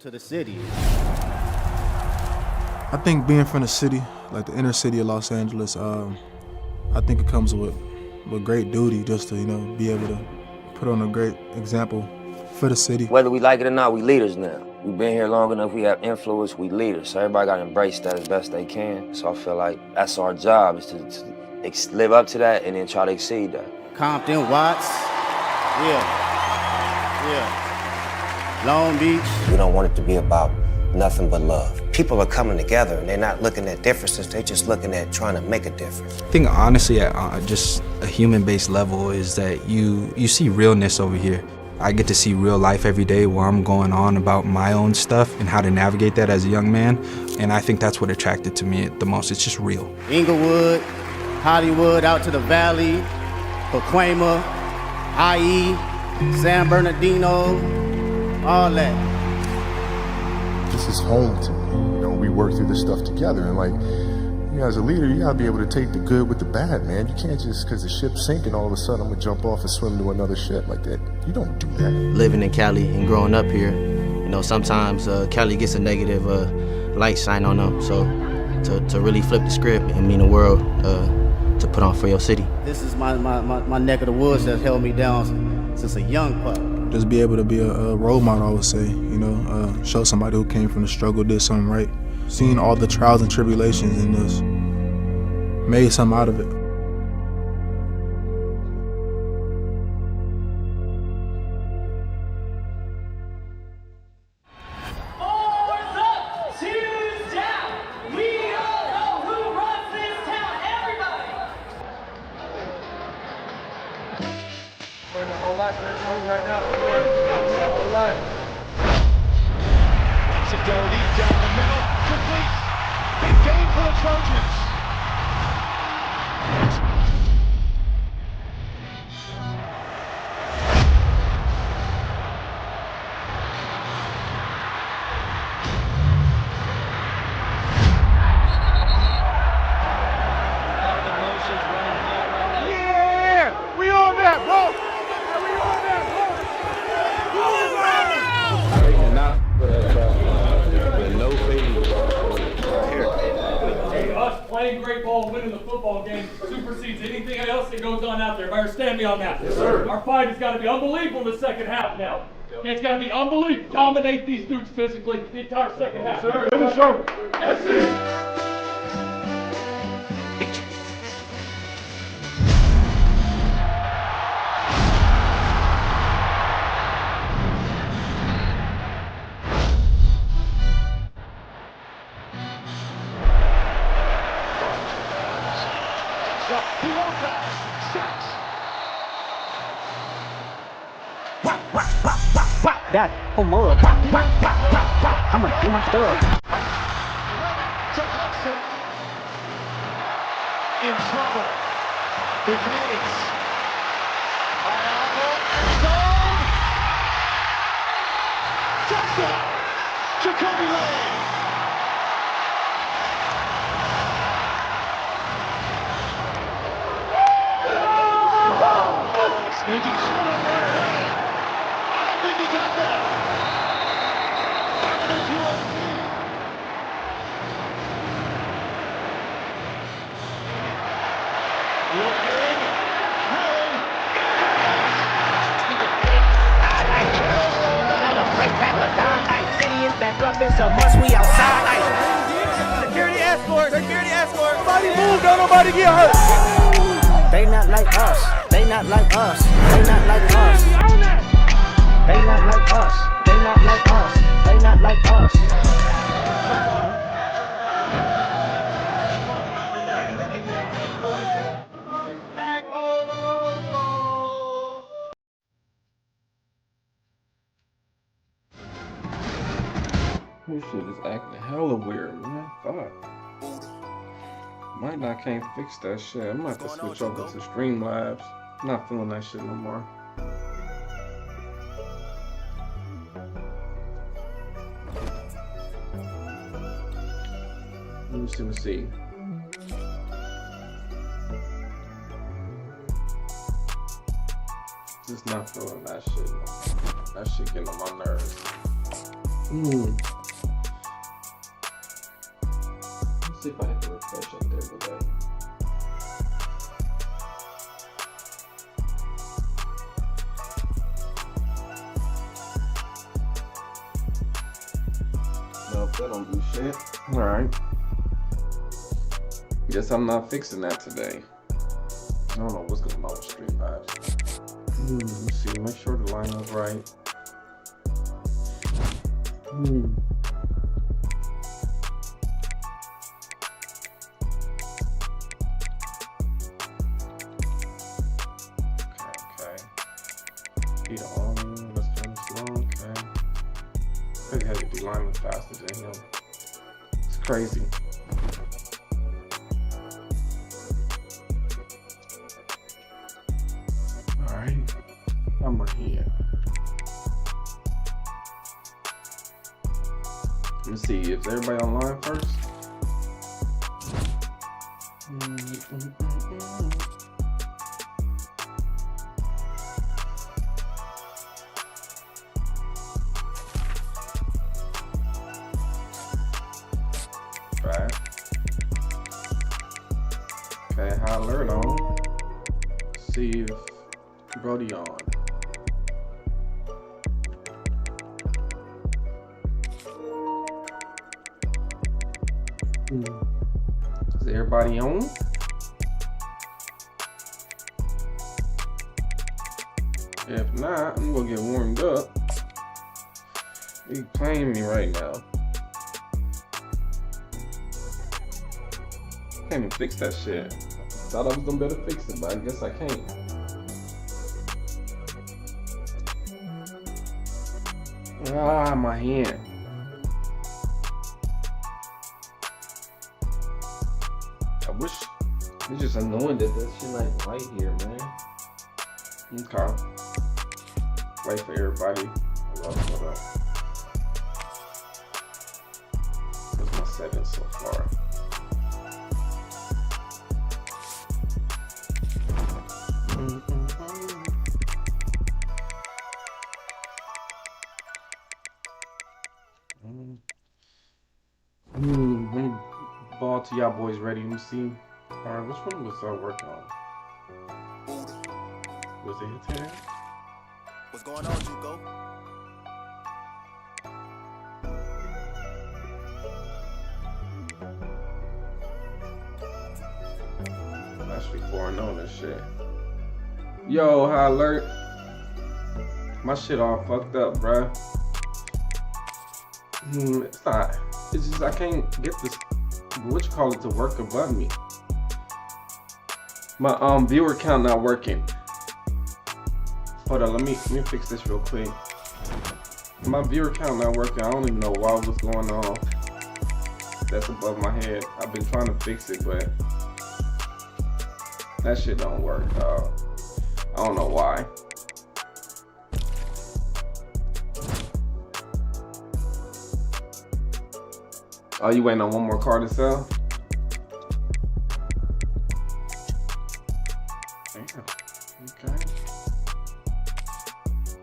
to the city? I think being from the city, like the inner city of Los Angeles, I think it comes with great duty just to, be able to put on a great example for the city. Whether we like it or not, we leaders now. We've been here long enough, we have influence, we leaders. So everybody got to embrace that as best they can. So I feel like that's our job, is to live up to that and then try to exceed that. Compton, Watts, yeah. Long Beach. We don't want it to be about nothing but love. People are coming together and they're not looking at differences, they're just looking at trying to make a difference. I think honestly at just a human-based level is that you see realness over here. I get to see real life every day where I'm going on about my own stuff and how to navigate that as a young man, and I think that's what attracted to me the most. It's just real. Inglewood, Hollywood, out to the Valley, Pacoima, IE, San Bernardino, all that. This is home to me. We work through this stuff together, and as a leader, you gotta be able to take the good with the bad, man. You can't just, because the ship's sinking, all of a sudden I'm gonna jump off and swim to another ship like that. You don't do that. Living in Cali and growing up here, sometimes Cali gets a negative light shine on them. So to really flip the script and mean the world to put on for your city. This is my neck of the woods that held me down since a young pup. Just be able to be a role model, I would say, show somebody who came from the struggle, did something right. Seen all the trials and tribulations and just made something out of it. Down the middle, complete. Big game for the Trojans. Yeah, we on that, bro. We on that, bro. Us playing great ball, winning the football game supersedes anything else that goes on out there. Everybody understand me on that? Yes, sir. Our fight has got to be unbelievable in the second half now. It's got to be unbelievable. Dominate these dudes physically the entire second half. Yes, sir. Finish over. Yes, sir. That homework. I'm gonna do my stuff. In trouble. Evades. Touchdown. Jacoby Lane. Sneaky. It's a must, we outside. Security escort, security escort. Nobody move, don't nobody get hurt. They not like us. They not like us. They not like us. They not like us. They not like us. They not like us. This shit is acting hella weird, man. Fuck. Might not can't fix that shit. I'm gonna have to switch over to Streamlabs. I'm not feeling that shit no more. Let me see. Just not feeling that shit no more. That shit getting on my nerves. Let's see if I hit the refresh up there with that. Nope, that don't do shit. Alright. Guess I'm not fixing that today. I don't know what's going on with Stream Vibes. Let's see, make sure the lineup's right. Okay. Peter on, let's turn this slow, okay. I think I had to do lineman faster than him. It's crazy. Alright, I'm right here. Let me see, is everybody online first? Right. Okay, high alert on. See if Brody on. Is everybody on? If not, I'm gonna get warmed up. You playing me right now. Can't even fix that shit. Thought I was gonna be able to fix it, but I guess I can't. Ah, my hand. I wish it's just annoying that that shit like right here, man. Okay. Wait for everybody. Hold up. What's my 7 so far? Let me ball to y'all boys ready. Let me see. Alright, which one was I working on? Was it his hand? What's going on, Juco? I'm actually 4-0 this shit. Yo, high alert. My shit all fucked up, bruh. It's not. It's just I can't get this, what you call it, to work above me. My viewer count not working. Hold on, let me fix this real quick. My viewer count not working. I don't even know what's going on. That's above my head. I've been trying to fix it, but that shit don't work, dog. I don't know why. Oh, you waiting on one more car to sell? Damn. Okay.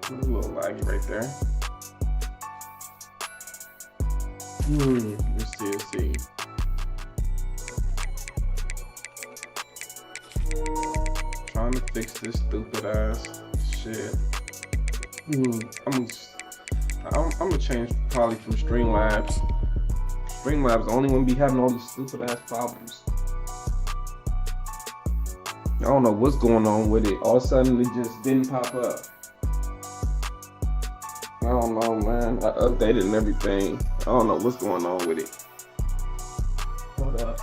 A little laggy right there. Let's see. Trying to fix this stupid ass shit. I'm gonna change probably from Streamlabs. Streamlabs the only one be having all these stupid ass problems. I don't know what's going on with it. All of a sudden it just didn't pop up. I don't know, man. I updated and everything. I don't know what's going on with it. Hold up.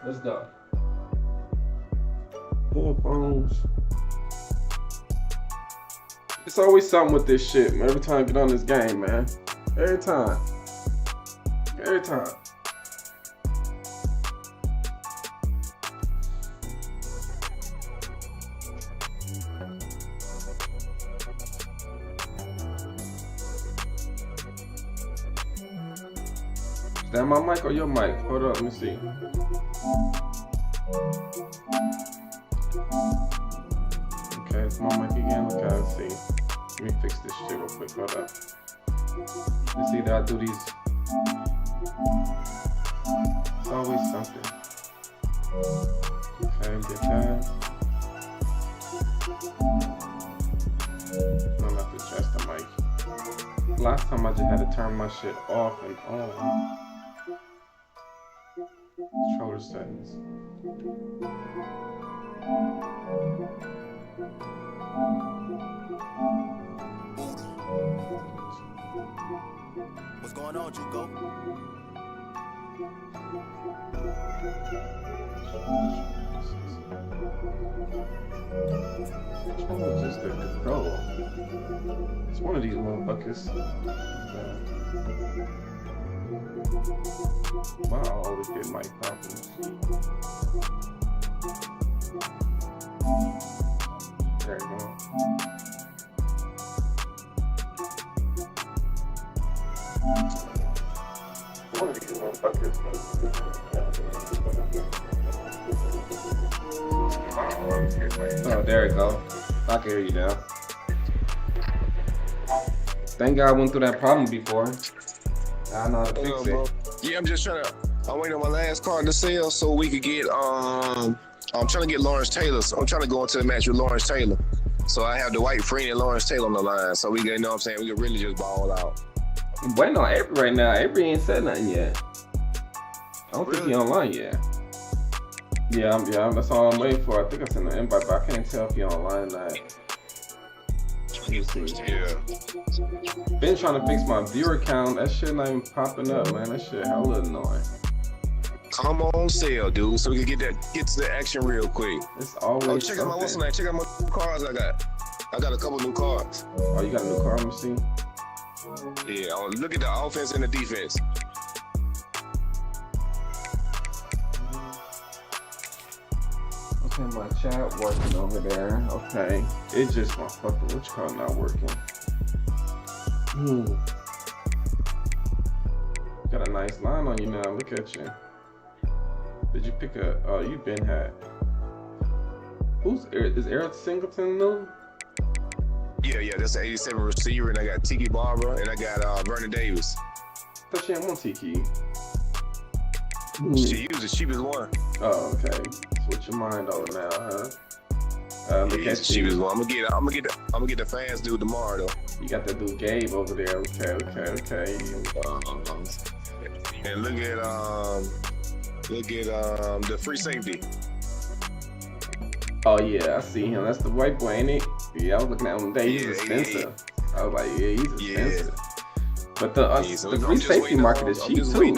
Let's go. 4 phones. It's always something with this shit, man. Every time I get on this game, man. Every time. Is that my mic or your mic? Hold up, let me see. Okay, it's my mic again. Okay, let's see. Let me fix this shit real quick. Hold up. You see that I do these. It's always something. Okay, get that. I'm gonna have to adjust the mic. Last time I just had to turn my shit off and on. Controller settings. What's going on, Juco? Oh, just the control. It's one of these motherfuckers. Wow, I always get mic problems. There you go. One of these motherfuckers. Oh, there we go. I can hear you now. Thank God I went through that problem before. I know how to fix it. Yeah, I'm waiting on my last card to sell so we could get, I'm trying to get Lawrence Taylor. So I'm trying to go into the match with Lawrence Taylor. So I have Dwight Freeney and Lawrence Taylor on the line. So we can, you know what I'm saying, we can really just ball out. I'm waiting on Avery right now. Avery ain't said nothing yet. I don't think he online yet. Yeah, that's all I'm waiting for. I think I sent an invite, but I can't tell if he online or not. Yeah. Been trying to fix my viewer count. That shit not even popping up, man. That shit hella annoying. Come on sale, dude, so we can get to the action real quick. It's always check out my check out my new cars I got. I got a couple new cars. Oh, you got a new car machine? Yeah, look at the offense and the defense. Okay, my chat working over there. Okay, it's just my fucking what you call not working. Got a nice line on you now. Look at you. Did you pick a? Oh, you been had. Is Eric Singleton new? Yeah, that's an 87 receiver, and I got Tiki Barber, and I got Vernon Davis. I thought you had one Tiki. She used the cheapest one. Oh, okay. Switch your mind over now, huh? Look at she was one. I'm gonna get the fans dude tomorrow though. You got that dude Gabe over there. Okay. And look at the free safety. Oh yeah, I see him. That's the white boy, ain't it? Yeah, I was looking at him today. He's expensive. I was like, yeah, he's expensive. But the free safety market is cheap too.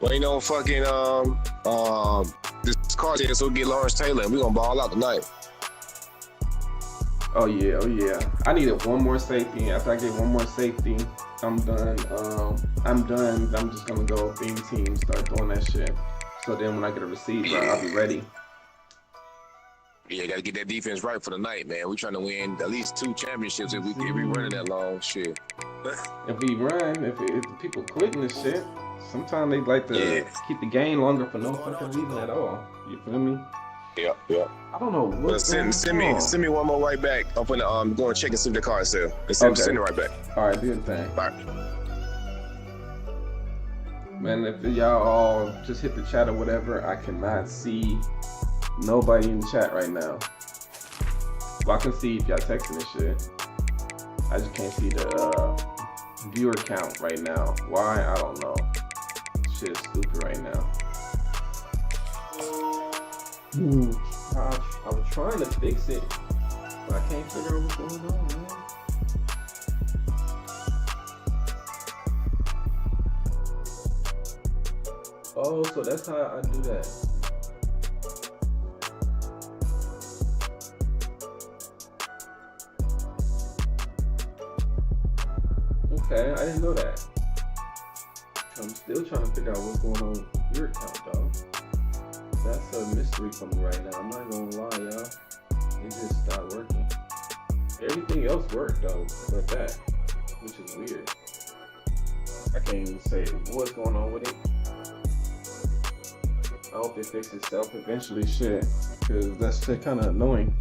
Waiting on fucking this car here so we get Lawrence Taylor and we gonna ball out tonight. Oh yeah. I needed one more safety. After I get one more safety, I'm done. I'm just gonna go theme team, start doing that shit. So then when I get a receiver, I'll be ready. Yeah, gotta get that defense right for the night, man. We trying to win at least 2 championships if we running that long shit. If we run, if the people quitting this shit, sometimes they like to keep the game longer for no fucking reason at all. You feel me? Yeah. I don't know what. Send me one more right back. I'm gonna go and check and see if the car is sale. Send it right back. All right, do the thing. Bye. Man, if y'all all just hit the chat or whatever, I cannot see nobody in the chat right now. Well, I can see if y'all texting this shit. I just can't see the viewer count right now. Why? I don't know. Shit is stupid right now. I was trying to fix it, but I can't figure out what's going on, man. Oh, so that's how I do that. Okay, I didn't know that. I'm still trying to figure out what's going on with your account, dog. That's a mystery for me right now. I'm not gonna lie, y'all. It just stopped working. Everything else worked though, but that, which is weird. I can't even say what's going on with it. I hope it fixes itself eventually, shit. Cause that shit kind of annoying.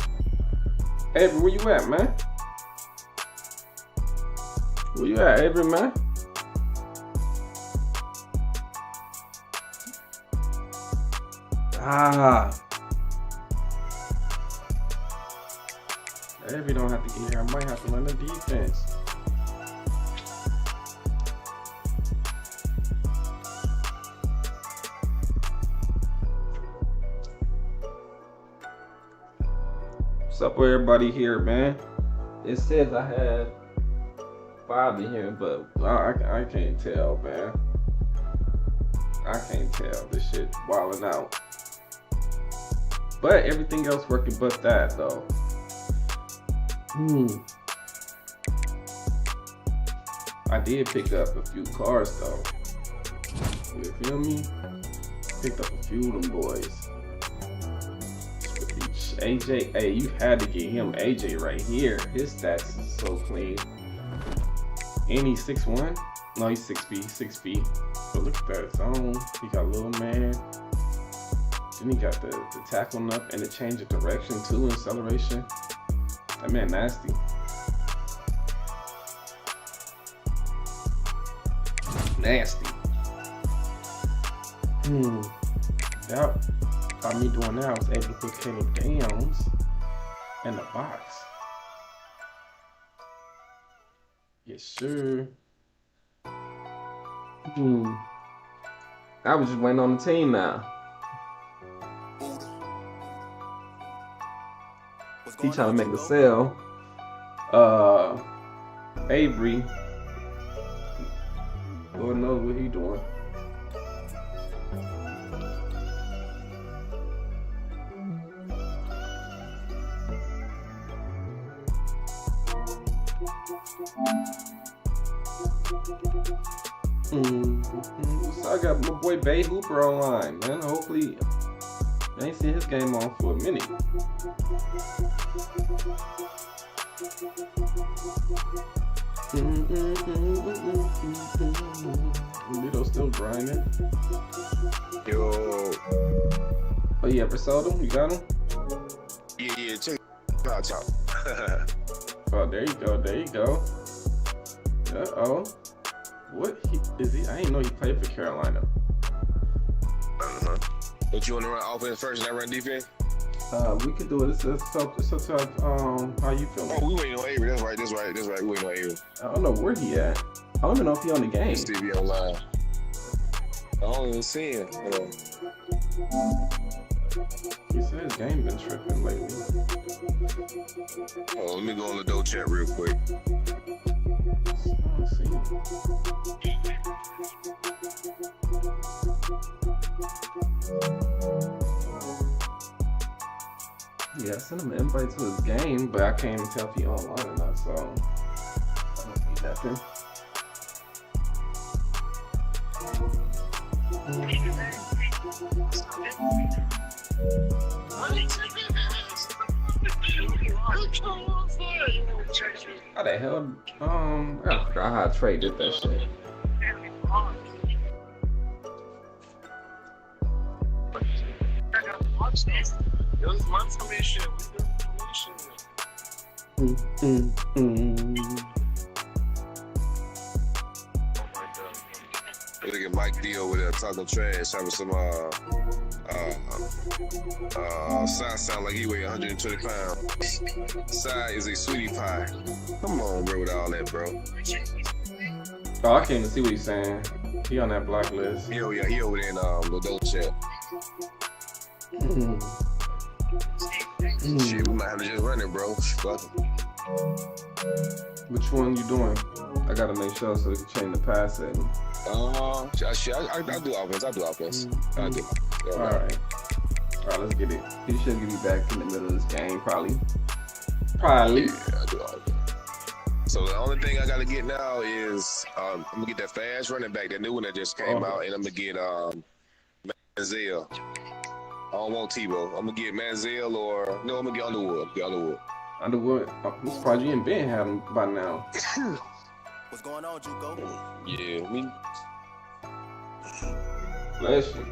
Avery, where you at, man? Where you at, Avery, man? Avery don't have to get here. I might have to run the defense. What's up with everybody here, man? It says I had 5 in here, but I can't tell, man. I can't tell. This shit wilding out. But everything else working but that, though. I did pick up a few cars, though. You feel me? Picked up a few of them boys. AJ, hey, you had to get him AJ right here. His stats is so clean. And he's 6'1". No, he's 6'B", 6'B". But look at that zone. He got a little man. Then he got the tackling up and the change of direction too, acceleration. That man nasty. Nasty. That, by me doing that, I was able to put Caleb Downs in the box. Yes, sir. I was just waiting on the team now. He trying to make a sale. Avery, Lord knows what he doing. So I got my boy Bay Hooper online, man. Hopefully, I ain't seen his game on for a minute. Lito still grinding. Yo. Oh, you ever sold him? You got him? Yeah, check out. Oh, there you go, there you go. Uh-oh. What is he? I didn't know he played for Carolina. Don't you want to run offense first and I run defense? We could do it. It's how you feeling? Oh, we waiting on Avery. That's right. We waiting on Avery. I don't know where he at. I don't even know if he on the game. Stevie online. I don't even see him. He said his game been tripping lately. Oh, let me go on the dough chat real quick. I don't see him. Yeah, I sent him an invite to his game, but I can't even tell if he online or not, so I don't need nothing. How the hell? I forgot how Trey did that shit. Look at Mike D over there talking trash, having some sound like he weigh 120 pounds. Sai is a sweetie pie. Come on, bro, with all that, bro. Oh, I can't even see what he's saying. He on that block list. He over there in the dope chat. Shit, we might have to just run it, bro. Fuck it. Which one you doing? I gotta make sure so we can change the pass setting. I do offense. I do. Alright, let's get it. He should get me back in the middle of this game, probably. Yeah, I do offense. So the only thing I gotta get now is I'm gonna get that fast running back, that new one that just came out, and I'm gonna get Manziel. I don't want Tebow. I'm gonna get Manziel I'm gonna get Underwood. Underwood. I'm surprised you ain't been having by now. What's going on, Juco? Yeah, we. Bless you.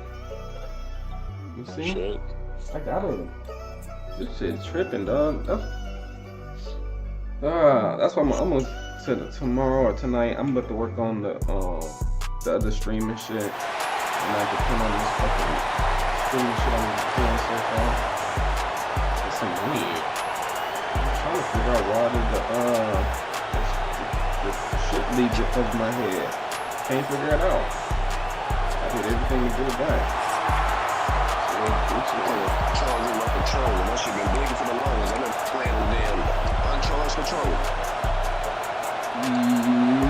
You see? Shit. I got it. This shit tripping, dog. That's why I'm gonna say tomorrow or tonight. I'm about to work on the other streaming shit, and I depend on this fucking streaming shit I'm doing so far. It's some weird. I'm trying to figure out why did the shit leave over my head. Can't figure it out. I did everything to get it back. Charles in my control. That shit been blinking for the longest. I've been playing the damn uncharged control.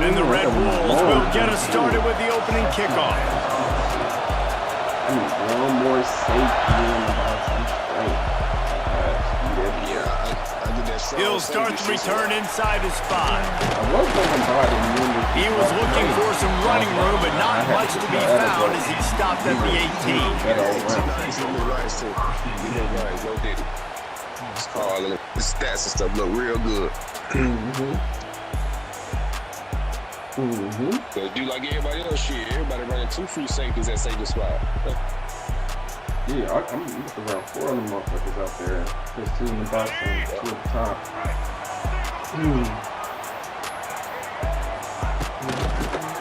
And the Red Wolves will get us started with the opening kickoff. I need one more safety in the box. I did that strong. He'll start the return inside his spot. He was looking looking for some running room, but not much to be found as he stopped at the 18. The stats and stuff look real good. But do like everybody else, shit. Everybody running 2 free safeties at safety spot. Yeah, I'm looking around 4 of them motherfuckers out there. There's 2 in the box and 2 at the top.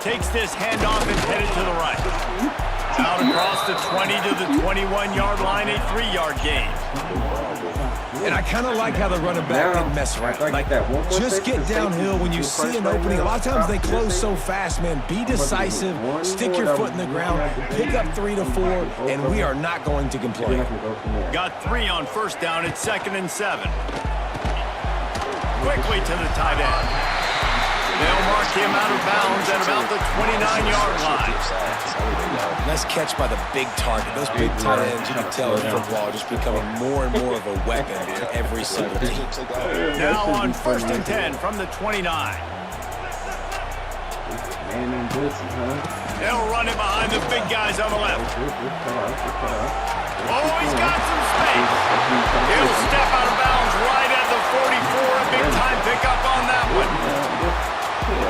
Takes this handoff and headed to the right. Out across the 20 to the 21-yard line, a 3-yard gain. And I kind of like how the running back didn't mess around. Like, just get downhill when you see an opening. A lot of times they close so fast, man. Be decisive, stick your foot in the ground, pick up 3 to 4, and we are not going to complain. Got 3 on first down at 2nd and 7. Quickly to the tight end. They'll mark him out of bounds at about the 29-yard line. Nice catch by the big target. Those big tight ends, you can tell in football, are just becoming more and more of a weapon to every single team. Now on 1st and 10 from the 29. They'll run it behind the big guys on the left. Oh, he's got some space. He'll step out of bounds right at the 44. A big-time pickup on that one.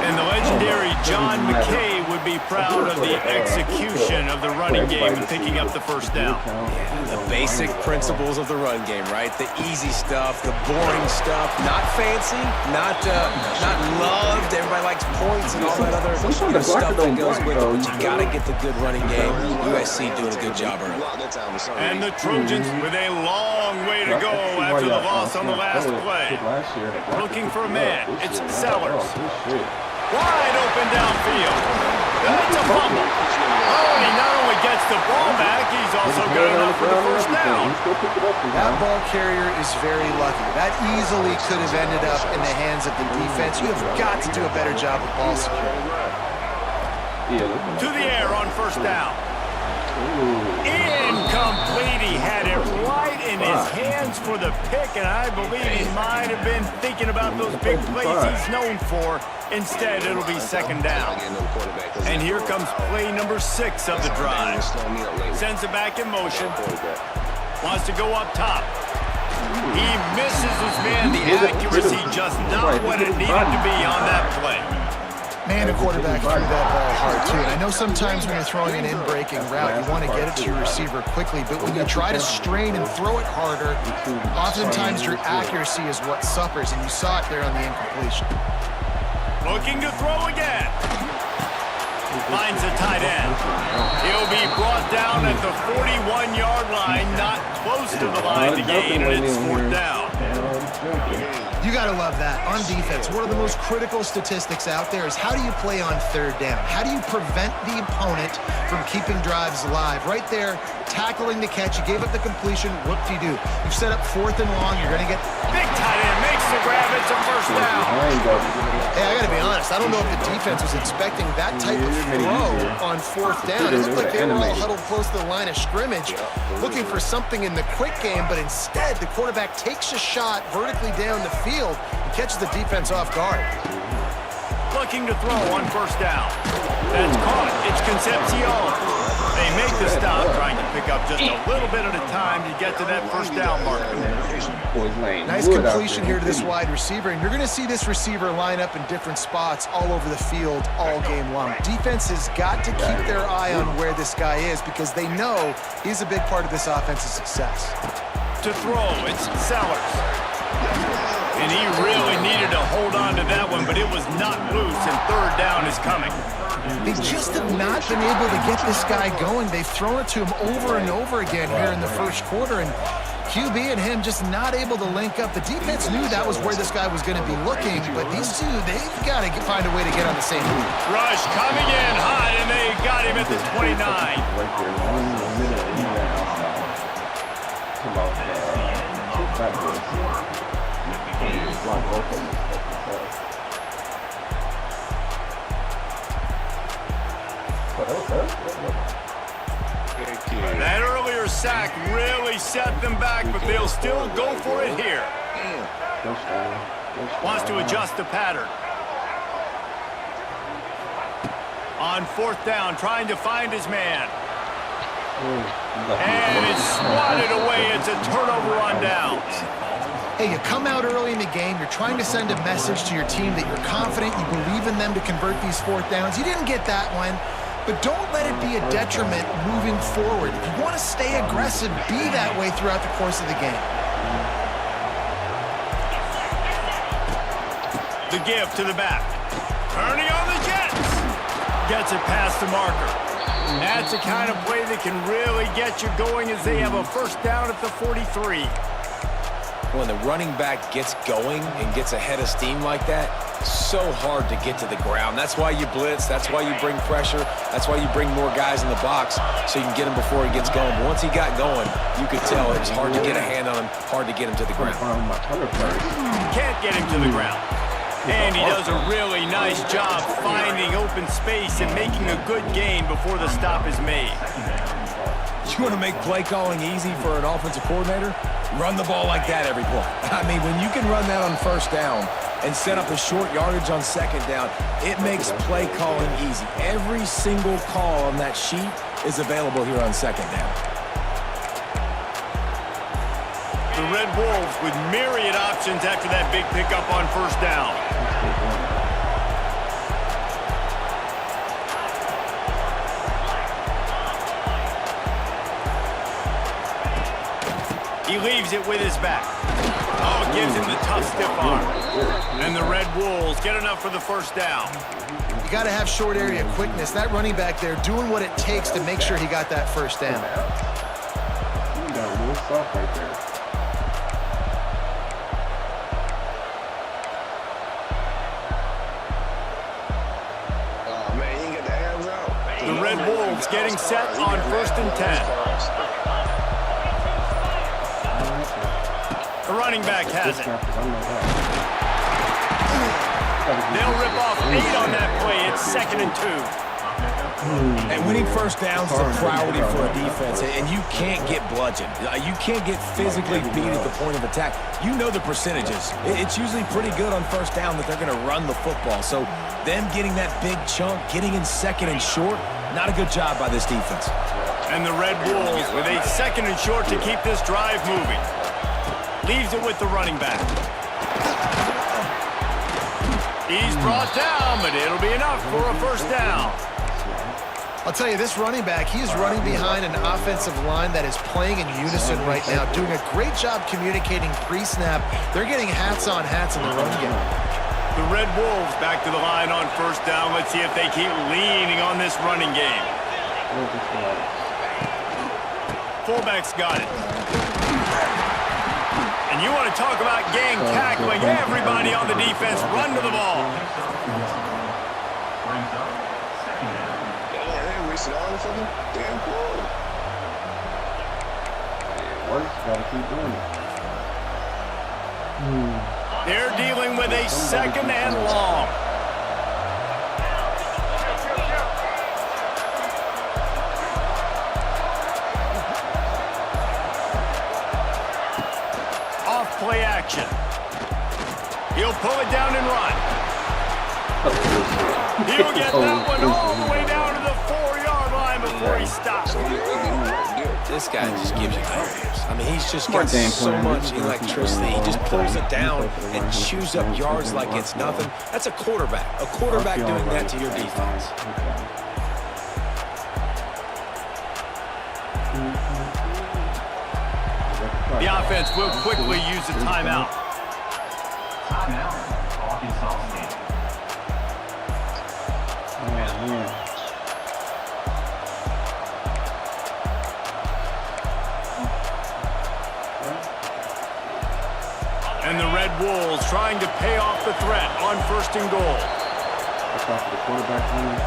And the legendary John McKay would be proud of the execution of the running game and picking up the first down. Yeah, the basic principles of the run game, right? The easy stuff, the boring stuff, not fancy, not loved. Everybody likes points and all that other stuff that goes with it, but you gotta get the good running game. USC doing a good job early. And the Trojans with a long way to go after the loss on the last play. Looking for a man, it's Sellers. Wide open downfield. That's a fumble. Oh, he not only gets the ball back, he's also got enough for the first down. That ball carrier is very lucky. That easily could have ended up in the hands of the defense. You have got to do a better job of ball security. To the air on first down. Incomplete. He had it right in his hands for the pick, and I believe he might have been thinking about those big plays he's known for. Instead, it'll be 2nd down. And here comes play number 6 of the drive. Sends it back in motion. Wants to go up top. He misses his man. The accuracy just not what it needed to be on that play. Man, the quarterback threw that ball hard, too. And I know sometimes when you're throwing an in-breaking route, you want to get it to your receiver quickly, but when you try to strain and throw it harder, oftentimes your accuracy is what suffers, and you saw it there on the incompletion. Looking to throw again. Finds a tight end. He'll be brought down at the 41-yard line, not close to the line to gain, and it's 4th down. You got to love that. On defense, one of the most critical statistics out there is how do you play on 3rd down? How do you prevent the opponent from keeping drives alive? Right there, tackling the catch. You gave up the completion. Whoop-de-doo. You've set up 4th and long. You're going to get... Big tight end makes the grab. It's a first down. Hey, I got to be honest. I don't know if the defense was expecting that type of throw on 4th down. It looked like they were all huddled close to the line of scrimmage, looking for something in the quick game, but instead the quarterback takes a shot vertically down the field and catches the defense off guard. Looking to throw on 1st down. That's caught. It's Concepcion. They make the stop, trying to pick up just a little bit at a time to get to that first down marker. Nice completion here to this wide receiver, and you're going to see this receiver line up in different spots all over the field all game long. Defense has got to keep their eye on where this guy is because they know he's a big part of this offense's success. To throw, it's Sellers. And he really needed to hold on to that one, but it was not loose, and third down is coming. They just have not been able to get this guy going. They've thrown it to him over and over again here in the first quarter, and QB and him just not able to link up. The defense knew that was where this guy was going to be looking, but these two, they've got to find a way to get on the same move. Rush coming in hot, and they got him at the 29. That earlier sack really set them back, but they'll still go for it here. Wants to adjust the pattern. On fourth down, trying to find his man. And it's swatted away. It's a turnover on downs. Hey, you come out early in the game, you're trying to send a message to your team that you're confident, you believe in them to convert these fourth downs. You didn't get that one, but don't let it be a detriment moving forward. If you want to stay aggressive, be that way throughout the course of the game. The give to the back. Turning on the Jets. Gets it past the marker. That's the kind of play that can really get you going as they have a first down at the 43. When the running back gets going and gets ahead of steam like that, so hard to get to the ground. That's why you blitz. That's why you bring pressure. That's why you bring more guys in the box so you can get him before he gets going. But once he got going, you could tell it was hard to get a hand on him, hard to get him to the ground. Can't get him to the ground. And he does a really nice job finding open space and making a good gain before the stop is made. You want to make play calling easy for an offensive coordinator? Run the ball like that every play. I mean, when you can run that on first down and set up a short yardage on second down, it makes play calling easy. Every single call on that sheet is available here on second down. The Red Wolves with myriad options after that big pickup on first down. He leaves it with his back. Oh, it gives him the tough stiff arm. And the Red Wolves get enough for the first down. You got to have short area quickness. That running back there doing what it takes to make sure he got that first down. You got a little soft right there. Oh, man, he ain't got the abs out. The Red Wolves getting set on 1st and 10. The running back has it. They'll rip off 8 on that play. It's 2nd and 2. And winning first downs is a priority for a defense, and you can't get bludgeoned. You can't get physically beat at the point of attack. You know the percentages. It's usually pretty good on first down that they're going to run the football. So them getting that big chunk, getting in 2nd and short, not a good job by this defense. And the Red Wolves with a 2nd and short to keep this drive moving. Leaves it with the running back. He's brought down, but it'll be enough for a first down. I'll tell you, this running back, he's running behind an offensive line that is playing in unison right now, doing a great job communicating pre-snap. They're getting hats on hats in the run game. The Red Wolves back to the line on first down. Let's see if they keep leaning on this running game. Fullback's got it. And you want to talk about gang tackling. Everybody on the defense run to the ball. They're dealing with a 2nd and long. Play action. He'll pull it down and run. He'll get that one all the way down to the 4-yard line before before he stops. This guy just gives you nightmares. I mean, he's just got so much electricity. He just pulls it down and chews up yards like it's nothing. That's a quarterback. A quarterback doing that to your defense. The offense will quickly use a timeout. And the Red Wolves trying to pay off the threat on 1st and goal. That's off the quarterback line.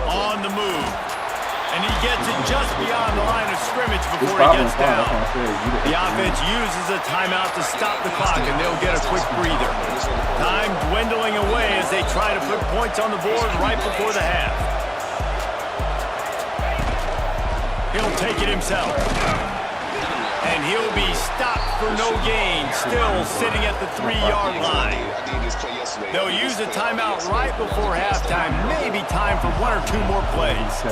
On the move. And he gets it just beyond the line of scrimmage before he gets down. The offense uses a timeout to stop the clock, and they'll get a quick breather. Time dwindling away as they try to put points on the board right before the half. He'll take it himself. And he'll be stopped for no gain, still sitting at the 3-yard line. They'll use a timeout right before halftime, maybe time for 1 or 2 more plays.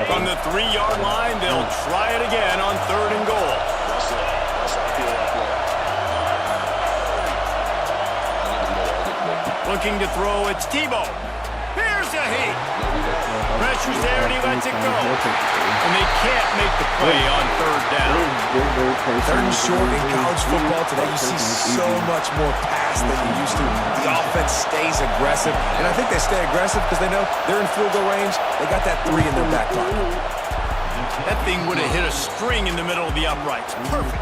From the 3-yard line, they'll try it again on 3rd and goal. Looking to throw, it's Tebow. Here's a heat. Pressure's there and he lets it go. And they can't make the play on 3rd down. 3rd and short in college football today, you see so much more pass than you used to. The offense stays aggressive, and I think they stay aggressive because they know they're in field goal range. They got that 3 in their back pocket. That thing would have hit a string in the middle of the uprights. Perfect.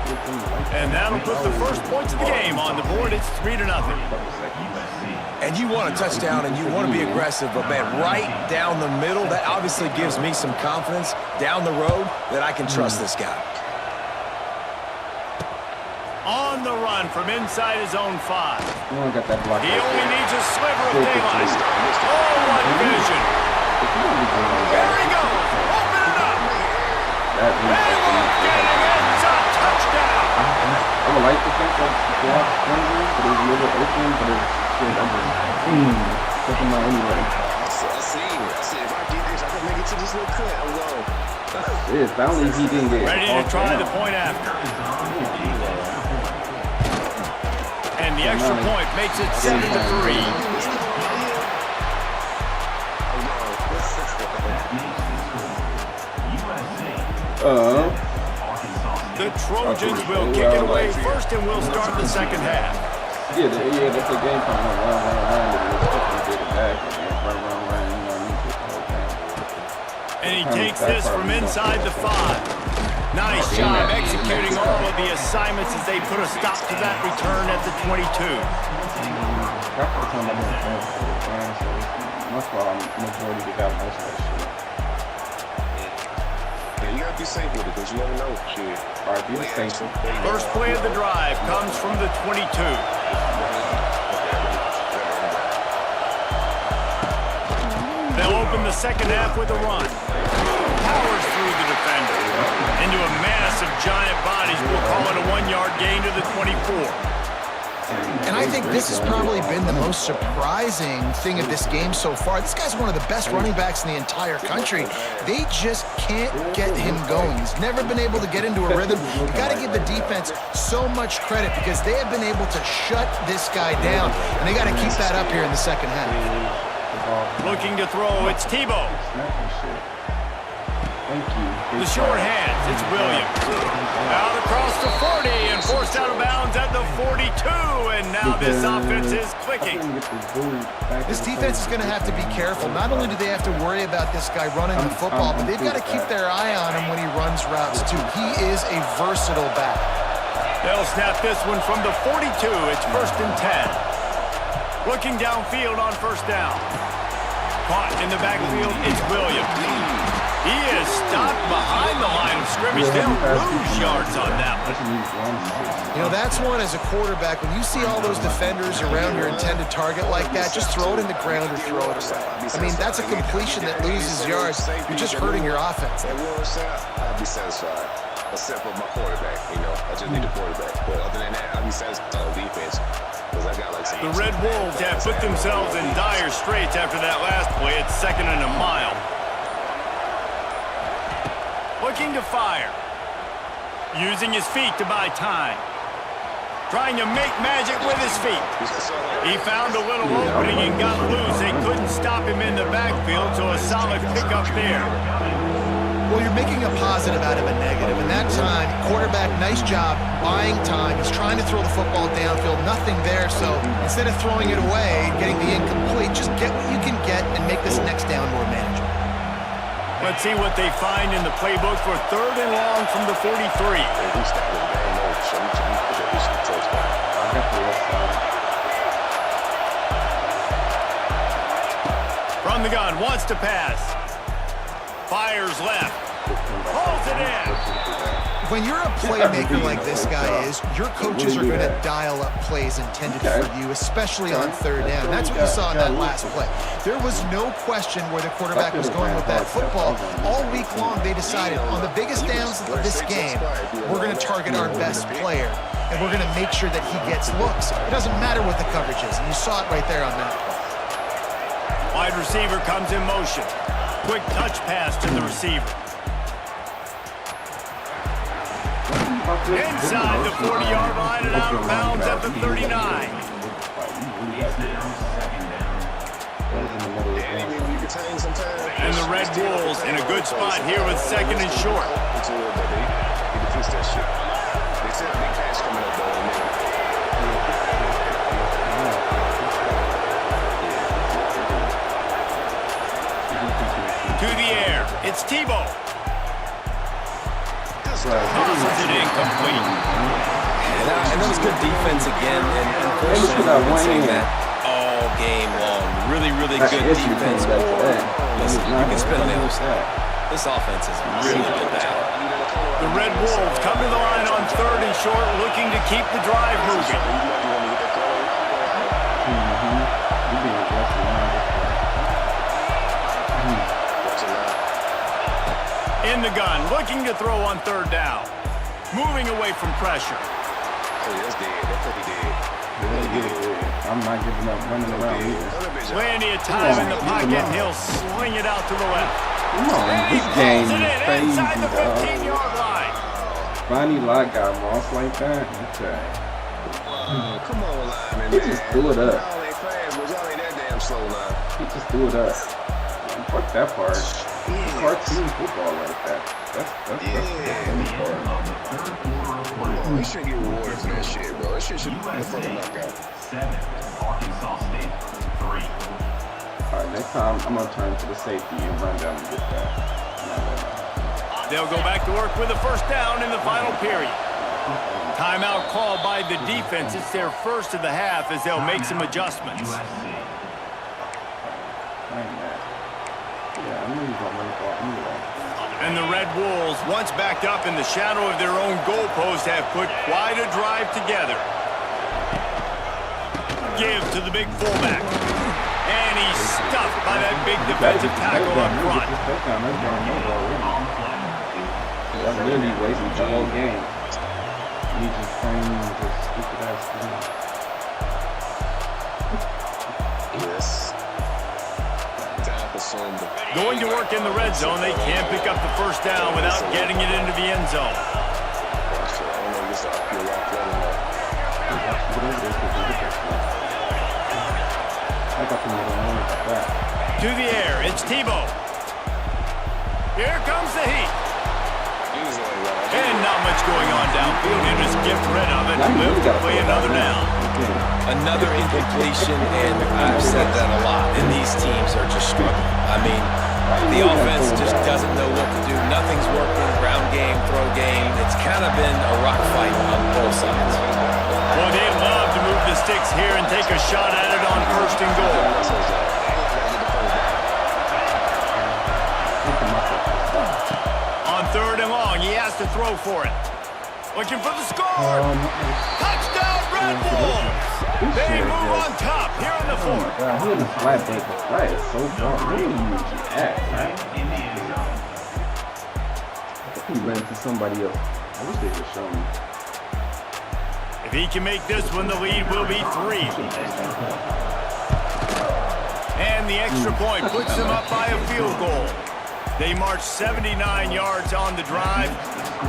And that'll put the first points of the game on the board. It's 3-0. And you want a touchdown and you want to be aggressive, but man, right down the middle, that obviously gives me some confidence down the road that I can trust this guy. On the run from inside his own 5. He only needs a sliver of daylight. Oh, what vision. There he goes. Open it up. They won't get it. It's a touchdown. I would like to think that the block friendly, but it's a little open, but it's something out anyway. I see. If I get this, I can make it to this little cut. I'm going. Yes, only he didn't get ready to try the point after. And the extra point makes it 7-3. The Trojans will kick it away first and will start the second half. Yeah, that's the game plan. And he takes this from inside the 5. Nice job executing all of the assignments as they put a stop to that return at the 22. That's why majority got most of that shit. Yeah, you gotta be safe with it because you never know. Shit. All right, be safe. First play of the drive comes from the 22. They'll open the second half with a run. Powers through the defender. Into a mass of giant bodies. We'll call it a 1-yard gain to the 24. And I think this has probably been the most surprising thing of this game so far. This guy's one of the best running backs in the entire country. They just can't get him going. He's never been able to get into a rhythm. You got to give the defense so much credit because they have been able to shut this guy down, and they got to keep that up here in the second half. Looking to throw, it's Tebow. The short hands, it's Williams. Out across the 40 and forced out of bounds at the 42, and now this offense is clicking. This defense is going to have to be careful. Not only do they have to worry about this guy running the football, but they've got to keep their eye on him when he runs routes too. He is a versatile back. They'll snap this one from the 42. It's 1st and 10. Looking downfield on 1st down. Caught in the backfield, it's Williams. He is stopped behind the line of scrimmage. They'll lose yards on that one. You know, that's one as a quarterback. When you see all those defenders around your intended target like that, just throw it in the ground or throw it away. I mean, that's a completion that loses yards. You're just hurting your offense. I'd be satisfied, except for my quarterback. You know, I just need a quarterback. But other than that, I'd be satisfied on defense. The Red Wolves have put themselves in dire straits after that last play. It's 2nd and a mile. Looking to fire. Using his feet to buy time. Trying to make magic with his feet. He found a little opening and got loose. They couldn't stop him in the backfield, so a solid pickup there. Well, you're making a positive out of a negative. And that time, quarterback, nice job buying time. He's trying to throw the football downfield. Nothing there, so instead of throwing it away and getting the incomplete, just get what you can get and make this next down more manageable. Let's see what they find in the playbook for 3rd and long from the 43. From the gun, wants to pass. Fires left. Pulls it in. When you're a playmaker like this guy is, your coaches are going to dial up plays intended for you, especially on 3rd down. That's what you saw in that last play. There was no question where the quarterback was going with that football. All week long, they decided on the biggest downs of this game, we're going to target our best player, and we're going to make sure that he gets looks. It doesn't matter what the coverage is, and you saw it right there on that play. Wide receiver comes in motion. Quick touch pass to the receiver. Inside the 40-yard line and out of bounds at the 39. And the Red Wolves in a good spot here with 2nd and short. To the air, it's Tebow. Tosses it incomplete. And that was good defense again. And personally, I've been saying that all game long. Really, really good defense. Listen, you can spin on the other side. This offense is really good now. The Red Wolves come to the line on 3rd and short, looking to keep the drive moving. In the gun, looking to throw on 3rd down. Moving away from pressure. I'm not giving up running around either. Plenty of time in the pocket, and he'll sling it out to the left. Come on, this game is crazy, inside the dog. 15-yard line. Bonnie Lott got lost like that. Okay. Come on, lineman. He just threw it up. Y'all ain't fast, but y'all ain't that damn slow now. He just threw it up. Fuck that part. Cartoon football like that. That's the part. We shouldn't get rewarded for that shit, bro. That shit should be a fucking knockout. 7, Arkansas State 3. Alright, next time I'm gonna turn to the safety and run down and get that. They'll go back to work with a 1st down in the final period. Timeout called by the defense. It's their first of the half as they'll make some adjustments. And the Red Wolves, once backed up in the shadow of their own goalpost, have put quite a drive together. Give to the big fullback. And he's stuffed by that big defensive tackle up front. That's literally wasting the whole game. He just playing this stupid ass thing. Yes. Going to work in the red zone, they can't pick up the 1st down without getting it into the end zone. To the air, it's Tebow. Here comes the heat. And not much going on downfield. You just get rid of it and live to play another down. Another incompletion, and I've said that a lot, and these teams are just struggling. I mean, the offense just doesn't know what to do. Nothing's working, ground game, throw game. It's kind of been a rock fight on both sides. Well, they'd love to move the sticks here and take a shot at it on 1st and goal. and long. He has to throw for it. Looking for the score. Touchdown, Red Wolves. They move on top here in the fourth. God, he in the flat break. That is so dumb. What are you at, man? He ran to somebody else. I wish they could show me. If he can make this one, the lead will be 3. And the extra point puts them up by a field goal. They march 79 yards on the drive.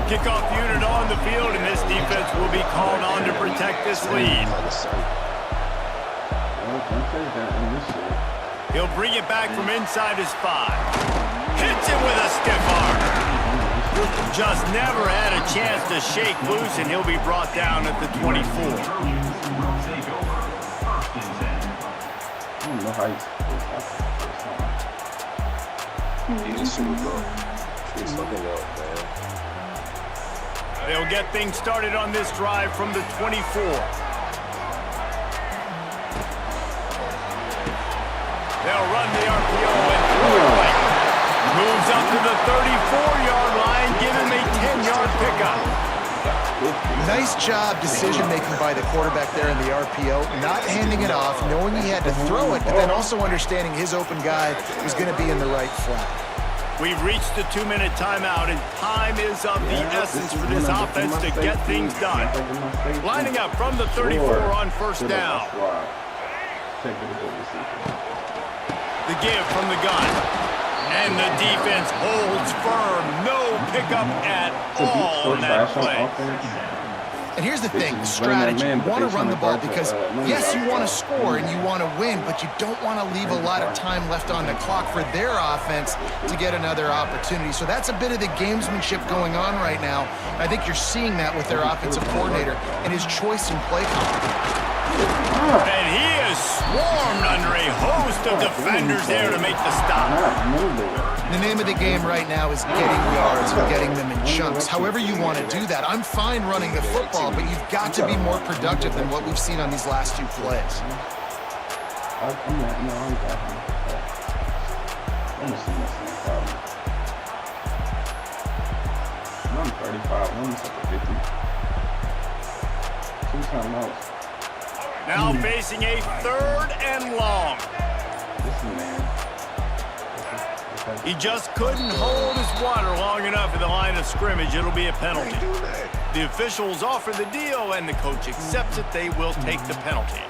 Kickoff unit on the field, and this defense will be called on to protect this lead. He'll bring it back from inside his 5. Hits it with a stiff arm. Just never had a chance to shake loose, and he'll be brought down at the 24. I don't know how he's They'll get things started on this drive from the 24. They'll run the RPO and throw it right. Moves up to the 34-yard line, give him a 10-yard pickup. Nice job decision-making by the quarterback there in the RPO, not handing it off, knowing he had to throw it, but then also understanding his open guy was going to be in the right flat. We've reached the 2-minute timeout, and time is of the essence for this offense to get things done. Lining up from the 34 on first down. The give from the gun. And the defense holds firm. No pickup at all in that play. And here's the thing, the strategy. You want to run the ball because, yes, you want to score and you want to win, but you don't want to leave a lot of time left on the clock for their offense to get another opportunity. So that's a bit of the gamesmanship going on right now. I think you're seeing that with their offensive coordinator and his choice in play calling. And he is swarmed under a host of defenders there to make the stop. The name of the game right now is getting yards and getting them in chunks. However you want to do that. I'm fine running the football, but you've got to be more productive than what we've seen on these last 2 plays. I'm 35, I'm at 50. 2 timeouts. Now facing a 3rd and long. He just couldn't hold his water long enough in the line of scrimmage. It'll be a penalty. The officials offer the deal, and the coach accepts it. They will take the penalty.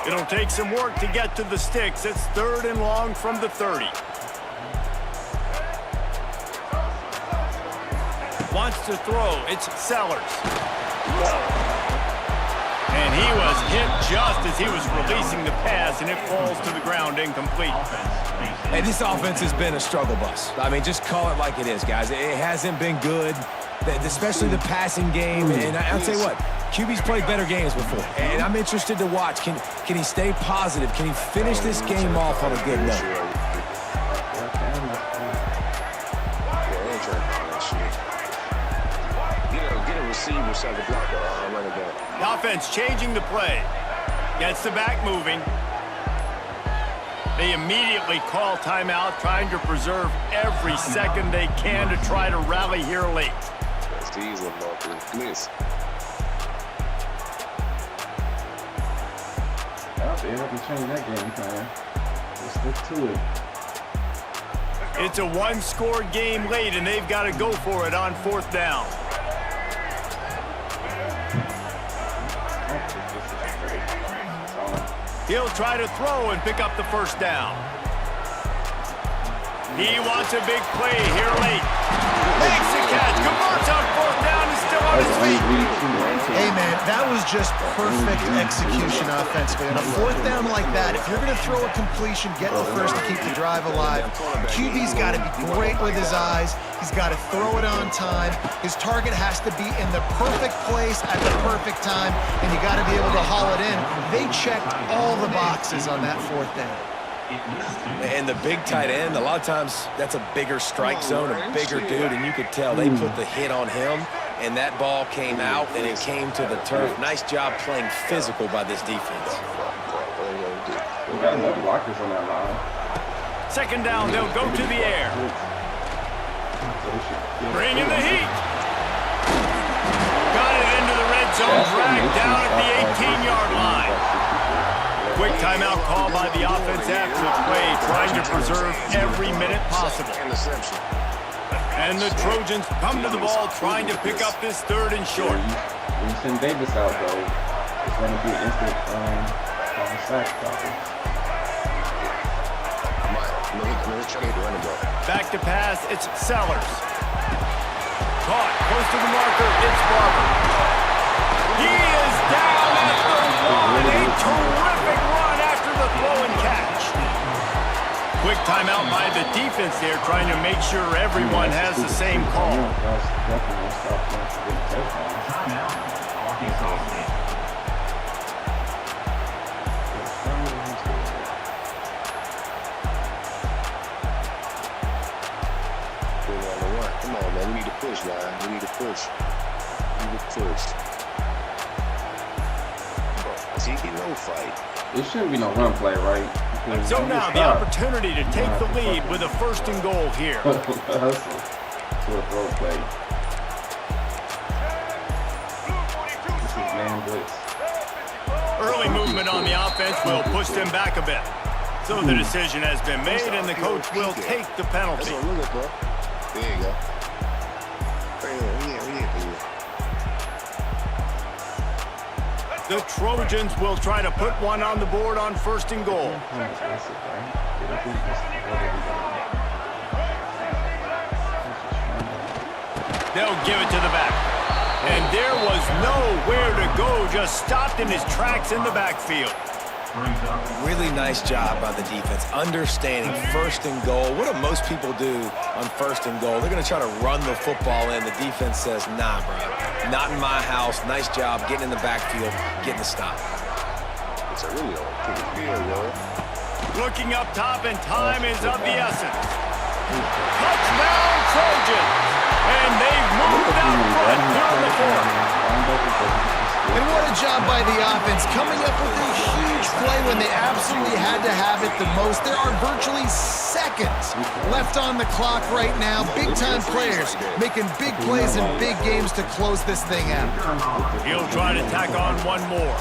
It'll take some work to get to the sticks. It's 3rd and long from the 30. Wants to throw. It's Sellers. And he was hit just as he was releasing the pass, and it falls to the ground incomplete. Hey, this offense has been a struggle bus. I mean, just call it like it is, guys. It hasn't been good, especially the passing game. And I'll tell you what, QB's played better games before, and I'm interested to watch. Can he stay positive? Can he finish this game off on a good note? The offense changing the play. Gets the back moving. They immediately call timeout, trying to preserve every second they can to try to rally here late. They have to change that game plan. Let's stick to it. It's a 1-score game late, and they've got to go for it on 4th down. He'll try to throw and pick up the 1st down. He wants a big play here late. Makes the catch, converts on 4th down, and still on his feet. Hey, man, that was just perfect execution offensively. On a 4th down like that, if you're going to throw a completion, get the first to keep the drive alive. QB's got to be great with his eyes. He's got to throw it on time. His target has to be in the perfect place at the perfect time, and you got to be able to haul it in. They checked all the boxes on that 4th down. And the big tight end, a lot of times that's a bigger strike zone, a bigger dude, and you could tell they put the hit on him, and that ball came out, and it came to the turf. Nice job playing physical by this defense. We got enough blockers on that line. Second down, they'll go to the air. Bring in the heat. Got it into the red zone, dragged down at the 18-yard line. Quick timeout call by the offense after the play, trying to preserve every minute possible. And the Trojans come to the ball, trying to pick up this 3rd and short. When you send Davis out, though, it's going to be an instant sack problem. Back to pass, it's Sellers. Caught, close to the marker, it's Barber. He is down at the 1. A terrific run after the throw and catch. Quick timeout by the defense there, trying to make sure everyone has the same call. Come on, man. We need to push, man. We need to push. We need to push. See, no fight. It shouldn't be no run play, right? So now the opportunity to take the lead with a 1st and goal here. Throw play. This is man blitz. Early movement on the offense will push them back a bit. So the decision has been made, and the coach will take the penalty. There you go. The Trojans will try to put one on the board on 1st and goal. They'll give it to the back. And there was nowhere to go, just stopped in his tracks in the backfield. Really nice job by the defense, understanding 1st and goal. What do most people do on 1st and goal? They're going to try to run the football in. The defense says, nah, bro, not in my house. Nice job getting in the backfield, getting the stop. It's a really pretty field, bro. Looking up top, and time is of the essence. Touchdown, Trojans! And they've moved out front here in the 4th. And what a job by the offense, coming up with a huge play when they absolutely had to have it the most. There are virtually seconds left on the clock right now. Big-time players making big plays in big games to close this thing out. He'll try to tack on one more.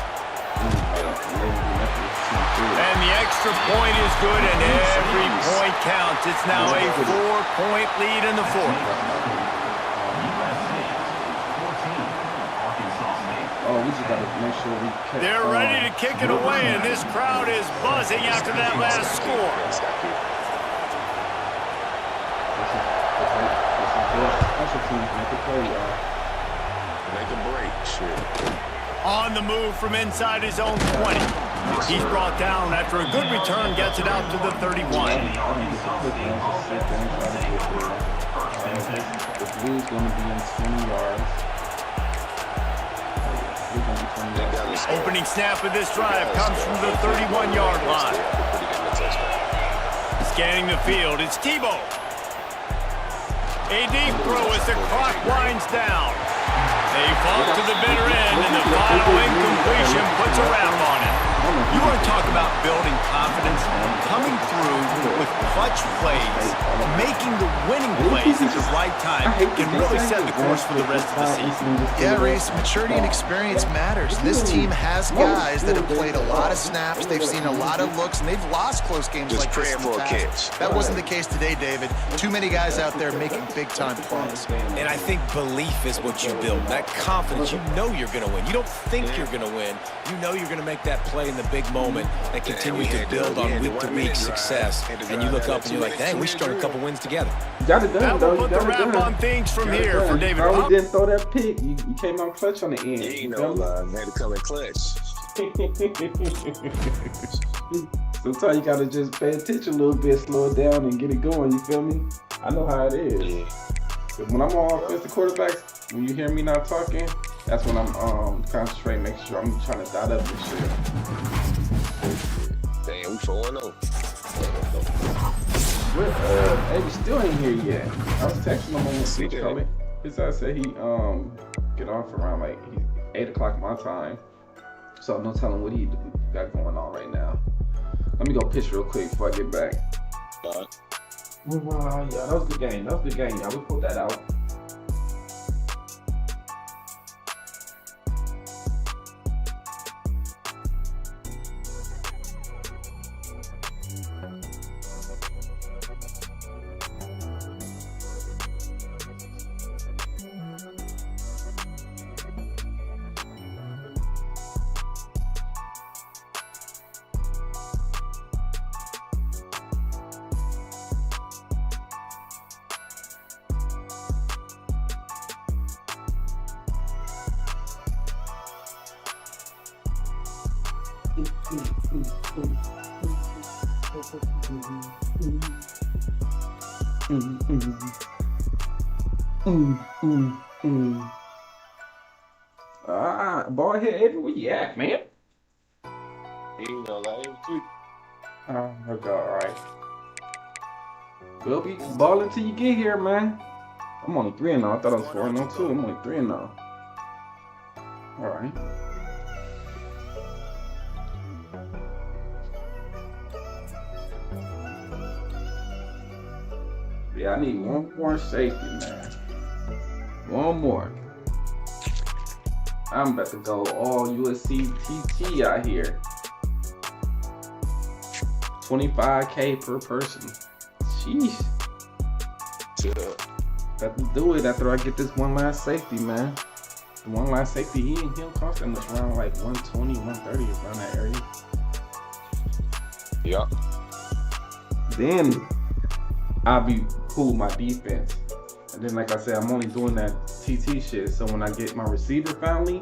And the extra point is good, and every point counts. It's now a 4-point lead in the 4th. We just gotta make sure we catch. They're ready to kick it away, and this crowd is buzzing after that last score. Make a break, shit. On the move from inside his own 20. He's brought down after a good return, gets it out to the 31. This lead's going to be in 20 yards. Opening snap of this drive comes from the 31-yard line. Scanning the field, it's Tebow. A deep throw as the clock winds down. They fall to the bitter end, and the final incompletion puts a wrap on it. You want to talk about building confidence? Coming through with clutch plays, making the winning plays at the right time can really set the course for the rest of the season. Yeah, Reese, maturity and experience matters. This team has guys that have played a lot of snaps, they've seen a lot of looks, and they've lost close games like this in the past. That wasn't the case today, David. Too many guys out there making big-time plays. And I think belief is what you build. That confidence, you know you're going to win. You don't think you're going to win. You know you're going to make that play in the big moment that continues to build on week-to-week success. And you look up and you're like, dang, we strung a couple wins together. You got it done, though. Put the wrap on things from here for David. Bro, didn't throw that pick. You came out clutch on the end. You know, had to come in clutch. Sometimes you gotta just pay attention a little bit, slow it down, and get it going. You feel me? I know how it is. Yeah. When I'm on offensive quarterbacks, when you hear me not talking, that's when I'm concentrating, making sure I'm trying to dot up this shit. Damn, we 4-0. Hey, we still ain't here yet. I was texting him on the switch calling. His ass said he get off around like 8 o'clock my time. So no telling what he got going on right now. Let me go pitch real quick before I get back. Yeah, that was a good game. That was a good game, y'all. We pulled that out. Ball hit everywhere you at, man. You know, like every tweet. Okay, alright. We'll be balling till you get here, man. I'm only 3-0. I thought I was 4-0 too. I'm only 3-0. Alright. Yeah, I need one more safety, man. One more. I'm about to go all USC TT out here. 25K per person. Sheesh. Yeah. Got to do it after I get this one last safety, man. The one last safety, he don't cost that much, around like 120, 130, around that area. Yeah. Then I'll be cool with my defense. And then, like I said, I'm only doing that TT shit. So when I get my receiver finally,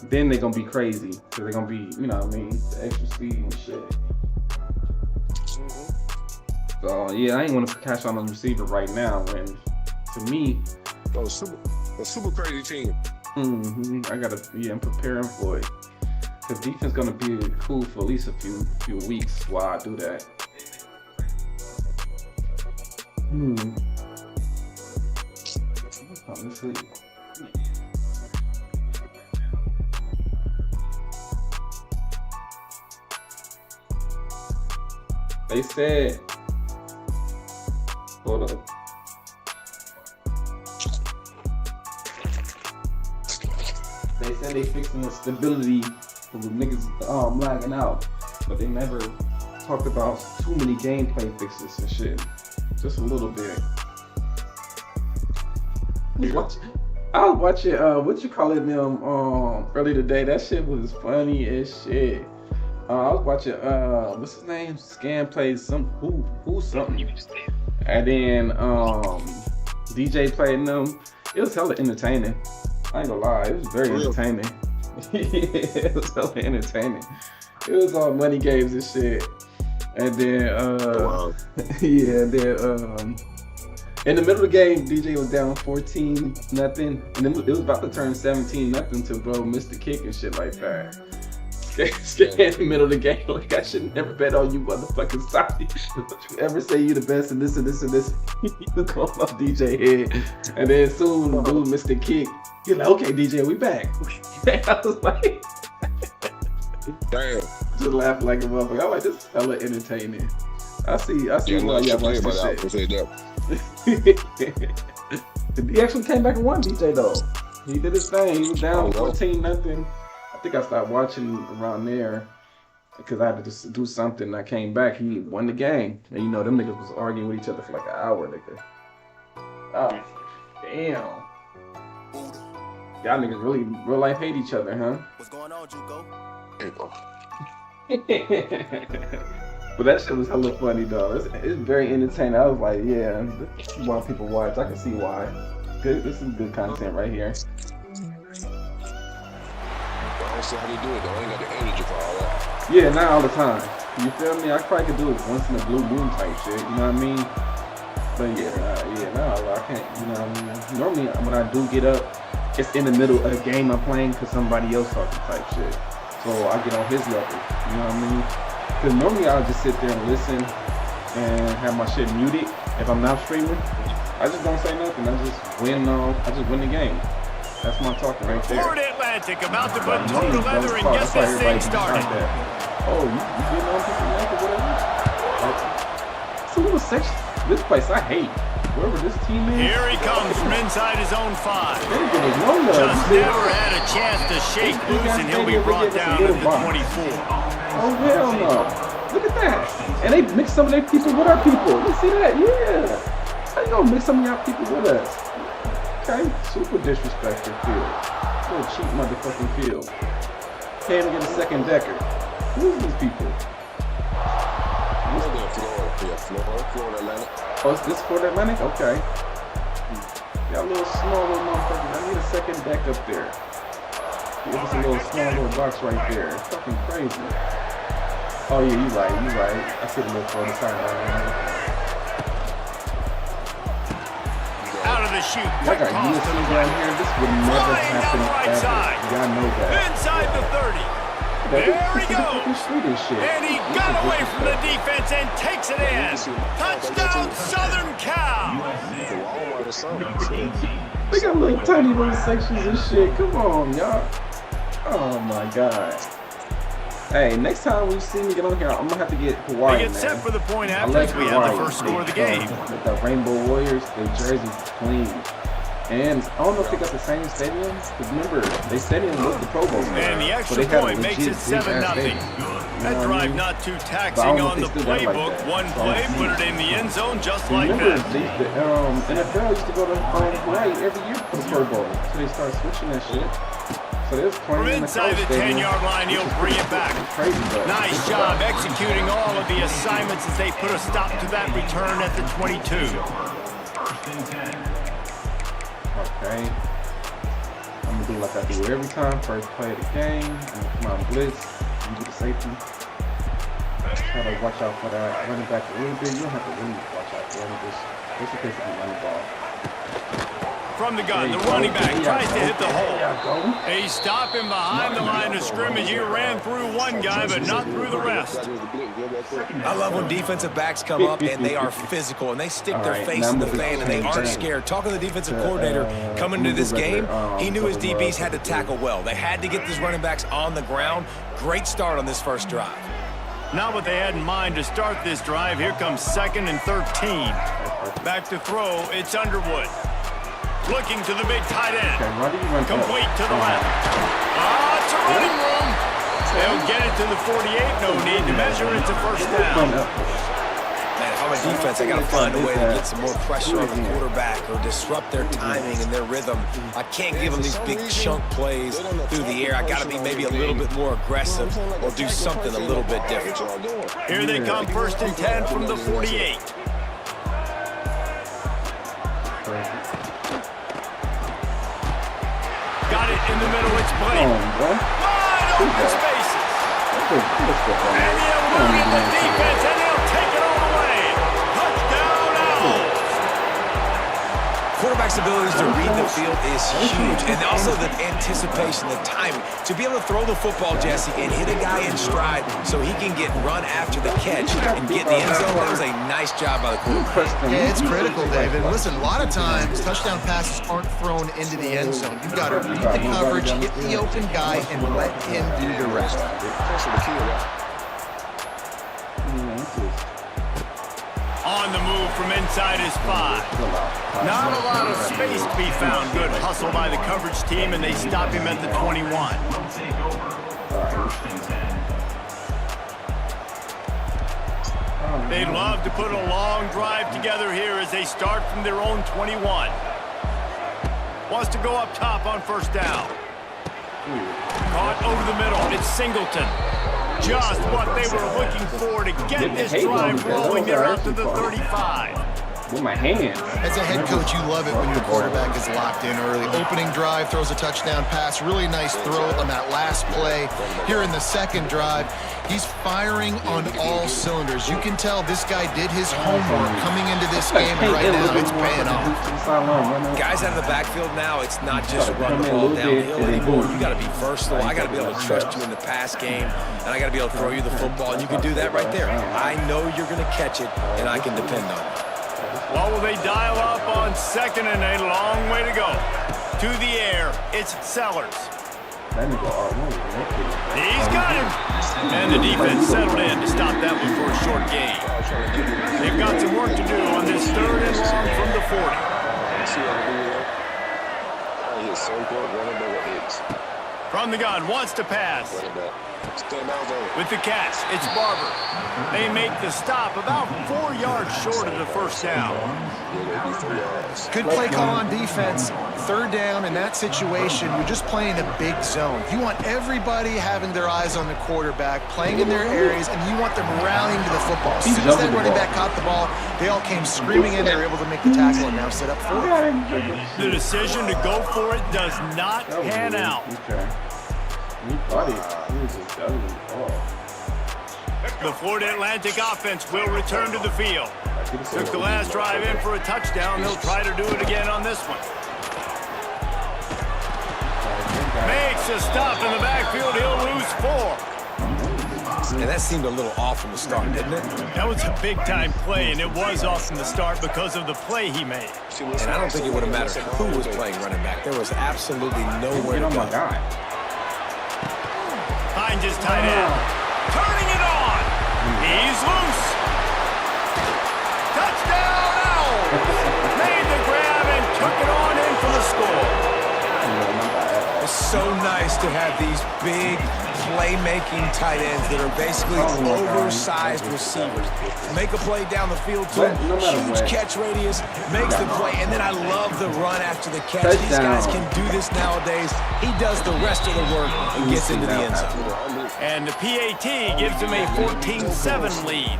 then they're gonna be crazy. Cause they're gonna be, you know what I mean, the extra speed and shit. So yeah, I ain't want to cash on the receiver right now. When to me, a super crazy team. I gotta, I'm preparing for it. Cause defense gonna be cool for at least a few weeks while I do that. Honestly. They said, hold up. They said they fixing the stability of the niggas lagging out, but they never talked about too many gameplay fixes and shit. Just a little bit. I was watching what you call it them earlier today. That shit was funny as shit. I was watching what's his name? Scam plays who something. And then DJ playing them. It was hella entertaining. I ain't gonna lie, it was very entertaining. It was hella entertaining. It was all money games and shit. And then yeah, then in the middle of the game, DJ was down 14-0, and then it was about to turn 17-0 to bro missed the kick and shit like that. Scared in the middle of the game, like I should never bet on you motherfuckers. Sorry. Don't you ever say you the best and this and this and this. You going off DJ head. And then soon dude missed the kick. He's like, okay DJ, we back. I was like damn. Just laughing like a motherfucker. I'm like, this is hella entertaining. I see why y'all watch this shit. He actually came back and won DJ though. He did his thing. He was down 14-0. I think I started watching around there because I had to just do something. I came back, he won the game. And you know, them niggas was arguing with each other for like an hour, nigga. Oh, damn. Y'all niggas really, real life hate each other, huh? What's going on, Juco? But that shit was hella funny, though. It's very entertaining. I was like, yeah, this is why people watch. I can see why. Good, this is good content right here. I don't see how they do it though. I ain't got the energy for all that. Yeah, not all the time. You feel me? I probably could do it once in a blue moon type shit. You know what I mean? But I can't. You know what I mean? Normally, when I do get up, it's in the middle of a game I'm playing because somebody else talking type shit. So I get on his level. You know what I mean? Because normally I'll just sit there and listen and have my shit muted if I'm not streaming. I just don't say nothing. I just win the game. That's my talking right there. Florida Atlantic about to put toe to leather and get this thing started. Oh, you getting on people's neck or whatever? section, this place I hate. Wherever this team is. Here he comes from inside his own 5. No Just never had a chance to shake loose, and he'll be brought down at the 24. Oh, hell no. Look at that. And they mix some of their people with our people. You see that? Yeah. How you gonna mix some of y'all people with us? Okay. Super disrespectful field. Little cheap motherfucking field. Can't even get a second decker. Who's these people? Florida Atlantic. Oh, is this Florida Atlantic? Okay. Got a little small little motherfucker. I need a second deck up there. Give us a little small little box right there. It's fucking crazy. Oh yeah, you right. I see the little Florida sign right now. Out of the chute. I got USC down here. This would never happen ever. Y'all know that. Inside the 30. There he goes. And he got away from the defense and takes it in. Touchdown, Southern Cal. They got little tiny little sections and shit. Come on, y'all. Oh my God. Hey, next time we see me get on here, I'm gonna have to get Hawaii. They get set for the point after we have the first score of the game. With the Rainbow Warriors, the jerseys clean. And I don't know if they got the same stadium. Because remember, they stadium was the Pro Bowl. And the extra point makes it 7-0. That drive not too taxing on the playbook. One play, put it in the end zone just like that. The NFL used to go to Hawaii every year for the Pro Bowl. So they started switching that shit. So they was playing from inside the 10-yard line, he'll bring it back. Nice job executing all of the assignments as they put a stop to that return at the 22. Okay. I'm gonna do like I do every time. First play of the game. I'm gonna come out and blitz. You do the safety. Try to watch out for that running back a little bit. You don't have to really watch out for him. Just in case he can run the ball. From the gun, the running back tries to hit the hole. They stop him behind the line of scrimmage. He ran through one guy, but not through the rest. I love when defensive backs come up and they are physical and they stick their face in the fan and they aren't scared. Talking to the defensive coordinator coming into this game, he knew his DBs had to tackle well. They had to get these running backs on the ground. Great start on this first drive. Not what they had in mind to start this drive. Here comes 2nd and 13. Back to throw, it's Underwood. Looking to the big tight end. Complete to the left. It's a running room. They'll get it to the 48. No need to measure. It's a first down. Man, if I'm a defense, I got to find a way to get some more pressure on the quarterback or disrupt their timing and their rhythm. I can't give them these big chunk plays through the air. I got to be maybe a little bit more aggressive or do something a little bit different. Here they come, 1st and 10 from the 48. Got it in the middle, it's Blake. Wide open spaces. And they'll move in the defense, and they'll take it all the way. Touchdown, Owls. Quarterback's abilities to read the field is huge, and also the anticipation, the timing. To be able to throw the football, Jesse, and hit a guy in stride so he can get run after the catch and get the end zone, that was a nice job by the quarterback. Yeah, it's critical, David. Listen, a lot of times, touchdown passes aren't thrown into the end zone. You've got to read the coverage, hit the open guy, and let him do the rest. On the move from inside his 5. Not a lot of space to be found. Good hustle by the coverage team, and they stop him at the 21. They'd love to put a long drive together here as they start from their own 21. Wants to go up top on first down. Caught over the middle. It's Singleton. Just what they were looking for to get this drive rolling there out to the 35. With my hands. As a head coach, you love it when your quarterback is locked in early. Opening drive, throws a touchdown pass. Really nice throw on that last play. Here in the second drive, he's firing on all cylinders. You can tell this guy did his homework coming into this game, and right now it's paying off. Guys out of the backfield now, it's not just run the ball downhill anymore. You got to be versatile. I got to be able to trust you in the pass game, and I got to be able to throw you the football, and you can do that right there. I know you're going to catch it, and I can depend on it. Well, will they dial up on 2nd and a long way to go? To the air, it's Sellers. He's got him. And the defense settled in to stop that one for a short gain. They've got some work to From the gun, wants to pass. With the catch, it's Barber. They make the stop about 4 yards short of the first down. Good play call on defense. Third down in that situation, you're just playing a big zone. You want everybody having their eyes on the quarterback, playing in their areas, and you want them rallying to the football. As soon as that running back caught the ball, they all came screaming in. They were able to make the tackle and now set up for it. The decision to go for it does not pan out. The Florida Atlantic offense will return to the field. Took the last drive in for a touchdown. They'll try to do it again on this one. Makes a stop in the backfield. He'll lose 4. And that seemed a little off from the start, didn't it? That was a big-time play, and it was off from the start because of the play he made. And I don't think it would have mattered who was playing running back. There was absolutely nowhere to go. Finds his tight end. Turning it on. He's loose. Touchdown, Owls. Made the grab and took it on in for the score. It's so nice to have these big playmaking tight ends that are basically oversized receivers. Make a play down the field to him, huge catch radius, makes the play, and then I love the run after the catch. These guys can do this nowadays. He does the rest of the work and gets into the end zone. And the PAT gives him a 14-7 lead.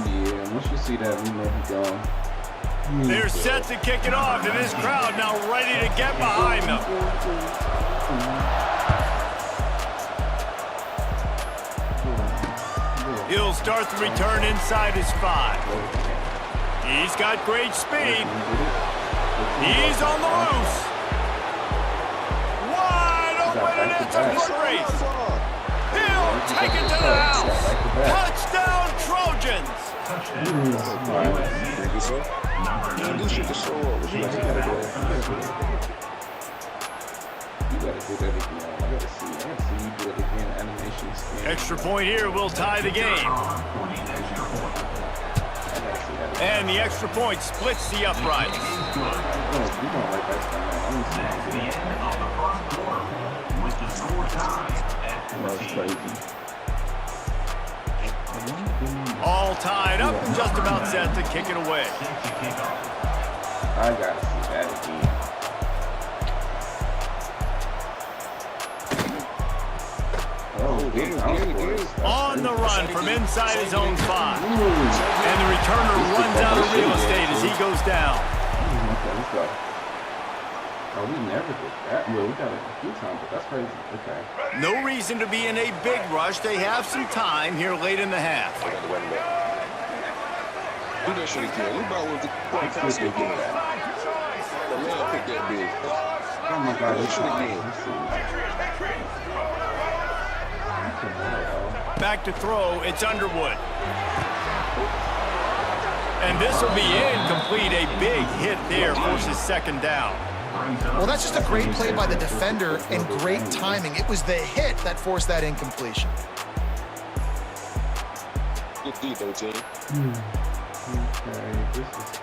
Yeah, once you see that, we know he's gone. They're set to kick it off, and this crowd now ready to get behind them. He'll start the return inside his 5. He's got great speed. He's on the loose. Wide open, and it's a foot race. He'll take it to the house. Touchdown, Trojans. Extra point here will tie the game. And the extra point splits the uprights. All tied up and just about set to kick it away. I gotta see that again. On the run from inside his own 5. And the returner runs out of real estate as he goes down. Okay, let's go. Oh, we never did that. Well, we got it a few times, but that's crazy. Okay. No reason to be in a big rush. They have some time here late in the half. Do that shit again. We about with the again. The man picked that big. Oh my God, do that shit again. Back to throw, it's Underwood. And this will be incomplete. A big hit there forces second down. Well, that's just a great play by the defender and great timing. It was the hit that forced that incompletion. Good defense, team. Okay, this is...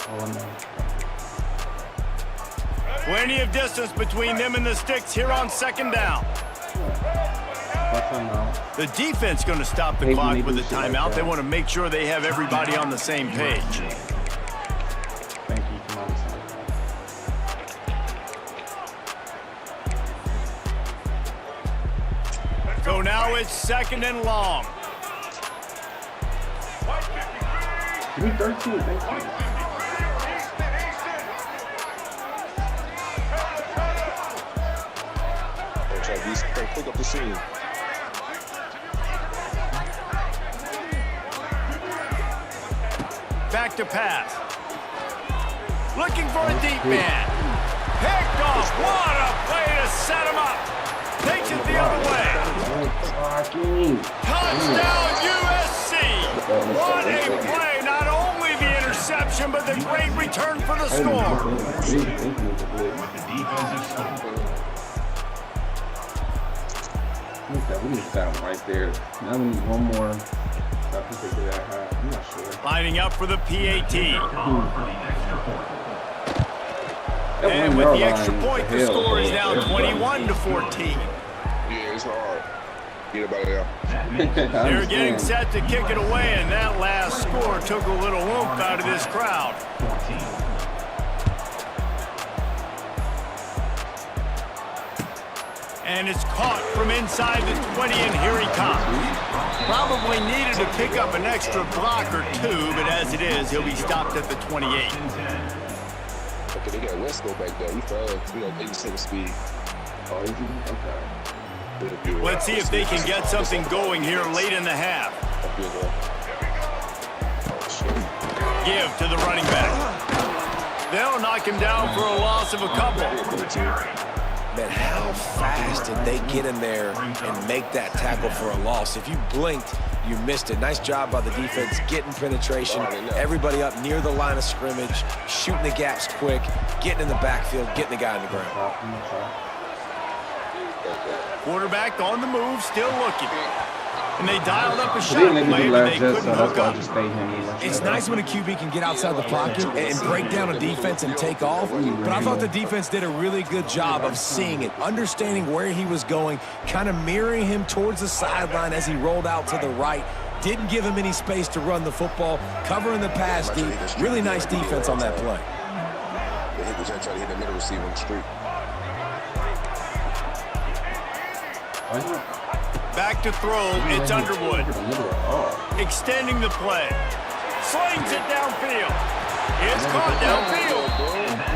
Oh, no. Plenty of distance between them and the sticks here on second down. The defense going to stop the clock with a timeout. They want to make sure they have everybody on the same page. Thank you, So now it's second and long. Give me 13, thank you. Pick up the scene. Back to pass. Looking for a deep man. Picked off. What a play to set him up. Takes it the other way. Touchdown USC. What a play. Not only the interception, but the great return for the score. We need that one right there. Now we need one more I think they did that high. I'm not sure. Lining up for the PAT. That And 1 with yard the extra line point, is the hell, score is bro. now Everybody. 21-14. Yeah, it's hard. Get about there. They're getting set to kick it away, and that last score took a little oomph out of this crowd. And it's caught from inside the 20, and here he comes. Probably needed to pick up an extra block or two, but as it is, he'll be stopped at the 28. Okay, they got Wesco back there. He fast. We got 87 speed. Oh, is he? Okay. Let's see if they can get something going here late in the half. Give to the running back. They'll knock him down for a loss of a couple. Man, how fast did they get in there and make that tackle for a loss? If you blinked, you missed it. Nice job by the defense getting penetration. Everybody up near the line of scrimmage, shooting the gaps quick, getting in the backfield, getting the guy on the ground. Quarterback on the move, still looking. And they dialed up a shot play, but they couldn't hook up. It's nice when a QB can get outside the pocket and break down a defense and take off, but I thought the defense did a really good job of seeing it, understanding where he was going, kind of mirroring him towards the sideline as he rolled out to the right. Didn't give him any space to run the football, covering the pass deep. Really nice defense on that play. They was trying to hit the middle receiver on the street. Back to throw, it's Underwood. Extending the play. Slings it downfield. It's caught downfield.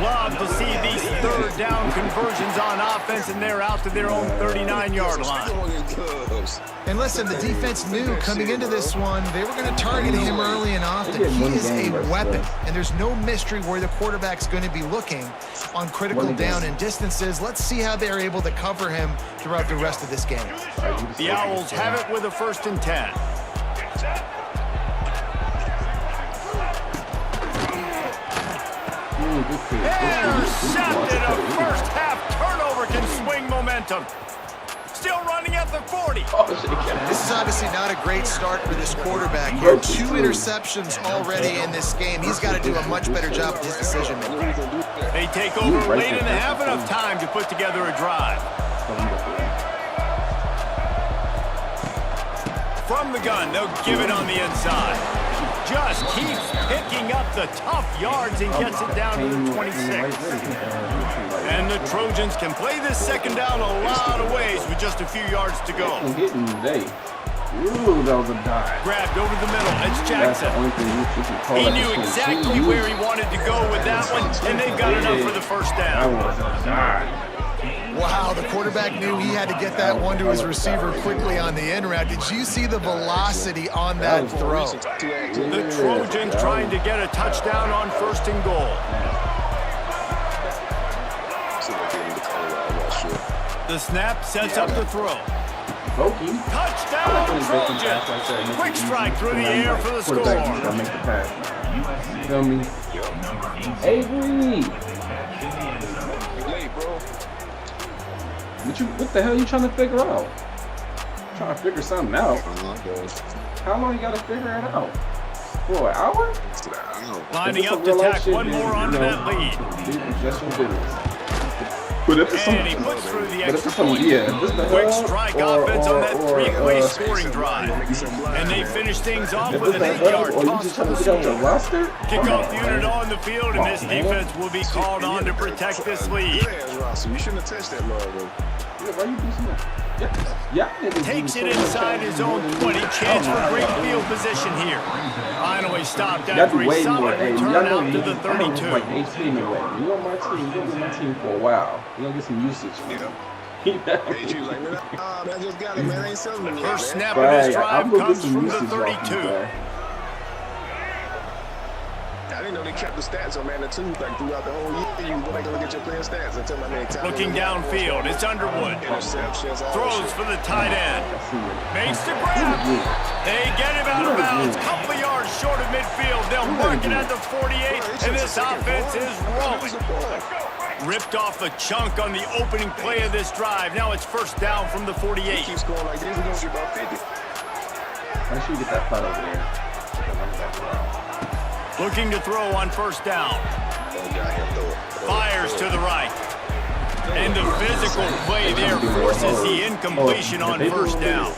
Love to see these third down conversions on offense, and they're out to their own 39-yard line. And listen, the defense knew coming into this one, they were going to target him early and often. He is a weapon, and there's no mystery where the quarterback's going to be looking on critical down and distances. Let's see how they're able to cover him throughout the rest of this game. The Owls have it with a 1st and 10. Intercepted. A first half turnover can swing momentum. Still running at the 40. This is obviously not a great start for this quarterback here. 2 interceptions already in this game. He's got to do a much better job of his decision making. They take over late in the half, enough time to put together a drive. From the gun, they'll give it on the inside. Just keeps picking up the tough yards and gets it down to the 26. And the Trojans can play this second down a lot of ways with just a few yards to go. Ooh, that was a dive. Grabbed over the middle. It's Jackson. He knew exactly where he wanted to go with that one, and they've got enough for the first down. That was a dive. Wow, the quarterback knew he had to get that one to his receiver quickly on the in route. Did you see the velocity on that throw? The Trojans trying to get a touchdown on 1st and goal. The snap sets up the throw. Touchdown, Trojans! Quick strike through the air for the score. Make the pass. You feel me? Avery! What the hell are you trying to figure out? I'm trying to figure something out. How long you gotta figure it out? For an hour? Lining up to tack one more onto that lead. Just your business. But if it's And he puts through the extra point. Quick strike offense on that 3-way scoring drive. And they finish things off with an 8-yard toss to the score. Kickoff unit on the field, and this defense will be called on to protect this lead. You shouldn't have touched that ball, Takes it inside his own 20. Chance for great field position here. Finally stopped after a solid return out to the 32. Like HP in the way. You on my team. You're on my team for a while. You're going to get some usage. First snap of this drive comes from the 32. I didn't know they kept the stats on Manitou like throughout the whole year. You go back and look at your player stats and tell my man. Looking downfield, it's Underwood. Throws for the tight end. Makes the grab. They get him out of bounds. Couple of yards short of midfield. They'll mark it at the 48, and this offense is rolling. Ripped off a chunk on the opening play of this drive. Now it's 1st down from the 48. Keep scoring like this, we're going to get about 50. Make sure you get that putt over there. Looking to throw on first down. Fires to the right. And the physical play there forces the incompletion on first down.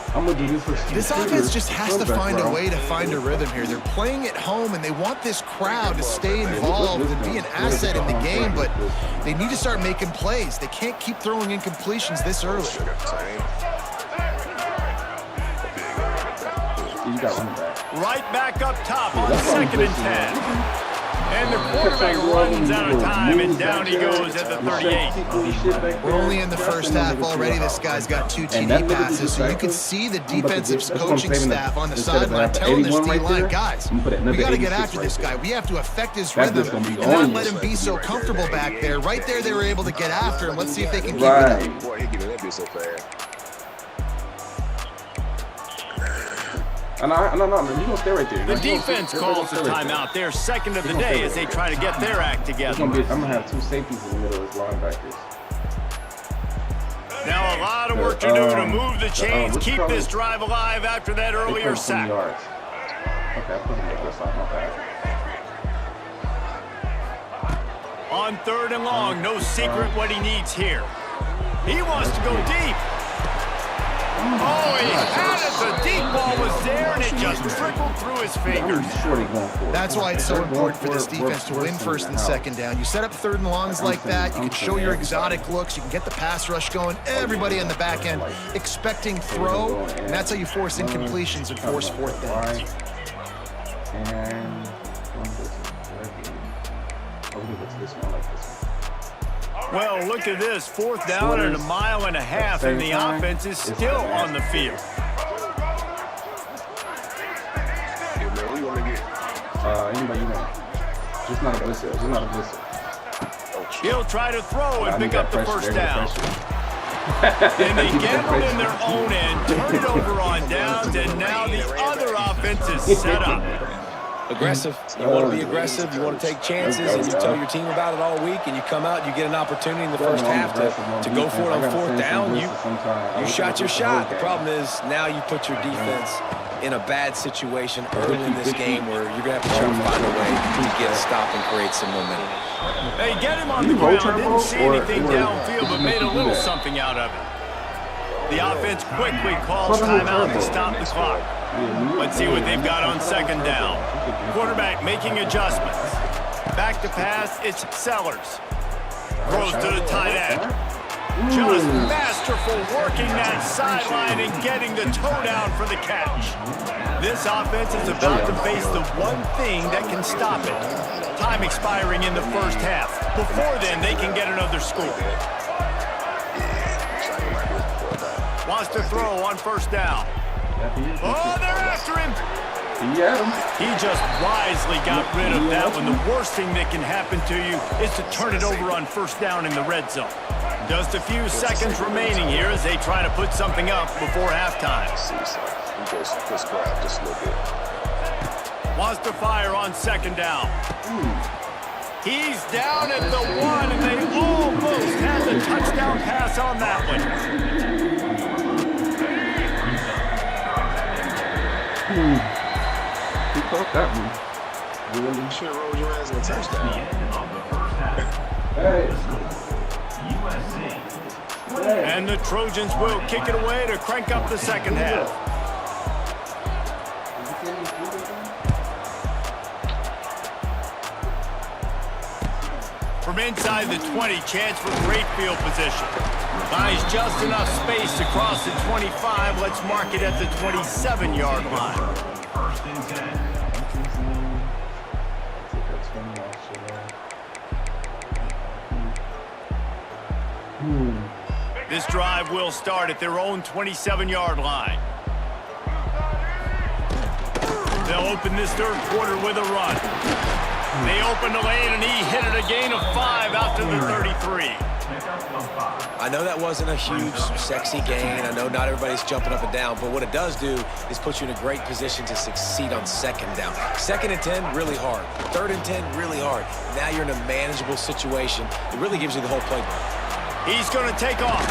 This offense just has to find a way to find a rhythm here. They're playing at home, and they want this crowd to stay involved and be an asset in the game, but they need to start making plays. They can't keep throwing incompletions this early. Right back up top on 2nd and 10. And the quarterback runs out of time, and down he goes at the 38. We're only in the first half already. This guy's got 2 TD passes, so you can see the defensive coaching staff on the sideline telling this D-line, guys, we got to get after this guy. We have to affect his rhythm and not let him be so comfortable back there. Right there, they were able to get after him. Let's see if they can keep it up. Boy, he getting that bit so fast. No, you gonna stay right there. The defense calls the timeout. They're second of the day as they try to get their act together. I'm gonna have 2 safeties in the middle of his linebackers. Now a lot of work to do to move the chains, keep this drive alive after that earlier sack. Okay, I put him this off my back. On 3rd and long, no secret what he needs here. He wants to go deep. Oh, he had it. The deep ball was there, and it just trickled through his fingers. That's why it's so important for this defense to win 1st and 2nd down. You set up 3rd and longs like that, you can show your exotic looks, you can get the pass rush going, everybody on the back end expecting throw, and that's how you force incompletions and force 4th downs. And well, look at this. 4th down and 1.5 miles, and the offense is still on the field. Anybody you want. Just not a blitzer. Just not a blitzer. He'll try to throw and pick up the first down. And they gambled in their own end, turn it over on downs, and now the other offense is set up. Aggressive. You want to be aggressive. You want to take chances, and you tell your team about it all week, and you come out, you get an opportunity in the first half to go for it on 4th down. You shot your shot. The problem is now you put your defense in a bad situation early in this game where you're going to have to try to find a way to get a stop and create some momentum. They get him on the ground, didn't see anything downfield, but made a little something out of it. The offense quickly calls timeout to stop the clock. Let's see what they've got on 2nd down. Quarterback making adjustments. Back to pass, it's Sellers. Throws to the tight end. Just masterful working that sideline and getting the toe down for the catch. This offense is about to face the one thing that can stop it. Time expiring in the first half. Before then, they can get another score. Wants to throw on 1st down. Oh, they're after him. He just wisely got rid of that one. The worst thing that can happen to you is to turn it over on 1st down in the red zone. Just a few seconds remaining here as they try to put something up before halftime. Wants to fire on 2nd down. He's down at the 1, and they almost had the touchdown pass on that one. He caught that one. You should have rolled your ass in a touchdown. And the Trojans will kick it away to crank up the 2nd half. From inside the 20, chance for great field position. Buys just enough space to cross the 25. Let's mark it at the 27-yard line. This drive will start at their own 27-yard line. They'll open this 3rd quarter with a run. They open the lane, and he hit it a gain of 5 out to the 33. I know that wasn't a huge, sexy gain. I know not everybody's jumping up and down, but what it does do is put you in a great position to succeed on 2nd down. 2nd and 10, really hard. 3rd and 10, really hard. Now you're in a manageable situation. It really gives you the whole playbook. He's going to take off.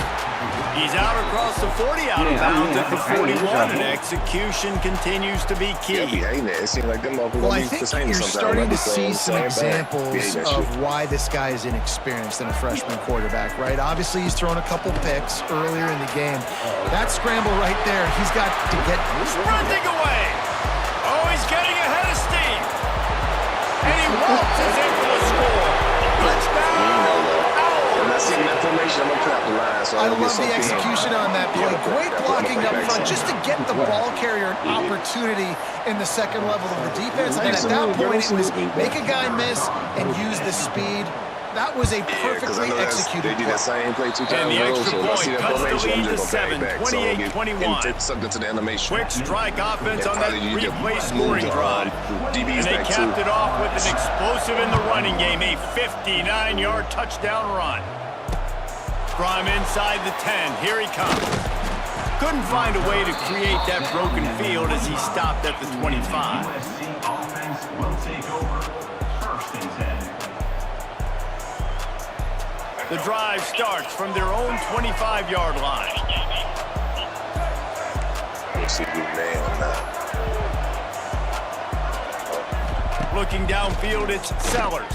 He's out across the 40, out of bounds at the 41, and execution continues to be key. Well, I think you're starting to see some examples of why this guy is inexperienced in a freshman quarterback, right? Obviously, he's thrown a couple picks earlier in the game. That scramble right there, he's got to get... Sprinting away! Oh, he's getting ahead of steam! And he waltzes in for the score! Touchdown! I love the execution on that play. Great blocking up front just to get the ball carrier an opportunity in the second level of the defense. And then at that point, it was make a guy miss and use the speed. That was a perfectly executed play. And the extra point cuts the lead to 7, 28-21. Quick strike offense on that replay scoring drive. And they capped it off with an explosive in the running game, a 59-yard touchdown run. From inside the 10, here he comes. Couldn't find a way to create that broken field as he stopped at the 25. Offense will take over first and 10. The drive starts from their own 25-yard line. Looking downfield, it's Sellers.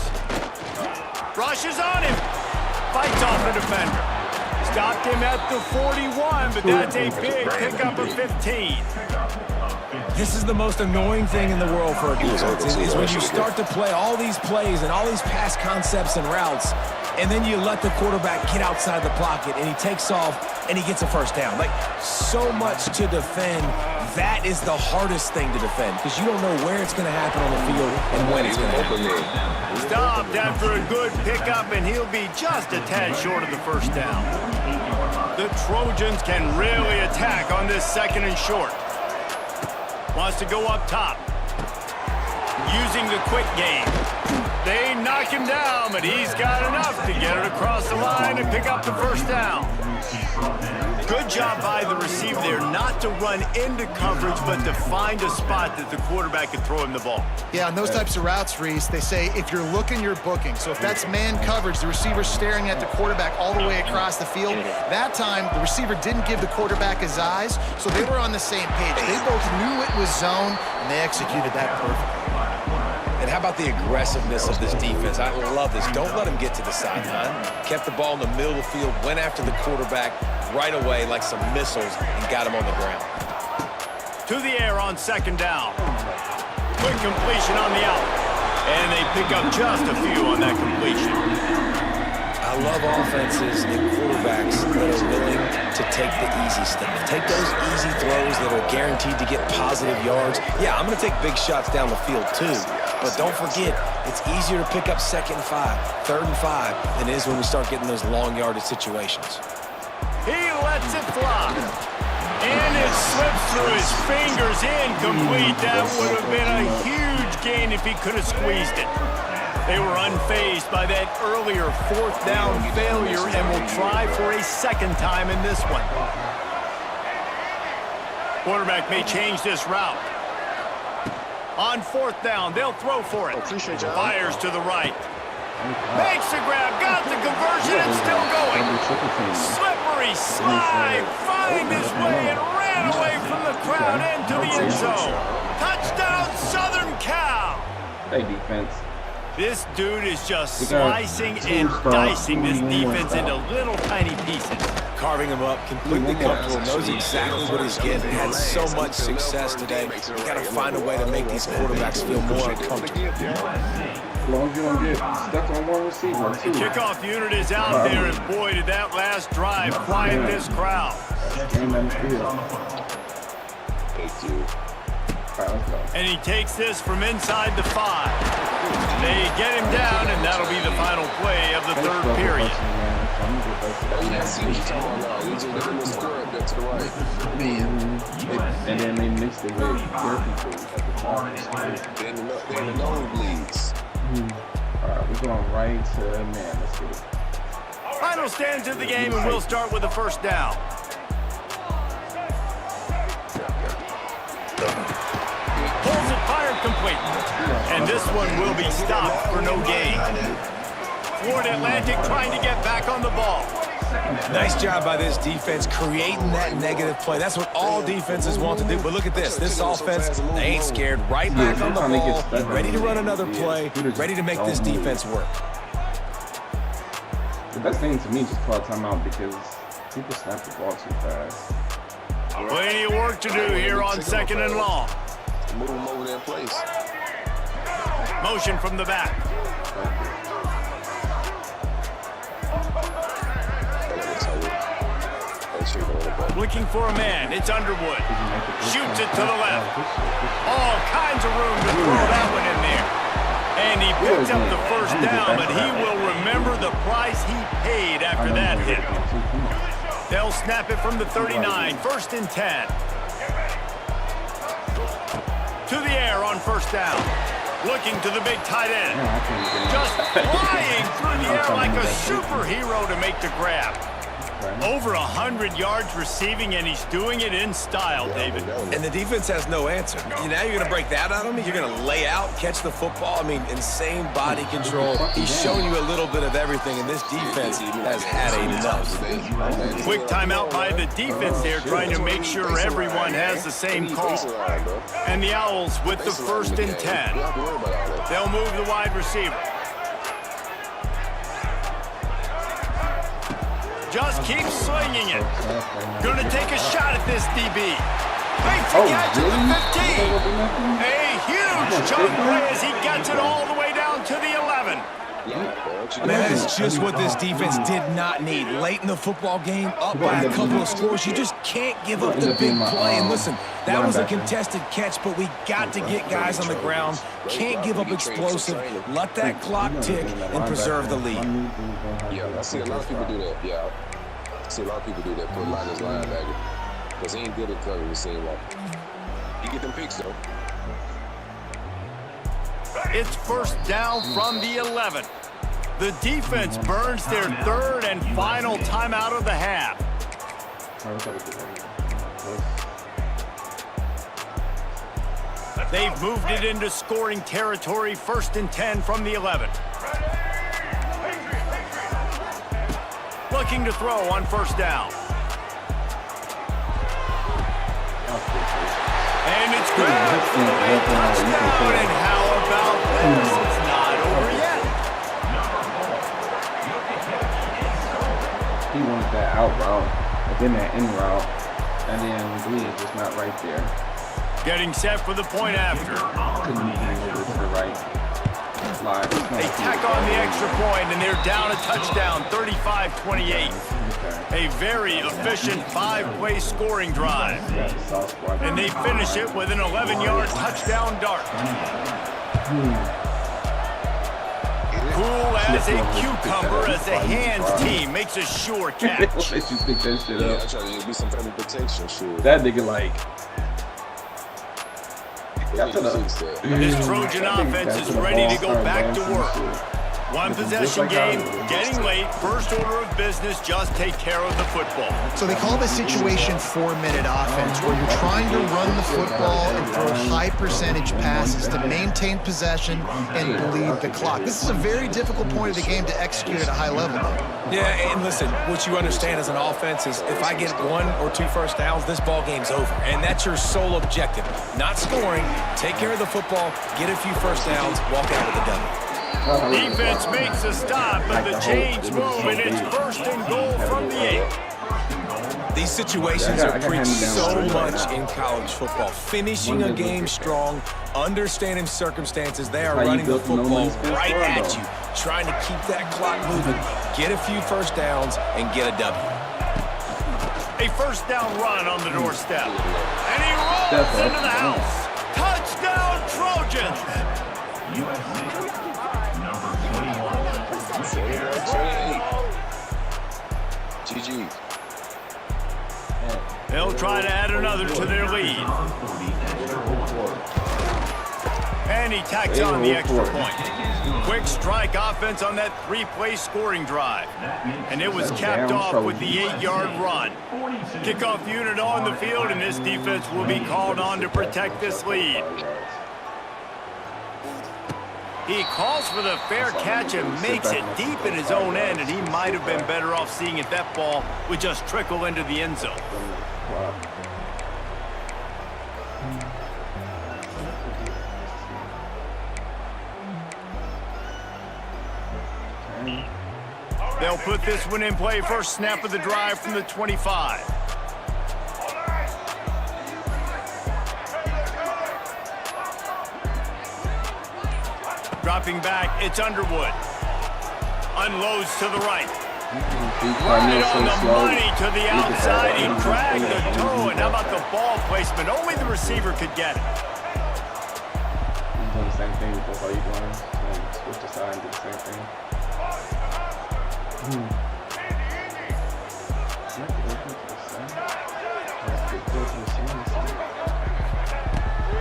Rushes on him. Fights off the defender. Stopped him at the 41, but that's a big pickup of 15. This is the most annoying thing in the world for a defense, is when you start to play all these plays and all these pass concepts and routes, and then you let the quarterback get outside the pocket, and he takes off, and he gets a first down. Like, so much to defend. That is the hardest thing to defend, because you don't know where it's going to happen on the field and when it's going to happen. Stopped after a good pickup, and he'll be just a tad short of the first down. The Trojans can really attack on this second and short. Wants to go up top. Using the quick game. They knock him down, but he's got enough to get it across the line and pick up the first down. Good job by the receiver there not to run into coverage, but to find a spot that the quarterback could throw him the ball. Yeah, on those types of routes, Reese, they say if you're looking, you're booking. So if that's man coverage, the receiver's staring at the quarterback all the way across the field. That time, the receiver didn't give the quarterback his eyes, so they were on the same page. They both knew it was zone, and they executed that perfectly. And how about the aggressiveness of this defense? I love this. Don't let him get to the sideline. Kept the ball in the middle of the field, went after the quarterback right away like some missiles, and got him on the ground. To the air on second down. Quick completion on the out. And they pick up just a few on that completion. I love offenses and quarterbacks that are willing to take the easy stuff. Take those easy throws that are guaranteed to get positive yards. Yeah, I'm going to take big shots down the field too. But don't forget, it's easier to pick up 2nd and 5, 3rd and 5 than it is when we start getting those long yardage situations. He lets it fly. And it slips through his fingers, incomplete. That would have been a huge gain if he could have squeezed it. They were unfazed by that earlier 4th down failure and will try for a second time in this one. Quarterback may change this route. On 4th down, they'll throw for it. Fires to the right. Makes the grab, got the conversion, and still going. Slippery slide, find his way and ran away from the crowd into the end zone. Touchdown, Southern Cal. Hey, defense. This dude is just slicing and dicing this defense into little tiny pieces. Carving him up, completely comfortable, knows exactly what he's getting, had so much success today. You got to find a way to make these quarterbacks feel more uncomfortable. As long as you don't get stuck on one receiver, too. Kickoff unit is out there, and boy, did that last drive quiet this crowd. And he takes this from inside the 5. They get him down, and that'll be the final play of the 3rd period. And then they mixed it with their people at the nosebleeds. Alright, we're going right to man. Let's see. Final stands of the game, and we'll start with the first down. Pulls it, fired complete. And this one will be stopped for no gain. Florida Atlantic trying to get back on the ball. Nice job by this defense creating that negative play. That's what all defenses want to do. But look at this. This offense, they ain't scared. Right back on the ball, ready to run another play, ready to make this defense work. The best thing to me is just call timeout because people snap the ball too fast. Plenty of work to do here on 2nd and long. Move them over there in place. Motion from the back. Looking for a man. It's Underwood. Shoots it to the left. All kinds of room to throw that one in there. And he picks up the first down, but he will remember the price he paid after that hit. They'll snap it from the 39. 1st and 10. To the air on 1st down. Looking to the big tight end. Just flying through the air like a superhero to make the grab. Over 100 yards receiving, and he's doing it in style, David. And the defense has no answer. Now you're going to break that out on me? You're going to lay out, catch the football? I mean, insane body control. He's shown you a little bit of everything, and this defense has had enough. Quick timeout by the defense there, trying to make sure everyone has the same call. And the Owls with the 1st and 10. They'll move the wide receiver. Just keep slinging it. Gonna take a shot at this DB. Makes a catch at the 15. A huge chunk play as he gets it all the way down to the 11. Man, that's just what this defense did not need. Late in the football game, up by a couple of scores, you just can't give up the big play. And listen, that was a contested catch, but we got to get guys on the ground. Can't give up explosive. Let that clock tick and preserve the lead. Yeah, I see a lot of people do that. Yeah, I see a lot of people do that. Put Linus linebacker because he ain't good at covering. It seems like you get them picks though. It's 1st down from the 11. The defense burns their 3rd and final timeout of the half. They've moved it into scoring territory. 1st and 10 from the 11. Looking to throw on 1st down. And it's grabbed for a touchdown. And how about this? It's not over yet. He wanted that out route, and then that in route, and then Lee is just not right there. Getting set for the point after. Couldn't even move to the right. They tack on the extra point, and they're down a touchdown, 35-28. A very efficient 5-play scoring drive. And they finish it with an 11-yard touchdown dart. Cool as a cucumber as the hands team makes a sure catch. Let you pick that shit up. I try to be some family protection shit. That nigga like. This Trojan offense is ready to go back to work. One possession game, getting late, first order of business, just take care of the football. So they call this situation 4-minute offense, where you're trying to run the football and throw high percentage passes to maintain possession and bleed the clock. This is a very difficult point of the game to execute at a high level, though. Yeah, and listen, what you understand as an offense is if I get 1 or 2 first downs, this ball game's over. And that's your sole objective. Not scoring, take care of the football, get a few first downs, walk out with the W. Defense makes a stop, but the chains move, and it's 1st and goal from the 8. These situations are preached so much in college football. Finishing a game strong, understanding circumstances. They are running the football right at you, trying to keep that clock moving, get a few first downs, and get a W. A first down run on the doorstep. And he rolls into the house. Touchdown, Trojans! GG. They'll try to add another to their lead. And he tacks on the extra point. Quick strike offense on that 3-play scoring drive. And it was capped off with the 8-yard run. Kickoff unit on the field, and this defense will be called on to protect this lead. He calls for the fair catch and makes it deep in his own end, and he might have been better off seeing if that ball would just trickle into the end zone. They'll put this one in play. First snap of the drive from the 25. Dropping back, it's Underwood. Unloads to the right. Right on the money to the outside. He dragged the toe, and how about the ball placement? Only the receiver could get it. He's doing the same thing. That's all you're doing. Switch the side and do the same thing.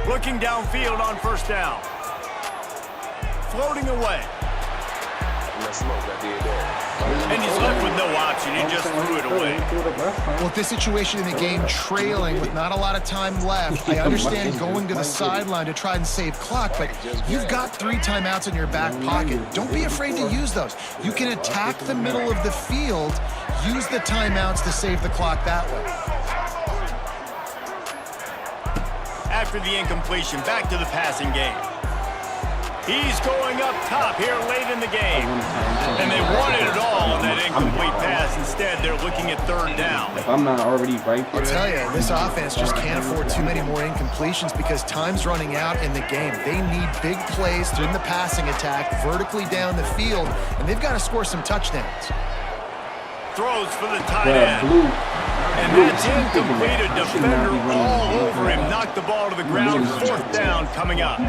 Looking downfield on first down. Floating away. And he's left with no option. He just threw it away. Well, with this situation in the game, trailing with not a lot of time left, I understand going to the sideline to try and save clock, but you've got 3 timeouts in your back pocket. Don't be afraid to use those. You can attack the middle of the field, use the timeouts to save the clock that way. After the incompletion, back to the passing game. He's going up top here late in the game. And they wanted it all on that incomplete pass. Instead, they're looking at third down. If I'm not already right there. I'll tell you, this offense just can't afford too many more incompletions because time's running out in the game. They need big plays through the passing attack, vertically down the field, and they've got to score some touchdowns. Throws for the tight end. And that's incomplete. A defender all over him. Knocked the ball to the ground. Fourth down coming up.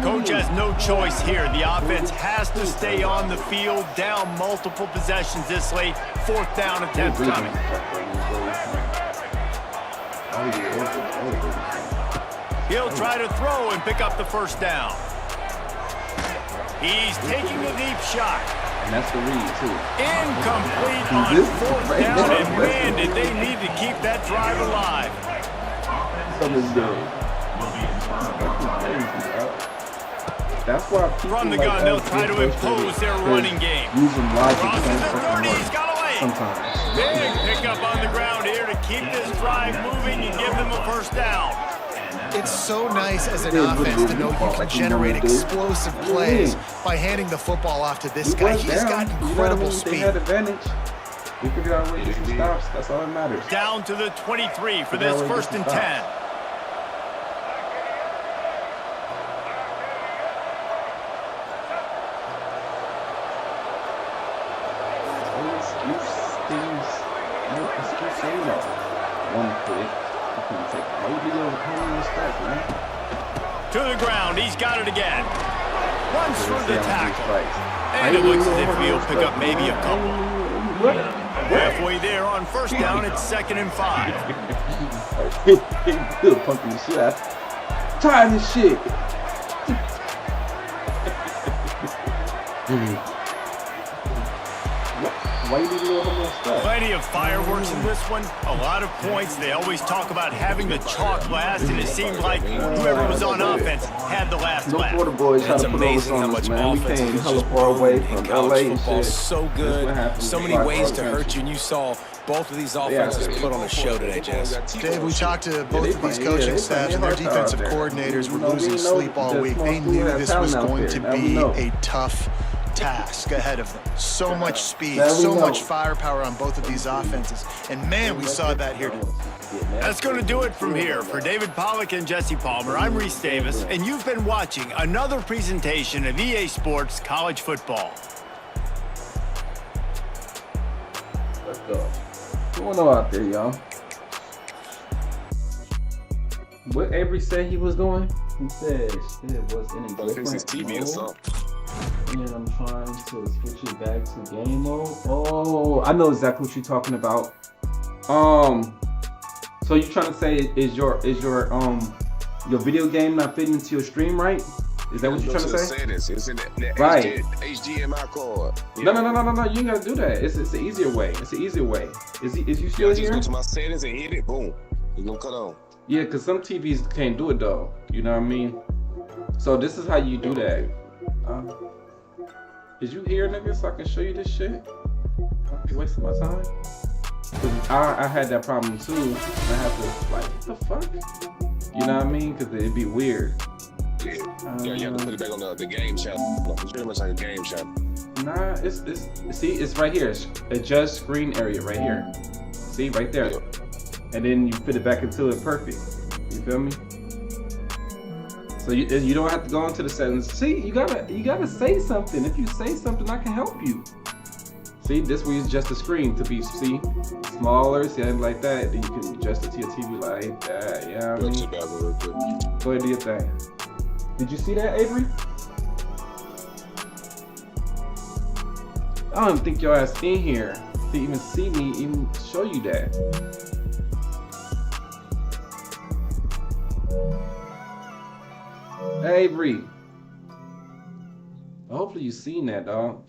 Coach has no choice here. The offense has to stay on the field. Down multiple possessions this late. Fourth down attempt coming. He'll try to throw and pick up the first down. He's taking a deep shot. And that's the read, too. Incomplete on fourth down, and man, did they need to keep that drive alive. That's why from the gun, they'll try to impose their running game. Crosses the 30, he's got away. Big pickup on the ground here to keep this drive moving and give them a first down. It's so nice as an offense to know you can generate explosive plays by handing the football off to this guy. He's got incredible speed. They had advantage. We figured out a way to get some stops. That's all that matters. Down to the 23 for this first and 10. To the ground, he's got it again. Runs through the tackle. And it looks as if he'll pick up maybe a couple. Halfway there on first down, it's 2nd and 5. He'll pump the shit out. Tired of shit. Plenty of fireworks in this one. A lot of points. They always talk about having the chalk last, and it seemed like whoever was on offense had the last laugh. It's amazing how much offense is just broken in college football. So good. So many ways to hurt you, and you saw both of these offenses put on a show today, Jess. Dave, we talked to both of these coaching staffs, and their defensive coordinators were losing sleep all week. They knew this was going to be a tough task ahead of them. So much speed, so much firepower on both of these offenses. And man, we saw that here today. That's going to do it from here. For David Pollack and Jesse Palmer, I'm Reese Davis, and you've been watching another presentation of EA Sports College Football. Let's go. What's going on out there, y'all? What Avery said he was doing? He said shit was in a different TV or something. And I'm trying to switch it back to game mode. Oh, I know exactly what you're talking about. So you're trying to say is your video game not fitting into your stream, right? Is that what you're trying to say? It's in that right. HDMI cord. Yeah. No. You ain't gotta do that. It's an easier way. It's an easier way. Is you still here? Just go to my settings and hit it. Boom. It's gonna cut on. Yeah, because some TVs can't do it though. You know what I mean? So this is how you do that. Is you here, nigga, so I can show you this shit? You wasting my time? Cause I had that problem too. And I have to like, what the fuck? You know what I mean? Cause it'd be weird. Yeah, you have to put it back on the game channel. It's pretty much like a game channel. Nah, see, it's right here. Adjust screen area right here. See, right there. And then you fit it back into it perfect. You feel me? So you don't have to go into the settings. See, you gotta say something. If you say something, I can help you. See, this way is just the screen to be smaller, see like that. Then you can adjust it to your TV like that. Yeah, you know what I mean? Go ahead and do your thing. Did you see that, Avery? I don't even think your ass in here to even see me even show you that. Avery. Hopefully you seen that, dog.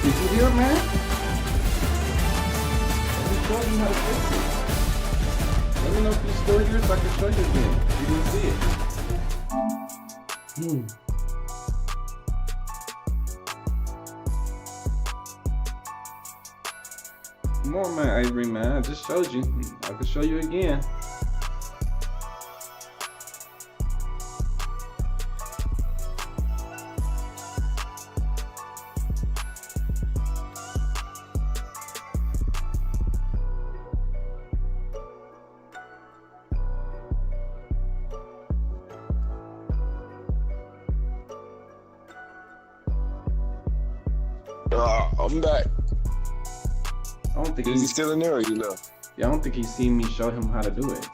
Did you hear, man? Let me show you how to fix it. Let me know if you're still here so I can show you again. You didn't see it. Come on, man, Avery, man. I just showed you. I can show you again. I'm back. I don't think he's still in there or you left? Yeah, I don't think he's seen me show him how to do it.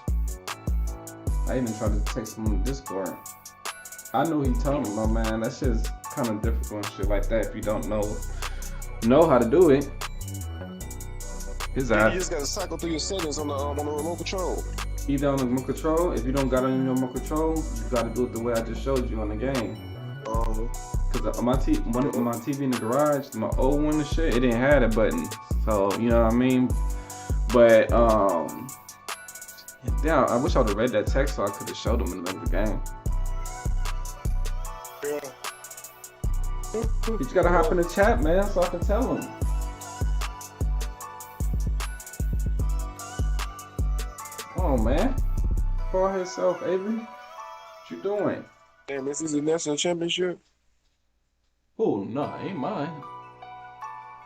I even tried to text him on Discord. I knew he told me, my man, that shit's kind of difficult and shit like that if you don't know how to do it. His ass. You just gotta cycle through your settings on the remote control. Either on the remote control, if you don't got it on your remote control, you gotta do it the way I just showed you on the game. Cause my TV in the garage, my old one and shit, it didn't have a button. So you know what I mean. But damn, I wish I would have read that text so I could have showed them in the middle of the game. You just gotta hop in the chat, man, so I can tell them. Come on, man. Call herself, Avery. What you doing? Damn, this is a national championship. Oh no, ain't mine.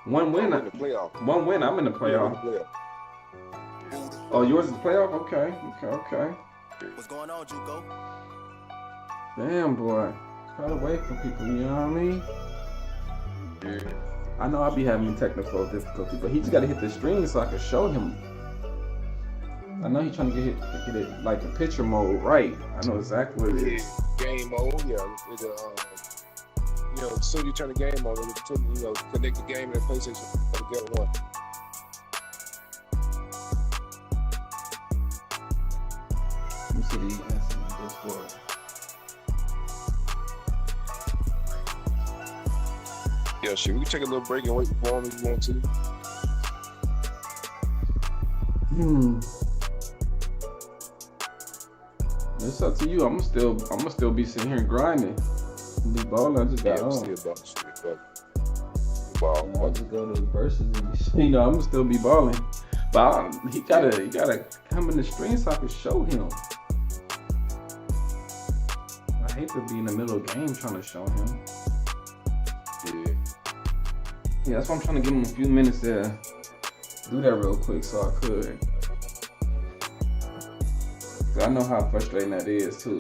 One win. I'm in the playoff. One win. I'm in the playoff. Oh, yours is playoff? Okay. What's going on, Juco? Damn, boy. Try to wait for people, you know what I mean? Yeah. I know I'll be having technical difficulty, but he just gotta hit the string so I can show him. I know he's trying to get it like the picture mode right. I know exactly what it is. Game mode, yeah. As soon as you turn the game on, connect the game and the PlayStation together one. Let me see the Discord. Yeah, shit, we can take a little break and wait for him if you want to. It's up to you. I'ma still be sitting here grinding. Be balling. I just got on. Still about shit, but I'll just go to the verses and I'ma still be balling. But he gotta come in the stream so I can show him. I hate to be in the middle of the game trying to show him. Yeah, that's why I'm trying to give him a few minutes to do that real quick so I could. Cause I know how frustrating that is too.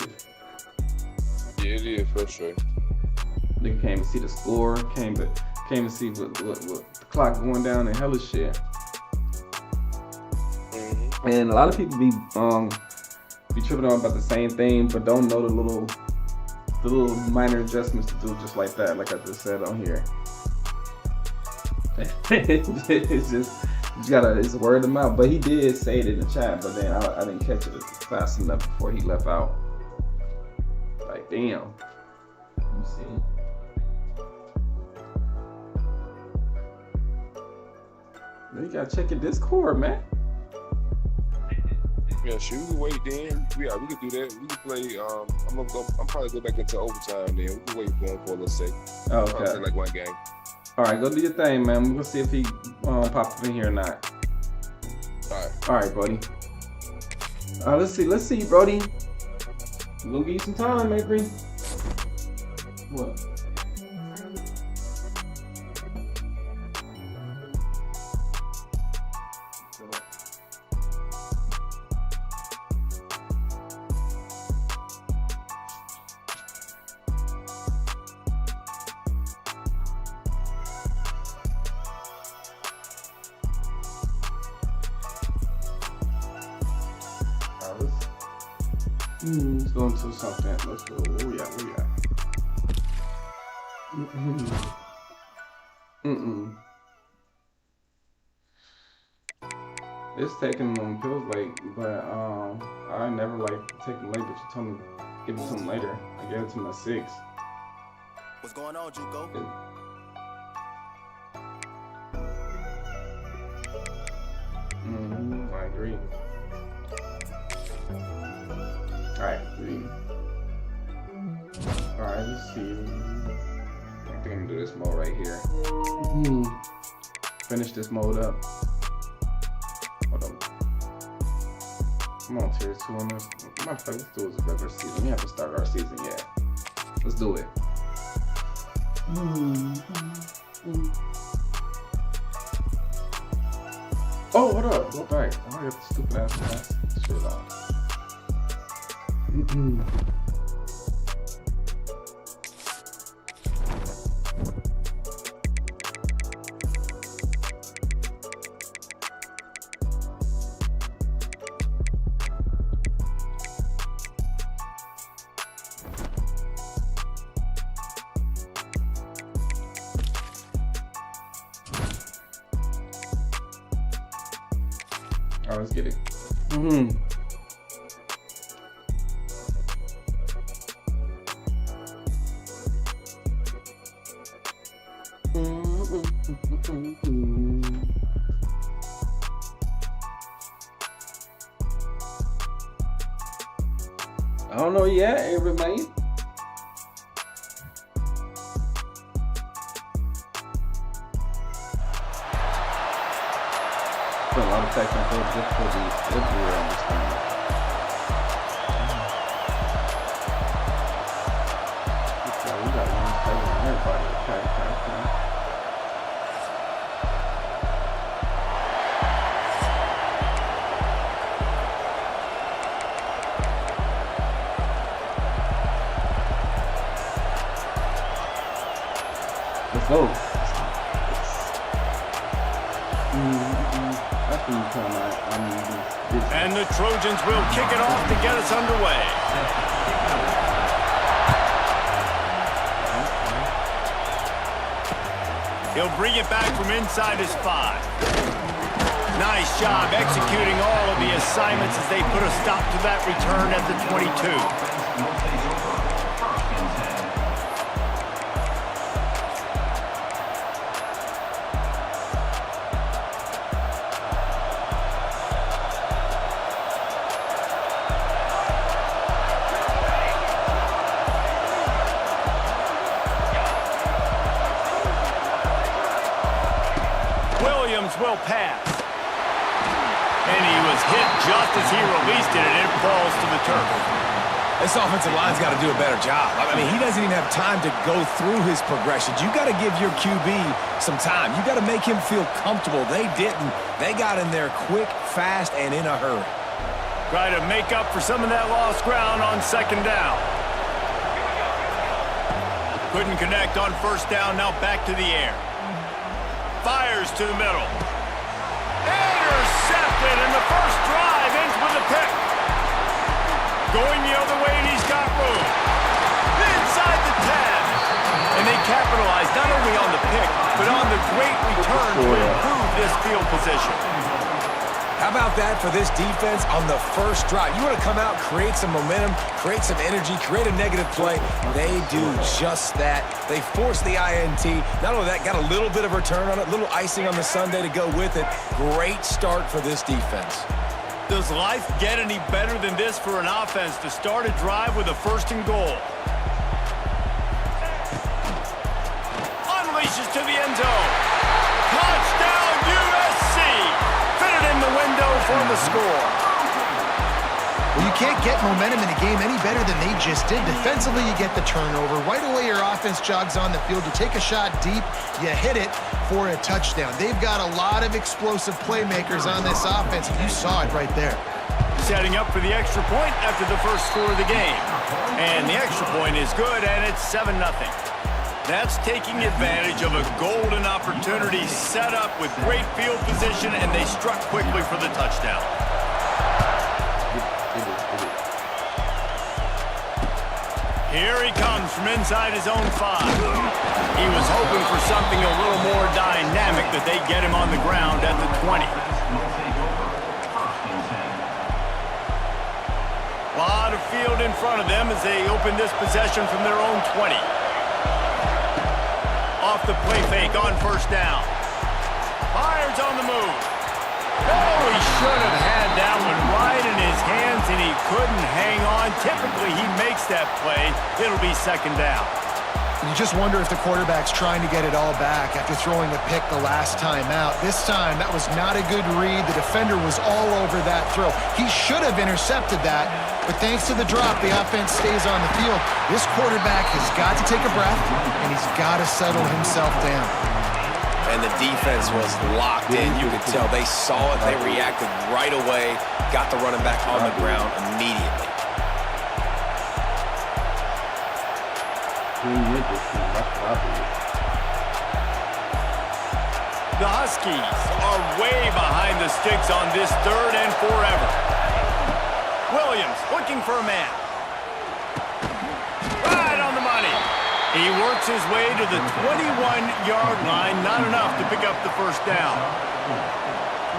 Yeah, it is frustrating. Nigga came to see the score, came to see what the clock going down and hella shit. Mm-hmm. And a lot of people be tripping on about the same thing, but don't know the little minor adjustments to do just like that, like I just said on here. It's just it's word of mouth. But he did say it in the chat, but then I didn't catch it fast enough before he left out. Like damn. Let me see. You gotta check your Discord, man. Yeah, shoot, we can wait then. Yeah, we can do that. We can play. I'm probably go back into overtime then. We can wait for him for a little sec. Oh, okay. I'll play like one game. All right, go do your thing, man. We're gonna see if he pops up in here or not. All right, Brody. Let's see, Brody. We're gonna give you some time, Avery. What? Let's go into something. Let's go. Where we at? It's taking them pills late, but I never like take them late. But you told me give it to them later. I gave it to him at 6. What's going on, Juco? I agree. Alright, let's see. I think I'm gonna do this mode right here. Finish this mode up. Hold on. I'm on tier 2 on this. Matter of fact, let's do it as a regular season. We haven't started our season yet. Let's do it. Oh, hold up. Go back. I got the stupid ass shit on. Alright, let's get it. I don't know yet, Avery, man. A lot of technical difficulties everywhere on this thing. We got one second on everybody. Okay. Let's go. And the Trojans will kick it off to get us underway. He'll bring it back from inside his 5. Nice job executing all of the assignments as they put a stop to that return at the 22. Mahomes will pass. And he was hit just as he released it, and it falls to the turf. This offensive line's got to do a better job. I mean, he doesn't even have time to go through his progressions. You got to give your QB some time. You got to make him feel comfortable. They didn't. They got in there quick, fast, and in a hurry. Try to make up for some of that lost ground on second down. Couldn't connect on first down. Now back to the air. Fires to the middle. Intercepted, and the first drive ends with a pick. Going the other way, and he's got room. Inside the 10. And they capitalize not only on the pick, but on the great return to improve this field position. How about that for this defense on the first drive? You want to come out, create some momentum, create some energy, create a negative play. They do just that. They force the INT. Not only that, got a little bit of return on it, little icing on the sundae to go with it. Great start for this defense. Does life get any better than this for an offense to start a drive with a first and goal? Unleashes to the end zone. Touchdown, USC! Fitted in the window for the score. Well, you can't get momentum in a game any better than they just did. Defensively, you get the turnover. Right away, your offense jogs on the field. You take a shot deep, you hit it for a touchdown. They've got a lot of explosive playmakers on this offense, and you saw it right there. Setting up for the extra point after the first score of the game. And the extra point is good, and it's 7-0. That's taking advantage of a golden opportunity set up with great field position, and they struck quickly for the touchdown. Here he comes from inside his own 5. He was hoping for something a little more dynamic, that they get him on the ground at the 20. A lot of field in front of them as they open this possession from their own 20. Off the play fake on first down. Fires on the move. Oh, he should have had that one right in his hands, and he couldn't hang on. Typically, he makes that play. It'll be second down. You just wonder if the quarterback's trying to get it all back after throwing a pick the last time out. This time, that was not a good read. The defender was all over that throw. He should have intercepted that, but thanks to the drop, the offense stays on the field. This quarterback has got to take a breath, and he's got to settle himself down. And the defense was locked in. You could tell they saw it. They reacted right away. Got the running back on the ground immediately. The Huskies are way behind the sticks on this third and forever. Williams looking for a man. Right on the money. He works his way to the 21-yard line. Not enough to pick up the first down.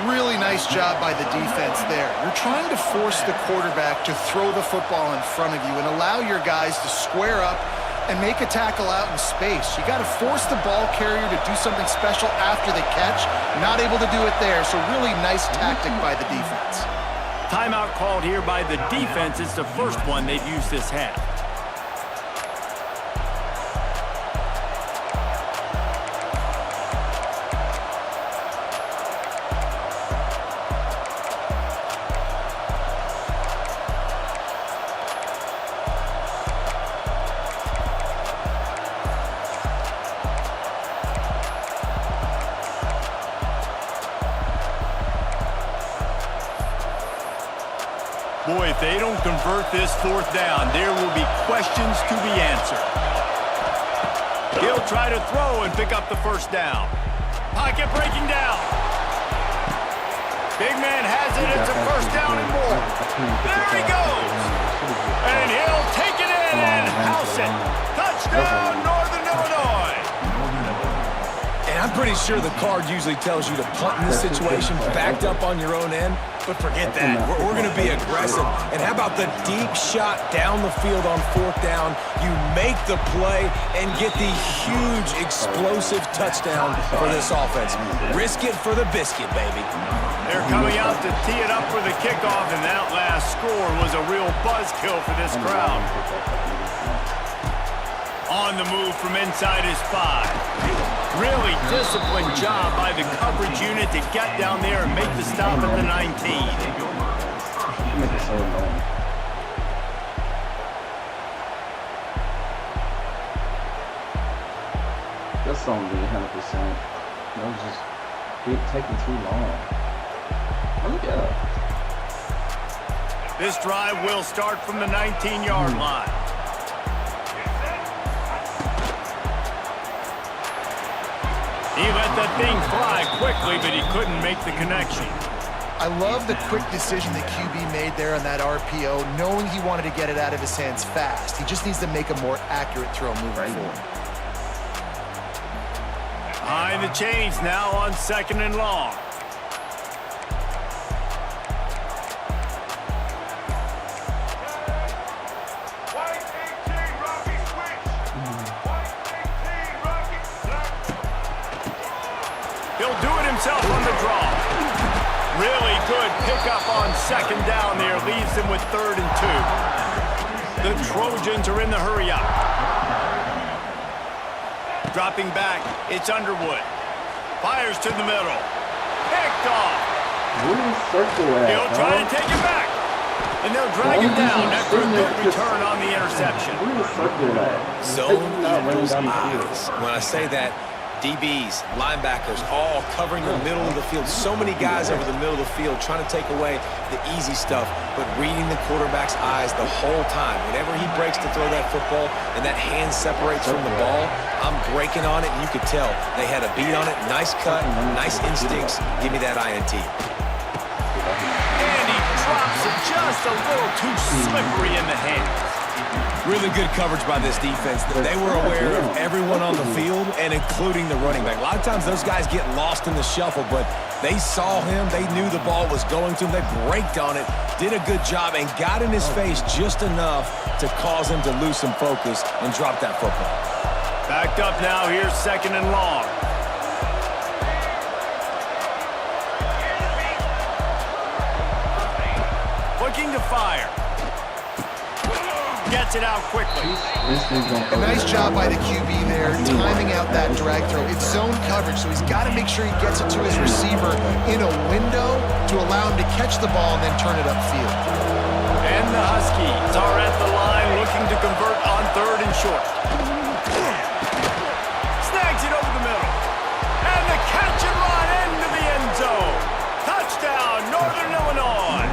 Really nice job by the defense there. You're trying to force the quarterback to throw the football in front of you and allow your guys to square up and make a tackle out in space. You got to force the ball carrier to do something special after the catch. Not able to do it there, so really nice tactic by the defense. Timeout called here by the defense. It's the first one they've used this half. Boy, if they don't convert this fourth down, there will be questions to be answered. He'll try to throw and pick up the first down. Pocket breaking down. Big man has it. It's a first down and more. There he goes. And he'll take it in and house it. Touchdown, Northern Illinois. And I'm pretty sure the card usually tells you to punt in this situation, backed up on your own end. But forget that. We're going to be aggressive. And how about the deep shot down the field on fourth down? You make the play and get the huge explosive touchdown for this offense. Risk it for the biscuit, baby. They're coming out to tee it up for the kickoff, and that last score was a real buzzkill for this crowd. On the move from inside his 5. Really disciplined job by the coverage unit to get down there and make the stop at the 19. Make it so annoying. That's only 100%. It was just taking too long. Look at it. This drive will start from the 19-yard line. He let that thing fly quickly, but he couldn't make the connection. I love the quick decision that QB made there on that RPO, knowing he wanted to get it out of his hands fast. He just needs to make a more accurate throw moving forward. Behind the chains now on 2nd and long. He'll do it himself on the draw. Really good pickup on 2nd down there. Leaves them with 3rd and 2. The Trojans are in the hurry up. Dropping back, it's Underwood. Fires to the middle. Picked off. He'll try to take it back. And they'll drag him down after a good return on the interception. Zone equals eyes. When I say that, DBs, linebackers, all covering the middle of the field. So many guys over the middle of the field trying to take away the easy stuff, but reading the quarterback's eyes the whole time. Whenever he breaks to throw that football and that hand separates from the ball, I'm breaking on it, and you could tell they had a beat on it. Nice cut, nice instincts. Give me that INT. And he drops it just a little too slippery in the hands. Really good coverage by this defense. They were aware of everyone on the field, and including the running back. A lot of times those guys get lost in the shuffle, but they saw him. They knew the ball was going to him. They braked on it, did a good job, and got in his face just enough to cause him to lose some focus and drop that football. Backed up now. Here's 2nd and long. Looking to fire. Gets it out quickly. A nice job by the QB there, timing out that drag throw. It's zone coverage, so he's got to make sure he gets it to his receiver in a window to allow him to catch the ball and then turn it upfield. And the Huskies are at the line looking to convert on 3rd and short. Snags it over the middle. And the catch and run into the end zone. Touchdown, Northern Illinois.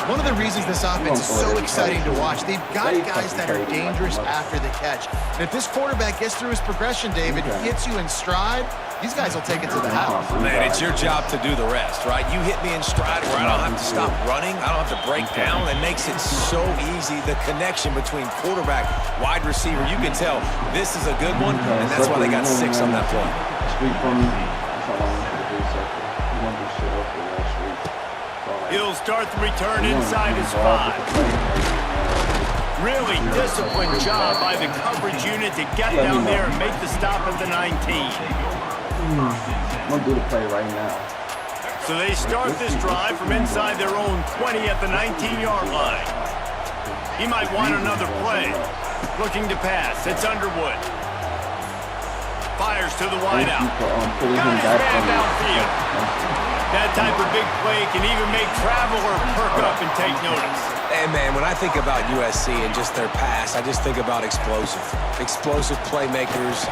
One of the reasons this offense is so exciting to watch, they've got guys that are dangerous after the catch. And if this quarterback gets through his progression, David, hits you in stride, these guys will take it to the house. Man, it's your job to do the rest, right? You hit me in stride where I don't have to stop running. I don't have to break down. It makes it so easy, the connection between quarterback, wide receiver. You can tell this is a good one, and that's why they got 6 on that play. He'll start the return inside his 5. Really disciplined job by the coverage unit to get down there and make the stop at the 19. I'm gonna do the play right now. So they start this drive from inside their own 20 at the 19-yard line. He might want another play. Looking to pass. It's Underwood. Fires to the wideout. Got his man downfield. That type of big play can even make Traveler perk up and take notice. And man, when I think about USC and just their pass, I just think about explosive playmakers,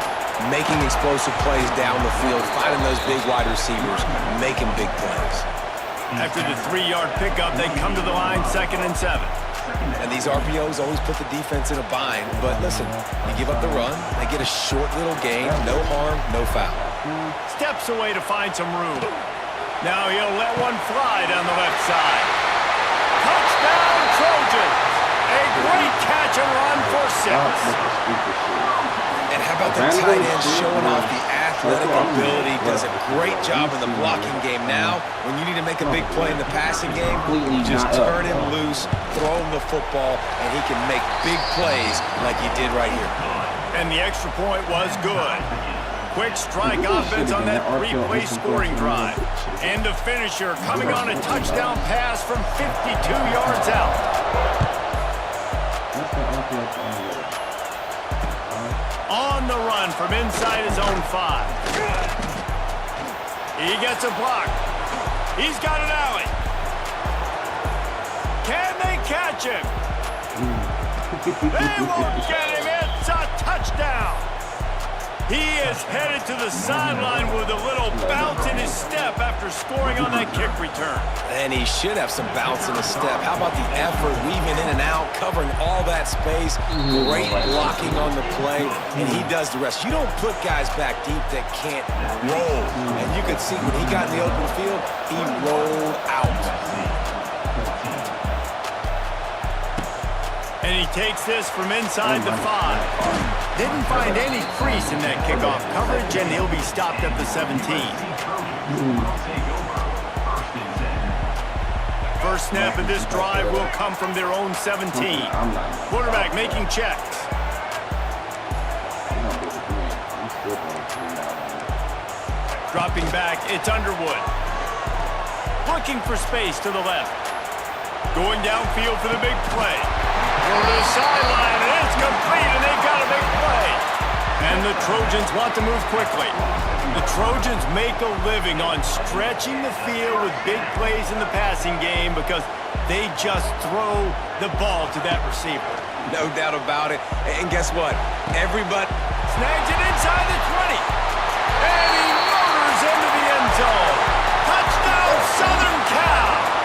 making explosive plays down the field, finding those big wide receivers, making big plays. After the 3-yard pickup, they come to the line 2nd and 7. And these RPOs always put the defense in a bind. But listen, you give up the run, they get a short little gain, no harm, no foul. Steps away to find some room. Now he'll let one fly down the left side. Touchdown, Trojans! A great catch and run for 6. And how about the tight end showing off the athletic ability? Does a great job in the blocking game. Now, when you need to make a big play in the passing game, you just turn him loose, throw him the football, and he can make big plays like he did right here. And the extra point was good. Quick strike offense on that 3-play scoring drive. And the finisher coming on a touchdown pass from 52 yards out. On the run from inside his own 5. He gets a block. He's got an alley. Can they catch him? They won't get him. It's a touchdown. He is headed to the sideline with a little bounce in his step after scoring on that kick return. And he should have some bounce in his step. How about the effort, weaving in and out, covering all that space, great blocking on the play, and he does the rest. You don't put guys back deep that can't roll. And you could see when he got in the open field, he rolled out. And he takes this from inside the 5. Didn't find any crease in that kickoff coverage, and he'll be stopped at the 17. First snap of this drive will come from their own 17. Quarterback making checks. Dropping back, it's Underwood. Looking for space to the left. Going downfield for the big play. Over to the sideline, and it's complete, and they've got a big play. And the Trojans want to move quickly. The Trojans make a living on stretching the field with big plays in the passing game because they just throw the ball to that receiver. No doubt about it. And guess what? Everybody snags it inside the 20. And he motors into the end zone. Touchdown, Southern Cal.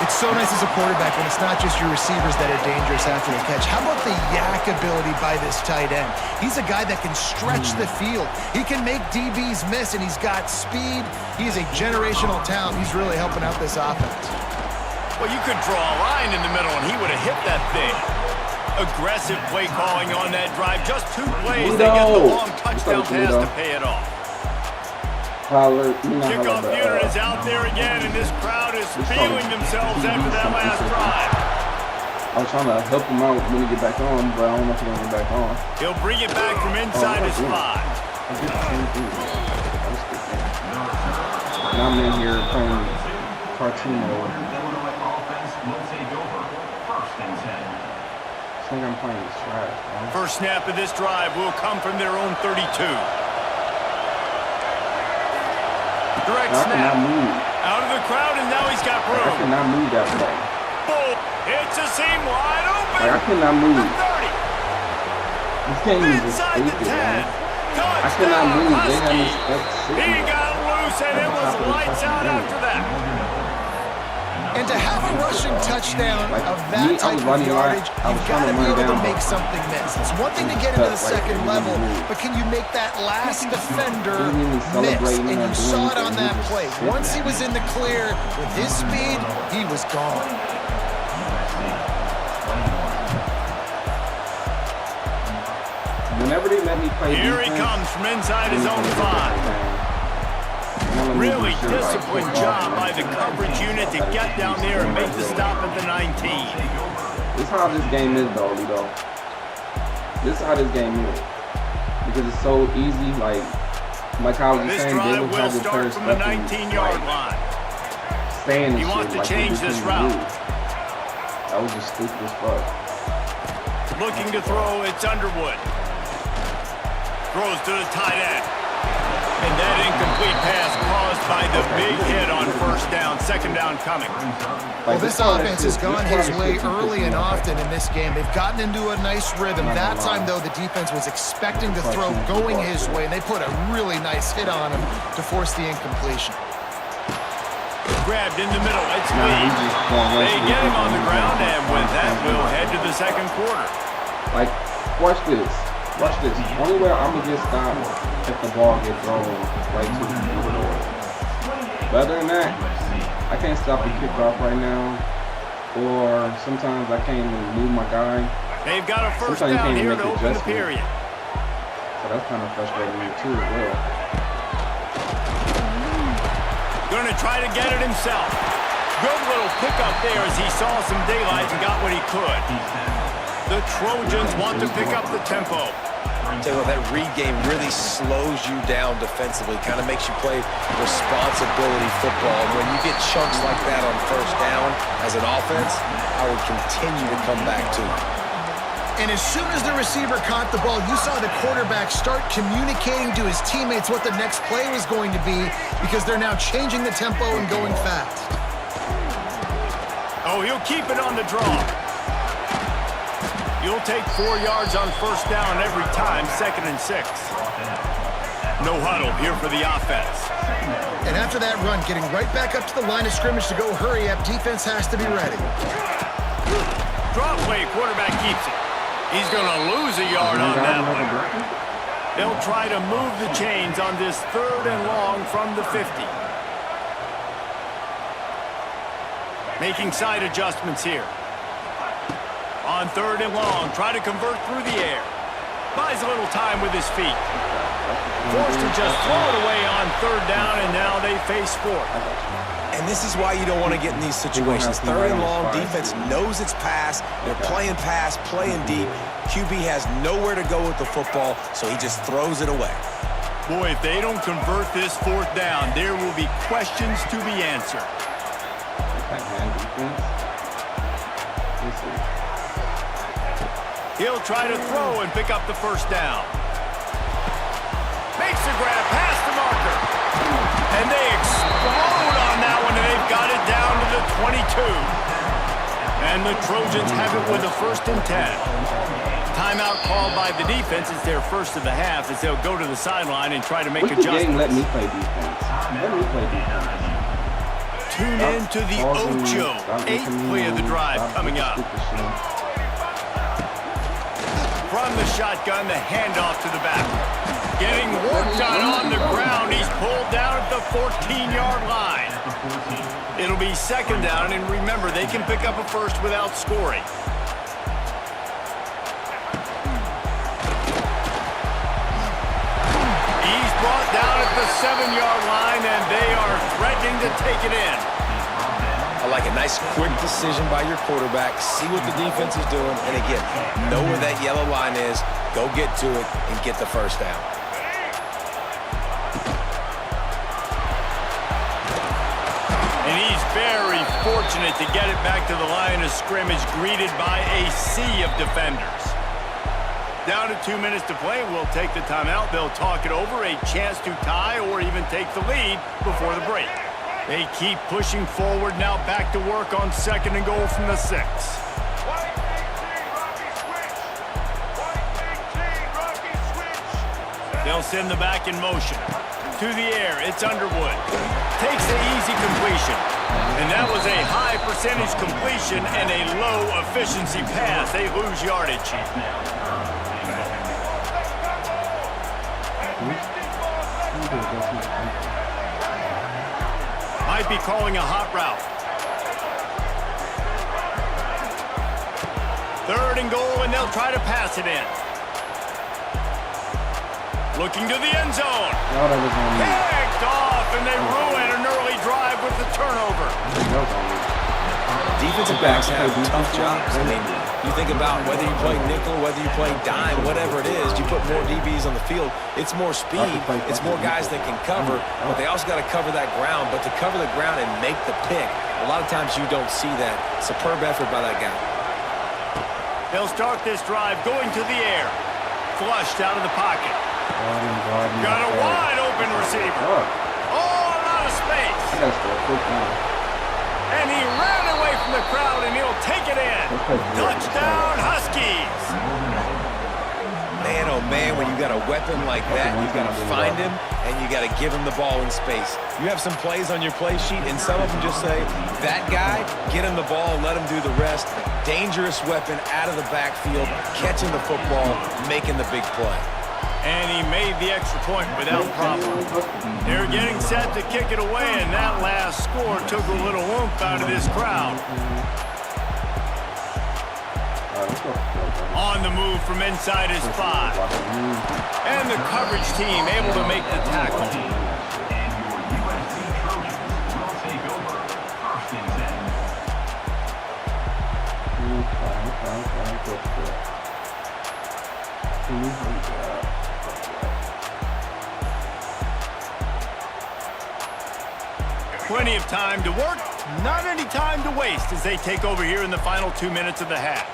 It's so nice as a quarterback when it's not just your receivers that are dangerous after the catch. How about the yak ability by this tight end? He's a guy that can stretch the field. He can make DBs miss, and he's got speed. He is a generational talent. He's really helping out this offense. Well, you could draw a line in the middle, and he would have hit that thing. Aggressive play calling on that drive. Just 2 plays, they get the long touchdown pass to pay it off. Kickoff unit is out there again, and this crowd is feeling themselves after that last drive. I was trying to help him out when he get back on, but I don't know if he's going to get back on. He'll bring it back from inside his 5. And I'm in here playing cartoon mode. I think I'm playing this trash, man. First snap of this drive will come from their own 32. Direct snap. Out of the crowd, and now he's got room. I cannot move that way. Boom. It's a seam wide open. I cannot move. The 30. This game is just inside the 10. I cannot move. He got loose, and it was lights out after that. And to have a rushing touchdown of that type of yardage, you've got to be able to make something miss. It's one thing to get into the second level, but can you make that last defender miss? And you saw it on that play. Once he was in the clear, with his speed, he was gone. Whenever they let me play here he comes from inside his own 5. Really disciplined job by the coverage unit to get down there and make the stop at the 19. This is how this game is, though, Lito. This is how this game is. Because it's so easy, like how I was saying, they will have the start from the 19-yard line. Saying he wants to change this route. That was just stupid as fuck. Looking to throw, it's Underwood. Throws to the tight end. And that incomplete pass caused by the big hit on first down, second down coming. Well, this offense has gone his way early and often in this game. They've gotten into a nice rhythm. That time, though, the defense was expecting the throw going his way, and they put a really nice hit on him to force the incompletion. Grabbed in the middle, it's Lee. They get him on the ground, and with that, we'll head to the second quarter. Like, watch this. Watch this. Only way I'm going to get stopped if the ball gets thrown right to the field. But other than that, I can't stop the kickoff right now. Or sometimes I can't even move my guy. They've got a first down here to open the period. So that's kind of frustrating me too as well. Going to try to get it himself. Good little pickup there as he saw some daylight and got what he could. The Trojans want to pick up the tempo. I'll tell you what, that read game really slows you down defensively, kind of makes you play responsibility football. And when you get chunks like that on first down as an offense, I would continue to come back to it. And as soon as the receiver caught the ball, you saw the quarterback start communicating to his teammates what the next play was going to be because they're now changing the tempo and going fast. Oh, he'll keep it on the draw. You'll take 4 yards on first down every time, 2nd and 6. No huddle here for the offense. And after that run, getting right back up to the line of scrimmage to go hurry up, defense has to be ready. Drop play, quarterback keeps it. He's going to lose a yard on that one. They'll try to move the chains on this 3rd and long from the 50. Making side adjustments here. On 3rd and long, try to convert through the air. Buys a little time with his feet. Forced to just throw it away on 3rd down, and now they face 4th. And this is why you don't want to get in these situations. 3rd and long, defense knows it's pass. They're playing pass, playing deep. QB has nowhere to go with the football, so he just throws it away. Boy, if they don't convert this 4th down, there will be questions to be answered. He'll try to throw and pick up the first down. Makes the grab past the marker. And they explode on that one, and they've got it down to the 22. And the Trojans have it with a 1st and 10. Timeout called by the defense. It's their first of the half as they'll go to the sideline and try to make adjustments. Let me play defense. Let me play defense. Tune in to the Ocho. 8th play of the drive coming up. From the shotgun, the handoff to the back. Getting worked on the ground. He's pulled down at the 14-yard line. It'll be 2nd down, and remember, they can pick up a first without scoring. He's brought down at the 7-yard line, and they are threatening to take it in. I like a nice, quick decision by your quarterback. See what the defense is doing. And again, know where that yellow line is. Go get to it and get the first down. And he's very fortunate to get it back to the line of scrimmage, greeted by a sea of defenders. Down to 2 minutes to play. We'll take the timeout. They'll talk it over. A chance to tie or even take the lead before the break. They keep pushing forward now, back to work on 2nd and goal from the 6. They'll send the back in motion. To the air, it's Underwood. Takes the easy completion. And that was a high percentage completion and a low efficiency pass. They lose yardage. Might be calling a hot route. 3rd and goal, and they'll try to pass it in. Looking to the end zone. Picked off, and they ruin an early drive with the turnover. Defensive backs have tough jobs. I mean, you think about whether you play nickel, whether you play dime, whatever it is, you put more DBs on the field. It's more speed. It's more guys that can cover, but they also got to cover that ground. But to cover the ground and make the pick, a lot of times you don't see that. Superb effort by that guy. They'll start this drive going to the air. Flushed out of the pocket. Got a wide open receiver. Oh, a lot of space. And he ran away from the crowd, and he'll take it in. Touchdown, Huskies. Man, oh man, when you got a weapon like that, you got to find him, and you got to give him the ball in space. You have some plays on your play sheet, and some of them just say, that guy, get him the ball, let him do the rest. Dangerous weapon out of the backfield, catching the football, making the big play. And he made the extra point without problem. They're getting set to kick it away, and that last score took a little oomph out of this crowd. On the move from inside his 5. And the coverage team able to make the tackle. Plenty of time to work, not any time to waste as they take over here in the final 2 minutes of the half.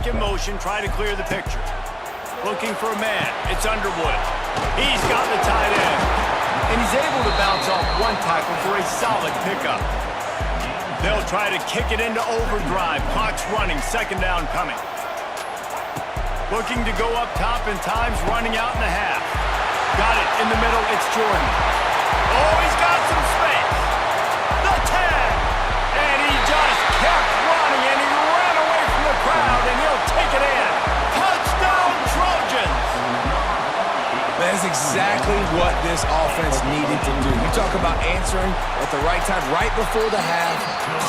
back in motion, trying to clear the picture. Looking for a man. It's Underwood. He's got the tight end. And he's able to bounce off one tackle for a solid pickup. They'll try to kick it into overdrive. Clock's running. Second down coming. Looking to go up top, and time's running out in the half. Got it in the middle. It's Jordan. Oh, he's got some space. The tag. And he just kept running, and he ran away from the crowd, and he'll take it in. Touchdown, Trojans. That is exactly what this offense needed to do. You talk about answering at the right time, right before the half,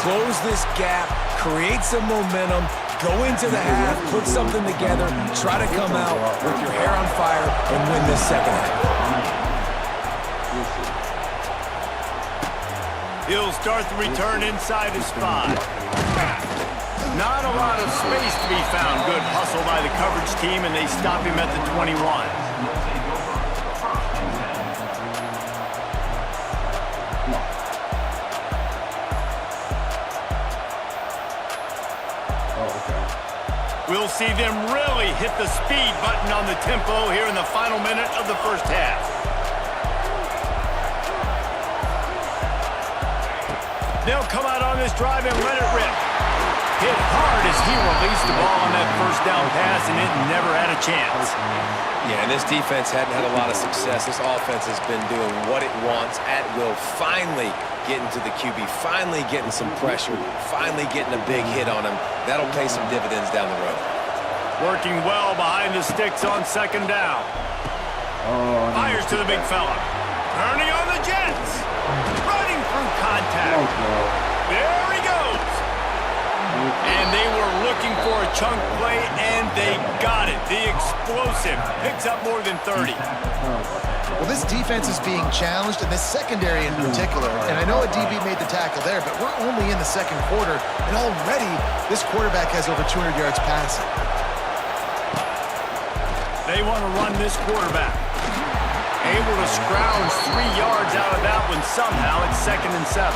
close this gap, create some momentum, go into the half, put something together, try to come out with your hair on fire and win this second half. He'll start the return inside his 5. Not a lot of space to be found. Good hustle by the coverage team, and they stop him at the 21. We'll see them really hit the speed button on the tempo here in the final minute of the first half. They'll come out on this drive and let it rip. Hit hard as he released the ball on that first down pass, and it never had a chance. Yeah, and this defense hadn't had a lot of success. This offense has been doing what it wants at will. Finally getting to the QB, finally getting some pressure, finally getting a big hit on him. That'll pay some dividends down the road. Working well behind the sticks on second down. Fires to the big fella. Turning on the Jets. Running through contact. There he goes. And they were looking for a chunk play, and they got it. The explosive picks up more than 30. Well, this defense is being challenged, and this secondary in particular. And I know a DB made the tackle there, but we're only in the second quarter, and already this quarterback has over 200 yards passing. They want to run this quarterback. Able to scrounge 3 yards out of that one somehow. It's 2nd and 7.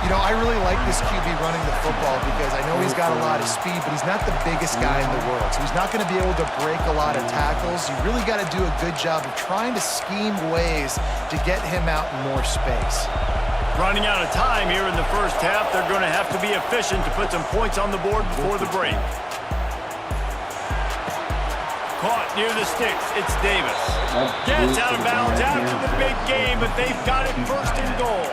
You know, I really like this QB running the football because I know he's got a lot of speed, but he's not the biggest guy in the world. So he's not going to be able to break a lot of tackles. You really got to do a good job of trying to scheme ways to get him out in more space. Running out of time here in the first half. They're going to have to be efficient to put some points on the board before the break. Caught near the sticks. It's Davis. Gets out of bounds after the big game, but they've got it first and goal.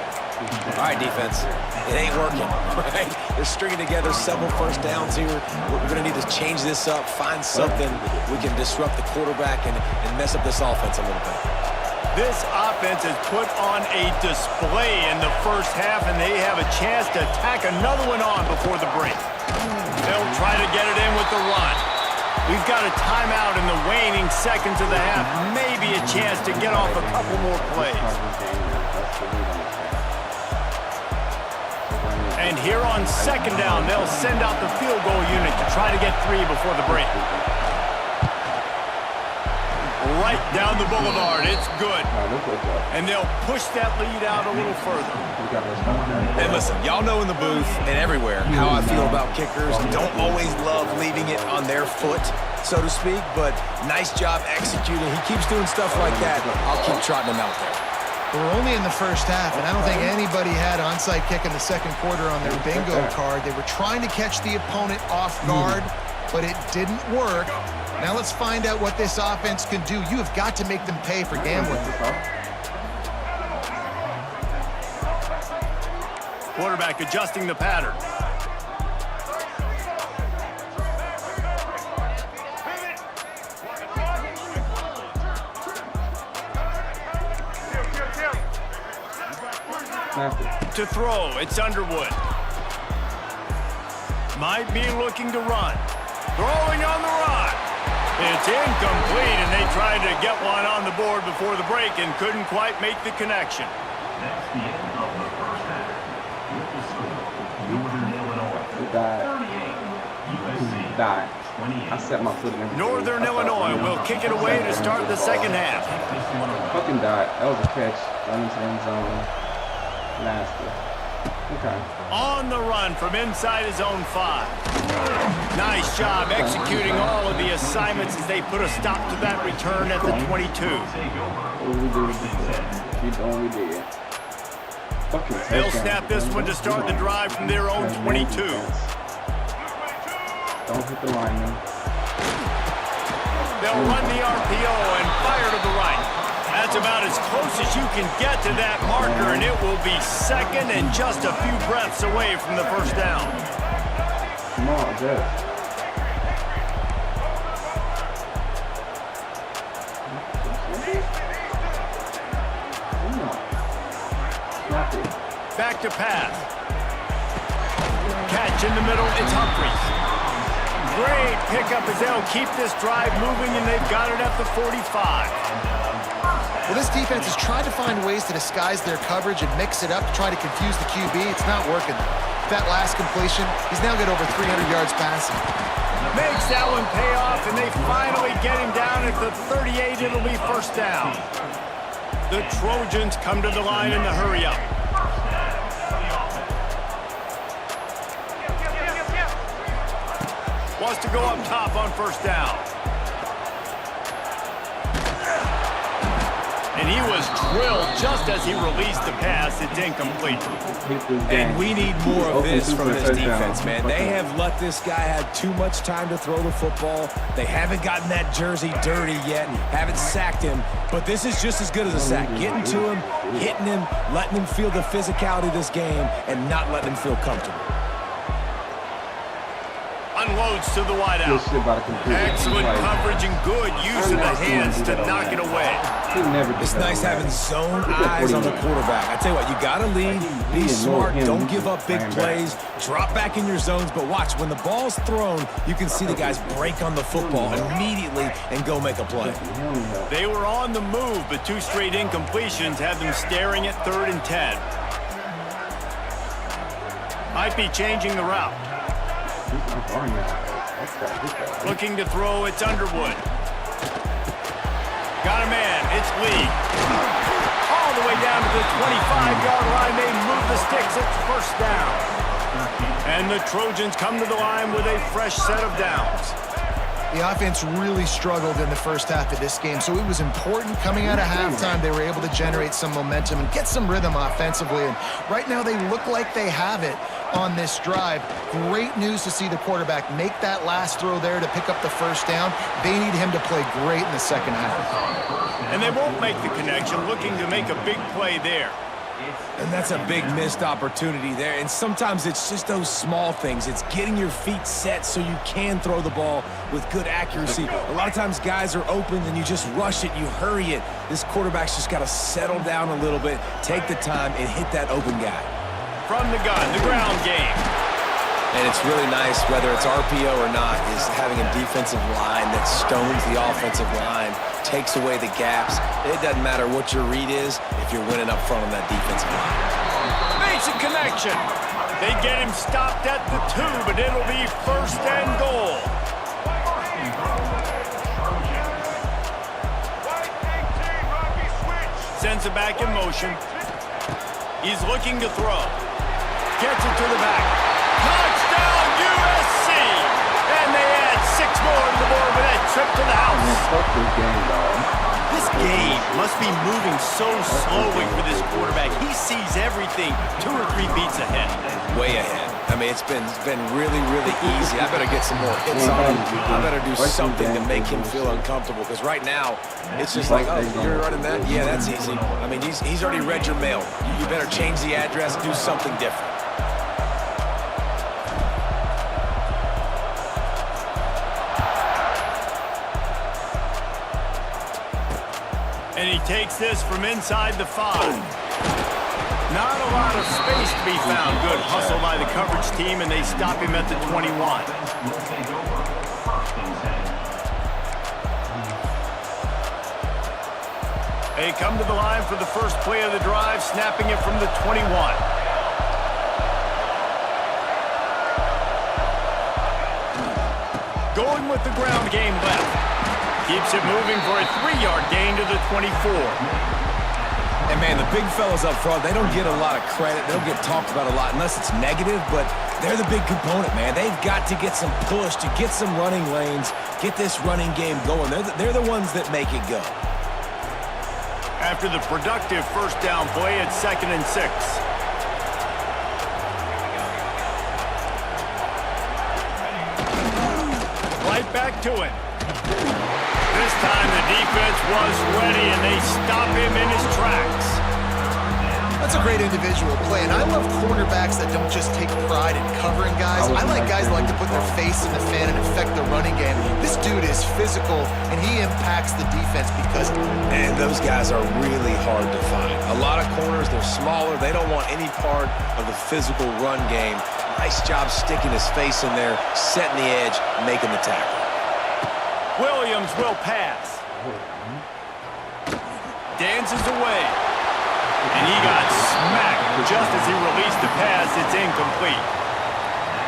All right, defense, it ain't working, right? They're stringing together several first downs here. We're going to need to change this up, find something we can disrupt the quarterback and mess up this offense a little bit. This offense has put on a display in the first half, and they have a chance to tack another one on before the break. They'll try to get it in with the run. We've got a timeout in the waning seconds of the half. Maybe a chance to get off a couple more plays. And here on second down, they'll send out the field goal unit to try to get 3 before the break. Right down the boulevard, it's good. And they'll push that lead out a little further. And listen, y'all know in the booth and everywhere how I feel about kickers. Don't always love leaving it on their foot, so to speak, but nice job executing. He keeps doing stuff like that. I'll keep trotting him out there. We're only in the first half, and I don't think anybody had onside kick in the second quarter on their bingo card. They were trying to catch the opponent off guard, but it didn't work. Now let's find out what this offense can do. You have got to make them pay for gambling. Quarterback adjusting the pattern. To throw, it's Underwood. Might be looking to run. Throwing on the run. It's incomplete, and they tried to get one on the board before the break and couldn't quite make the connection. That's the end of the first half. With the score, Northern Illinois 38, USC 28. I set my foot in everything. Northern Illinois will kick it away to start the second half. Fucking died. That was a catch. Running to the end zone. Nasty. Okay. On the run from inside his own 5. Nice job executing all of the assignments as they put a stop to that return at the 22. What we do? Keep on we did. They'll snap this one to start the drive from their own 22. Don't hit the lineman. They'll run the RPO and fire to the right. That's about as close as you can get to that marker, and it will be second and just a few breaths away from the first down. Come on, Jeff. Back to pass. Catch in the middle, it's Humphries. Great pickup as they'll keep this drive moving, and they've got it at the 45. Well, this defense has tried to find ways to disguise their coverage and mix it up to try to confuse the QB. It's not working. That last completion, he's now got over 300 yards passing. Makes that one pay off, and they finally get him down at the 38. It'll be first down. The Trojans come to the line in the hurry-up. Wants to go up top on first down. And he was drilled just as he released the pass. It's incomplete. And we need more of this from this defense, man. They have let this guy have too much time to throw the football. They haven't gotten that jersey dirty yet, haven't sacked him. But this is just as good as a sack. Getting to him, hitting him, letting him feel the physicality of this game, and not letting him feel comfortable. Unloads to the wideout. Excellent coverage and good use of the hands to knock it away. It's nice having zone eyes on the quarterback. I tell you what, you got to lead, be smart, don't give up big plays, drop back in your zones, but watch, when the ball's thrown, you can see the guys break on the football immediately and go make a play. They were on the move, but 2 straight incompletions have them staring at 3rd and 10. Might be changing the route. Looking to throw, it's Underwood. Got a man, it's Lee. All the way down to the 25-yard line, they move the sticks, it's first down. And the Trojans come to the line with a fresh set of downs. The offense really struggled in the first half of this game, so it was important coming out of halftime they were able to generate some momentum and get some rhythm offensively. And right now they look like they have it on this drive. Great news to see the quarterback make that last throw there to pick up the first down. They need him to play great in the second half. And they won't make the connection, looking to make a big play there. And that's a big missed opportunity there. And sometimes it's just those small things. It's getting your feet set so you can throw the ball with good accuracy. A lot of times guys are open and you just rush it, you hurry it. This quarterback's just got to settle down a little bit, take the time, and hit that open guy. From the gun, the ground game. And it's really nice, whether it's RPO or not, is having a defensive line that stones the offensive line, takes away the gaps. It doesn't matter what your read is if you're winning up front on that defensive line. Basic connection. They get him stopped at the 2, but it'll be first and goal. Sends it back in motion. He's looking to throw. Gets it to the back. Touchdown, USC! And they add 6 more to the board with that trip to the house. This game must be moving so slowly for this quarterback. He sees everything 2 or 3 beats ahead. Way ahead. I mean, it's been really, really easy. I better get some more hits on him. I better do something to make him feel uncomfortable. Because right now, it's just like, oh, you're running that? Yeah, that's easy. I mean, he's already read your mail. You better change the address, do something different. And he takes this from inside the 5. Not a lot of space to be found. Good hustle by the coverage team, and they stop him at the 21. They come to the line for the first play of the drive, snapping it from the 21. Going with the ground game left. Keeps it moving for a 3-yard gain to the 24. And, man, the big fellas up front, they don't get a lot of credit. They don't get talked about a lot unless it's negative, but they're the big component, man. They've got to get some push, to get some running lanes, get this running game going. They're the ones that make it go. After the productive first down play, it's 2nd and 6. Right back to it. This time the defense was ready, and they stop him in his tracks. That's a great individual play, and I love cornerbacks that don't just take pride in covering guys. I like guys that like to put their face in the fan and affect the running game. This dude is physical, and he impacts the defense because of it. And those guys are really hard to find. A lot of corners, they're smaller. They don't want any part of the physical run game. Nice job sticking his face in there, setting the edge, making the tackle. Williams will pass. Dances away. And he got smacked just as he released the pass. It's incomplete.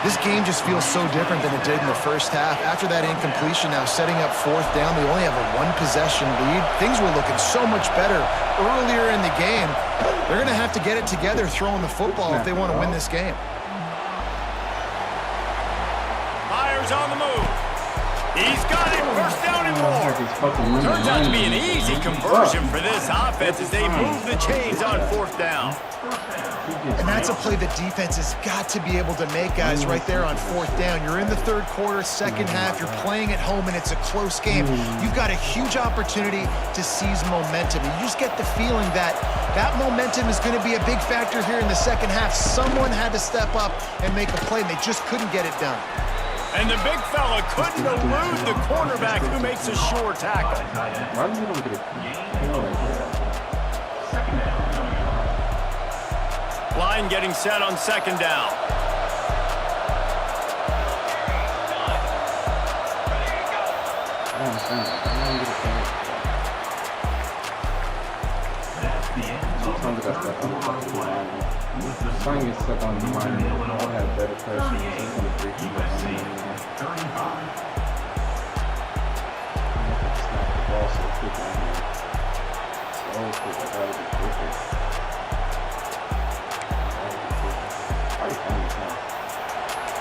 This game just feels so different than it did in the first half. After that incompletion, now setting up 4th down, they only have a 1-possession lead. Things were looking so much better earlier in the game. They're going to have to get it together throwing the football if they want to win this game. Myers on the move. He's got it. First down and more. Turns out to be an easy conversion for this offense as they move the chains on 4th down. And that's a play the defense has got to be able to make, guys, right there on 4th down. You're in the 3rd quarter, 2nd half. You're playing at home, and it's a close game. You've got a huge opportunity to seize momentum. You just get the feeling that that momentum is going to be a big factor here in the 2nd half. Someone had to step up and make a play, and they just couldn't get it done. And the big fella couldn't elude the cornerback who makes a sure tackle. Line getting set on 2nd down.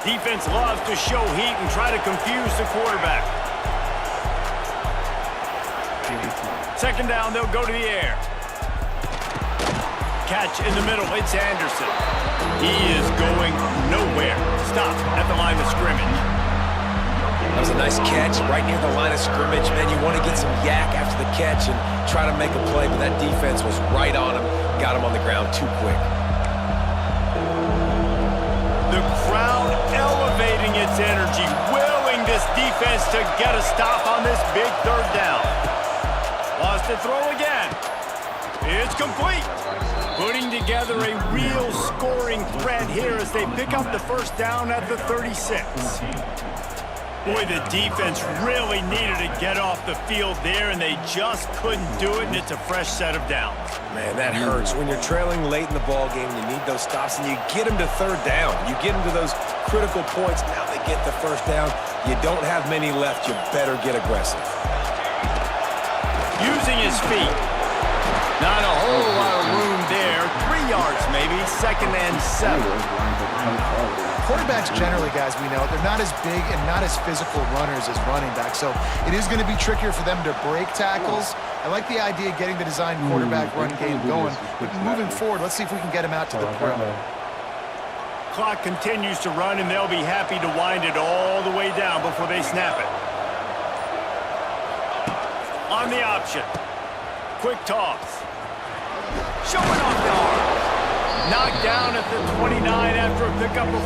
Defense loves to show heat and try to confuse the quarterback. 2nd down, they'll go to the air. Catch in the middle, it's Anderson. He is going nowhere. Stop at the line of scrimmage. That was a nice catch right near the line of scrimmage. Man, you want to get some yak after the catch and try to make a play, but that defense was right on him. Got him on the ground too quick. The crowd elevating its energy, willing this defense to get a stop on this big 3rd down. Lost to throw again. It's complete. Putting together a real scoring threat here as they pick up the first down at the 36. Boy, the defense really needed to get off the field there, and they just couldn't do it, and it's a fresh set of downs. Man, that hurts. When you're trailing late in the ball game, you need those stops, and you get them to 3rd down. You get them to those critical points. Now they get the first down. You don't have many left. You better get aggressive. Using his feet. Not a whole lot of room there. 3 yards maybe. 2nd and 7. Quarterbacks generally, guys, we know, they're not as big and not as physical runners as running backs, so it is going to be trickier for them to break tackles. I like the idea of getting the design quarterback run game going, but moving forward, let's see if we can get him out to the perimeter. Clock continues to run, and they'll be happy to wind it all the way down before they snap it. On the option. Quick toss. Showing off the arm. Knocked down at the 29 after a pickup of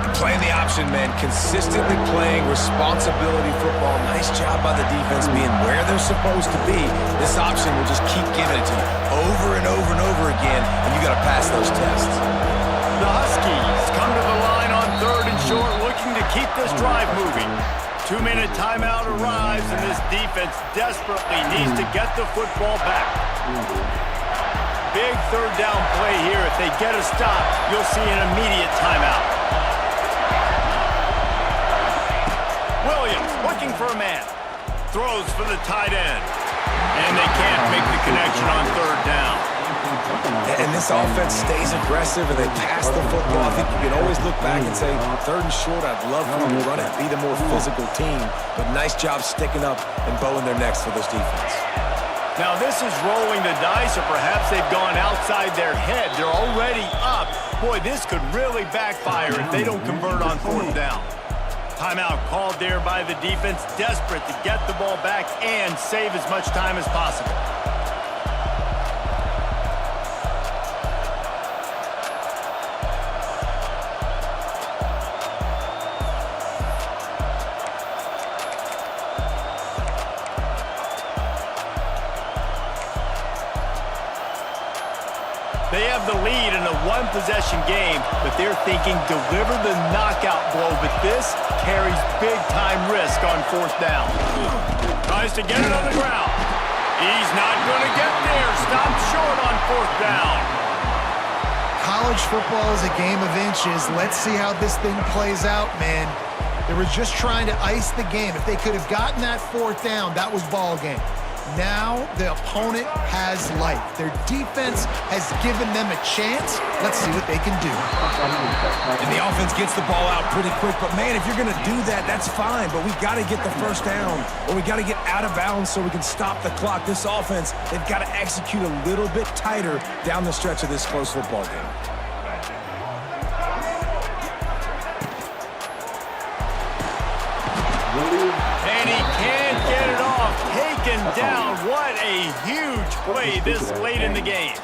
4. Playing the option, man. Consistently playing responsibility football. Nice job by the defense being where they're supposed to be. This option will just keep giving it to you over and over and over again, and you got to pass those tests. The Huskies come to the line on 3rd and short, looking to keep this drive moving. 2-minute timeout arrives, and this defense desperately needs to get the football back. Big 3rd down play here. If they get a stop, you'll see an immediate timeout. Williams looking for a man. Throws for the tight end. And they can't make the connection on third down. And this offense stays aggressive and they pass the football. I think you can always look back and say, third and short, I'd love for them to run it, be the more physical team. But nice job sticking up and bowing their necks for this defense. Now this is rolling the dice, or perhaps they've gone outside their head. They're already up. Boy, this could really backfire if they don't convert on fourth down. Timeout called there by the defense, desperate to get the ball back and save as much time as possible. They have the lead in a one-possession game, but they're thinking deliver the knockout blow, but this carries big-time risk on fourth down. Tries to get it on the ground. He's not going to get there. Stopped short on fourth down. College football is a game of inches. Let's see how this thing plays out, man. They were just trying to ice the game. If they could have gotten that fourth down, that was ball game. Now the opponent has life. Their defense has given them a chance. Let's see what they can do. And the offense gets the ball out pretty quick. But, man, if you're going to do that, that's fine. But we got to get the first down, or we got to get out of bounds so we can stop the clock. This offense, they've got to execute a little bit tighter down the stretch of this close football game. And he can't get it off. Taken down. What a huge play this late in the game.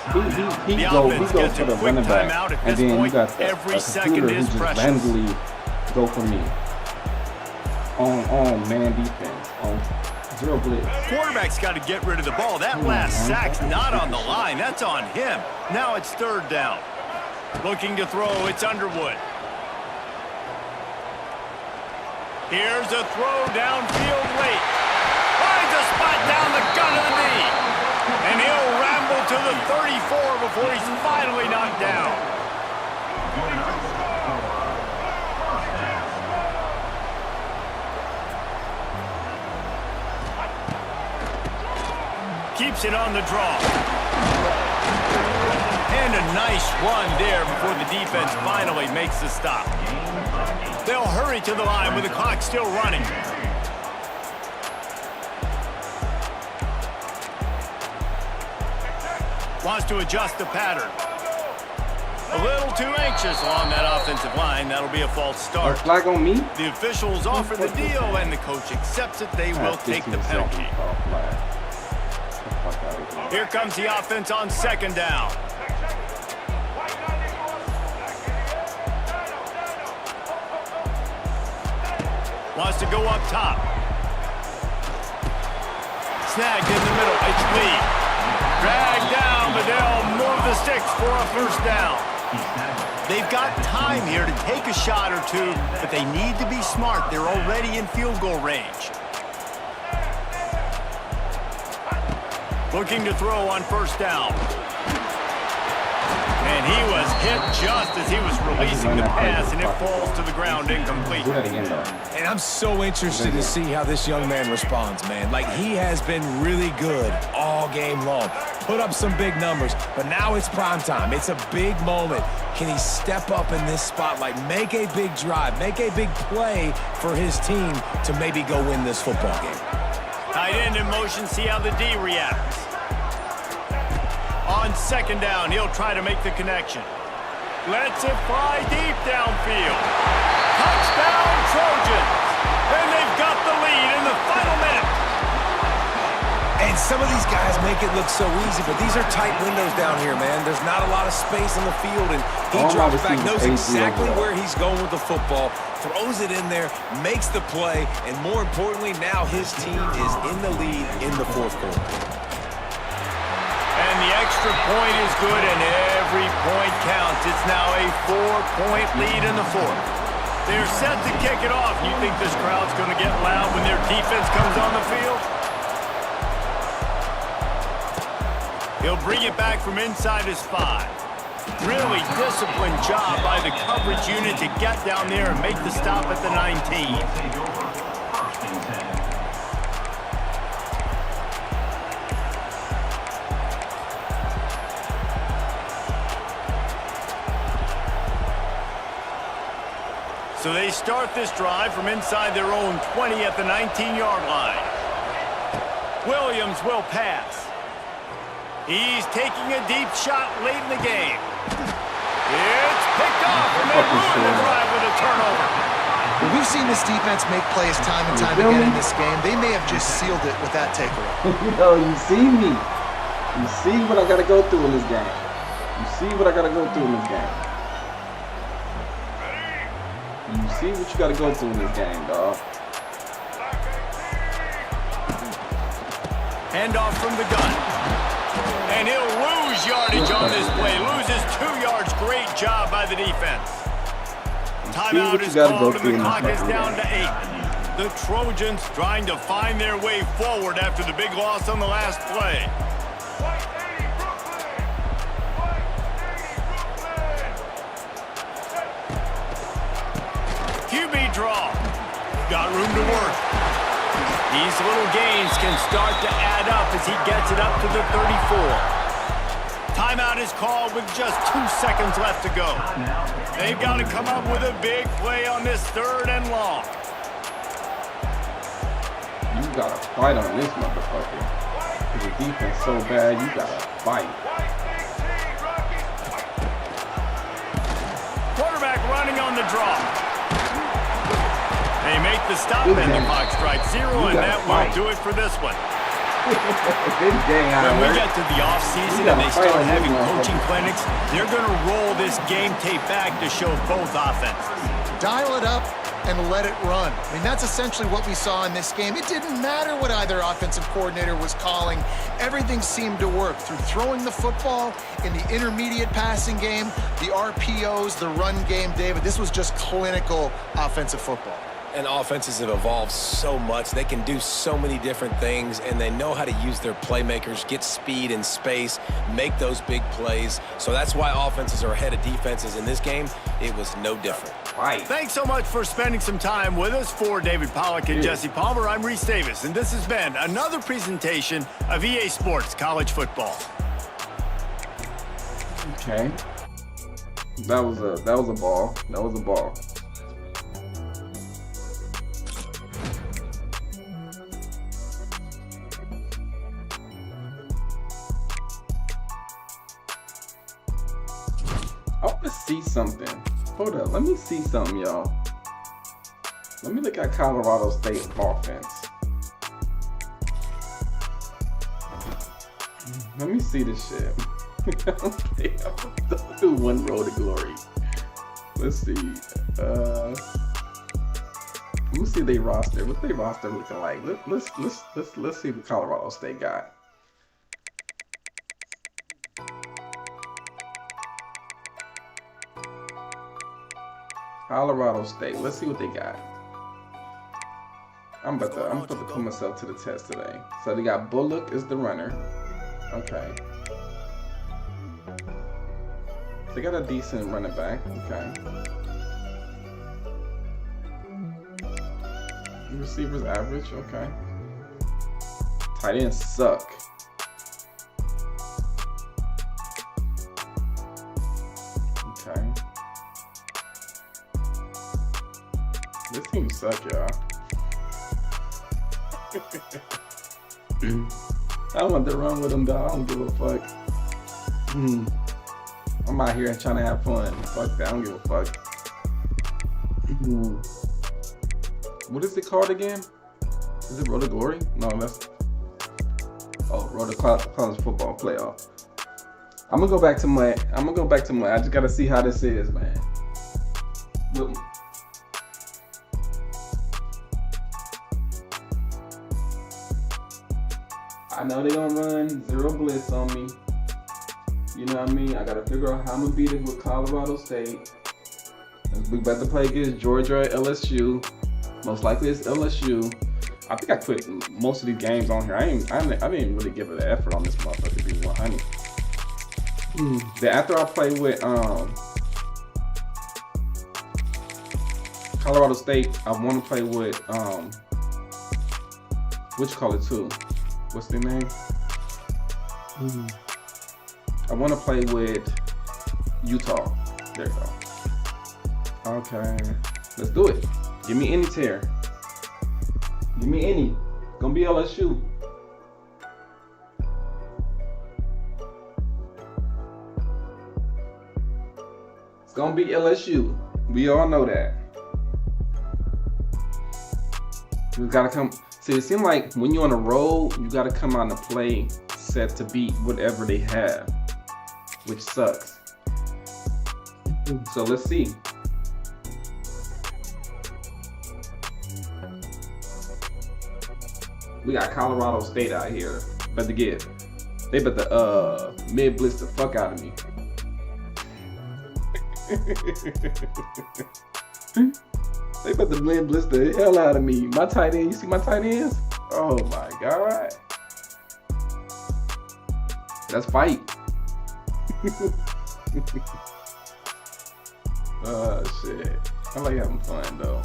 The offense gets a quick timeout at this point. Every second is precious. Randomly go for me on man defense, on zero blitz. Quarterback's got to get rid of the ball. That last sack's not on the line. That's on him. Now it's third down. Looking to throw. It's Underwood. Here's a throw downfield late. Finds a spot down the gun of the knee. And he'll ramble to the 34 before he's finally knocked down. Keeps it on the draw. And a nice run there before the defense finally makes the stop. They'll hurry to the line with the clock still running. Wants to adjust the pattern. A little too anxious along that offensive line. That'll be a false start. Flag on me. The officials offer the deal, and the coach accepts it. They will take the penalty. Here comes the offense on second down. Wants to go up top. Snagged in the middle. It's Lee. Dragged down, but they'll move the sticks for a first down. They've got time here to take a shot or two, but they need to be smart. They're already in field goal range. Looking to throw on first down. And he was hit just as he was releasing the pass, and it falls to the ground incomplete. And I'm so interested to see how this young man responds, man. Like, he has been really good all game long. Put up some big numbers, but now it's prime time. It's a big moment. Can he step up in this spotlight, make a big drive, make a big play for his team to maybe go win this football game? Tight end in motion, see how the D reacts. On second down, he'll try to make the connection. Lets it fly deep downfield. Touchdown, Trojans! And they've got the lead in the final minute. And some of these guys make it look so easy, but these are tight windows down here, man. There's not a lot of space on the field, and he drops back, knows exactly where he's going with the football, throws it in there, makes the play, and more importantly, now his team is in the lead in the fourth quarter. And the extra point is good, and every point counts. It's now a 4-point lead in the fourth. They're set to kick it off. You think this crowd's going to get loud when their defense comes on the field? He'll bring it back from inside his 5. Really disciplined job by the coverage unit to get down there and make the stop at the 19. So they start this drive from inside their own 20 at the 19-yard line. Williams will pass. He's taking a deep shot late in the game. It's picked off, and they ruin the drive with a turnover. Well, we've seen this defense make plays time and time again in this game. They may have just sealed it with that takeaway. Yo, you see me. You see what I got to go through in this game. You see what I got to go through in this game. You see what you got to go through in this game, dog. Handoff from the gun. And he'll lose yardage on this play. Loses 2 yards. Great job by the defense. Timeout is called and the clock is down to 8. The Trojans trying to find their way forward after the big loss on the last play. QB draw. Got room to work. These little gains can start to add up as he gets it up to the 34. Timeout is called with just 2 seconds left to go. They've got to come up with a big play on this 3rd and long. You got to fight on this motherfucker. Because the defense so bad, you got to fight. Quarterback running on the draw. They make the stop and the clock strikes 0, and that will do it for this one. When we get to the offseason and they start having coaching clinics, they're going to roll this game tape back to show both offenses. Dial it up and let it run. I mean, that's essentially what we saw in this game. It didn't matter what either offensive coordinator was calling. Everything seemed to work through throwing the football in the intermediate passing game, the RPOs, the run game, David. This was just clinical offensive football. And offenses have evolved so much. They can do so many different things, and they know how to use their playmakers, get speed and space, make those big plays. So that's why offenses are ahead of defenses. In this game, it was no different. Right. Thanks so much for spending some time with us. For David Pollack and Jesse Palmer, I'm Reese Davis, and this has been another presentation of EA Sports College Football. Okay. That was a ball. That was a ball. I want to see something. Hold up, let me see something, y'all. Let me look at Colorado State offense. Let me see this shit. Don't do one road to glory. Let's see. Let me see their roster. What's their roster looking like? Let's see what Colorado State got. Colorado State. Let's see what they got. I'm about to put myself to the test today. So they got Bullock as the runner. Okay. They got a decent running back. Okay. Receivers average. Okay. Tight ends suck. Okay. This team suck, y'all. I want to run with them, dog. I don't give a fuck. I'm out here trying to have fun. Fuck that. I don't give a fuck. What is it called again? Is it Road to Glory? No, that's... Oh, Road to College Football Playoff. I'm gonna go back to my... I just gotta see how this is, man. I know they gonna run zero blitz on me. You know what I mean? I gotta figure out how I'm gonna beat it with Colorado State. We about to play against Georgia or LSU. Most likely it's LSU. I think I quit most of these games on here. I didn't really give it an effort on this motherfucker to be 100. Then after I play with Colorado State, I want to play with what you call it too? What's their name? I want to play with Utah. There you go. Okay. Let's do it. Give me any tear. Give me any. Gonna be LSU. It's gonna be LSU. We all know that. You gotta come. See, it seems like when you're on the road, you gotta come out and play set to beat whatever they have, which sucks. So let's see. We got Colorado State out here. Better get. They better mid blitz the fuck out of me. They better mid blitz the hell out of me. My tight end, you see my tight ends? Oh my god. Let's fight. Oh shit. I like having fun though.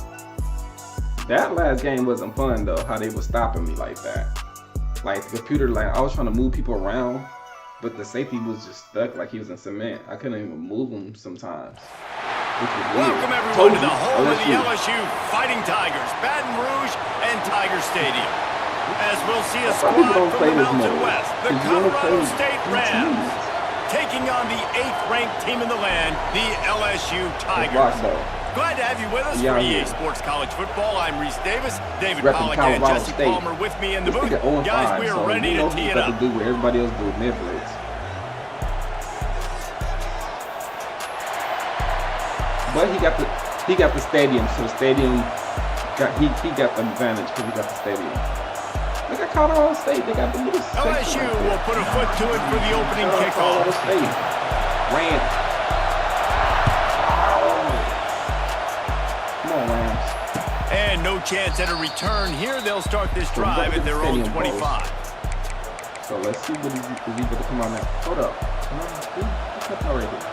That last game wasn't fun though, how they were stopping me like that. Like the computer, like I was trying to move people around, but the safety was just stuck like he was in cement. I couldn't even move him sometimes. Welcome everyone to the home of the LSU Fighting Tigers, Baton Rouge and Tiger Stadium. As we'll see a squad from the Mountain West, the Colorado State Rams, taking on the 8th ranked team in the land, the LSU Tigers. Glad to have you with us for EA Sports College Football. I'm Reese Davis, David Pollack and Jesse Palmer with me in the booth. Guys, we are ready to tee it up. Do what everybody else do, mid blitz. But he got the stadium, so the stadium he got the advantage because he got the stadium. Look at Colorado State, they got the little LSU will put a foot to it for the opening kickoff. Colorado State ran. Come on, Rams. And no chance at a return here. They'll start this drive at their own 25. So let's see what is he going to come on now. Hold up. Come on, right here.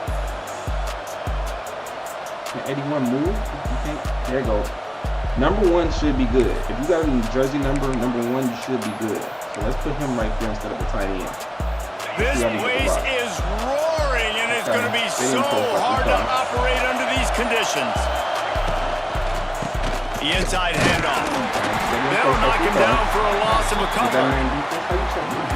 Can 81 move? You can't. There you go. Number 1 should be good. If you got a jersey number 1, you should be good. So let's put him right there instead of a tight end. This place is roaring, and it's going to be so hard to operate under these conditions. The inside handoff. They'll knock him down for a loss of a couple.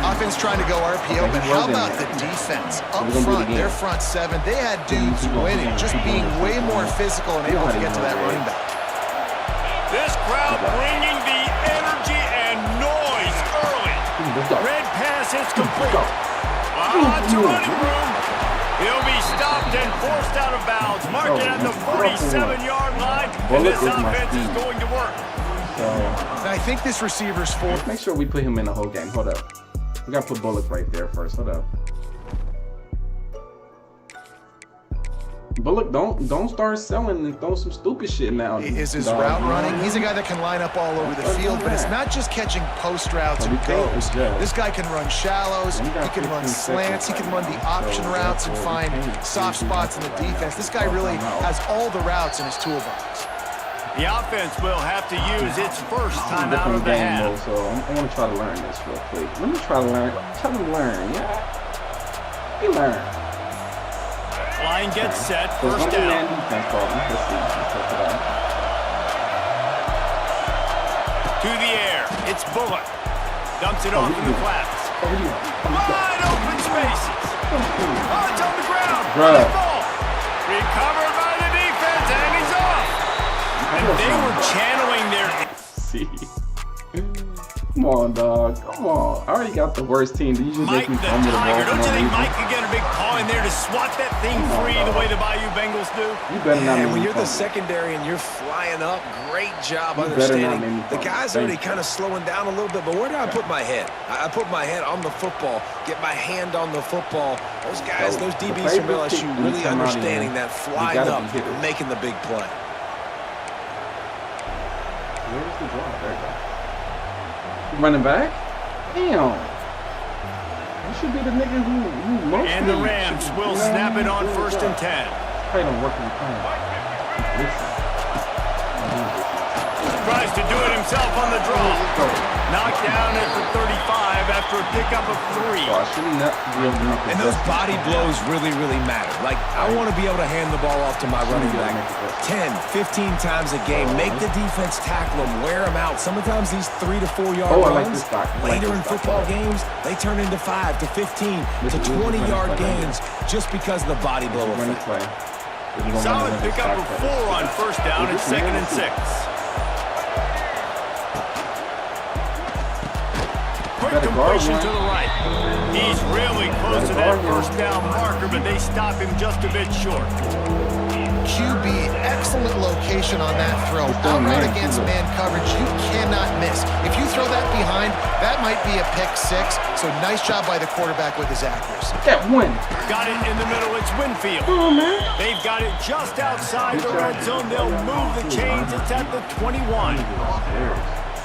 Offense trying to go RPO, but how about the defense? Up front, their front 7, they had dudes winning, just being way more physical and able to get to that running back. This crowd bringing the energy and noise early. Red pass is complete. Lots of running room. He'll be stopped and forced out of bounds. Mark it at the 47-yard line, and this offense is going to work. And I think this receiver's for. Make sure we put him in the whole game. Hold up. We gotta put Bullock right there first. Hold up. Bullock, don't start selling and throw some stupid shit now. Is his route running? He's a guy that can line up all over the field, but it's not just catching post routes and goes. This guy can run shallows, he can run slants, he can run the option routes and find soft spots in the defense. This guy really has all the routes in his toolbox. The offense will have to use its first time out of the half. So I want to try to learn this real quick. Let me try to learn. Yeah. You learn. Line gets set, first down. Let's see. To the air, it's Bullock. Dumps it off in the flats. Wide open spaces. Oh, it's on the ground. Ball. Recovered by the defense, and he's off. And they were channeling their... See. Come on, dog. Come on. I already got the worst team. You just Mike make me the fumble the ball. Tiger. Don't you think reason. Mike could get a big paw in there to swat that thing free the way the Bayou Bengals do? You better not And make when me you're the fumble. secondary and you're flying up, great job You better not understanding. make me The fumble. guy's Thank already you. kind of slowing down a little bit, but where do I put my head? I put my head on the football, get my hand on the football. Those guys, those the DBs from favorite LSU kick really when you come out understanding here, that you flying gotta up be hitters. and making the big play. Where's the draw? There you go. Running back? Damn. You should be the nigga who mostly... And the Rams will snap it on 1st and 10. Probably don't work in the time. Listen. Tries to do it himself on the draw. Knocked down at the 35 after a pickup of 3. And those body blows really, really matter. Like, I want to be able to hand the ball off to my running back 10, 15 times a game. Make the defense tackle them, wear them out. Sometimes these 3 to 4 yard runs, later in football games, they turn into 5 to 15 to 20-yard gains just because of the body blow effect. Solid pickup of 4 on first down at 2nd and 6. Quick completion to the right. He's really close to that first down marker, but they stop him just a bit short. QB, excellent location on that throw. Outright against man coverage, you cannot miss. If you throw that behind, that might be a pick 6. So nice job by the quarterback with his accuracy. That one. Got it in the middle. It's Winfield. They've got it just outside the red zone. They'll move the chains. It's at the 21.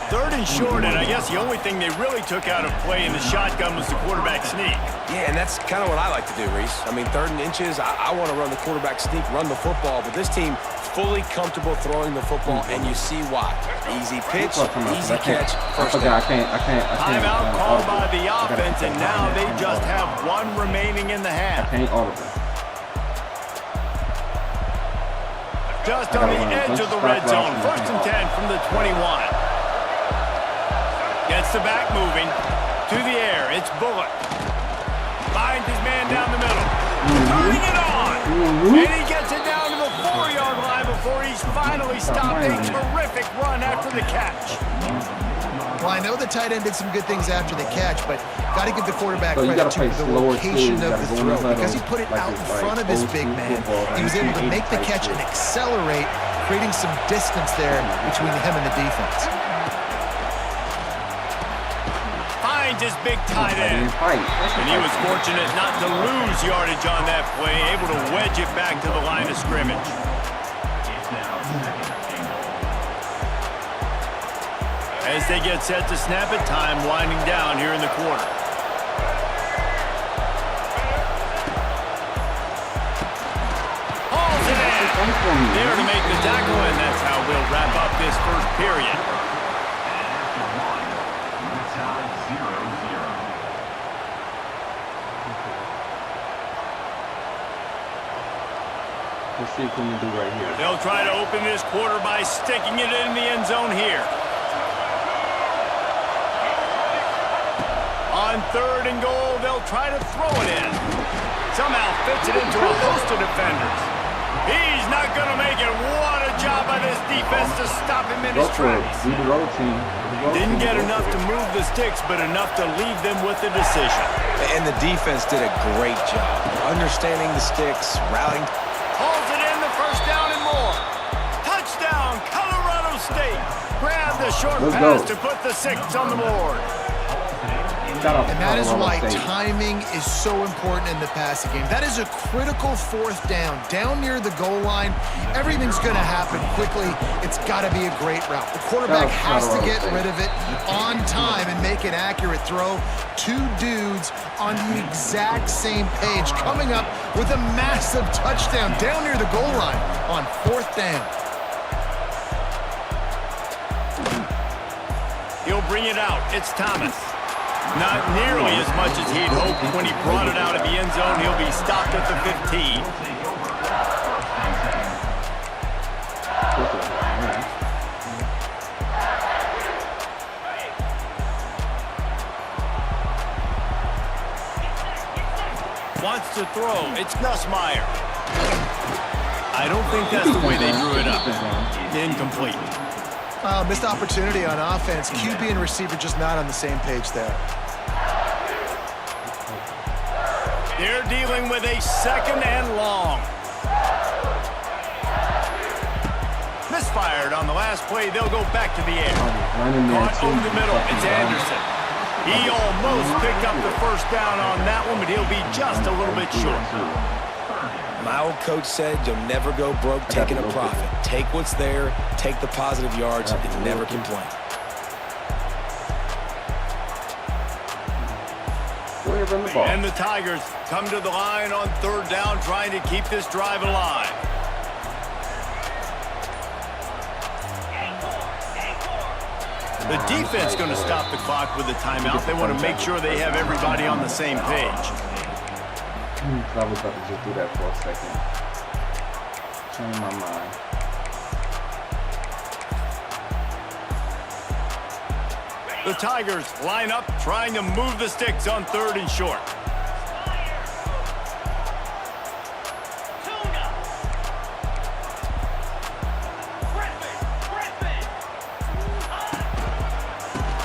3rd and short, and I guess the only thing they really took out of play in the shotgun was the quarterback sneak. Yeah, and that's kind of what I like to do, Reese. I mean, 3rd and inches, I want to run the quarterback sneak, run the football, but this team fully comfortable throwing the football, and you see why. Easy pitch, easy catch, first down. I can't. Timeout called by the offense, and now they just have 1 remaining in the half. I can't audible. Just on the edge of the red zone, 1st and 10 from the 21. Gets the back moving. To the air, it's Bullock. Finds his man down the middle. Turning it on. And he gets it down to the 4-yard line before he's finally stopped. A terrific run after the catch. Well, I know the tight end did some good things after the catch, but got to give the quarterback So credit to the location of the throw. Because he put it out in front of his big man, he was able to make the catch and accelerate, creating some distance there between him and the defense. His big tight end. And he was fortunate not to lose yardage on that play, able to wedge it back to the line of scrimmage. As they get set to snap it, time winding down here in the quarter. Hauls it in. There to make the tackle, and that's how we'll wrap up this first period. Let's see what we can do right here. They'll try to open this quarter by sticking it in the end zone here. On 3rd and goal, they'll try to throw it in. Somehow fits it into a host of defenders. He's not going to make it. What a job by this defense to stop him in his tracks. Didn't get enough to move the sticks, but enough to leave them with the decision. And the defense did a great job understanding the sticks, rallying. Hauls it in, the first down and more. Touchdown, Colorado State. Grab the short pass to put the 6 on the board. And that is why timing is so important in the passing game. That is a critical 4th down. Down near the goal line, everything's going to happen quickly. It's got to be a great route. The quarterback has to get rid of it on time and make an accurate throw. 2 dudes on the exact same page, coming up with a massive touchdown down near the goal line on 4th down. He'll bring it out. It's Thomas. Not nearly as much as he'd hoped when he brought it out of the end zone. He'll be stopped at the 15. Wants to throw. It's Nussmeier. I don't think that's the way they drew it up. Incomplete. Missed opportunity on offense. QB and receiver just not on the same page there. They're dealing with a 2nd and long. Misfired on the last play. They'll go back to the air. Caught over the middle. It's Anderson. He almost picked up the first down on that one, but he'll be just a little bit short. My old coach said you'll never go broke taking a profit. Take what's there, take the positive yards, and never complain. And the Tigers come to the line on 3rd down, trying to keep this drive alive. The defense going to stop the clock with a timeout. They want to make sure they have everybody on the same page. I was about to just do that for a second. Change my mind. The Tigers line up, trying to move the sticks on 3rd and short.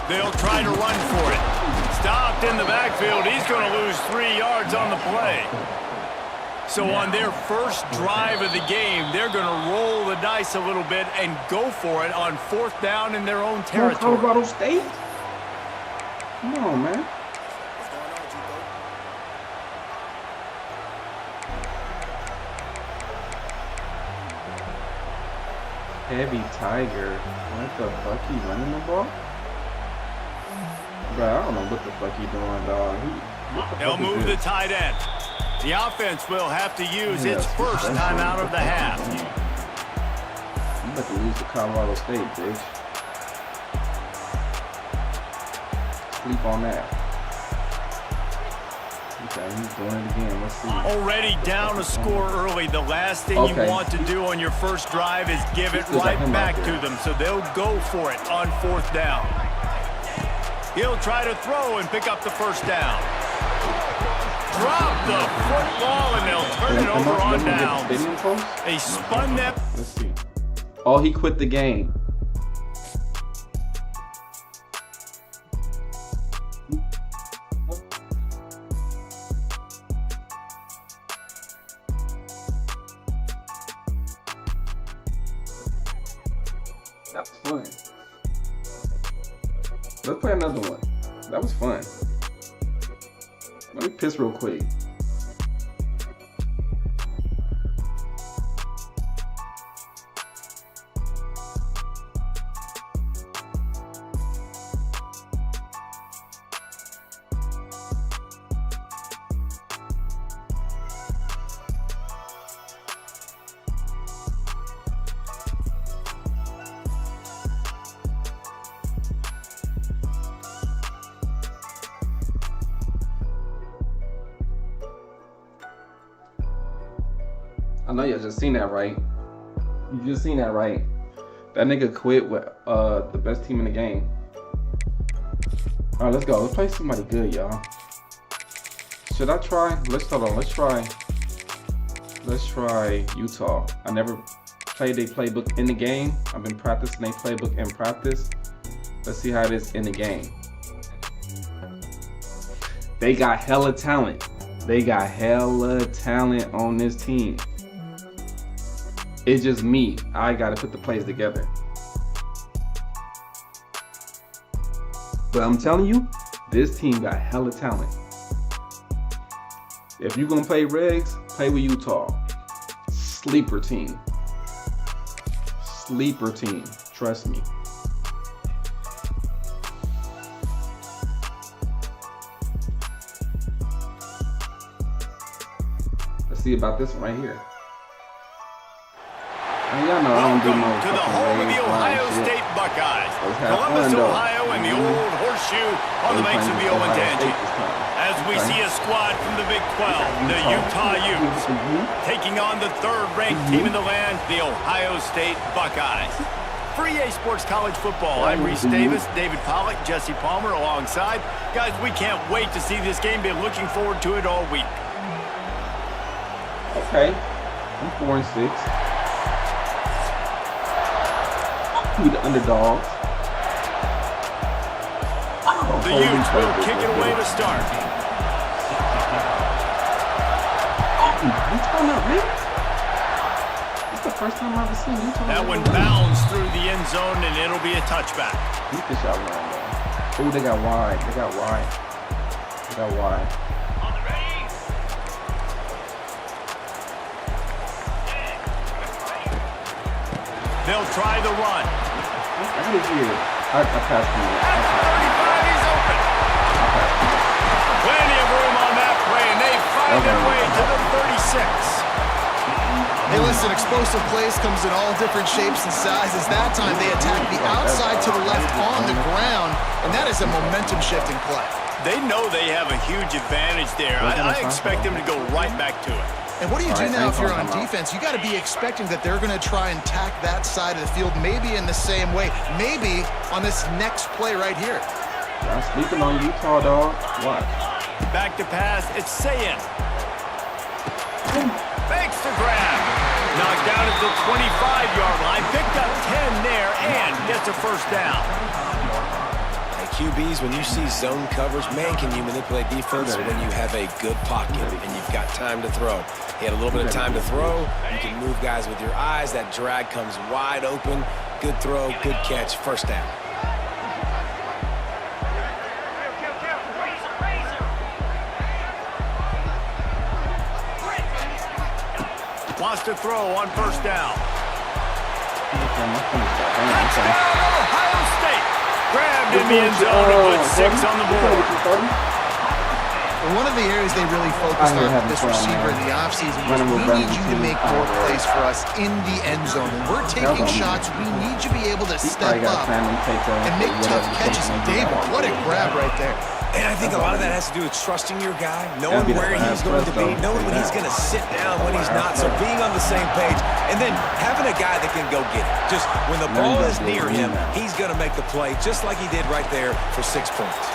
They'll try to run for it. Stopped in the backfield. He's going to lose 3 yards on the play. So on their first drive of the game, they're going to roll the dice a little bit and go for it on 4th down in their own territory. Colorado State? Come on, man. Heavy Tiger. What the fuck? He running the ball? Bro, I don't know what the fuck he doing, dog. They'll move the tight end. The offense will have to use its first time out of the half. You about to lose to Colorado State, bitch. Sleep on that. Okay, he's doing it again. Let's see. Already down a score early. The last thing you want to do on your first drive is give it right back to them. So they'll go for it on 4th down. He'll try to throw and pick up the first down. Drop the football and they'll turn it over on down. They spun that. Let's see. Oh, he quit the game. That was fun. Let's play another one. That was fun. Let me piss real quick. I know y'all just seen that, right? You just seen that, right? That nigga quit with the best team in the game. All right, let's go. Let's play somebody good, y'all. Should I try? Let's try Utah. I never played their playbook in the game. I've been practicing their playbook in practice. Let's see how it is in the game. They got hella talent. They got hella talent on this team. It's just me. I gotta put the plays together. But I'm telling you, this team got hella talent. If you're gonna play regs, play with Utah. Sleeper team. Sleeper team. Trust me. Let's see about this one right here. Y'all know I don't do no to the home of the Ohio State Buckeyes. Columbus, Ohio, and the old horseshoe on the banks of the Ncaa. As we see a squad from the Big 12, the Utah Utes, taking on the 3rd-ranked team in the land, the Ohio State Buckeyes. For EA Sports College Football, I'm Reese Davis, David Pollack, Jesse Palmer alongside. Guys, we can't wait to see this game. Been looking forward to it all week. Okay, I'm 4-6. We the underdogs. The Utes will kick it away to start. Utah not man. It's the first time I've ever seen Utah. That one bounds through the end zone and it'll be a touchback. Keep the shot line, though. Oh, they got wide. They got wide. They got wide. They'll try the run. I passed him. At the 35, he's open. Plenty of room on that play, and they find their way to the 36. Hey, listen, explosive plays comes in all different shapes and sizes. That time they attack the outside to the left on the ground, and that is a momentum-shifting play. They know they have a huge advantage there. I expect them to go right back to it. And what do you do now if you're on defense? You got to be expecting that they're going to try and tack that side of the field, maybe in the same way, maybe on this next play right here. I'm sleeping on Utah, dog. What? Back to pass, it's Ncaa. Fakes the grab. Knocked down at the 25-yard line. Picked up 10 there and gets a first down. QBs, when you see zone coverage, man, can you manipulate defense when you have a good pocket and you've got time to throw. He had a little bit of time to throw. You can move guys with your eyes. That drag comes wide open. Good throw, good catch, first down. Wants to throw on first down. Touchdown, Ohio State. Grabbed in the end zone to put 6 on the board. One of the areas they really focused on with this receiver in the offseason was we need you to make more plays for us in the end zone. When we're taking shots, we need you to be able to step up and make tough catches. David, what a grab right there. And I think a lot of that has to do with trusting your guy, knowing where he's going to be, knowing when he's going to sit down, when he's not, so being on the same page, and then having a guy that can go get it. Just when the ball is near him, he's going to make the play, just like he did right there for 6 points.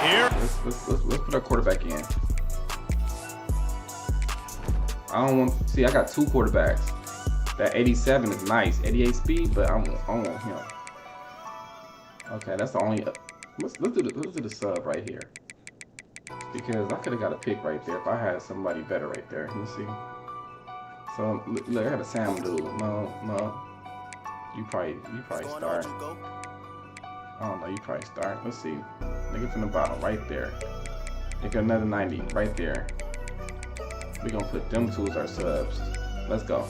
Here. Let's put our quarterback in. I don't want, see, I got 2 quarterbacks. That 87 is nice, 88 speed, but I want him. Okay, that's the only. Let's do the sub right here, because I could have got a pick right there if I had somebody better right there. Let me see. So look, I got a Sam dude. No. You probably start. I don't know. You probably start. Let's see. Nigga from the bottom right there. Nigga another 90 right there. We gonna put them two as our subs. Let's go.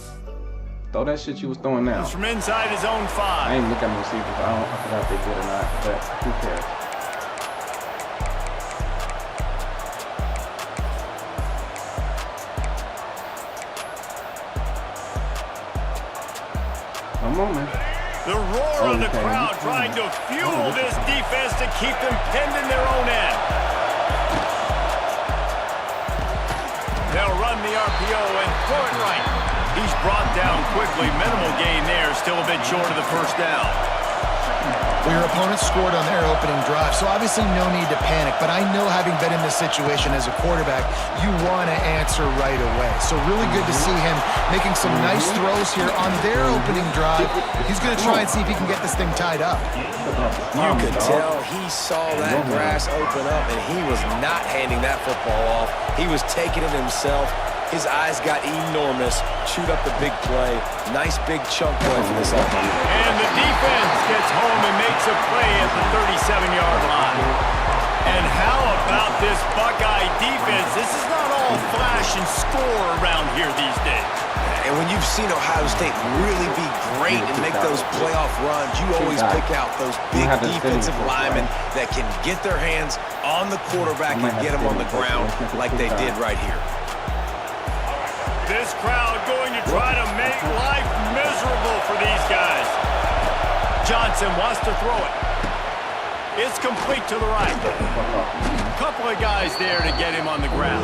Throw that shit you was throwing now. It's from inside his own 5. I ain't looking at the receivers. I forgot if they good or not, but who cares? Come on, man. The roar of the crowd trying to fuel this defense to keep them pinned in their own end. They'll run the RPO and throw it right. He's brought down quickly. Minimal gain there. Still a bit short of the first down. Well, your opponent scored on their opening drive, so obviously no need to panic. But I know, having been in this situation as a quarterback, you want to answer right away. So really good to see him making some nice throws here on their opening drive. He's going to try and see if he can get this thing tied up. You could tell he saw that grass open up, and he was not handing that football off. He was taking it himself. His eyes got enormous. Chewed up the big play. Nice big chunk play for this offense. And the defense gets home and makes a play at the 37-yard line. And how about this Buckeye defense? This is not all flash and score around here these days. And when you've seen Ohio State really be great and make those playoff runs, you always pick out those big defensive linemen that can get their hands on the quarterback and get him on the ground like they did right here. This crowd going to try to make life miserable for these guys. Johnson wants to throw it. It's complete to the right. Couple of guys there to get him on the ground.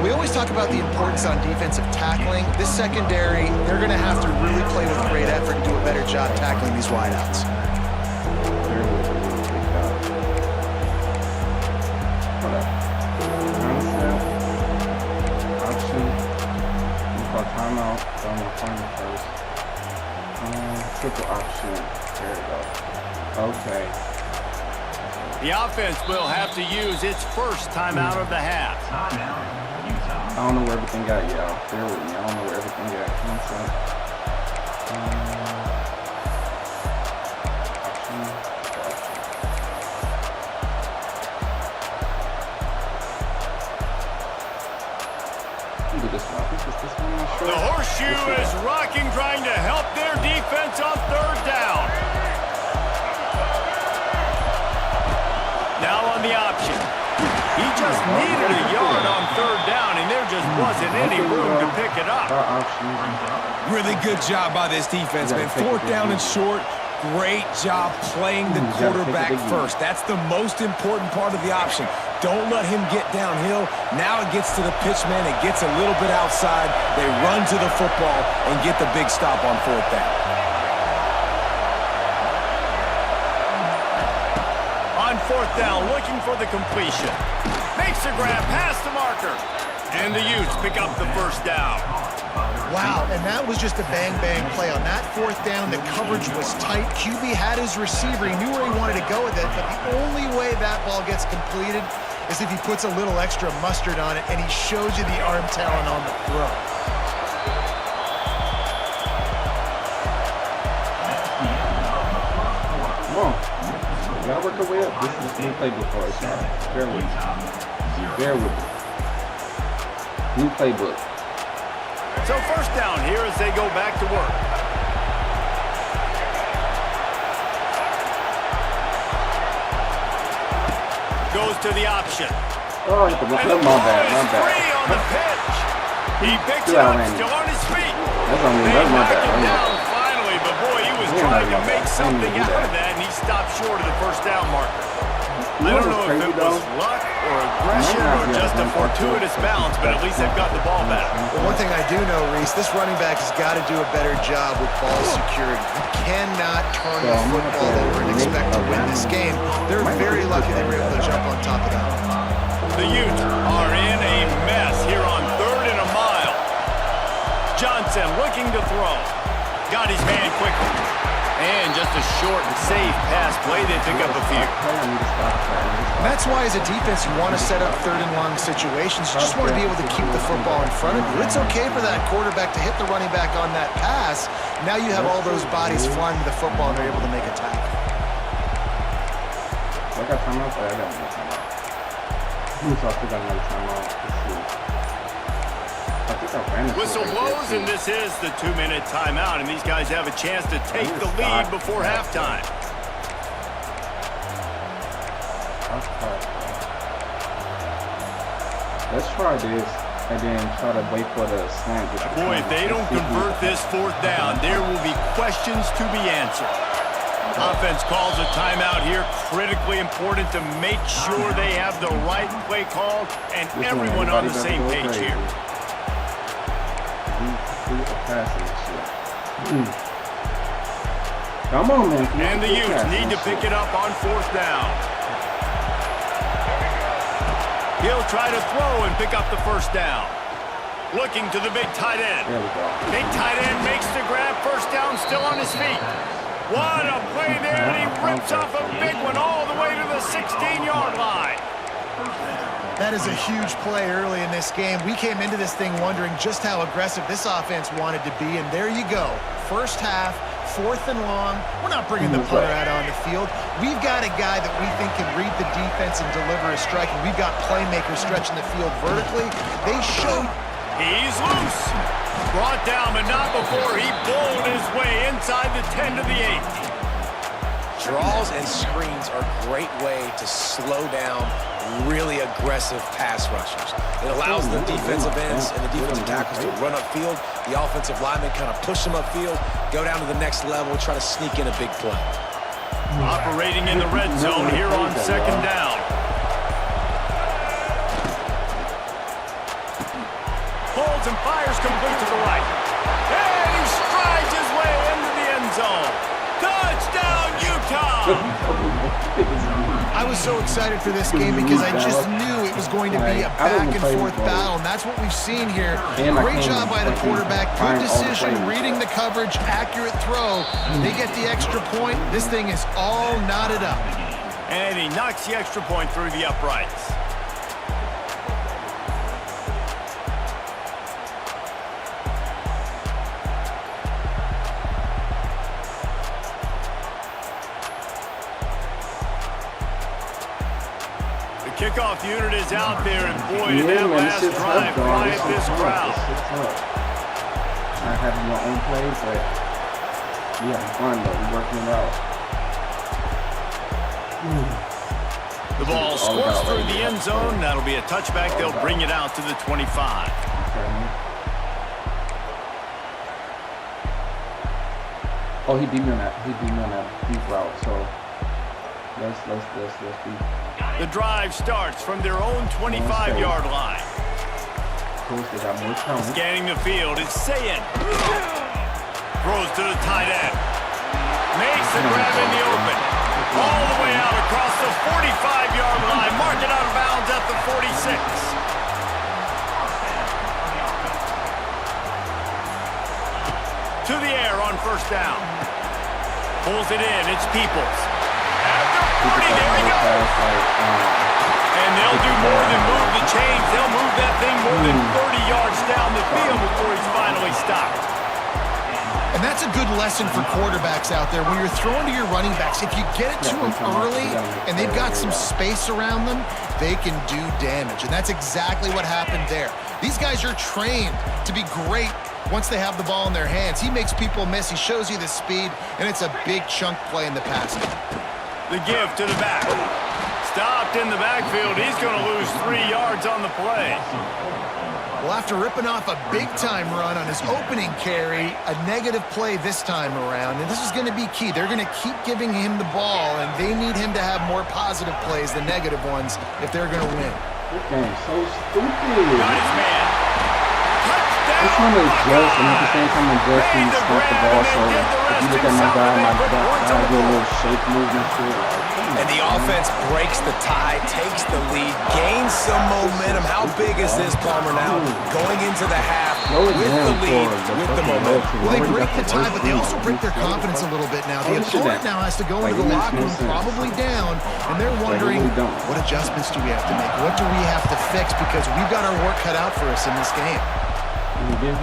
We always talk about the importance on defensive tackling. This secondary, they're going to have to really play with great effort and do a better job tackling these wideouts. Timeout, so I'm gonna find it first. Triple option. There we go. Okay. The offense will have to use its first timeout of the half. I don't know where everything got, y'all. Bear with me. I don't know where everything got. One sec. The horseshoe is rocking, trying to help their defense on third down. Now on the option. He just needed a yard on third down, and they're just Wasn't any room to pick it up. Really good job by this defense, man. 4th down and short. Great job playing the quarterback first. That's the most important part of the option. Don't let him get downhill. Now it gets to the pitch man. It gets a little bit outside. They run to the football and get the big stop on 4th down. On 4th down, looking for the completion. Makes a grab past the marker. And the Utes pick up the 1st down. Wow, and that was just a bang-bang play. On that 4th down, the coverage was tight. QB had his receiver. He knew where he wanted to go with it, but the only way that ball gets completed is if he puts a little extra mustard on it, and he shows you the arm talent on the throw. Come on. You gotta work your way up. This is new playbook for us, y'all. Bear with me. Bear with me. New playbook. So 1st down here as they go back to work. Goes to the option. Oh, my bad. Free on the pitch. He picks it up, still on his feet. That's my bad. Down finally, but boy, he was trying to make something out of that, and he stopped short of the 1st down marker. I don't know if it was luck or aggression or just a fortuitous bounce, but at least they've got the ball back. Well, one thing I do know, Reese, this running back has got to do a better job with ball security. You cannot turn the football over and expect to win this game. They're very lucky they were able to jump on top of that. The Utes are in a mess here on 3rd and a mile. Johnson looking to throw. Got his man quickly. And just a short and safe pass play, they pick up a few. And that's why as a defense you want to set up 3rd and long situations. You just want to be able to keep the football in front of you. It's okay for that quarterback to hit the running back on that pass. Now you have all those bodies flying to the football and they're able to make a tackle. I got timeout. I got another timeout. I still got another timeout. Let's see. Whistle blows, and this is the 2-minute timeout, and these guys have a chance to take the lead before halftime. Let's try this and then try to wait for the slant. Boy, if they don't convert this 4th down, there will be questions to be answered. Offense calls a timeout here. Critically important to make sure they have the right play call and everyone on the same page here. Come on, man. And the Utes need to pick it up on 4th down. He'll try to throw and pick up the 1st down. Looking to the big tight end. There we go. Big tight end makes the grab. 1st down, still on his feet. What a play there, and he rips off a big one all the way to the 16-yard line. That is a huge play early in this game. We came into this thing wondering just how aggressive this offense wanted to be, and there you go. 1st half, 4th and long. We're not bringing the punter out on the field. We've got a guy that we think can read the defense and deliver a strike, and we've got playmakers stretching the field vertically. They showed. He's loose. Brought down, but not before he bowled his way inside the 10 to the 8. Draws and screens are a great way to slow down really aggressive pass rushers. It allows the defensive ends and the defensive tackles to run upfield. The offensive linemen kind of push them upfield, go down to the next level, try to sneak in a big play. Operating in the red zone here on 2nd down. Holds and fires complete to the right. And he strides his way into the end zone. Touchdown, Utah! I was so excited for this game because I just knew it was going to be a back-and-forth battle, and that's what we've seen here. Great job by the quarterback, good decision, reading the coverage, accurate throw. They get the extra point. This thing is all knotted up. And he knocks the extra point through the uprights. Kickoff unit is out there, and boy, did that last drive quiet this crowd. Not having your own plays, but we having fun, though. We're working it out. The ball squirts through the end zone. That'll be a touchback. They'll bring it out to the 25. right here. Oh, he beat me on that. He beat me on that deep route. So let's be. The drive starts from their own 25-yard line. Of course, they got more talent. Scanning the field, it's Ncaa. Throws to the tight end. Makes the grab in the open. All the way out across the 45-yard line. Mark it out of bounds at the 46. To the air on first down. Pulls it in, it's Peoples. After 40, there he goes. And they'll do more than move the chains. They'll move that thing more than 30 yards down the field before he's finally stopped. And that's a good lesson for quarterbacks out there. When you're throwing to your running backs, if you get it to them early and they've got some space around them, they can do damage. And that's exactly what happened there. These guys are trained to be great once they have the ball in their hands. He makes people miss. He shows you the speed, and it's a big chunk play in the pass game. The give to the back. Stopped in the backfield. He's going to lose 3 yards on the play. Well, after ripping off a big-time run on his opening carry, a negative play this time around, and this is going to be key. They're going to keep giving him the ball, and they need him to have more positive plays than negative ones if they're going to win. This game's so stupid. Got his man. I'm trying to adjust, and at the same time adjust and snap the ball. So if you look at my guy do a little shake movement shit. And the offense breaks the tie, takes the lead, gains some momentum. How big is this, Palmer, now? Going into the half with the lead, with the momentum. Well, they break the tie, but they also break their confidence a little bit now. The opponent now has to go into the locker room, probably down, and they're wondering, what adjustments do we have to make? What do we have to fix? Because we've got our work cut out for us in this game. Give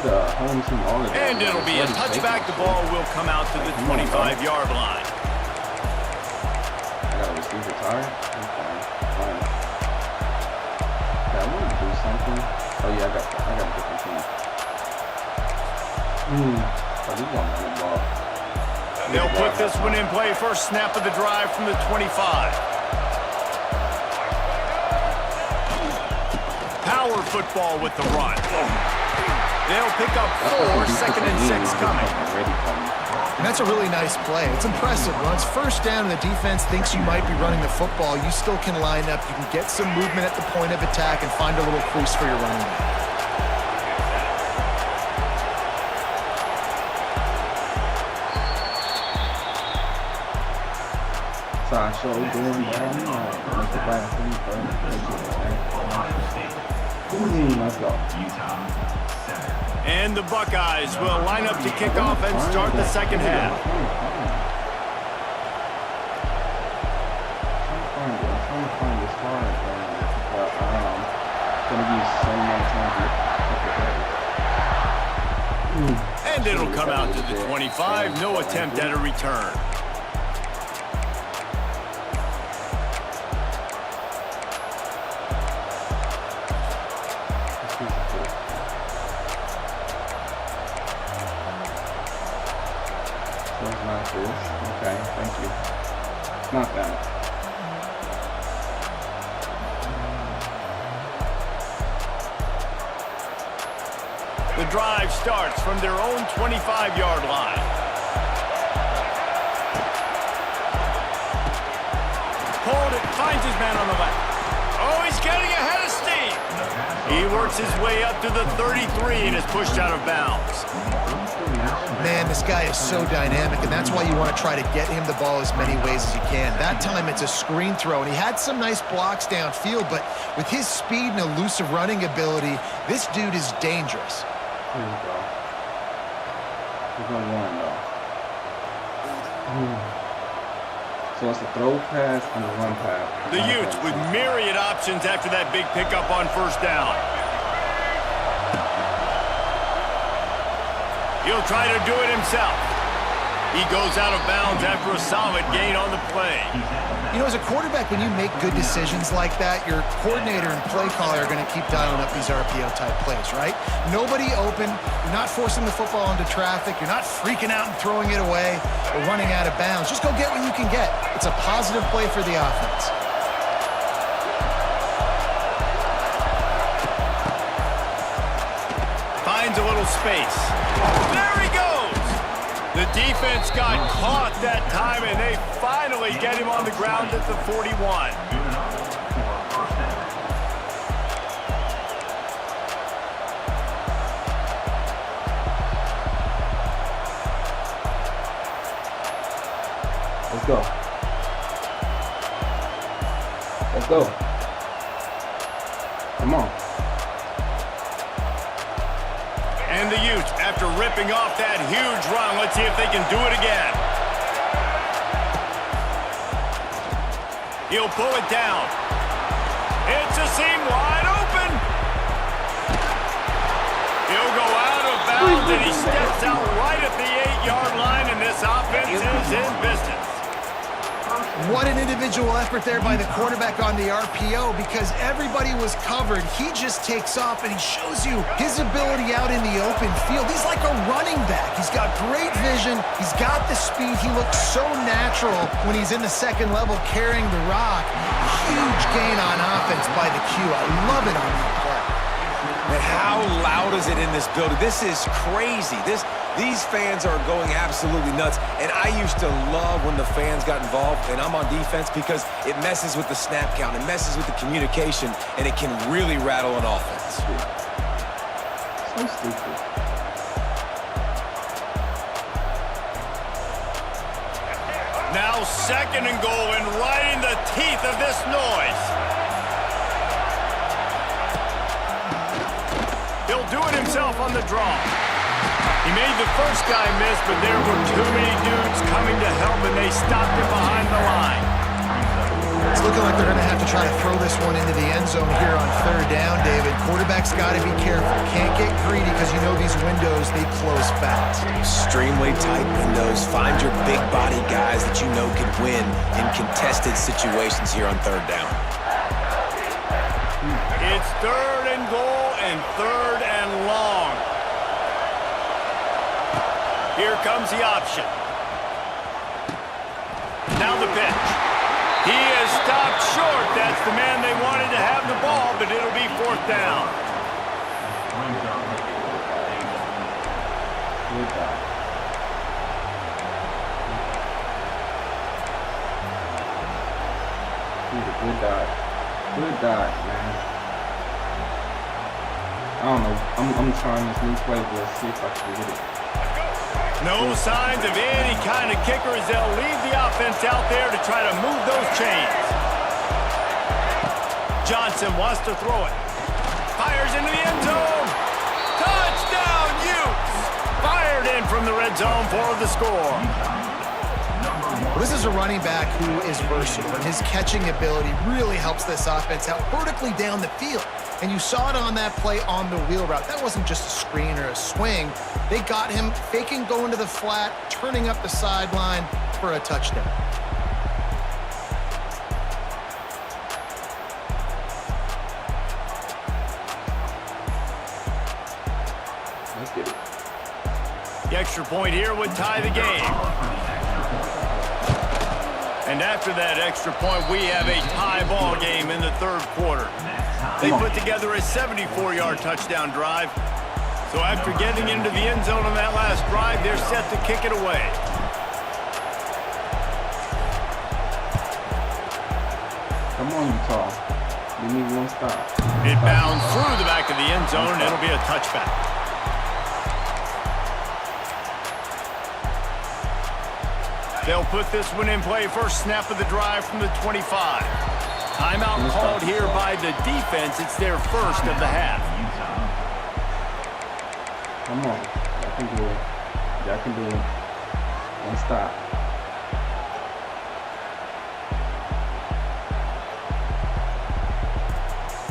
the home team all of that. And it'll be a touchback. The ball will come out to the 25-yard line. I got a receiver tired. Okay, I want to do something. Oh yeah, I got a different team. So we want to the ball. They'll put this one in play. First snap of the drive from the 25. Power football with the run. They'll pick up 4, 2nd and 6 coming. And that's a really nice play. It's impressive. When it's first down and the defense thinks you might be running the football, you still can line up. You can get some movement at the point of attack and find a little crease for your running back. So doing let's go. And the Buckeyes will line up to kick off and start the second half. And it'll come out to the 25. No attempt at a return. Okay, thank you. It's not that. The drive starts from their own 25-yard line. Pulled it, finds his man on the left. Oh, he's getting ahead of steam. He works his way up to the 33 and is pushed out of bounds. Man, this guy is so dynamic, and that's why you want to try to get him the ball as many ways as you can. That time it's a screen throw, and he had some nice blocks downfield, but with his speed and elusive running ability, this dude is dangerous. Here we go. We're going one, though. So it's a throw pass and a run pass. The Utes with myriad options after that big pickup on first down. He'll try to do it himself. He goes out of bounds after a solid gain on the play. You know, as a quarterback, when you make good decisions like that, your coordinator and play caller are going to keep dialing up these RPO-type plays, right? Nobody open. You're not forcing the football into traffic. You're not freaking out and throwing it away or running out of bounds. Just go get what you can get. It's a positive play for the offense. space. There he goes! The defense got caught that time, and they finally get him on the ground at the 41. Let's go. Let's go. Come on. And the Utes, after ripping off that huge run, let's see if they can do it again. He'll pull it down. It's a seam wide open. He'll go out of bounds, and he steps out right at the 8-yard line, and this offense is in business. What an individual effort there by the quarterback on the RPO, because everybody was covered. He just takes off, and he shows you his ability out in the open field. He's like a running back. He's got great vision. He's got the speed. He looks so natural when he's in the second level carrying the rock. Huge gain on offense by the Q. I love it on that play. Man, how loud is it in this building? This is crazy. These fans are going absolutely nuts, and I used to love when the fans got involved, and I'm on defense because it messes with the snap count, it messes with the communication, and it can really rattle an offense. So stupid. Now 2nd and goal, and right in the teeth of this noise. He'll do it himself on the draw. He made the first guy miss, but there were too many dudes coming to help, and they stopped him behind the line. It's looking like they're going to have to try to throw this one into the end zone here on 3rd down, David. Quarterback's got to be careful. Can't get greedy because you know these windows, they close fast. Extremely tight windows. Find your big body guys that you know can win in contested situations here on 3rd down. It's 3rd and goal and 3rd and long. Here comes the option. Now the pitch. He is stopped short. That's the man they wanted to have the ball, but it'll be 4th down. Good dot, man. I don't know. I'm trying this new play, but let's see if I can get it. No signs of any kind of kickers. They'll leave the offense out there to try to move those chains. Johnson wants to throw it. Fires into the end zone. Touchdown, Utes! Fired in from the red zone for the score. This is a running back who is versatile, and his catching ability really helps this offense out vertically down the field. And you saw it on that play on the wheel route. That wasn't just a screen or a swing. They got him faking going to the flat, turning up the sideline for a touchdown. Let's get it. The extra point here would tie the game. And after that extra point, we have a tie ball game in the 3rd quarter. They put together a 74-yard touchdown drive. So after getting into the end zone on that last drive, they're set to kick it away. Come on, Ncaa. You need one stop. It bounds through the back of the end zone, and it'll be a touchback. They'll put this one in play. First snap of the drive from the 25. Timeout called here by the defense. It's their first of the half. Come on. Y'all can do it. Y'all can do it. One stop.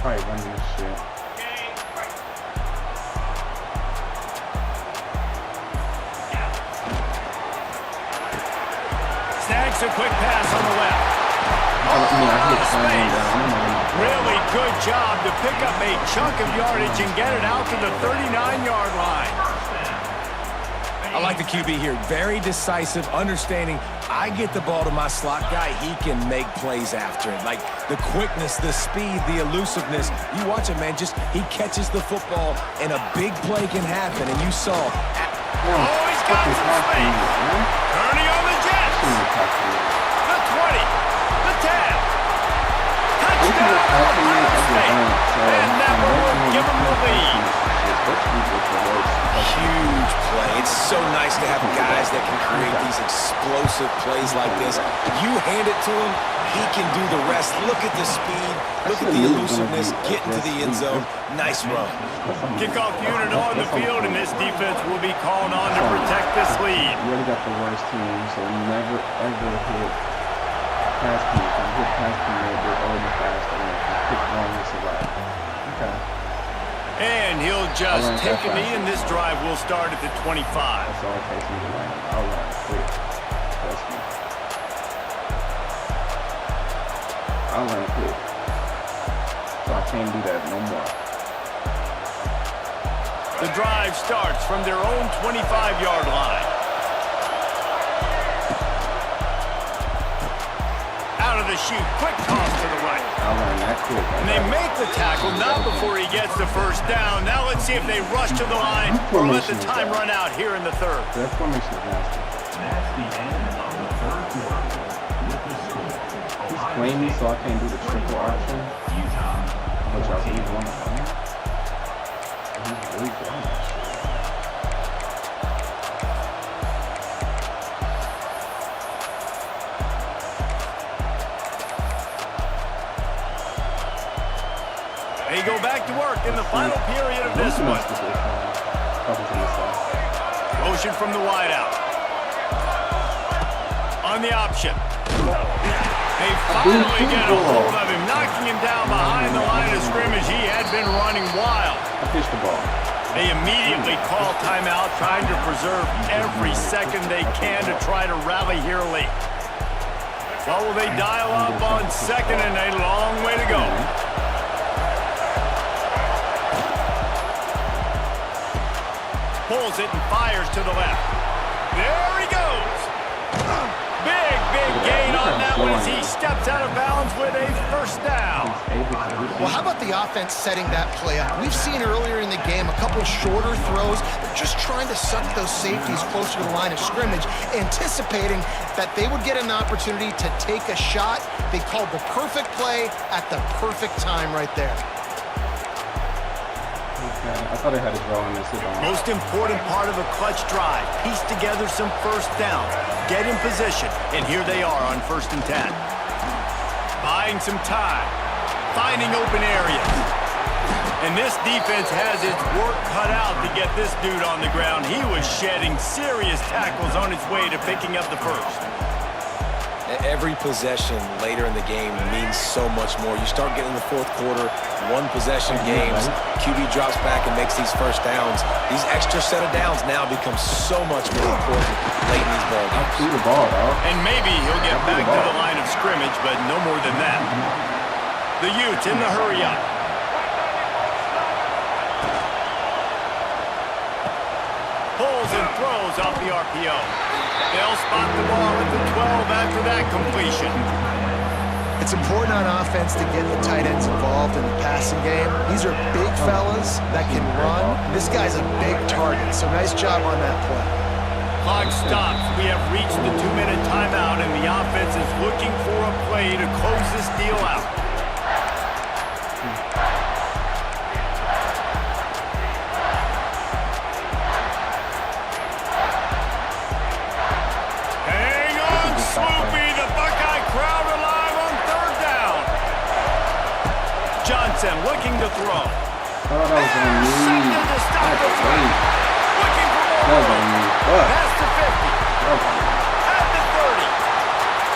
Probably running this shit. Snags a quick pass on the left. Really good job to pick up a chunk of yardage and get it out to the 39-yard line. I like the QB here. Very decisive, understanding I get the ball to my slot guy, he can make plays after it. Like the quickness, the speed, the elusiveness. You watch him, man, just he catches the football and a big play can happen. And you saw... he's got some space. Turning on the Jets. The 20. The 10. Touchdown, Ohio State. And that will give them the lead. Huge play. It's so nice to have guys that can create these explosive plays like this. You hand it to him, he can do the rest. Look at the speed, look at the elusiveness, get into the end zone. Nice run. Kickoff unit on the field, and this defense will be called on to protect this lead. You already got the worst team, so never ever hit pass team. If you hit pass team, they're already fast and pick one to survive. Okay. And he'll just take a knee, and this drive will start at the 25. That's all it takes me to line. I'll line quick. Trust me. I'll line quick. So I can't do that no more. The drive starts from their own 25-yard line. Out of the chute, quick toss to the right. I'll line that quick. And they make the tackle, not before he gets the first down. Now let's see if they rush to the line or let the time run out here in the third. That formation is nasty. That's the end of the third quarter. He's playing me, so I can't do the triple option. But y'all see he's on the phone. He's really good on that shit. They go back to work in the final period of this one. Motion from the wideout. On the option. They finally get a hold of him, knocking him down behind the line of scrimmage. He had been running wild. I pitched the ball. They immediately call timeout, trying to preserve every second they can to try to rally here late. Well, will they dial up on second and a long way to go? Pulls it and fires to the left. There he goes. Big gain on that one as he steps out of bounds with a first down. Well, how about the offense setting that play up? We've seen earlier in the game a couple shorter throws. They're just trying to suck those safeties closer to the line of scrimmage, anticipating that they would get an opportunity to take a shot. They called the perfect play at the perfect time right there. I thought I had a draw on this. Most important part of a clutch drive. Piece together some first downs. Get in position. And here they are on 1st and 10. Buying some time. Finding open areas. And this defense has its work cut out to get this dude on the ground. He was shedding serious tackles on his way to picking up the first. Every possession later in the game means so much more. You start getting in the fourth quarter, one possession games, QB drops back and makes these first downs. These extra set of downs now become so much more important late in these ball games. Threw the ball, dog. And maybe he'll get back to the line of scrimmage, but no more than that. The Utes in the hurry up. Pulls and throws off the RPO. They'll spot the ball at the 12 after that completion. It's important on offense to get the tight ends involved in the passing game. These are big fellas that can run. This guy's a big target, so nice job on that play. Clock stops. We have reached the 2-minute timeout, and the offense is looking for a play to close this deal out. Looking to throw. Oh, that was on me. To stop the run. Looking for more. That was on me. Past the 50. At the 30.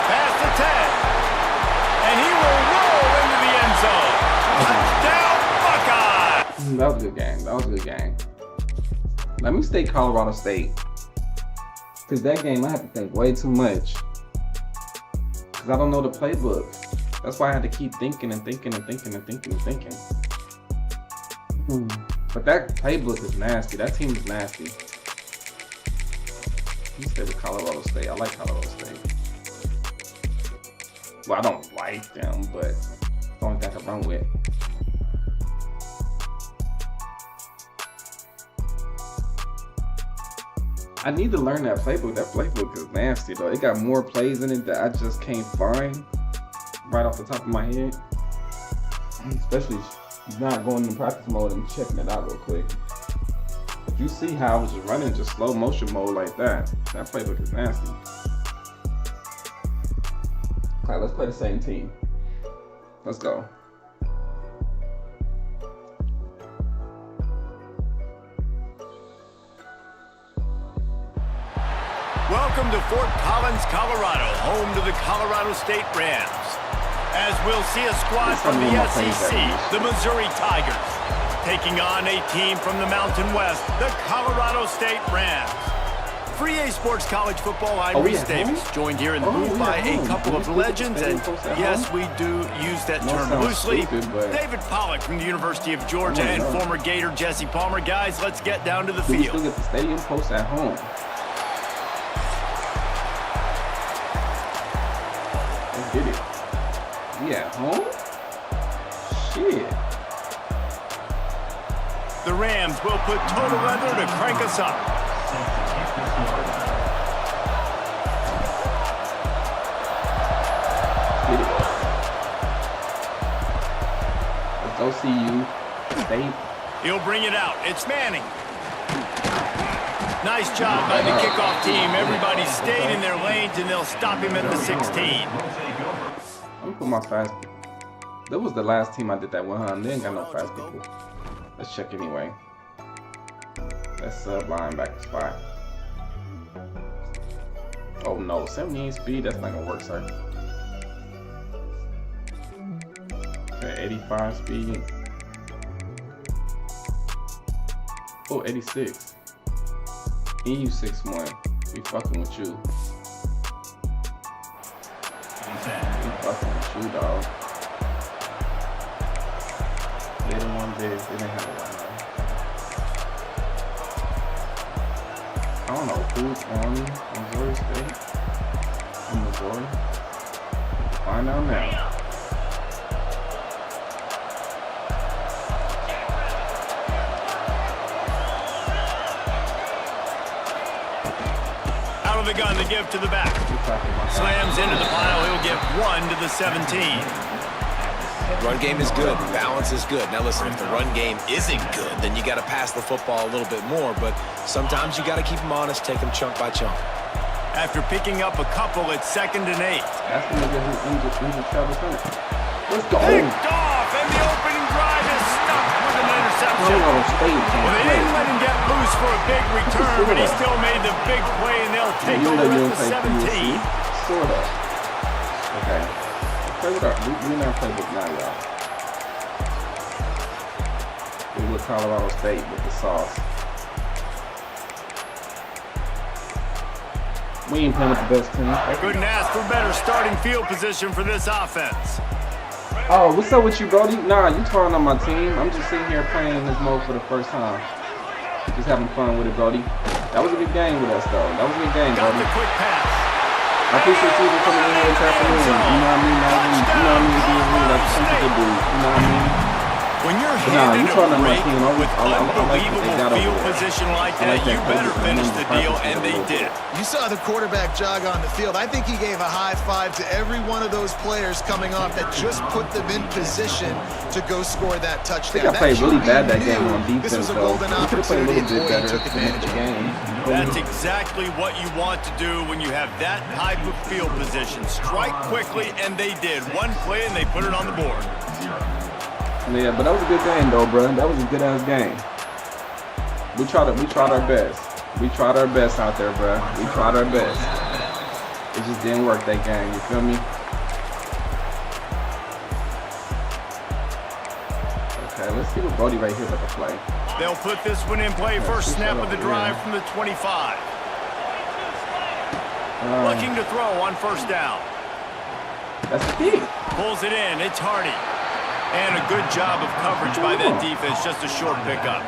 Past the 10. And he will roll into the end zone. Touchdown, Buckeye. That was a good game. That was a good game. Let me stay Colorado State. Because that game, I have to think way too much. Because I don't know the playbook. That's why I had to keep thinking and thinking and thinking and thinking and thinking. But that playbook is nasty. That team is nasty. me stay with Colorado State. I like Colorado State. Well, I don't like them, but it's the only thing I can run with. I need to learn that playbook. That playbook is nasty though. It got more plays in it that I just can't find right off the top of my head. Especially not going in practice mode and checking it out real quick. But you see how I was just running just slow motion mode like that. That playbook is nasty. Alright, let's play the same team. Let's go. Welcome to Fort Collins, Colorado, home to the Colorado State Rams. As we'll see a squad from the SEC, the Missouri Tigers, taking on a team from the Mountain West, the Colorado State Rams. For EA Sports College Football, I'm Reese Davis, joined here in the booth by a couple of legends, and yes, we do use that term loosely. David Pollack from the University of Georgia and former Gator Jesse Palmer. Guys, let's get down to the field. We still get the stadium post at home. Let's get it. We at home? Shit. The Rams will put total weather to crank us up. Get it. Let's go see you. State. He'll bring it out. It's Manning. Nice job by the kickoff team. Everybody stayed in their lanes, and they'll stop him at the 16. Let me put my fast. That was the last team I did that with, huh? They ain't got no fast people. Let's check anyway. That's linebacker spot. Oh no, 78 speed. That's not gonna work, sir. Okay, 85 speed. Oh, 86. And you 6'1". We fucking with you. We fucking with you, dog. They didn't want this. They didn't have it right now. I don't know who's on Missouri State. In Missouri. Find out now. Out of the gun to give to the back. Slams into the pile. He'll get 1 to the 17. Run game is good. Balance is good. Now listen, if the run game isn't good, then you got to pass the football a little bit more. But sometimes you got to keep them honest, take them chunk by chunk. After picking up a couple, it's 2nd and 8. That's the nigga who's injured Travis Hunter. Let's go. Picked off, and the opening drive is stuck with an interception. Well, they didn't let him get loose for a big return, but he still made the big play, and they'll take over at the 17. Sort of. Okay. Play with our, we not play with now, y'all. We with Colorado State with the sauce. We ain't playing with the best team. Couldn't ask for better starting field position for this offense. Oh, what's up with you, Brody? Nah, you talking on my team. I'm just sitting here playing this mode for the first time. Just having fun with it, Brody. That was a good game with us, though. That was a good game, Brody. Got the quick pass. I appreciate you for coming in here this afternoon. You know what I mean? Like something to do. You know what I mean? When you're handed a break with unbelievable field position like that, you better finish the deal, and they did. You saw the quarterback jog on the field. I think he gave a high five to every one of those players coming off that just put them in position to go score that touchdown. I think I played really bad that game on defense, this was a though. golden We could have played a little bit better took advantage of the game. That's exactly what you want to do when you have that type of field position. Strike quickly, and they did. One play, and they put it on the board. Yeah, but that was a good game, though, bro. That was a good-ass game. We tried our best. We tried our best out there, bro. We tried our best. It just didn't work that game. You feel me? Okay, let's see what Brody right here about to play. They'll put this one in play. First snap of the drive from the 25. Looking to throw on first down. That's the key. Pulls it in. It's Hardy. And a good job of coverage by that defense. Just a short pickup.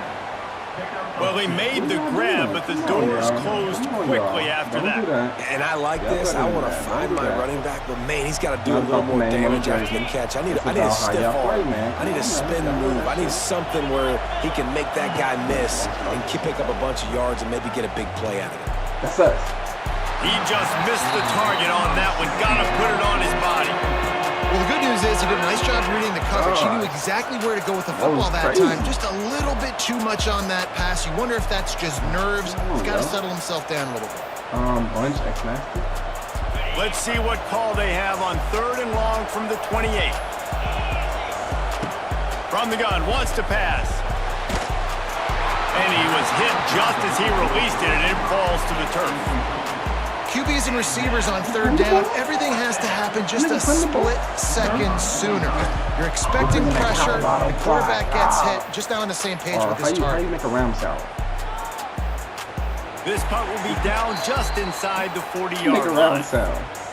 Well, he made the grab, but the doors closed quickly after that. And I like this. I want to find my running back, but man, he's got to do a little more damage after the catch. I need a stiff arm. I need a spin move. I need something where he can make that guy miss and pick up a bunch of yards and maybe get a big play out of it. That's us. He just missed the target on that one. Got to put it on his body. Well, the good news is he did a nice job reading the coverage. He knew exactly where to go with the football that time. Just a little bit too much on that pass. You wonder if that's just nerves. He's got to settle himself down a little bit. Bunch X-Master. Let's see what call they have on 3rd and long from the 28. From the gun, wants to pass. And he was hit just as he released it, and it falls to the turf. QBs and receivers on 3rd down, everything has to happen just a split second sooner. You're expecting pressure, the quarterback gets hit, just not on the same page with this target. How do you make a round salad? This punt will be down just inside the 40-yard line.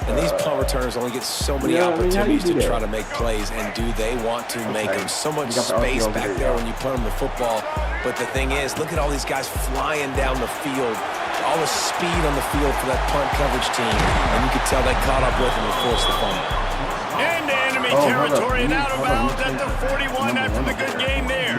And these punt returners only get so many opportunities to try to make plays, and do they want to make them? So much space back there when you put them the football. But the thing is, look at all these guys flying down the field. All the speed on the field for that punt coverage team. And you could tell they caught up with him and forced the fumble. Into enemy territory and out of bounds at the 41 after the good game there.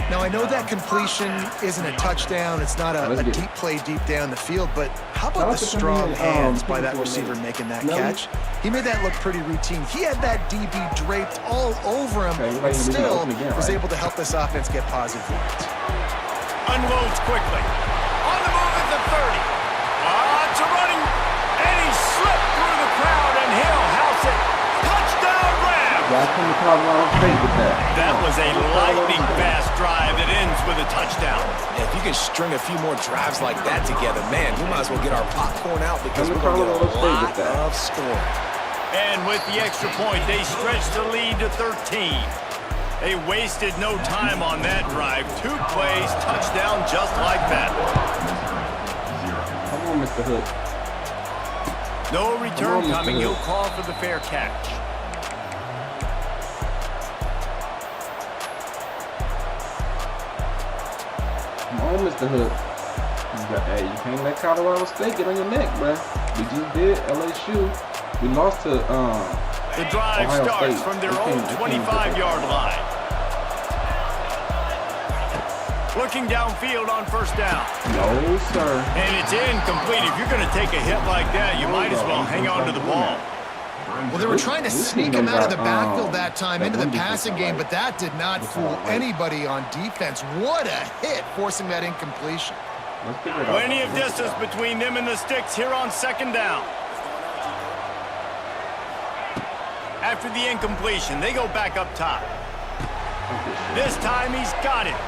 Now, I know that completion isn't a touchdown. It's not a deep play deep down the field, but how about the strong hands by that receiver making that catch? He made that look pretty routine. He had that DB draped all over him, but still was able to help this offense get positive yards. Unloads quickly. On the move at the 30. To running, and he slipped through the crowd, and he'll house it. Touchdown Rams! That was a lightning-fast drive that ends with a touchdown. If you can string a few more drives like that together, man, we might as well get our popcorn out because we're going to get a lot of scoring. And with the extra point, they stretched the lead to 13. They wasted no time on that drive. 2 plays, touchdown just like that. Come on, Mr. Hood. No return coming. He'll call for the fair catch. Come on, Mr. Hood. Hey, you can't let Colorado State get on your neck, bruh. We just did LSU. We lost to The drive Ohio starts State. from their own 25-yard line. Looking downfield on 1st down. No, sir. And it's incomplete. If you're going to take a hit like that, you might as well hang on to the ball. Well, they were trying to sneak him out of the backfield that time into the passing game, but that did not fool anybody on defense. What a hit, forcing that incompletion. Plenty of distance between them and the sticks here on 2nd down. After the incompletion, they go back up top. This time he's got it.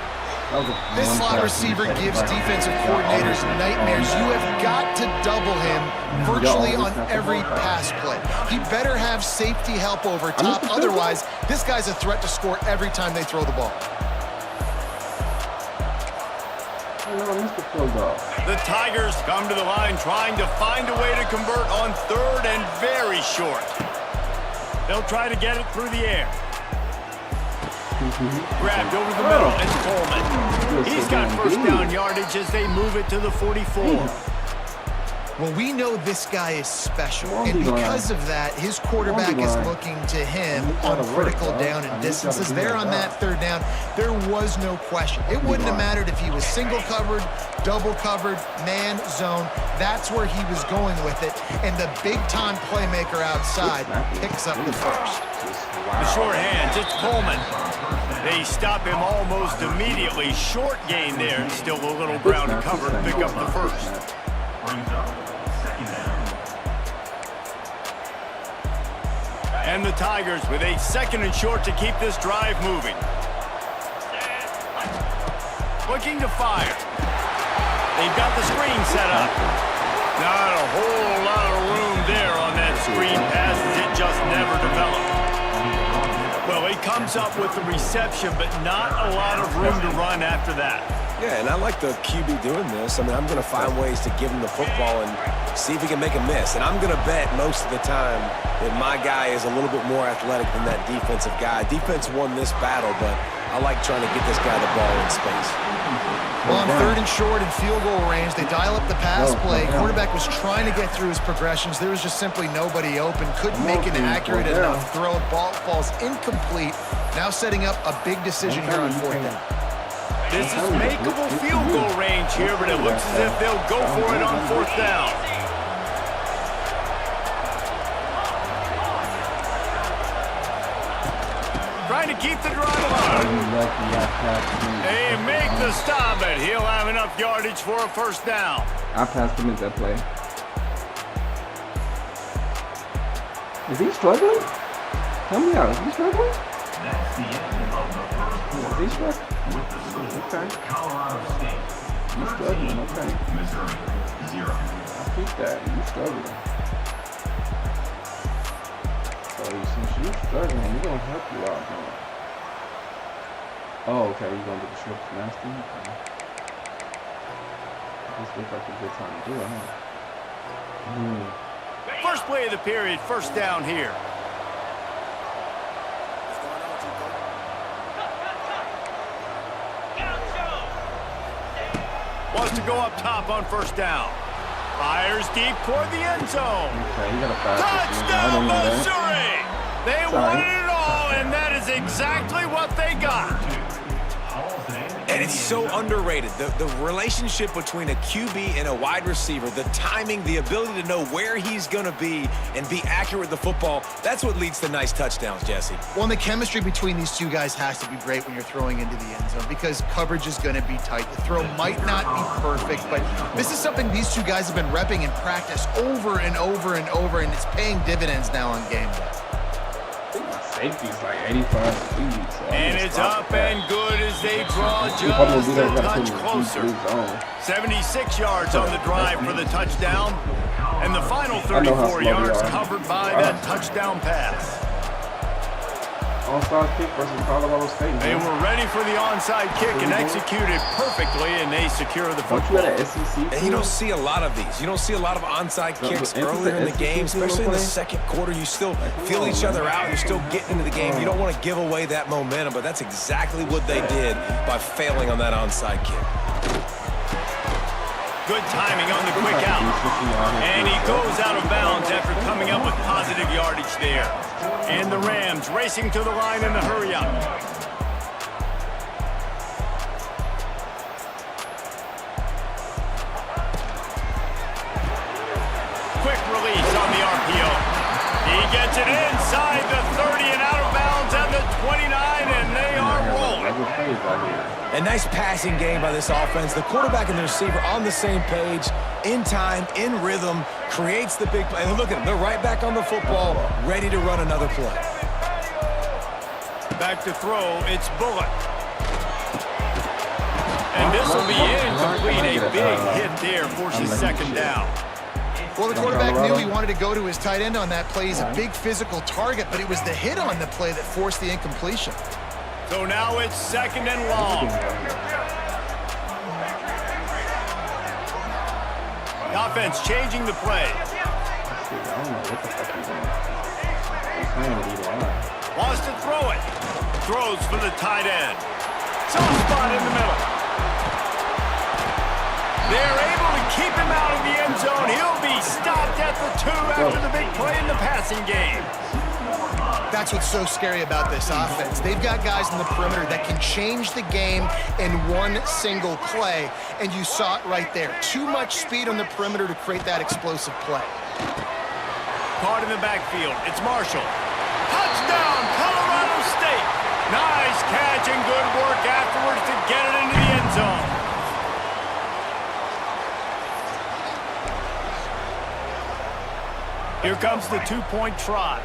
This slot receiver gives defensive coordinators nightmares. You have got to double him virtually on every pass play. He better have safety help over top. Otherwise, this guy's a threat to score every time they throw the ball. The Tigers come to the line trying to find a way to convert on 3rd and very short. They'll try to get it through the air. Grabbed over the middle, it's Coleman. He's got 1st down yardage as they move it to the 44. Well, we know this guy is special, and because of that, his quarterback is looking to him on critical down and distances. There on that 3rd down, there was no question. It wouldn't have mattered if he was single covered, double covered, man, zone. That's where he was going with it, and the big-time playmaker outside picks up the 1st. The short hands, it's Coleman. They stop him almost immediately. Short gain there, still a little ground to cover to pick up the 1st. And the Tigers with a 2nd and short to keep this drive moving. Looking to fire. They've got the screen set up. Not a whole lot of room there on that screen pass as it just never developed. Well, he comes up with the reception, but not a lot of room to run after that. Yeah, and I like the QB doing this. I mean, I'm going to find ways to give him the football and see if he can make a miss. And I'm going to bet most of the time that my guy is a little bit more athletic than that defensive guy. Defense won this battle, but I like trying to get this guy the ball in space. Well, on 3rd and short and field goal range, they dial up the pass play. Quarterback was trying to get through his progressions. There was just simply nobody open. Couldn't make an accurate enough throw. Ball falls incomplete. Now setting up a big decision here on 4th down. This is makeable field goal range here, but it looks as if they'll go for it on 4th down. Trying to keep the drive alive. They make the stop, but he'll have enough yardage for a 1st down. I passed him at that play. Is he struggling? Tell me out. Is he struggling? Is he struggling? Okay. He's struggling. Okay. I'll keep that. He's struggling. So since you're struggling, we're gonna help you out, man. Oh, okay. You're gonna get the short nasty. Okay. This looks like a good time to do it, huh? First play of the period, 1st down here. Wants to go up top on 1st down. Fires deep toward the end zone. Okay, you got a fast touchdown, Missouri! They wanted it all, and that is exactly what they got. And it's so underrated. The relationship between a QB and a wide receiver, the timing, the ability to know where he's going to be and be accurate with the football, that's what leads to nice touchdowns, Jesse. Well, and the chemistry between these two guys has to be great when you're throwing into the end zone because coverage is going to be tight. The throw might not be perfect, but this is something these two guys have been repping in practice over and over and over, and it's paying dividends now on game day. Safety's like 85 speed. So and it's up and good as they draw just a touch closer. 76 yards on the drive for the touchdown. And the final 34 yards covered by that touchdown pass. Onside kick versus Colorado State. They were ready for the onside kick and executed perfectly, and they secure the football. And you don't see a lot of these. You don't see a lot of onside kicks earlier in the game, especially in the 2nd quarter. You still feel each other out. You're still getting into the game. You don't want to give away that momentum, but that's exactly what they did by failing on that onside kick. Good timing on the quick out. And he goes out of bounds after coming up with positive yardage there. And the Rams racing to the line in a hurry up. Quick release on the RPO. He gets it inside the 30 and out of bounds at the 29, and they are rolling. A nice passing game by this offense. The quarterback and the receiver on the same page, in time, in rhythm, creates the big play. And look at them, they're right back on the football, ready to run another play. Back to throw, it's Bullock. And this will be incomplete. A big hit there forces 2nd down. Well, the quarterback knew he wanted to go to his tight end on that play. He's a big physical target, but it was the hit on the play that forced the incompletion. So now it's 2nd and long. The offense changing the play. Wants to throw it. Throws for the tight end. Soft spot in the middle. They're able to keep him out of the end zone. He'll be stopped at the 2 after the big play in the passing game. That's what's so scary about this offense. They've got guys in the perimeter that can change the game in one single play, and you saw it right there. Too much speed on the perimeter to create that explosive play. Caught in the backfield. It's Marshall. Touchdown, Colorado State. Nice catch and good work afterwards to get it into the end zone. Here comes the 2-point try.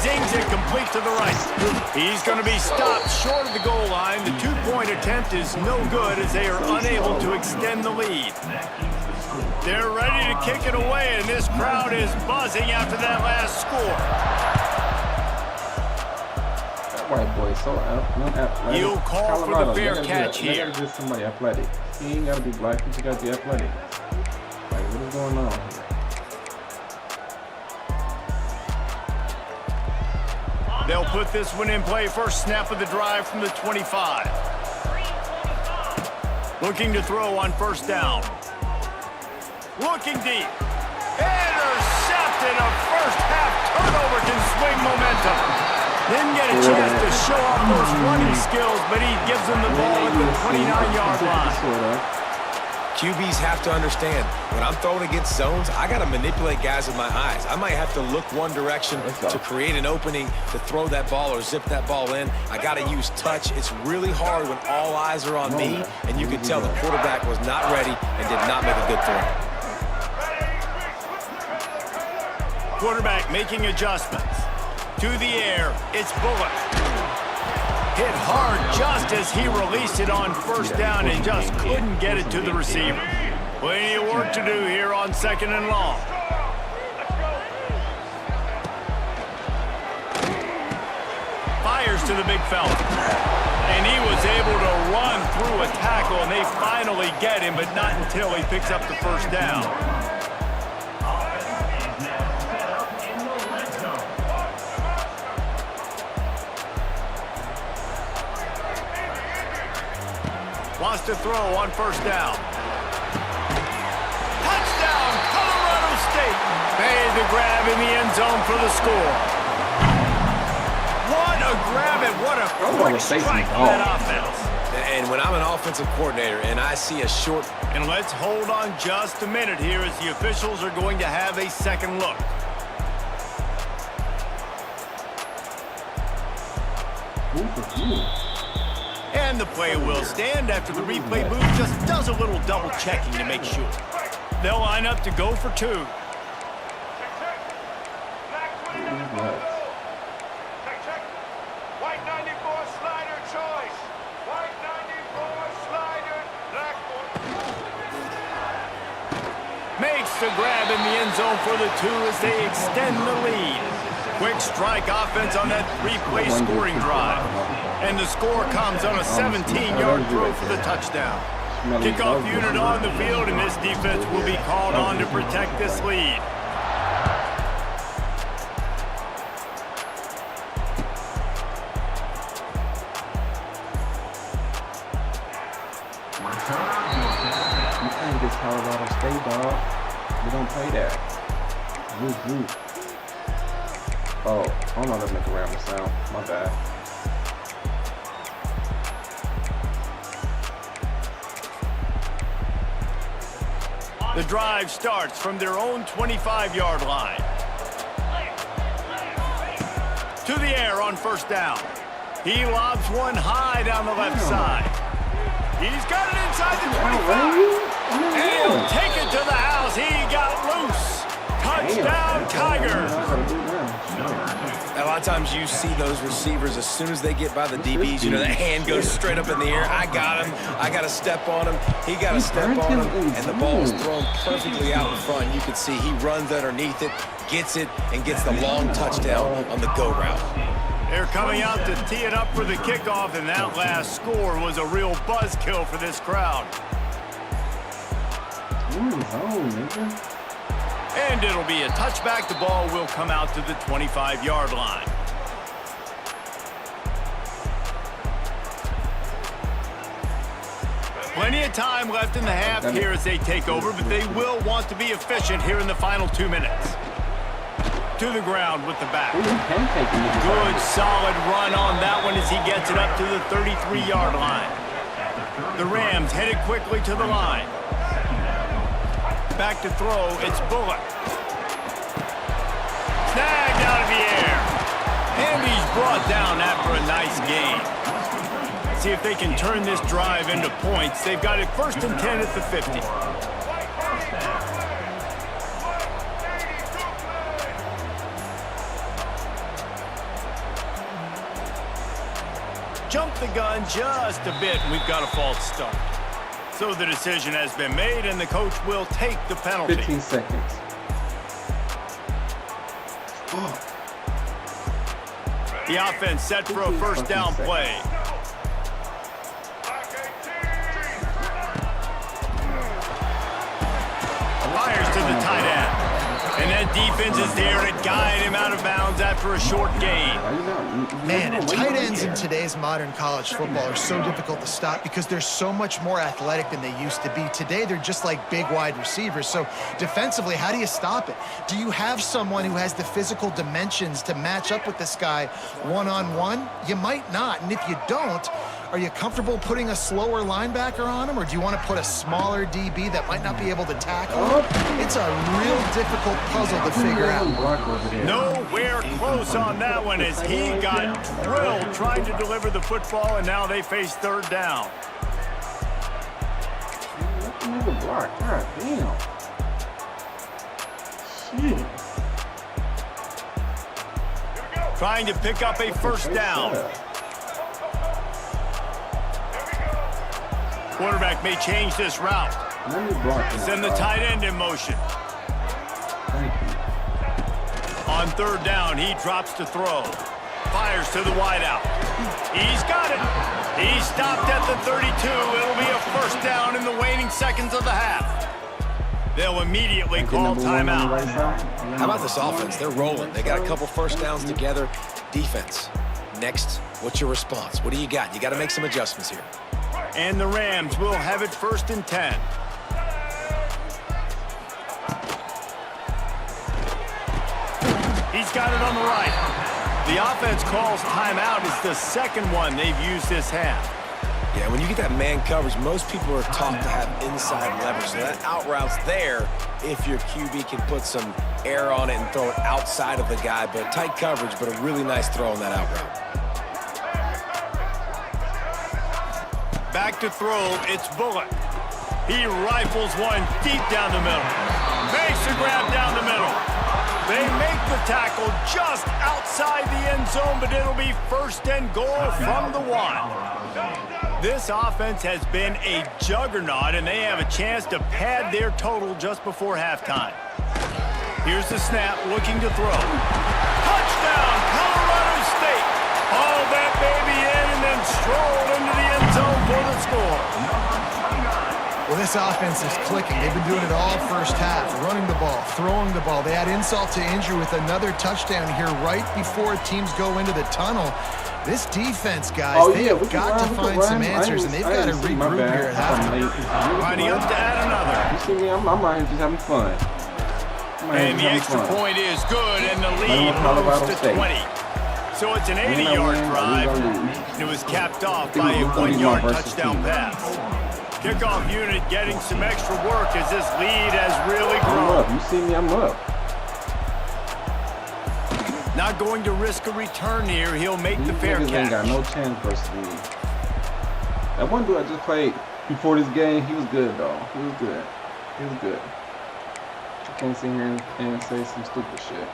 Zings it complete to the right. He's going to be stopped short of the goal line. The 2-point attempt is no good as they are unable to extend the lead. They're ready to kick it away, and this crowd is buzzing after that last score. white boy so unathletic. You call for the fair catch here. here. They gotta do somebody athletic. He ain't gotta be black, he just gotta be athletic. Like, what is going on here? They'll put this one in play. First snap of the drive from the 25. Looking to throw on first down. Looking deep. Intercepted. A first half turnover can swing momentum. Didn't get a chance to show off those running skills, but he gives them the ball at the 29-yard line. QBs have to understand, when I'm throwing against zones, I got to manipulate guys with my eyes. I might have to look one direction to create an opening to throw that ball or zip that ball in. I got to use touch. It's really hard when all eyes are on me, and you can tell the quarterback was not ready and did not make a good throw. Quarterback making adjustments. To the air, it's Bullock. Hit hard just as he released it on first down and just couldn't get it to the receiver. Plenty of work to do here on 2nd and long. Fires to the big fella. And he was able to run through a tackle, and they finally get him, but not until he picks up the first down. Wants to throw on first down. Touchdown, Colorado State. Made the grab in the end zone for the score. What a grab and what a quick strike for that offense. And when I'm an offensive coordinator and I see a short... And let's hold on just a minute here as the officials are going to have a second look. And the play will stand after the replay booth just does a little double checking to make sure. They'll line up to go for two. White 94 slider choice. White 94 slider, black one. Makes the grab in the end zone for the two as they extend the lead. Quick strike offense on that three-play scoring drive. And the score comes on a 17-yard throw for the touchdown. Kickoff unit on the field, and this defense will be called on to protect this lead. You can't get Colorado State, dog. We don't play that. Whoop, whoop. Oh, I'm not gonna make a random sound. My bad. The drive starts from their own 25-yard line. To the air on first down. He lobs one high down the left side. He's got it inside the 25. And he'll take it to the house. He got loose. Touchdown, Tigers. A lot of times you see those receivers, as soon as they get by the DBs, you know, the hand goes straight up in the air. I got him. I got to step on him. He got to step on him. And the ball is thrown perfectly out in front. You can see he runs underneath it, gets it, and gets the long touchdown on the go route. They're coming out to tee it up for the kickoff, and that last score was a real buzzkill for this crowd. And it'll be a touchback. The ball will come out to the 25-yard line. Plenty of time left in the half here as they take over, but they will want to be efficient here in the final 2 minutes. To the ground with the back. Good, solid run on that one as he gets it up to the 33-yard line. The Rams headed quickly to the line. Back to throw, it's Bullock. Snagged out of the air. And he's brought down after a nice gain. See if they can turn this drive into points. They've got it 1st and 10 at the 50. Jump the gun just a bit, and we've got a false start. So the decision has been made, and the coach will take the penalty. 15 seconds. The offense set for a first down play. Fires to the tight end. And that defense is there to guide him out of bounds after a short gain. Man, and tight ends in today's modern college football are so difficult to stop because they're so much more athletic than they used to be. Today, they're just like big wide receivers. So defensively, how do you stop it? Do you have someone who has the physical dimensions to match up with this guy one-on-one? You might not. And if you don't, are you comfortable putting a slower linebacker on him, or do you want to put a smaller DB that might not be able to tackle him? It's a real difficult puzzle to figure out. Nowhere close on that one as he got drilled trying to deliver the football, and now they face third down. Nigga block. God damn. Shit. Trying to pick up a first down. Quarterback may change this route. Send the tight end in motion. On third down, he drops to throw. Fires to the wideout. He's got it. He stopped at the 32. It'll be a first down in the waning seconds of the half. They'll immediately call timeout. How about this offense? They're rolling. They got a couple first downs together. Defense. Next, what's your response? What do you got? You got to make some adjustments here. And the Rams will have it 1st and 10. He's got it on the right. The offense calls timeout. It's the second one they've used this half. Yeah, when you get that man coverage, most people are taught to have inside leverage. So that out route's there if your QB can put some air on it and throw it outside of the guy. But tight coverage, but a really nice throw on that out route. Back to throw, it's Bullock. He rifles one deep down the middle. Makes a grab down the middle. They make the tackle just outside the end zone, but it'll be 1st and goal from the 1. This offense has been a juggernaut, and they have a chance to pad their total just before halftime. Here's the snap, looking to throw. Touchdown, Colorado State. Haul that baby in and then stroll into the end zone for the score. Well, this offense is clicking. They've been doing it all first half, running the ball, throwing the ball. They add insult to injury with another touchdown here right before teams go into the tunnel. This defense, guys, they have got to find some answers, and they've got to regroup here at halftime. Lining up to add another. You see me? I'm out here just having fun. And the extra point is good, and the lead moves to 20. So it's an 80-yard drive, and it was capped off by a 1-yard touchdown pass. Kickoff unit getting some extra work as this lead has really grown. I'm up. You see me? I'm up. Not going to risk a return here. He'll make the fair catch. Ain't got no chance versus me. That one dude I just played before this game, he was good, though. He was good. He was good. I can't sit here and say some stupid shit.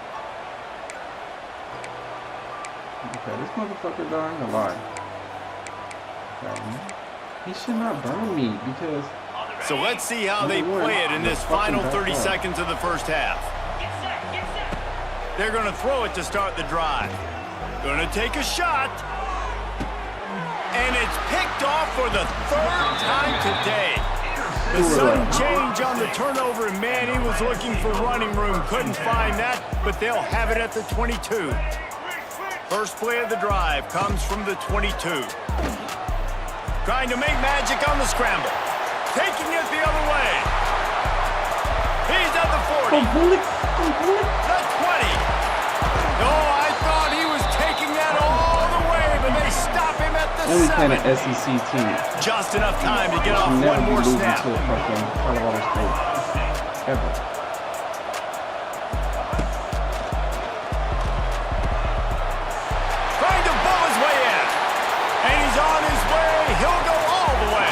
Okay, this motherfucker, though, I ain't gonna lie. Okay. He should not burn me because... So let's see how they play it in this final 30 seconds of the first half. They're going to throw it to start the drive. Going to take a shot. And it's picked off for the 3rd time today. The sudden change on the turnover, and man, he was looking for running room. Couldn't find that, but they'll have it at the 22. First play of the drive comes from the 22. Trying to make magic on the scramble. Taking it the other way. He's at the 40. The 20. Oh, I thought he was taking that all the way, but they stop him at the 7. And we playing an SEC team. Just enough time to get off one more snap. To fucking Colorado State. Ever. Trying to bowl his way in. And he's on his way. He'll go all the way.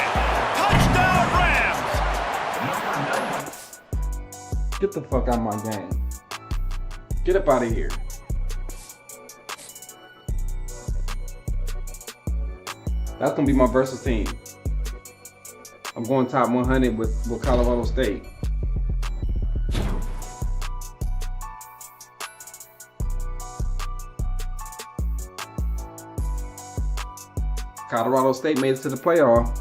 Touchdown, Rams. Get the fuck out of my game. Get up out of here. That's gonna be my versus team. I'm going top 100 with Colorado State. Colorado State made it to the playoff.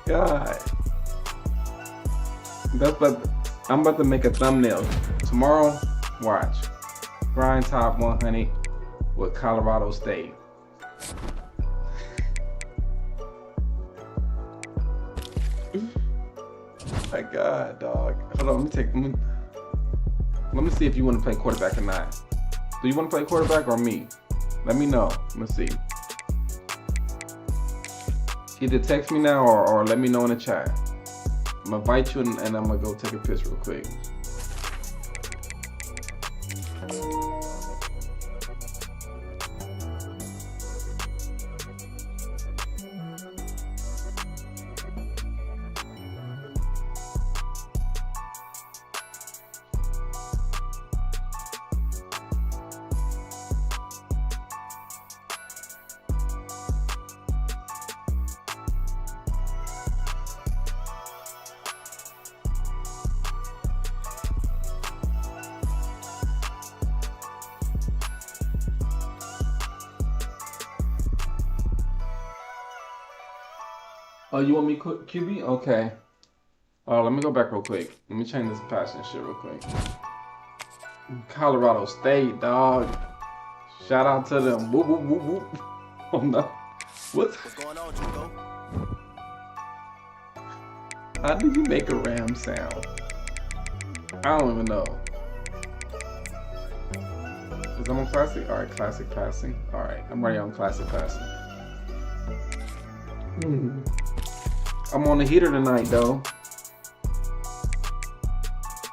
God. I'm about to make a thumbnail. Tomorrow, watch. Grind top 100 with Colorado State. My God, dog. Hold on, let me see if you want to play quarterback or not. Do you want to play quarterback or me? Let me know. Let's see. Either text me now or let me know in the chat. I'm gonna invite you and I'm gonna go take a piss real quick. Oh, you want me QB? Okay. Oh, let me go back real quick. Let me change this passing shit real quick. Colorado State, dog. Shout out to them. Whoop, whoop, whoop, whoop. Oh, no. What's going on, Juco? How do you make a ram sound? I don't even know. Is I'm on classic? All right, classic passing. All right, I'm ready on classic passing. I'm on the heater tonight, though.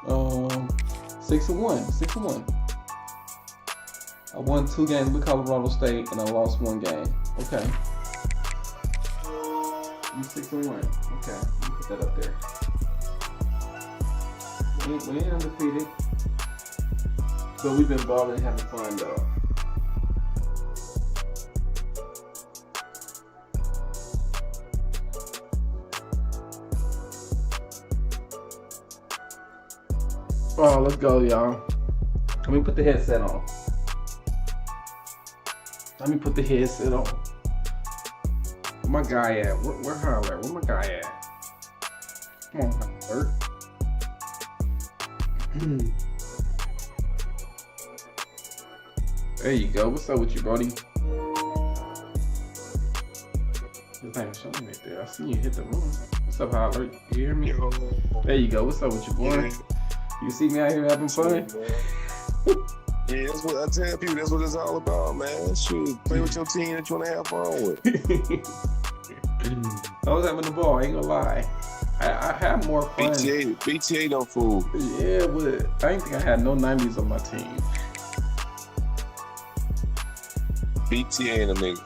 6-1. I won 2 games with Colorado State, and I lost 1 game. Okay. You 6-1. Okay, let me put that up there. We ain't undefeated, but we've been balling and having fun, though. Oh, let's go, y'all. Let me put the headset on. Where my guy at? Where Holler? Where my guy at? Come on, Holler. There you go. What's up with you, buddy? This ain't showing right there. I see you hit the room. What's up, Holler? You hear me? There you go. What's up with you, boy? You see me out here having fun? Yeah, that's what I tell people. That's what it's all about, man. Shoot, play with your team that you want to have fun with. I was having the ball. I ain't gonna lie. I had more fun. BTA don't fool. Yeah, but I ain't think I had no 90s on my team. BTA and a nigga.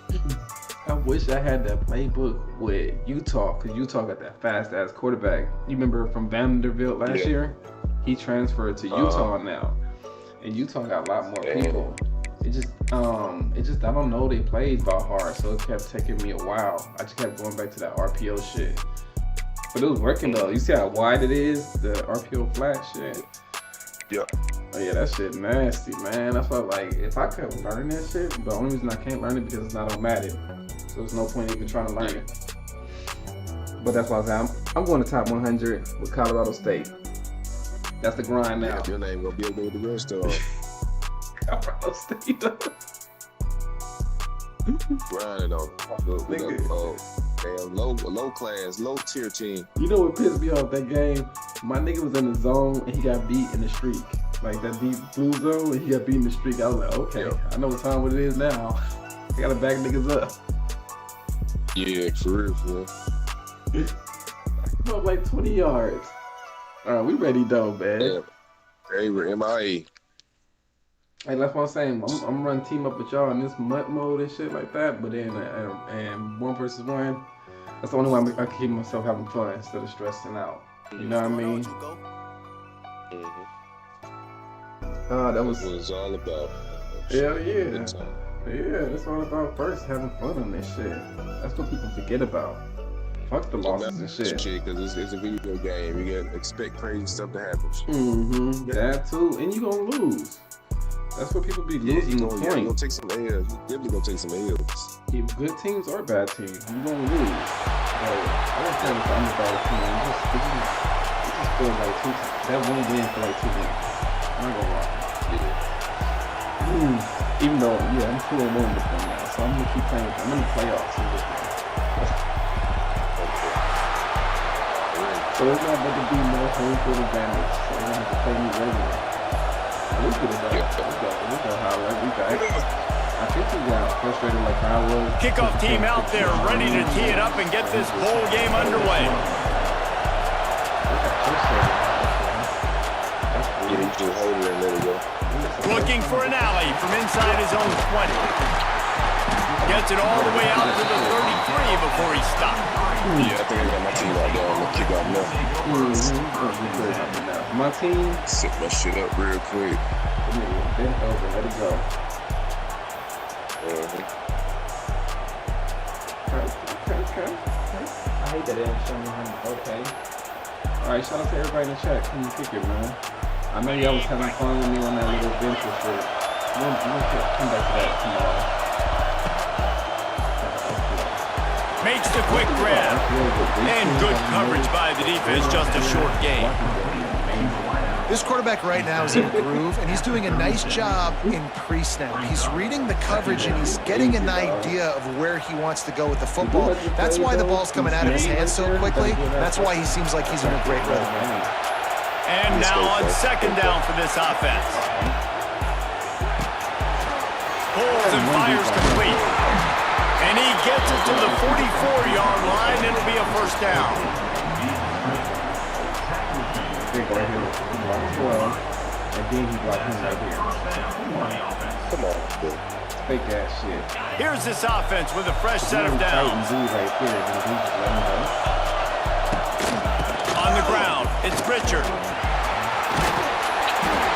I wish I had that playbook with Utah, because Utah got that fast-ass quarterback. You remember from Vanderbilt last year? He transferred to Utah now. And Utah got a lot more people. It just I don't know, they played about hard, so it kept taking me a while. I just kept going back to that RPO shit. But it was working though. You see how wide it is? The RPO flat shit. Yeah. Oh yeah, that shit nasty, man. That's why, like, if I could learn that shit, the only reason I can't learn it because it's not on Madden. So there's no point even trying to learn it. But that's why I say I'm going to top 100 with Colorado State. That's the grind now. Yeah, your name gonna be up there with the rest of them. Colorado State, though. Grinding on damn low class, low tier team. You know what pissed me off that game? My nigga was in the zone and he got beat in the streak. Like that deep blue zone and he got beat in the streak. I was like, okay, I know what time it is now. I gotta back niggas up. Yeah, for real, No, like 20 yards. All right, we ready though, man. Yeah. Hey, we're MIA. Hey, that's what I'm saying. I'm running team up with y'all in this MUT mode and shit like that. But then, and 1 versus 1, that's the only way I can keep myself having fun instead of stressing out. You know what I mean? That was what it's all about. Hell yeah. Yeah, that's all about first, having fun on this shit. That's what people forget about. Fuck the losses and shit. Because it's a video game. You gotta expect crazy stuff to happen. That too. And you gonna lose. That's what people be losing the point. You're gonna take some L's. You definitely gonna take some L's. Good teams or bad teams, you gonna lose. But I was saying it's an underdog team. It just feels like that one win for like 2 weeks. I'm not gonna lie. Even though, I'm 2-1 with them now, so I'm gonna keep playing with them. I'm in the playoffs with them. So it's not going to be no home field advantage. So they're gonna have to play me regular. We could have done it. We got highlight. We got it. I think we got frustrated like I was. Kickoff team out there ready to tee it up and get this bowl game underway. Looking for an alley from inside his own 20. Gets it all the way out to the 33 before he stopped. Yeah, I think I got my team out there on the kickoff now. My team set my shit up real quick. Bent over, let it go. Okay. I hate that they don't show me how. Okay. Alright, shout out to everybody in the chat. Come and kick it, man. I know y'all was having fun with me on that little bench and shit. We'll come back to that tomorrow. Makes the quick grab. And good coverage by the defense, just a short gain. This quarterback right now is in a groove, and he's doing a nice job in pre-snap. He's reading the coverage, and he's getting an idea of where he wants to go with the football. That's why the ball's coming out of his hands so quickly. That's why he seems like he's in a great rhythm. And now on second down for this offense. Pulls and fires complete. And he gets it to the 44-yard line. It'll be a first down. Big right here. Block 12. And then he blocked him right here. Come on. Fake ass shit. Here's this offense with a fresh set of downs. On the ground, it's Richard.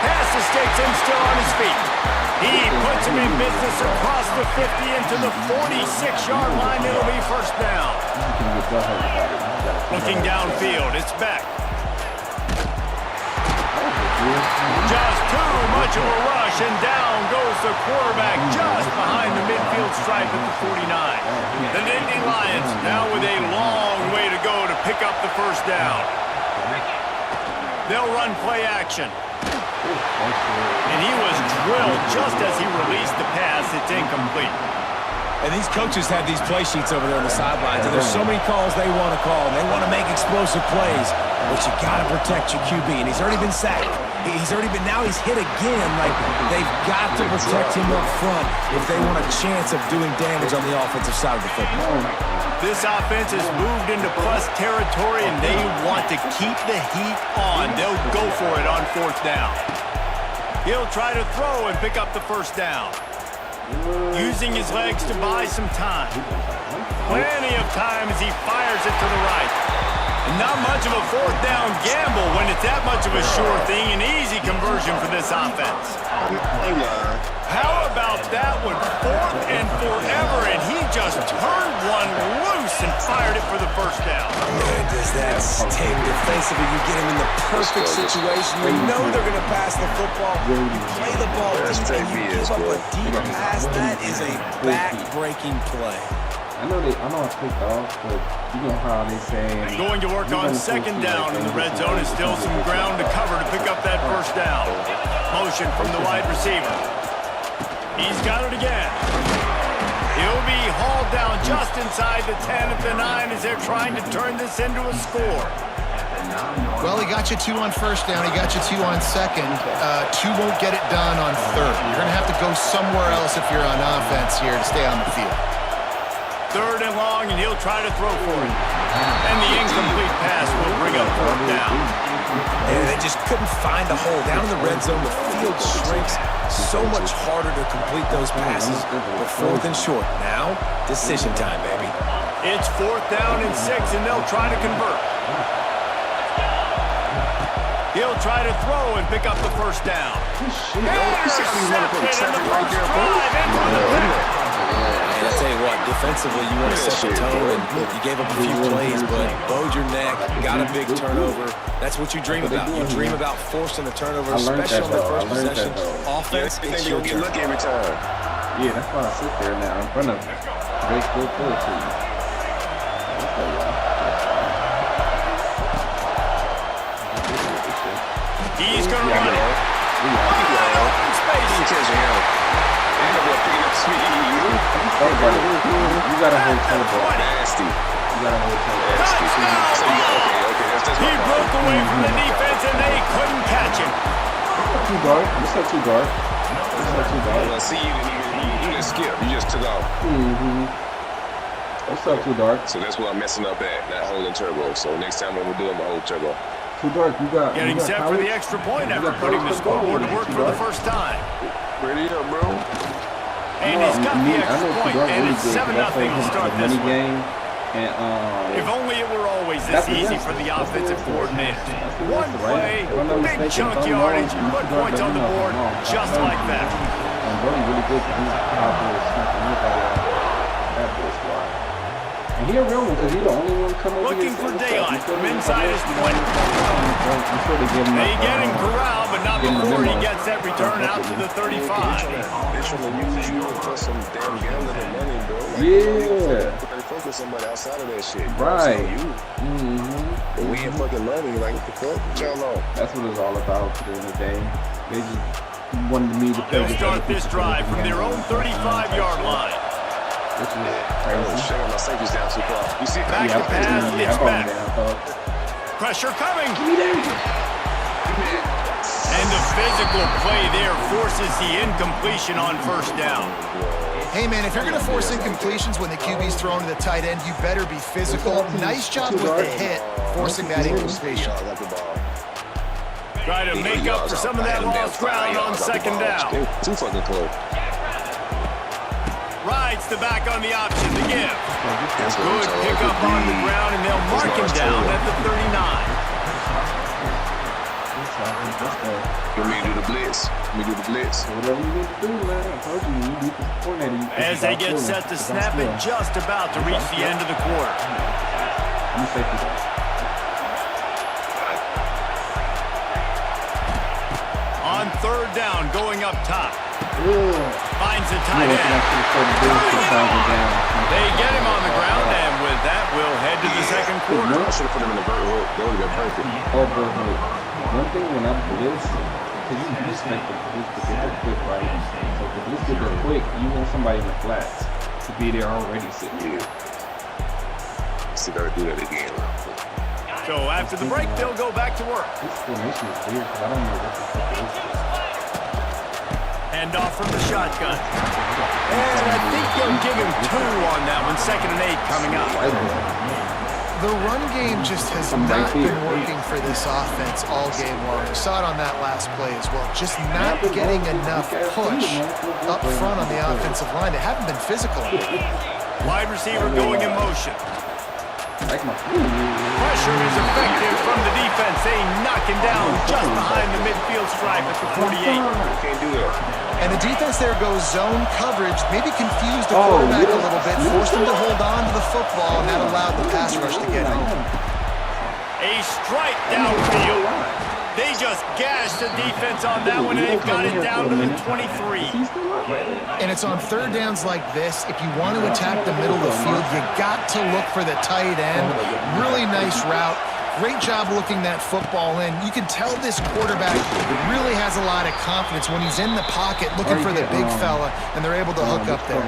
Pass escapes him, still on his feet. He puts him in business across the 50 into the 46-yard line. It'll be first down. Looking downfield, it's Beck. Just too much of a rush, and down goes the quarterback just behind the midfield stripe at the 49. The Nittany Lions now with a long way to go to pick up the first down. They'll run play action. And he was drilled just as he released the pass. It's incomplete. And these coaches have these play sheets over there on the sidelines, and there's so many calls they want to call. They want to make explosive plays, but you got to protect your QB, and he's already been sacked. Now he's hit again. Like, they've got to protect him up front if they want a chance of doing damage on the offensive side of the football. This offense has moved into plus territory, and they want to keep the heat on. They'll go for it on fourth down. He'll try to throw and pick up the first down. Using his legs to buy some time. Plenty of time as he fires it to the right. Not much of a fourth down gamble when it's that much of a sure thing. An easy conversion for this offense. How about that one? Fourth and forever, and he just turned one loose and fired it for the first down. Man, does that stink defensively? You get him in the perfect situation. You know they're going to pass the football. You play the ball deep, and you give up a deep pass. That is a back-breaking play. I know I picked off, but you know how they say. Going to work on second down in the red zone. Is still some ground to cover to pick up that first down. Motion from the wide receiver. He's got it again. He'll be hauled down just inside the 10 at the 9 as they're trying to turn this into a score. Well, he got you 2 on first down. He got you 2 on second. 2 won't get it done on third. You're going to have to go somewhere else if you're on offense here to stay on the field. Third and long, and he'll try to throw for it. And the incomplete pass will bring up fourth down. And they just couldn't find a hole. Down in the red zone, the field shrinks. So much harder to complete those passes. But fourth and short. Now, decision time, baby. It's fourth down and 6, and they'll try to convert. He'll try to throw and pick up the first down. Intercepted in the first drive into the tell you what, defensively, you want to set the tone, and you gave up a few plays, but bowed your neck, got a big turnover. That's what you dream about. You dream about forcing the turnover, especially on the first possession. Offense, it's your turn. Lucky every time. Yeah, that's why I sit there now in front of him. They still throw it to you. He's going to run it. Open space. He catches him. Picking up speed. You got to hold turbo. Nasty. You got to hold turbo. He broke away from the defense and they couldn't catch him. Too dark. It's not too dark. It's not too dark. Well, see, you didn't skip. You just took off. It's not too dark. So that's where I'm messing up at, not holding turbo. So next time when we're doing, I'm going to hold turbo. Too dark. You got getting set for the extra point after putting the scoreboard to work for the first time. Ready up, bro. And he's got the extra point, and it's 7-0 to start this game. And, if only it were always this easy for the offensive coordinator. One play, big chunk yardage, put points on the board just like that. And Brody really good to do Cowboys snapping look at that boy squad. And he a real one because he's the only one coming over looking for daylight from inside his 20. They get him corralled, but not before he gets that return out to the 35. They're trying to use you for some damn gambling and money, bro. Like, yeah. They focus somebody outside of that shit. Right. But we ain't fucking money. Like, what the fuck? What y'all on? That's what it's all about at the end of the day. They just wanted me to play. They'll start this drive from their own 35-yard line. Which is crazy. Showing my safety's down too far. You see, back to pass, it's back. Pressure coming. And the physical play there forces the incompletion on first down. Hey, man, if you're going to force incompletions when the QB's thrown to the tight end, you better be physical. Nice job with the hit, forcing that incompletion. Try to make up for some of that lost ground on second down. Too fucking close. Rides the back on the option to give. Good pick up on the ground, and they'll mark him down at the 39. Let me do the blitz. Whatever you need to do, man. I told you, you need to point at him. As they get set to snap it, just about to reach the end of the quarter. On third down, going up top. Finds a tight end. They get him on the ground, and with that, we'll head to the second quarter. I should have put him in the vert hook. That would have been perfect. One thing when I blitz, because you just make the blitz to get there quick, right? So if the blitz get there quick, you want somebody in the flats to be there already sitting here. See, gotta do that again. So after the break, they'll go back to work. This formation is weird because I don't know what the fuck it is. Hand off from the shotgun. And I think they'll give him 2 on that one. 2nd and 8 coming up. The run game just has not been working for this offense all game long. We saw it on that last play as well. Just not getting enough push up front on the offensive line. They haven't been physical. Wide receiver going in motion. Pressure is effective from the defense. They knock him down just behind the midfield stripe at the 48. Can't do that. And the defense there goes zone coverage, maybe confused the quarterback a little bit, forced him to hold on to the football, and that allowed the pass rush to get home. A strike downfield. They just gashed the defense on that one, and they've got it down to the 23. And it's on third downs like this. If you want to attack the middle of the field, you got to look for the tight end. Really nice route. Great job looking that football in. You can tell this quarterback really has a lot of confidence when he's in the pocket looking for the big fella, and they're able to hook up there.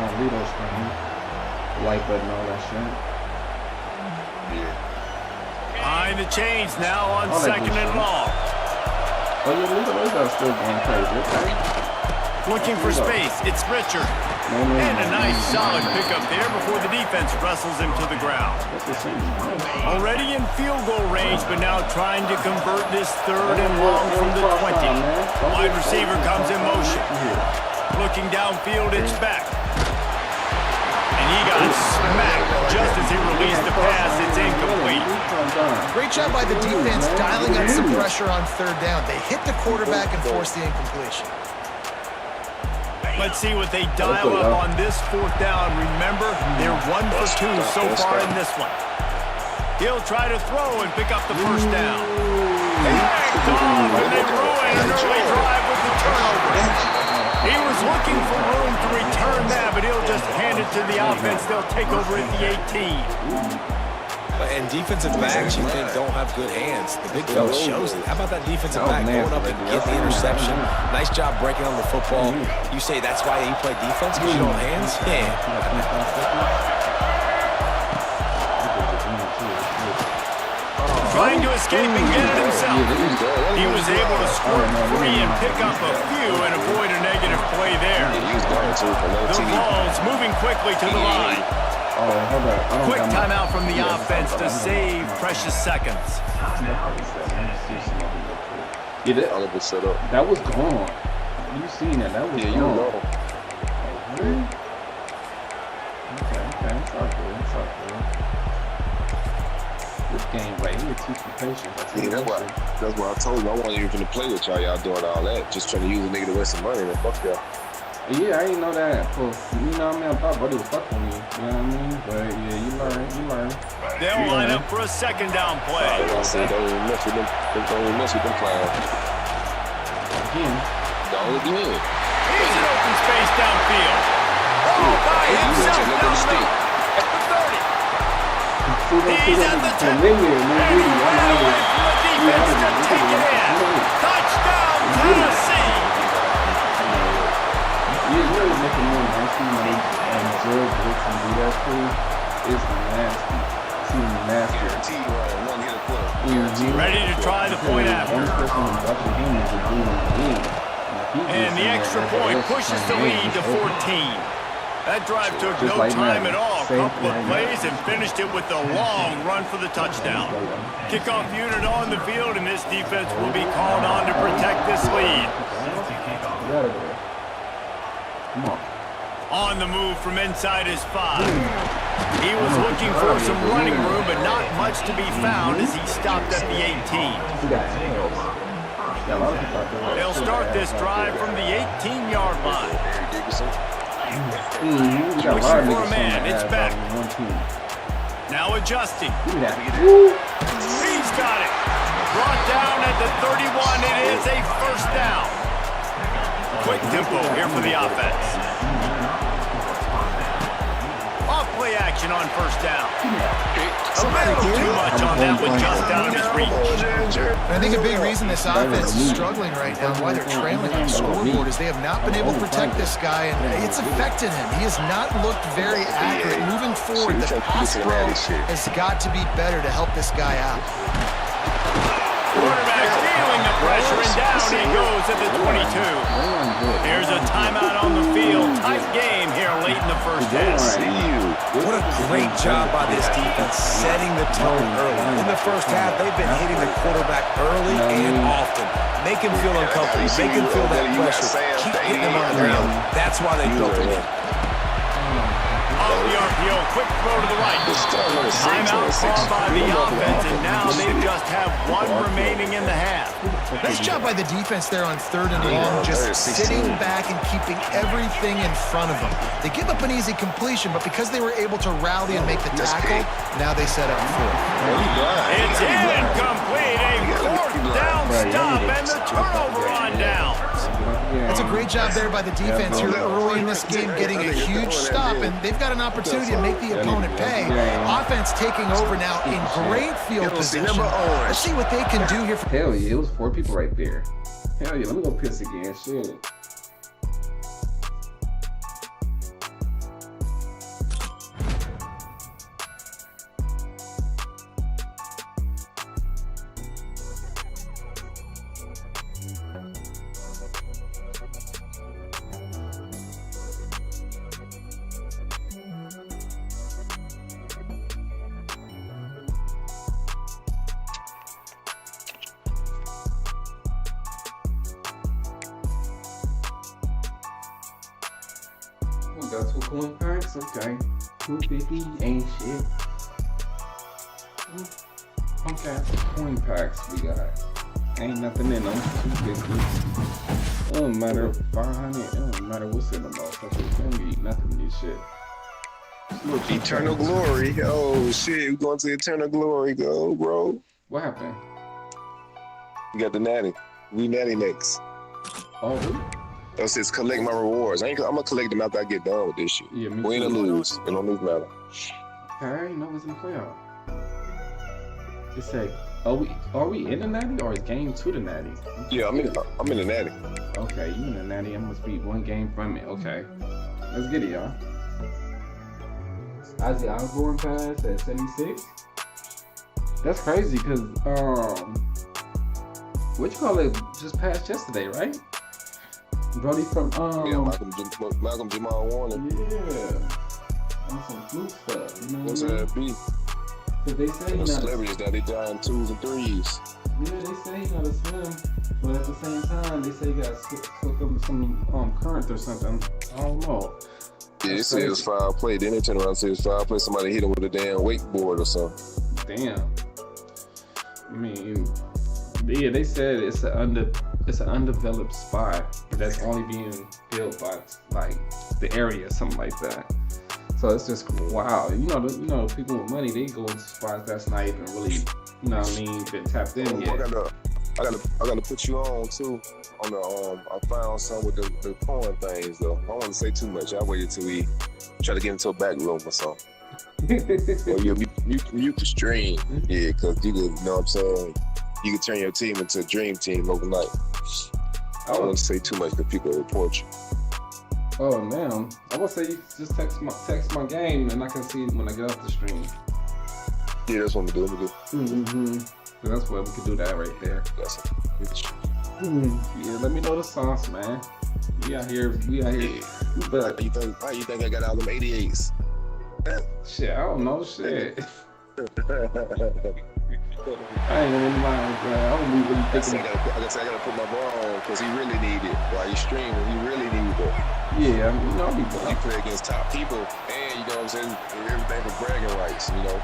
Like button, all that shit. Behind the chains now on 2nd and long. Oh, your leader is still going crazy, okay? Looking for space, it's Richard. And a nice solid pickup there before the defense wrestles him to the ground. Already in field goal range, but now trying to convert this 3rd and long from the 20. Wide receiver comes in motion. Looking downfield, it's back. And he got smacked just as he released the pass. It's incomplete. Great job by the defense dialing up some pressure on third down. They hit the quarterback and forced the incompletion. Let's see what they dial up on this 4th down. Remember, they're 1 for 2 so far in this one. He'll try to throw and pick up the 1st down. Picked off, and they ruin an early drive with the turnover. He was looking for room to return that, but he'll just hand it to the offense. They'll take over at the 18. And defensive backs you think don't have good hands. The big fella shows it. How about that defensive back going up and getting the interception? Nice job breaking on the football. You say that's why you play defense because you don't have hands? Yeah. Trying to escape and get it himself. He was able to squirt free and pick up a few and avoid a negative play there. The ball's moving quickly to the line. Quick timeout from the offense to save precious seconds. Get it? That was gone. You seen that? That was gone. Really? Okay. It's all good. This game right here teach you patience. That's why I told you I wasn't even gonna play with y'all. Y'all doing all that, just trying to use a nigga to waste some money. And fuck y'all. Yeah, I didn't know that. You know what I mean? I thought Buddy was fucking me. You know what I mean? But yeah, you learn. They'll line up for a 2nd down play. I said, don't even mess with them. Don't even mess with them clowns. Again. Don't again. He's in open space downfield. Oh, by himself down the middle. At the 30. He's at the 10. And he ran away from the defense to take it in. Touchdown, Tennessee. You really making more nasty money and observe blitz and do that too. It's nasty. Seems nasty. Ready to try the point after. And the extra point pushes the lead to 14. That drive took no time at all. Couple of plays and finished it with a long run for the touchdown. Kickoff unit on the field, and this defense will be called on to protect this lead. On the move from inside his 5. He was looking for some running room, but not much to be found as he stopped at the 18. They'll start this drive from the 18-yard line. Switching for a man, it's back. Now adjusting. He's got it. Brought down at the 31. It is a 1st down. Quick tempo here for the offense. Off play action on 1st down. A little too much on that one, just out of his reach. I think a big reason this offense is struggling right now, why they're trailing on the scoreboard, is they have not been able to protect this guy, and it's affected him. He has not looked very accurate. Moving forward, the pass pro has got to be better to help this guy out. Quarterback feeling the pressure, and down he goes at the 22. Here's a timeout on the field. Tight game here late in the 1st half. What a great job by this defense setting the tone early. In the 1st half, they've been hitting the quarterback early and often. Make him feel uncomfortable. Make him feel that pressure. Keep hitting him on the ground. That's why they built the lead. Off the RPO, quick throw to the right. Timeout called by the offense, and now they just have 1 remaining in the half. Nice job by the defense there on 3rd and long, just sitting back and keeping everything in front of them. They give up an easy completion, but because they were able to rally and make the tackle, now they set up 4th. It's incomplete, a 4th down stop, and the turnover on downs. That's a great job there by the defense here early in this game, getting a huge stop, and they've got an opportunity to make the opponent pay. Offense taking over now in great field position. Let's see what they can do here. Hell yeah, it was 4 people right there. Hell yeah, let me go piss again. Shit. Got 2 coin packs, okay. 250 ain't shit. Okay, coin packs we got. Ain't nothing in them. It don't matter 500. It don't matter what's in them, motherfuckers. They don't eat nothing in this shit. Eternal glory. Oh shit, we going to eternal glory. Go, bro. What happened? You got the natty. We natty next. Oh, really? That says collect my rewards. I'm gonna collect them after I get done with this shit. Yeah, me win too. or lose. It don't lose matter. Okay, I already know what's in the playoff. It say, are we in the natty or is game 2 the natty? Yeah, I'm in the natty. Okay, you in the natty. I must be one game from it. Okay. Let's get it, y'all. Ozzy Osbourne pass at 76. That's crazy because what you call it just passed yesterday, right? Brody from Malcolm Jamal Warner. Yeah. On some fluke stuff, you know What's what I mean? that be? Cause they say the celebrities that they die in 2s and 3s. Yeah, they say you gotta swim, but at the same time they say you gotta hook up with some current or something. I don't know. Yeah, they say it was foul play. Then they turn around and say it was foul play. Somebody hit him with a damn wakeboard or something. Damn. I mean, yeah, they said it's an undeveloped spot that's only being built by like the area, something like that. So it's just wow. You know, people with money, they go into spots that's not even really, you know what I mean, been tapped in yet. I gotta put you on too. On the I found some with the porn things though. I don't want to say too much. I waited till we try to get into a back room or something. Or you mute the stream, yeah, because you could, you know what I'm saying. You can turn your team into a dream team overnight. I don't want to say too much because people report you. Oh man, I would say you just text my game and I can see it when I get off the stream. Yeah, that's what we do. Mm-hmm. So that's what we can do that right there. Yeah, let me know the sauce, man. We out here. Yeah. But how you think I got all them 88s? Shit, I don't know. Shit. I ain't gonna lie, bro. I don't be really thinking. I gotta put my ball on because he really need it. While he's streaming, he really need it. Yeah, you know, he play against top people, and you know what I'm saying, everything for bragging rights. You know,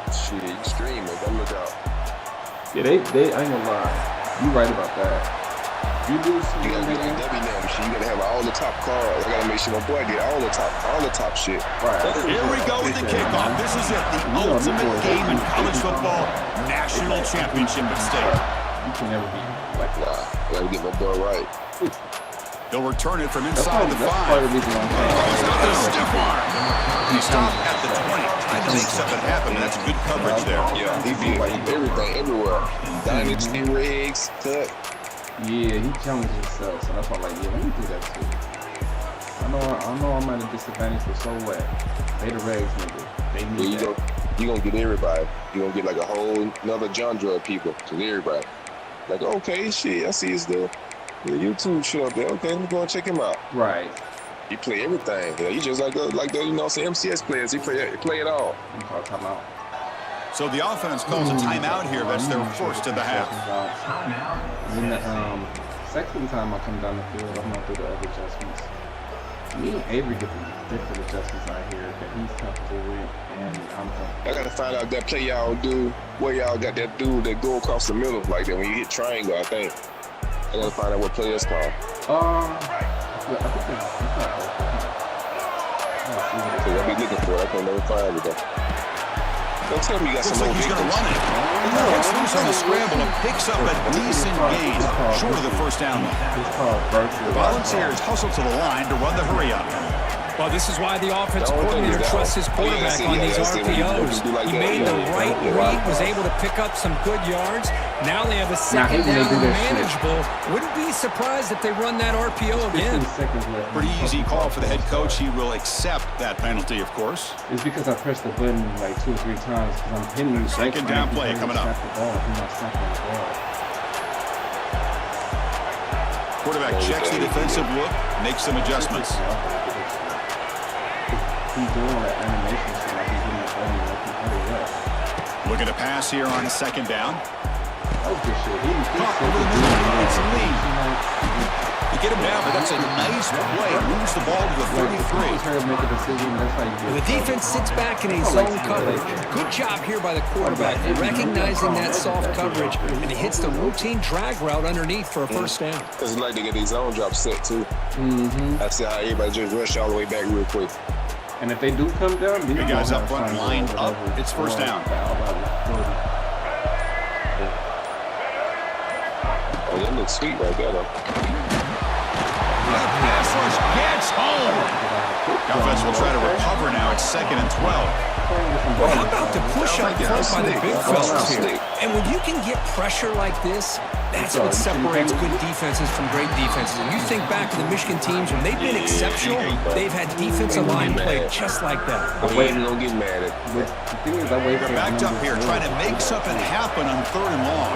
shit, you streaming, don't look out. Yeah, they I ain't gonna lie. You right about that. You do some you gotta be like W now, shit. You gotta have all the top cards. I gotta make sure my boy get all the top shit. Right. Here we go with the kickoff. This is it, the ultimate game in college football, national championship at stake. You can never be like that. I gotta get my boy right. He'll return it from inside the 5. He's got the stiff arm. He stopped at the 20. Trying to make something happen, and that's good coverage there. Yeah, he beat like everything, everywhere. Dynasty, rigs, cut. Yeah, he challenged himself, so that's why I'm like, yeah, let me do that too. I know I'm at a disadvantage for so what. They the regs, nigga. They need that. You gonna get everybody. You gonna get like a whole another genre of people to everybody. Like, okay, shit, I see his the YouTube shit up there. Okay, let me go and check him out. Right. He play everything. Yeah, he just like the you know, some MCS players. He play it all. You call timeout. So the offense calls a timeout here. That's their first of the half. Then the second time I come down the field, I'm going through the other adjustments. Me and Avery get the different adjustments out here that he's comfortable with, and I'm comfortable. I gotta find out that play y'all do, where y'all got that dude that go across the middle like that when you hit triangle, I think. I gotta find out what play that's called. I think I'll be looking for it. I can't never find it though. Don't tell me you got Looks some like he's more going to run it. Gets loose on the scramble and picks up a decent gain, short of the first down. The Volunteers hustle to the line to run the hurry up. Well, this is why the offensive coordinator trusts his quarterback on these RPOs. He made the right read, was able to pick up some good yards. Now they have a second down manageable. Wouldn't be surprised if they run that RPO again. Pretty easy call for the head coach. He will accept that penalty, of course. It's because I pressed the button like 2 or 3 times because I'm pinning. Second down play coming up. Quarterback checks the defensive look, makes some adjustments. He's doing that animation so like he's getting the button like he hurry up. Looking to pass here on second down. That was good shit. Caught over the middle. It's Lee. He get him down, but that's a nice play. Moves the ball to the 33. The defense sits back in a zone coverage. Good job here by the quarterback, recognizing that soft coverage, and he hits the routine drag route underneath for a first down. It's like they get these zone drops set too. I see how everybody just rush all the way back real quick. And if they do come down, the guys up front lined up. It's first down. Oh, that looks sweet right there, though. Pass rush gets home. Offense will try to recover now. It's 2nd and 12. Well, how about the push up front by the big fellas here? And when you can get pressure like this, that's what separates good defenses from great defenses. And you think back to the Michigan teams, when they've been exceptional, they've had defensive line play just like that. I'm waiting, don't get mad at it. They're backed up here trying to make something happen on 3rd and long.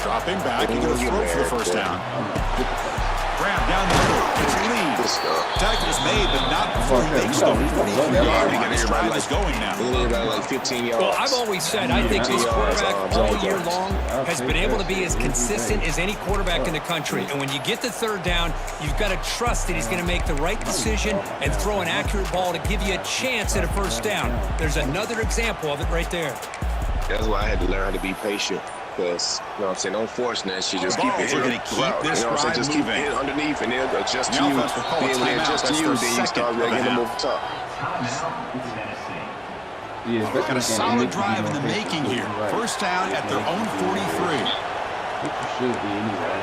Dropping back, he's going to throw for the first down. Grab down the middle. It's Lee. Tackle's made, but not before he makes the 43-yard line. This drive is going now. Like 15 yards. Well, I've always said I think this quarterback all year long has been able to be as consistent as any quarterback in the country. And when you get the 3rd down, you've got to trust that he's going to make the right decision and throw an accurate ball to give you a chance at a first down. There's another example of it right there. That's why I had to learn how to be patient. Because, you know what I'm saying, don't force that shit. Just keep it going to keep this drive just keep it underneath and they'll adjust to you. Then when they adjust to you, then you start getting them over top. Got a solid drive in the making here. First down at their own 43. Should be anyway.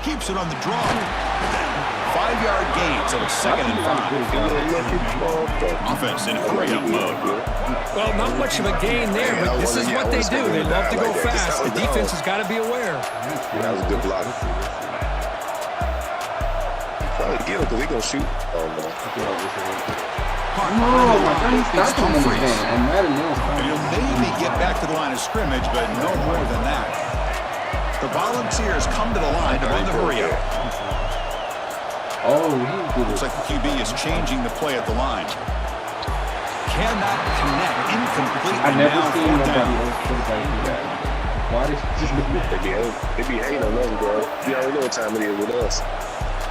Keeps it on the draw. 5-yard gain, so it's 2nd and 5. Offense in hurry-up mode. Well, not much of a gain there, but this is what they do. They love to go fast. The defense has got to be aware. That was a good block. Probably get him because he's going to shoot. Oh, my God, he's stopping him again. And he'll maybe get back to the line of scrimmage, but no more than that. The Volunteers come to the line to run the hurry-up. Oh, looks like the QB is changing the play at the line. Cannot connect. Incomplete. I never seen nobody else do that. Why did they be hating on us, bro? You already know what time it is with us.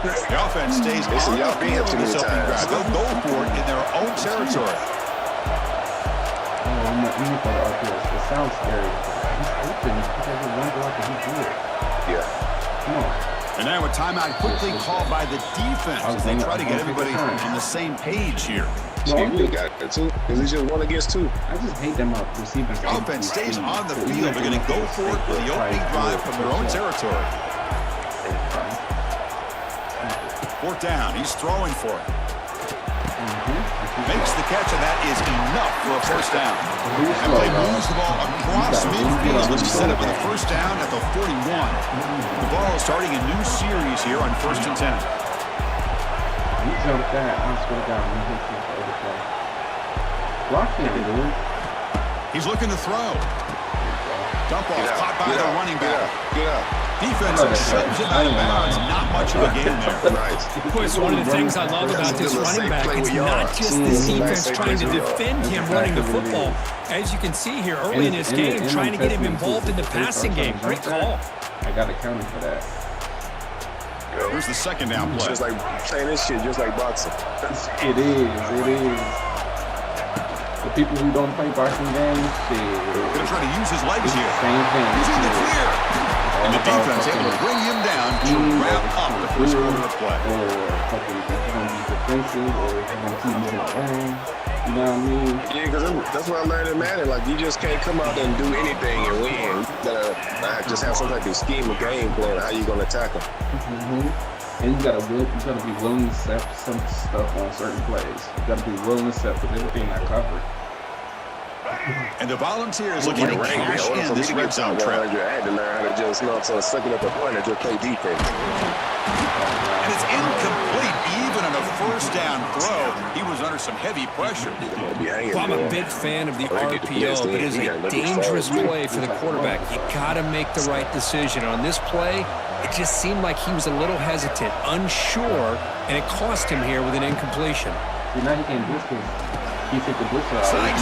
The offense stays on the field in this opening drive. They'll go for it in their own territory. Oh, it sounds scary. He's open. He doesn't run like he's good. Yeah. Come on. And now a timeout quickly called by the defense as they try to get everybody on the same page here. No, you got it too, because it's just 1 against 2. I just hate them up receiving. The offense stays on the field. They're going to go for it with the opening drive from their own territory. 4th down. He's throwing for it. Makes the catch, and that is enough for a first down. And they moves the ball across midfield to set up with a first down at the 41. The ball is starting a new series here on 1st and 10. He jumped that. I swear to God, he hit this other play. Block him, dude. He's looking to throw. Dump off caught by the running back. Get up. Defense shoves it out of bounds. Not much of a gain there. Boy, it's one of the things I love about this running back. It's not just this defense trying to defend him running the football. As you can see here early in this game, trying to get him involved in the passing game. Great call. I got to count him for that. Here's the 2nd down play. Just like playing this shit, just like boxing. It is. The people who don't play boxing games, gonna try to use his legs here. Same thing. He's in the clear. And the defense able to bring him down to wrap up the first quarter of play. Or fucking he's gonna be defensive, or he's gonna keep moving around. You know what I mean? Yeah, because that's what I learned in Madden. Like, you just can't come out there and do anything and win. You gotta just have some type of scheme of game plan. How you gonna attack them? And you gotta be willing to accept some stuff on certain plays. You gotta be willing to accept because everything not covered. And the Volunteers looking to cash in this red zone trap. I had to learn how to just, suck it up a point and just play defense. And it's incomplete. Even on a first down throw, he was under some heavy pressure. Well, I'm a big fan of the RPO, but it is a dangerous play for the quarterback. You got to make the right decision. On this play, it just seemed like he was a little hesitant, unsure, and it cost him here with an incompletion. See, now he can't blitz because he took the blitzer out. That's why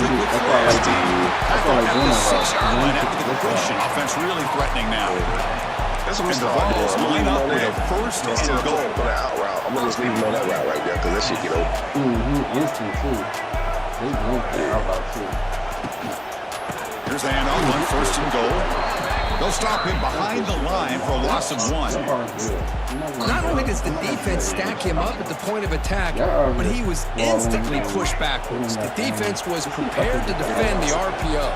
I like doing that. 6-yard line after the completion. Offense really threatening now. That's what and the Vols line up with a first and goal. For the out route. I'm going to just leave him on that route right there because that shit get open. Instant, too. They want that out route, too. Here's the handoff on first and goal. They'll stop him behind the line for a loss of 1. Not only does the defense stack him up at the point of attack, but he was instantly pushed backwards. The defense was prepared to defend the RPO.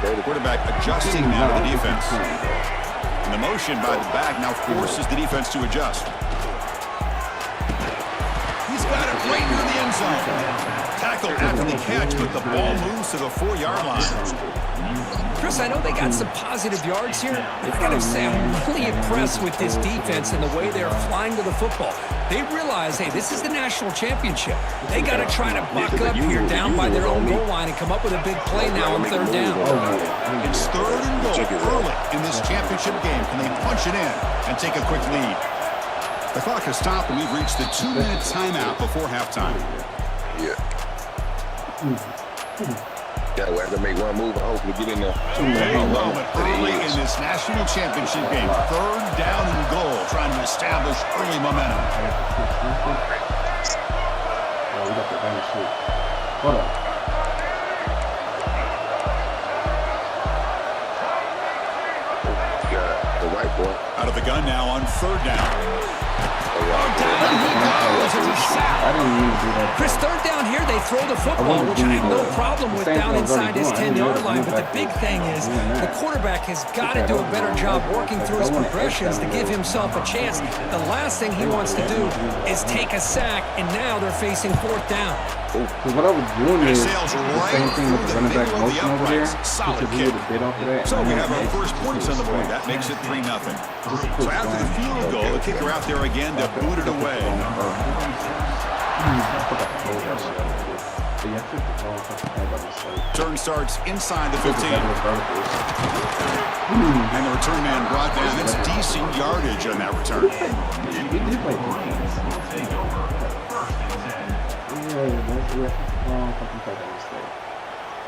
The quarterback adjusting now to the defense. And the motion by the back now forces the defense to adjust. He's got it right near the end zone. Tackled after the catch, but the ball moves to the 4-yard line. Chris, I know they got some positive yards here. I've got to say, I'm really impressed with this defense and the way they're flying to the football. They realize, hey, this is the national championship. They got to try to buck up here down by their own goal line and come up with a big play now on third down. It's third and goal early in this championship game. Can they punch it in and take a quick lead? The clock has stopped, and we've reached the 2-minute timeout before halftime. Yeah. Yeah, we have to make one move and hopefully get in there. Big moment early in this national championship game. Third down and goal, trying to establish early momentum. Oh, we got the advantage shoot. Hold on. Yeah, the white boy. Out of the gun now on third down. Chris, third down here, they throw the football, which I have no problem with down inside his 10-yard line. But the big thing is the quarterback has got to do a better job working through his progressions to give himself a chance. The last thing he wants to do is take a sack, and now they're facing fourth down. Because what I was doing is the same thing with the running back motion over there. Solid kick. So we have our first points on the board. That makes it 3-0. So after the field goal, the kicker out there again to boot it away. Turn starts inside the 15. And the return man brought down. That's decent yardage on that return.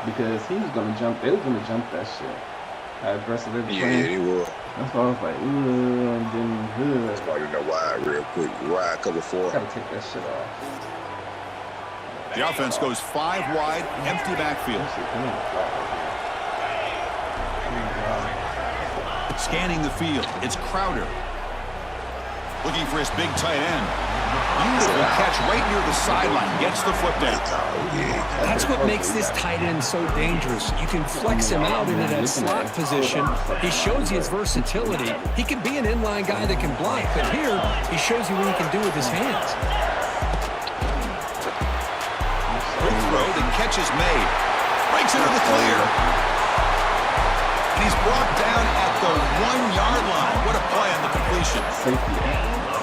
Because he was gonna jump, they was gonna jump that shit. How aggressive they were playing. Yeah, he was. That's why I was like, ooh, and then that's why you know why real quick. Wide cover 4. Gotta take that shit off. The offense goes 5 wide, empty backfield. Scanning the field, it's Crowder. Looking for his big tight end. Beautiful catch right near the sideline. Gets the foot down. That's what makes this tight end so dangerous. You can flex him out into that slot position. He shows you his versatility. He can be an inline guy that can block, but here he shows you what he can do with his hands. Quick throw, the catch is made. Breaks into the clear. And he's brought down at the 1-yard line. What a play on the completion.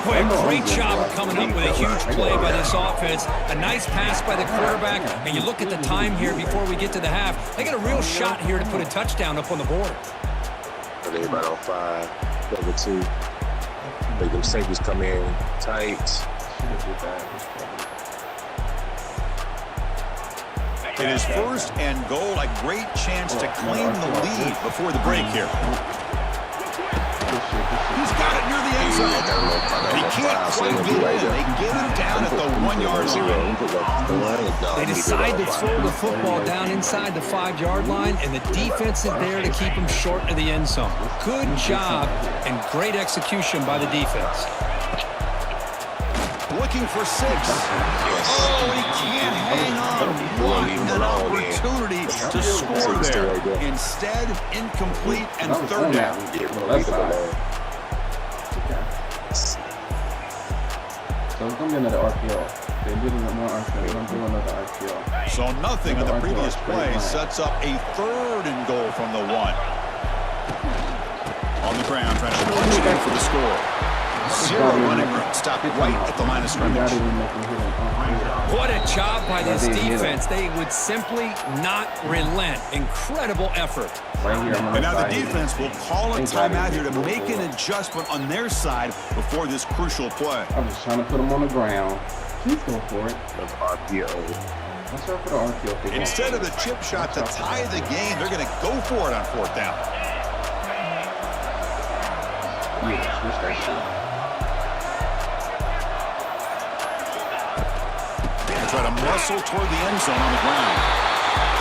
Boy, a great job of coming up with a huge play by this offense. A nice pass by the quarterback. And you look at the time here before we get to the half. They got a real shot here to put a touchdown up on the board. Everybody on 5, cover 2. Make them safeties come in tight. It is first and goal. A great chance to claim the lead before the break here. He's got it near the end zone. And he can't quite get in. They get him down at the 1-yard line. They decide to throw the football down inside the 5-yard line, and the defense is there to keep him short of the end zone. Good job and great execution by the defense. Looking for 6. Oh, he can't hang on. What an opportunity to score there. Instead, incomplete and third down. So it's going to be another RPO. They did more RPO. They're going to do another RPO. So nothing on the previous play sets up a third and goal from the 1. On the ground, trying to punch it in for the score. Zero running room. Stopped right at the line of scrimmage. What a job by this defense. They would simply not relent. Incredible effort. And now the defense will call a timeout here to make an adjustment on their side before this crucial play. I'm just trying to put him on the ground. Please go for it. That's RPO. Let's try for the RPO. Instead of the chip shot to tie the game, they're going to go for it on 4th down. Yeah, switch that shit. They try to muscle toward the end zone on the ground.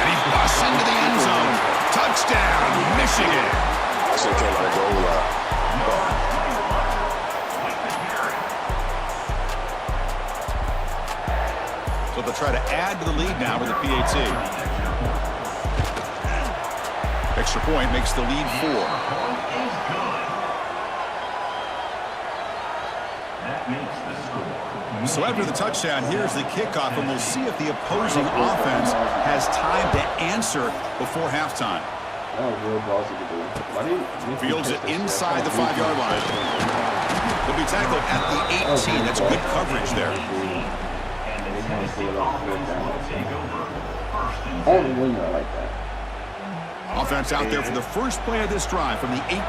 And he busts into the end zone. Touchdown, Michigan. I should have came out of goal line. So they'll try to add to the lead now with the PAT. Extra point makes the lead 4. So after the touchdown, here's the kickoff, and we'll see if the opposing offense has time to answer before halftime. That was real ballsy to do. Fields it inside the 5-yard line. He'll be tackled at the 18. That's good coverage there. Only when you're like that. Offense out there for the first play of this drive from the 18.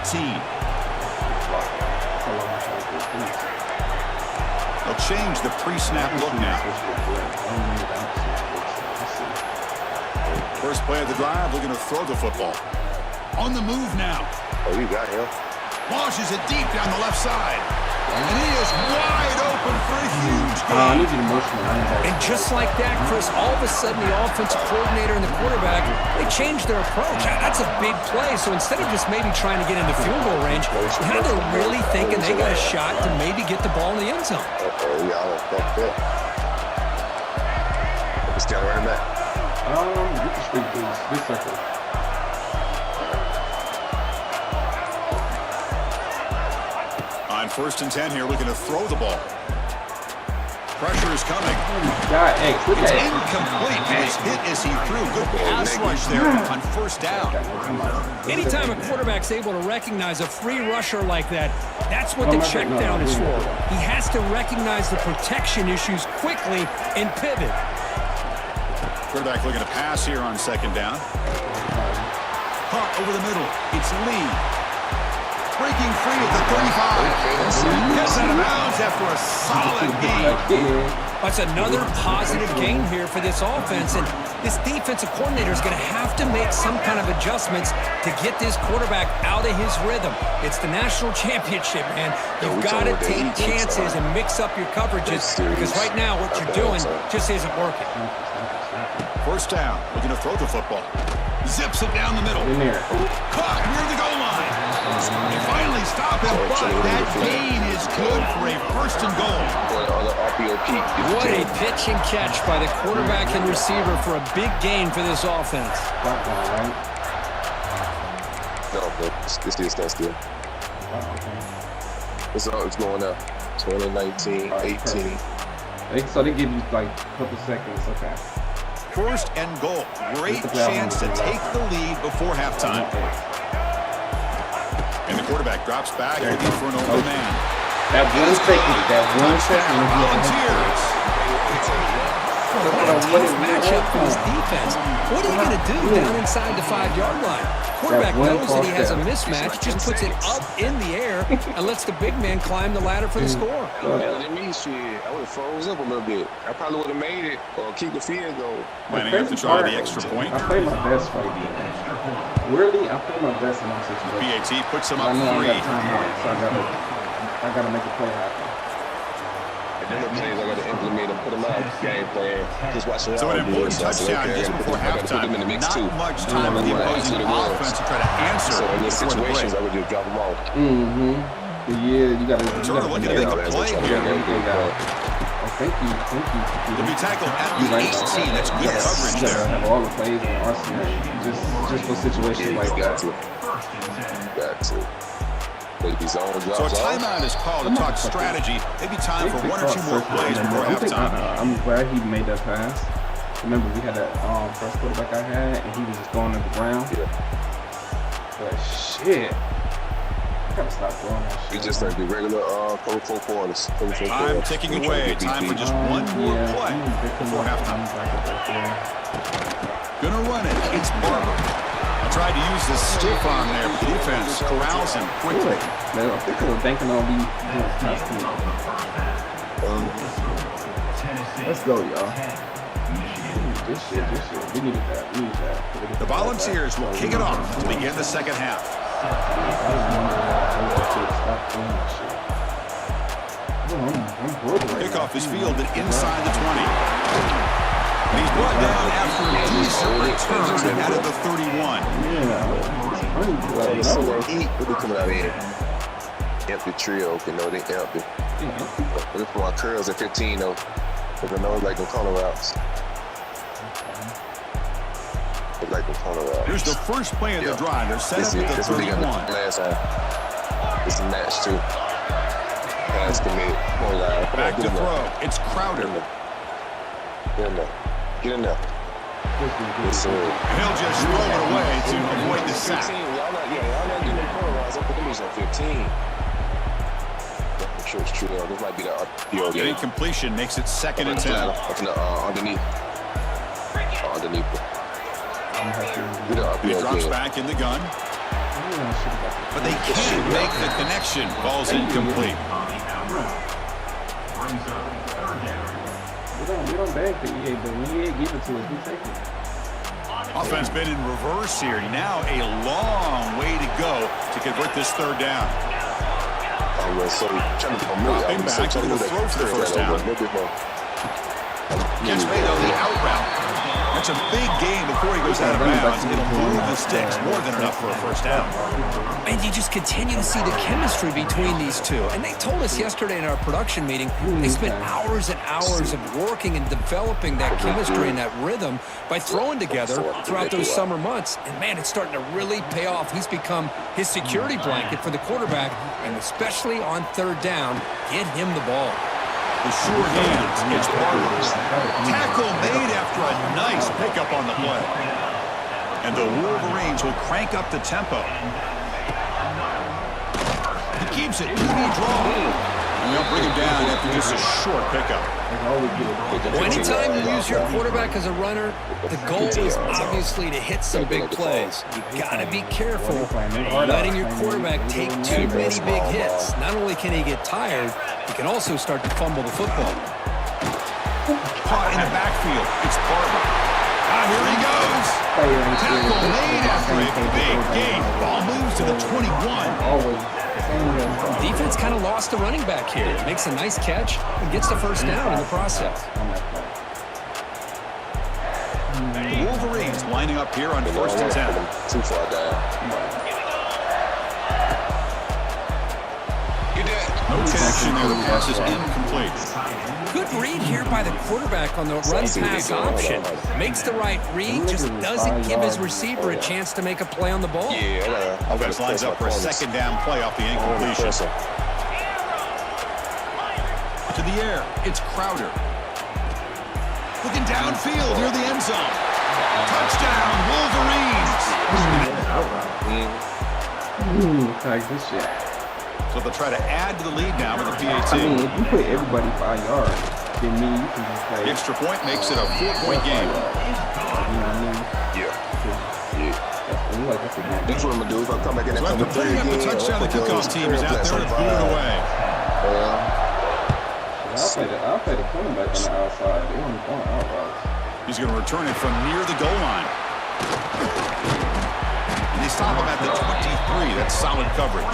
They'll change the pre-snap look now. First play of the drive, looking to throw the football. On the move now. Oh, you got him. Launches it deep down the left side. And he is wide open for a huge gain. And just like that, Chris, all of a sudden the offensive coordinator and the quarterback, they changed their approach. That's a big play. So instead of just maybe trying to get into field goal range, now they're really thinking they got a shot to maybe get the ball in the end zone. Uh-oh, y'all fucked up. Let's get right back. Get the street, please. This circle. On 1st and 10 here, looking to throw the ball. Pressure is coming. It's incomplete. Nice hit as he threw. Good pass rush there on 1st down. Anytime a quarterback's able to recognize a free rusher like that, that's what the check down is for. He has to recognize the protection issues quickly and pivot. Quarterback looking to pass here on 2nd down. Punt over the middle. It's Lee. Breaking free at the 35. Gets out of bounds after a solid game. That's another positive gain here for this offense, and this defensive coordinator is going to have to make some kind of adjustments to get this quarterback out of his rhythm. It's the national championship, man. You've got to take chances and mix up your coverages, because right now what you're doing just isn't working. 1st down, looking to throw the football. Zips it down the middle. Caught near the goal line. They finally stop him, but that gain is good for a 1st and goal. What a pitch and catch by the quarterback and receiver for a big gain for this offense. No, but it's still still. It's going up. 2019, 18. So they give you like a couple seconds. Okay. 1st and goal. Great chance to take the lead before halftime. And the quarterback drops back looking for an open man. That 1 second. Volunteers. What a tough matchup for this defense. What are you going to do down inside the 5-yard line? Quarterback knows that he has a mismatch, just puts it up in the air and lets the big man climb the ladder for the score. That means shit. I would have froze up a little bit. I probably would have made it or keep the field goal. Planning up to try the extra point. I play my best right now. Really, I play my best in that situation. PAT puts him up 3. I gotta make a play happen. And then the plays I gotta implement and put them out. Game plan. Just watch them. So an important touchdown just before halftime. Not much time for the opposing offense to try to answer. So in these situations, I would just drop them off. Yeah, you gotta. Sort of looking to make a play here. Thank you. He'll be tackled at the 18. That's good coverage there. Have all the plays in arsenal, just for situations like that. Got to. So a timeout is called to talk strategy. Maybe time for 1 or 2 more plays before halftime. I'm glad he made that pass. Remember, we had that first quarterback I had, and he was just going to the ground. But shit. We just like the regular cover 4 quarters. Time ticking away. Time for just one more play before halftime. Gonna run it. It's Barber. I tried to use the stiff arm there, but the defense corrals him quickly. I think they were banking on these. Let's go, y'all. This shit. We need that. The Volunteers will kick it off to begin the second half. Kickoff is fielded inside the 20. And he's brought down after a decent return out of the 31. What are coming out of here? Empty trio. You know, they empty. Look for my curls at 15, though. Because I know it's like them corner routes. Like them corner routes. Here's the first play of the drive. They're set up at the 31. Last time. It's a match, too. Pass committed. Back to throw. It's Crowder. Get in there. Get in there. Yes, sir. He'll just throw it away to avoid the sack. Y'all not getting them corner routes. I'm putting these on 15. I'm sure it's true. This might be the RPO game. Incompletion makes it 2nd and 10. Underneath. He drops back in the gun. But they can't make the connection. Ball's incomplete. We don't beg for EA, but when EA give it to us, we take it. Offense been in reverse here. Now a long way to go to convert this third down. Dropping back to the throw for the first down. Gets made on the out route. That's a big gain before he goes out of bounds. It'll move the sticks more than enough for a first down. And you just continue to see the chemistry between these two. And they told us yesterday in our production meeting, they spent hours and hours of working and developing that chemistry and that rhythm by throwing together throughout those summer months. And man, it's starting to really pay off. He's become his security blanket for the quarterback, and especially on third down, get him the ball. The sure hands, it's Barber. Tackle made after a nice pickup on the play. And the Wolverines will crank up the tempo. He keeps it, QB draw. And they'll bring him down after just a short pickup. Well, anytime you use your quarterback as a runner, the goal is obviously to hit some big plays. You gotta be careful letting your quarterback take too many big hits. Not only can he get tired, he can also start to fumble the football. Caught in the backfield, it's Barber. Here he goes. Tackle made after a big gain. Ball moves to the 21. Defense kind of lost the running back here. Makes a nice catch and gets the first down in the process. The Wolverines lining up here on 1st and 10. Too far down. No connection there. The pass is incomplete. Good read here by the quarterback on the run-pass option. Makes the right read, just doesn't give his receiver a chance to make a play on the ball. Offense lines up for a 2nd down play off the incompletion. To the air, it's Crowder. Looking downfield near the end zone. Touchdown, Wolverines! Tag this shit. So they'll try to add to the lead now with the PAT. I mean, if you put everybody 5 yards, then me, you can just play. The extra point makes it a 4-point game. You know what I mean? Yeah. That's a good That's what I'm going to do. If I come back in and so after putting up the touchdown, the kickoff team is out there to boot it away. I'll play the cornerback on the outside. They want to go out routes. He's going to return it from near the goal line. And they stop him at the 23. That's solid coverage.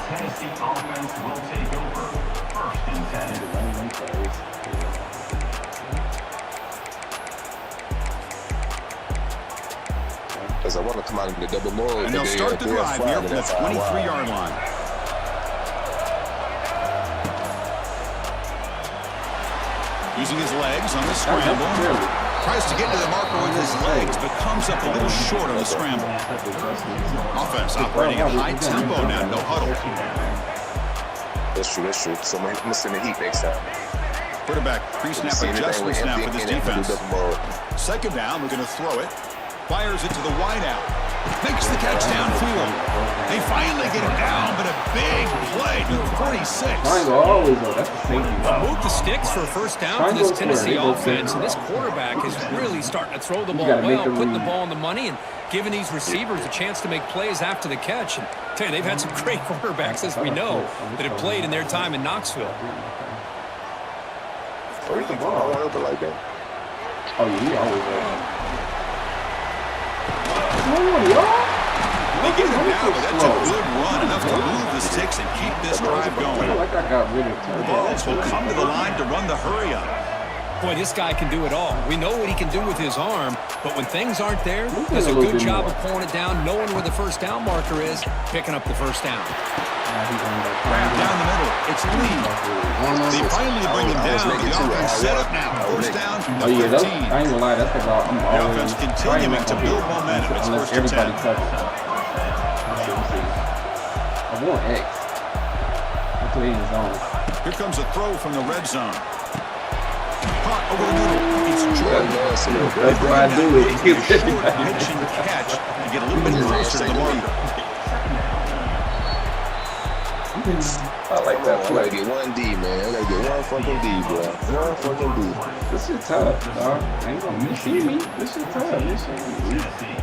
Tennessee offense will take over 1st and 10. Because I want to come out in the double mode. And they'll start the drive here from the 23-yard line. Using his legs on the scramble. Tries to get to the marker with his legs, but comes up a little short on the scramble. Offense operating at high tempo now, no huddle. That's true. So I'm going to send the heat next time. Quarterback pre-snap adjustment snap for this defense. 2nd down, we're going to throw it. Fires it to the wideout. Makes the catch downfield. They finally get him down, but a big play to 46. Move the sticks for a first down for this Tennessee offense, and this quarterback is really starting to throw the ball well, putting the ball on the money, and giving these receivers a chance to make plays after the catch. And I tell you, they've had some great quarterbacks, as we know, that have played in their time in Knoxville. Where's the ball? I want to open like that. Oh, yeah, he always does. They get him now, but that's a good run, enough to move the sticks and keep this drive going. The Vols will come to the line to run the hurry up. Boy, this guy can do it all. We know what he can do with his arm, but when things aren't there, does a good job of pulling it down, knowing where the first down marker is, picking up the first down. Grab down the middle. It's Lee. They finally bring him down. The offense set up now. First down from the 15. I ain't gonna lie, that's about I'm the always offense continuing to build momentum. It's unless first and 10. everybody touches. I want X. That's what he's on. Here comes a throw from the red zone. Caught over the middle. It's Jordan. That's what I do. It's a short pitch and catch to get a little bit closer to the marker. I like that play. I gotta get one D, man. I gotta get one fucking D, bro. One fucking D. This shit tough, dog. Ain't gonna you see me. This shit tough. This shit easy.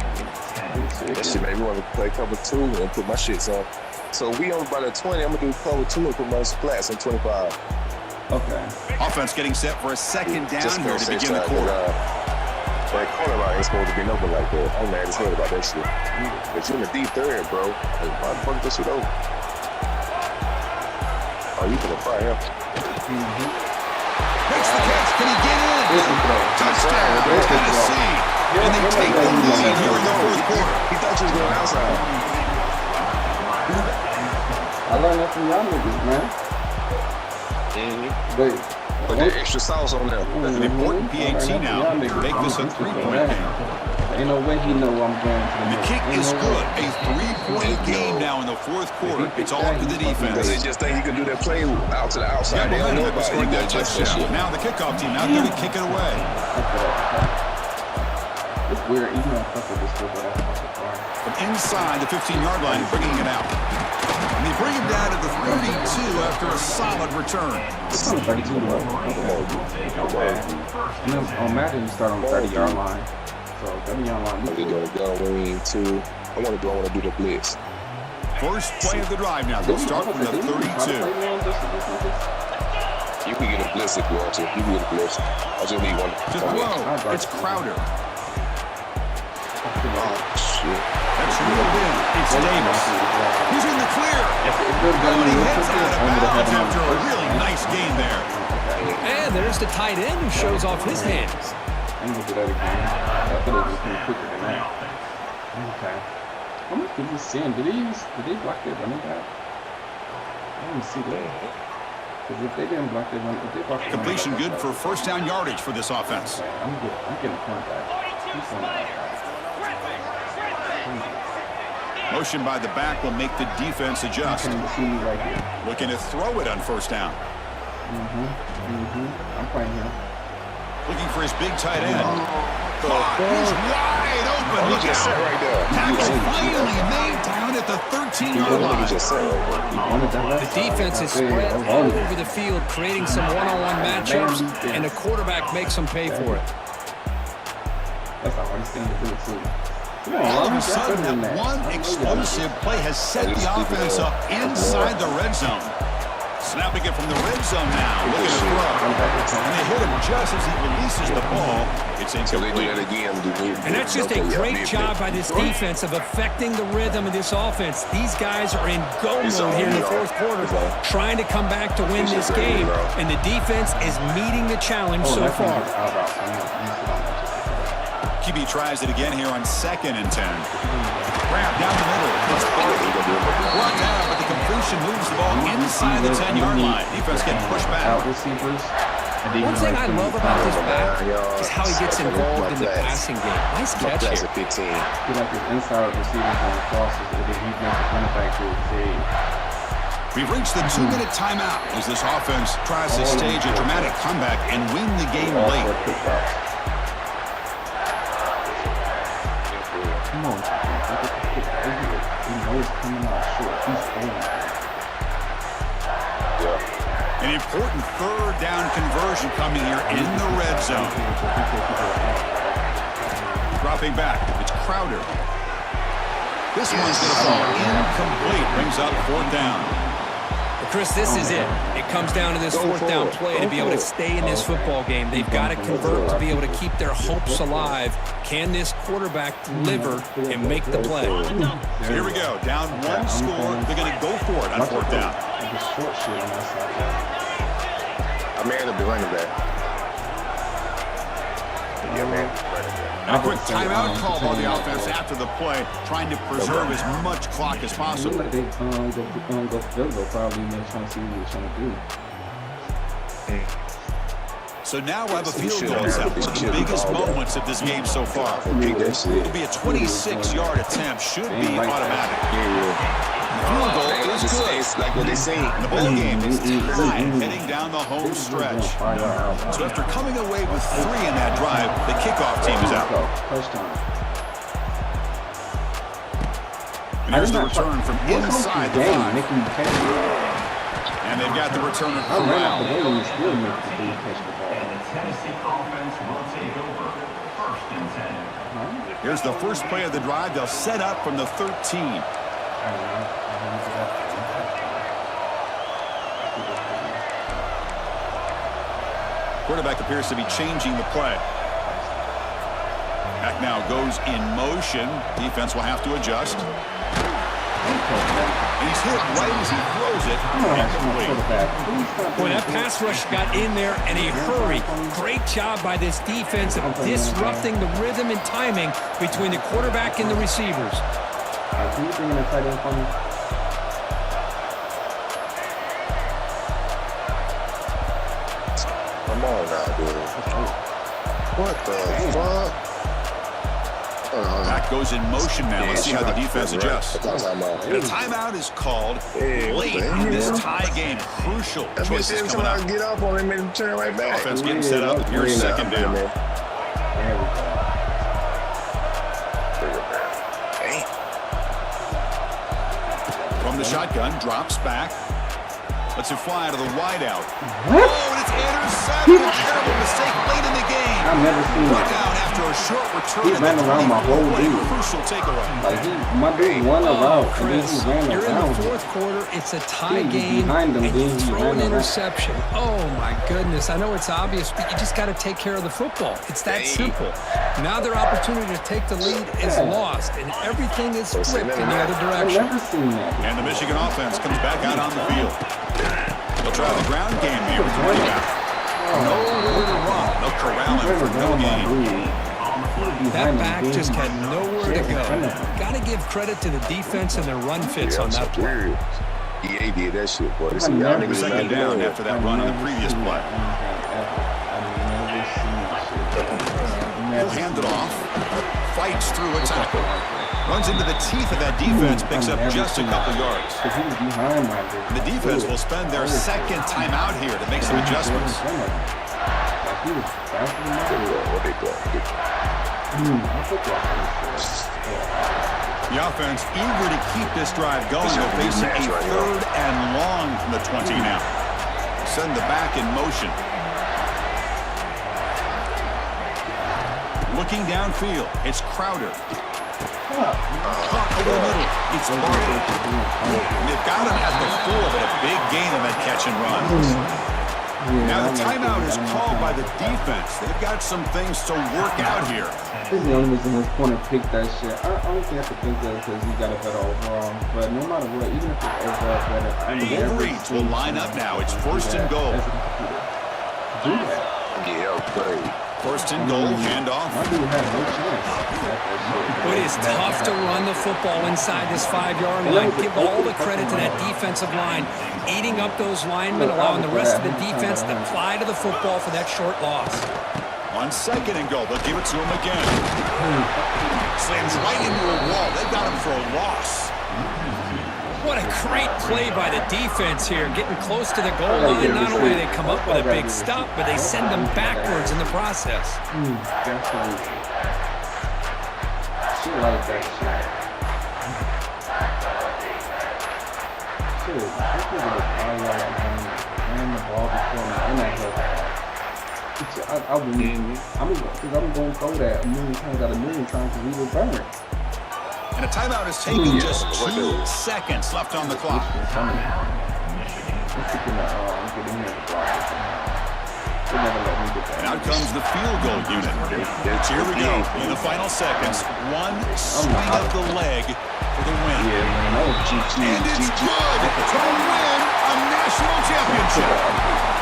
That shit made me want to play cover 2 and put my shits on. So we on about a 20. I'm gonna do cover 2 and put my flats on 25. Okay. Offense getting set for a second down here to begin the quarter. That corner line ain't supposed to be open like that. I'm mad as hell about that shit. But you in the deep third, bro. Why the fuck this shit over? Oh, you gonna fire him? Makes the catch. Can he get in? Touchdown, Tennessee. And they take the lead here in the fourth quarter. He thought you was going outside. I learned that from y'all niggas, man. But that extra sauce on there. That's an important PAT now. Make this a three-point game. Ain't no way he know I'm going to The kick is good. A three-point game now in the fourth quarter. It's all up to the defense. They just think he can do that play out to the outside. They don't know about scoring that touchdown. Now the kickoff team out there to kick it away. It's weird, even though I fuck with this football. From inside the 15-yard line, bringing it out. And they bring him down to the 32 after a solid return. It's on 32 though. And then on Madden, you start on the 30-yard line. So 30-yard line. I'm gonna go wing 2. I want to do the blitz. First play of the drive now. They'll start from the 32. You can get a blitz if you want to. You can get a blitz. I just need one. To throw. It's Crowder. Oh, shit. That's reeled in. It's Davis. He's in the clear. And he heads out of bounds after a really nice gain there. And there's the tight end who shows off his hands. I'm going to do that again. I thought it was going to be quicker than that. Okay. How much did he send? Did they block their running back? I didn't see that. Because if they didn't block their running back, if they blocked their Completion good for first down yardage for this offense. Okay, I'm getting a point back. Motion by the back will make the defense adjust. Looking to throw it on first down. I'm playing here. Looking for his big tight end. He's wide open. Look out. Right there. Tackle finally made down at the 13-yard line. The defense is spread all over the field, creating some one-on-one matchups, and the quarterback makes them pay for it. That's the hardest thing to do, too. All of a sudden, that one explosive play has set the offense up inside the red zone. Snapping it from the red zone now. Looking to throw. And they hit him just as he releases the ball. It's incomplete. And that's just a great job by this defense of affecting the rhythm of this offense. These guys are in go mode here in the fourth quarter, trying to come back to win this game. And the defense is meeting the challenge so far. QB tries it again here on 2nd and 10. Grab down the middle. It's brought down, but the completion moves the ball inside the 10-yard line. Defense getting pushed back. One thing I love about this back is how he gets involved in the passing game. Nice catch here. I feel like his inside receivers on crosses, and then he makes the running back go to We've reached the 2-minute timeout as this offense tries to stage a dramatic comeback and win the game late. Come on. Look at the kick right here. He knows it's coming out short. He's going. An important third down conversion coming here in the red zone. Dropping back, it's Crowder. This one's going to fall incomplete. Brings up 4th down. Well, Chris, this is it. It comes down to this 4th down play to be able to stay in this football game. They've got to convert to be able to keep their hopes alive. Can this quarterback deliver and make the play? So here we go. Down 1 score. They're going to go for it on 4th down. I may end up running back. Yeah, man. A quick timeout call by the offense after the play, trying to preserve as much clock as possible. Like they go field goal probably, trying to see what they're trying to do. So now we'll have a field goal attempt, one of the biggest moments of this game so far. It'll be a 26-yard attempt, should be automatic. The field goal is good. Like what they say. The ball game is tied heading down the home stretch. So after coming away with 3 in that drive, the kickoff team is out. And here's the return from inside the 5. And they've got the returner corralled. And the Tennessee offense will take over. 1st and 10. Here's the first play of the drive. They'll set up from the 13. Quarterback appears to be changing the play. Back now goes in motion. Defense will have to adjust. And he's hit right as he throws it. Boy, that pass rush got in there in a hurry. Great job by this defense of disrupting the rhythm and timing between the quarterback and the receivers. Can you bring in a tight end for me? Come on now, dude. What the fuck? Back goes in motion now. Let's see how the defense adjusts. And a timeout is called late in this tie game. Crucial choices coming up. Get up on him and turn right back. Offense getting set up. Here's 2nd down. From the shotgun, drops back. Lets it fly to the wideout. Oh, and it's intercepted. Terrible mistake late in the game. I've never seen that. Down after a short return. He ran around my whole dude. Crucial takeaway. Like my dude won a route, and then he ran You're around. in the 4th quarter. It's a tie game, behind him, and you throw an around. interception. Oh, my goodness. I know it's obvious, but you just got to take care of the football. It's that simple. Now their opportunity to take the lead is lost, and everything is flipped in the other direction. I've never seen that. And the Michigan offense comes back out on the field. They'll try the ground game here with the running back. Nowhere to run. They'll corral him for no gain. That back just had nowhere to go. Got to give credit to the defense and their run fits on that play. EA did that shit, boy. Second down after that run on the previous play. He'll hand it off. Fights through a tackle. Runs into the teeth of that defense, picks up just a couple yards. The defense will spend their 2nd time out here to make some adjustments. The offense eager to keep this drive going. They're facing a 3rd and long from the 20 now. Send the back in motion. Looking downfield, it's Crowder. Caught over the middle. It's Barkley. They've got him at the 4, but a big gain on that catch and run. Now the timeout is called by the defense. They've got some things to work out here. This is the only reason this corner picked that shit. I honestly have to think that because he got a better overall. But no matter what, even if it's overall better, I mean, Reeds will line up now. It's 1st and goal. Do that. Yeah, great. 1st and goal, handoff. My dude had no chance. It is tough to run the football inside this 5-yard line. Give all the credit to that defensive line, eating up those linemen, allowing the rest of the defense to fly to the football for that short loss. On 2nd and goal, they'll give it to him again. Slams right into a wall. They got him for a loss. What a great play by the defense here, getting close to the goal line. Not only do they come up with a big stop, but they send them backwards in the process. shit like that shit. Shit, this nigga was all right behind me, ran the ball before me, and that hurt. I'm going to throw that a million times out of a million times because we were burned. And a timeout is taken, just 2 seconds left on the clock. And out comes the field goal unit. Here we go in the final seconds. One swing of the leg for the win. And it's good to win a national championship.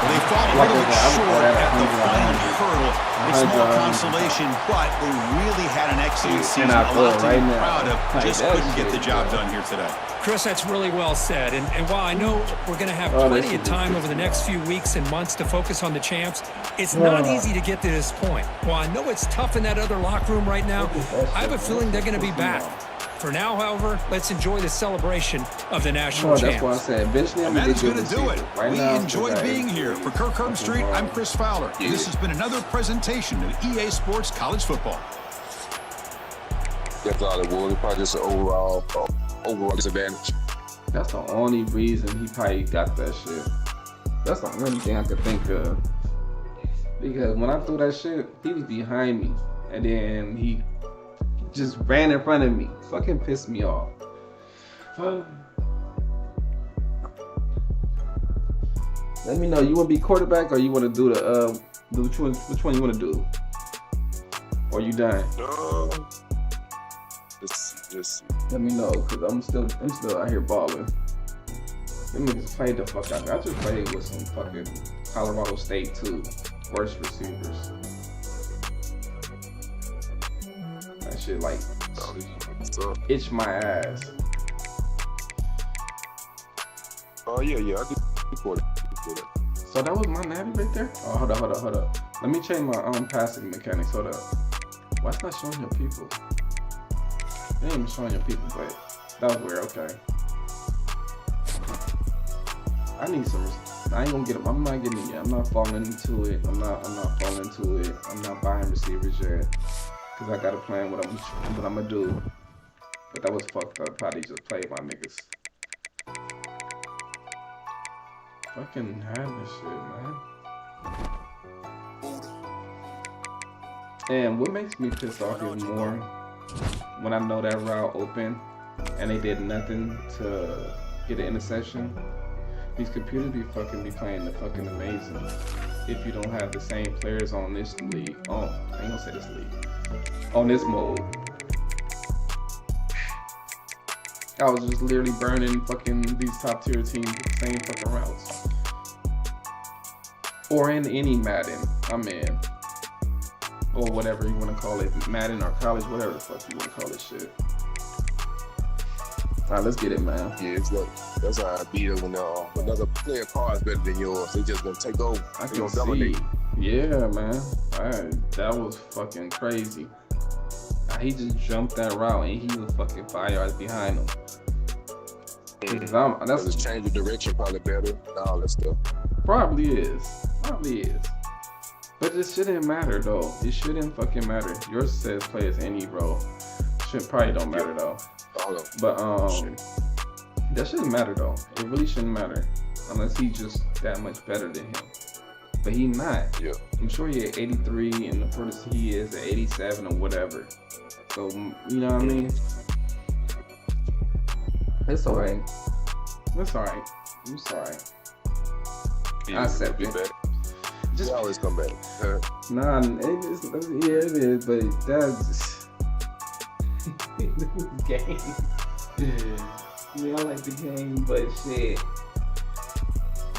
They fall a little bit short at the final hurdle. It's small consolation, but they really had an excellent season. A lot to be proud of. Just couldn't get the job done here today. Chris, that's really well said. And while I know we're going to have plenty of time over the next few weeks and months to focus on the champs, it's not easy to get to this point. While I know it's tough in that other locker room right now, I have a feeling they're going to be back. For now, however, let's enjoy the celebration of the national champs. That's why I said eventually I'm and that is going to do it. Right we now, enjoyed being here. For Kirk Herbstreit, I'm Chris Fowler. And this has been another presentation of EA Sports College Football. That's all it was. It's probably just an overall disadvantage. That's the only reason he probably got that shit. That's the only thing I could think of. Because when I threw that shit, he was behind me. And then he just ran in front of me. Fucking pissed me off. Let me know. You want to be quarterback or you want to do the which one you want to do? Or you done? Let's see. Let me know, cause I'm still out here balling. Them niggas played the fuck out of me. I just played with some fucking Colorado State too. Worst receivers. That shit like itch my ass. Oh yeah, I did record it. So that was my natty right there? Oh, hold up. Let me change my passing mechanics. Hold up. Why it's not showing your people? They ain't even showing your people, but that was weird. Okay. I need some. I ain't gonna get them. I'm not getting it yet. I'm not falling into it. I'm not falling into it. I'm not buying receivers yet. Cause I got a plan what I'm gonna do. But that was fucked up. Probably just played my niggas. Fucking had this shit, man. And what makes me pissed off even more when I know that route open and they did nothing to get an interception. These computers be playing the fucking amazing if you don't have the same players on this league. Oh, I ain't gonna say this league. On this mode. I was just literally burning fucking these top tier teams with the same fucking routes. Or in any Madden I'm in. Or whatever you want to call it. Madden or college, whatever the fuck you want to call this shit. Alright, let's get it, man. Yeah, that's how I beat it when another player car is better than yours. They just gonna take over. I can see. Yeah, man. Alright, that was fucking crazy. He just jumped that route and he was fucking 5 yards behind him. That's just change the direction probably better. All that stuff. Probably is. But it shouldn't matter though. It shouldn't fucking matter. Yours says play as any role. Probably don't matter though. But that shouldn't matter though. It really shouldn't matter unless he's just that much better than him. But he not. Yeah. I'm sure he at 83 and the furthest he is at 87 or whatever. So you know what I mean? It's alright. It's alright. I'm sorry. Yeah, I accept it. Just always come back. Nah, it is, but that's game. We all like the game, but shit.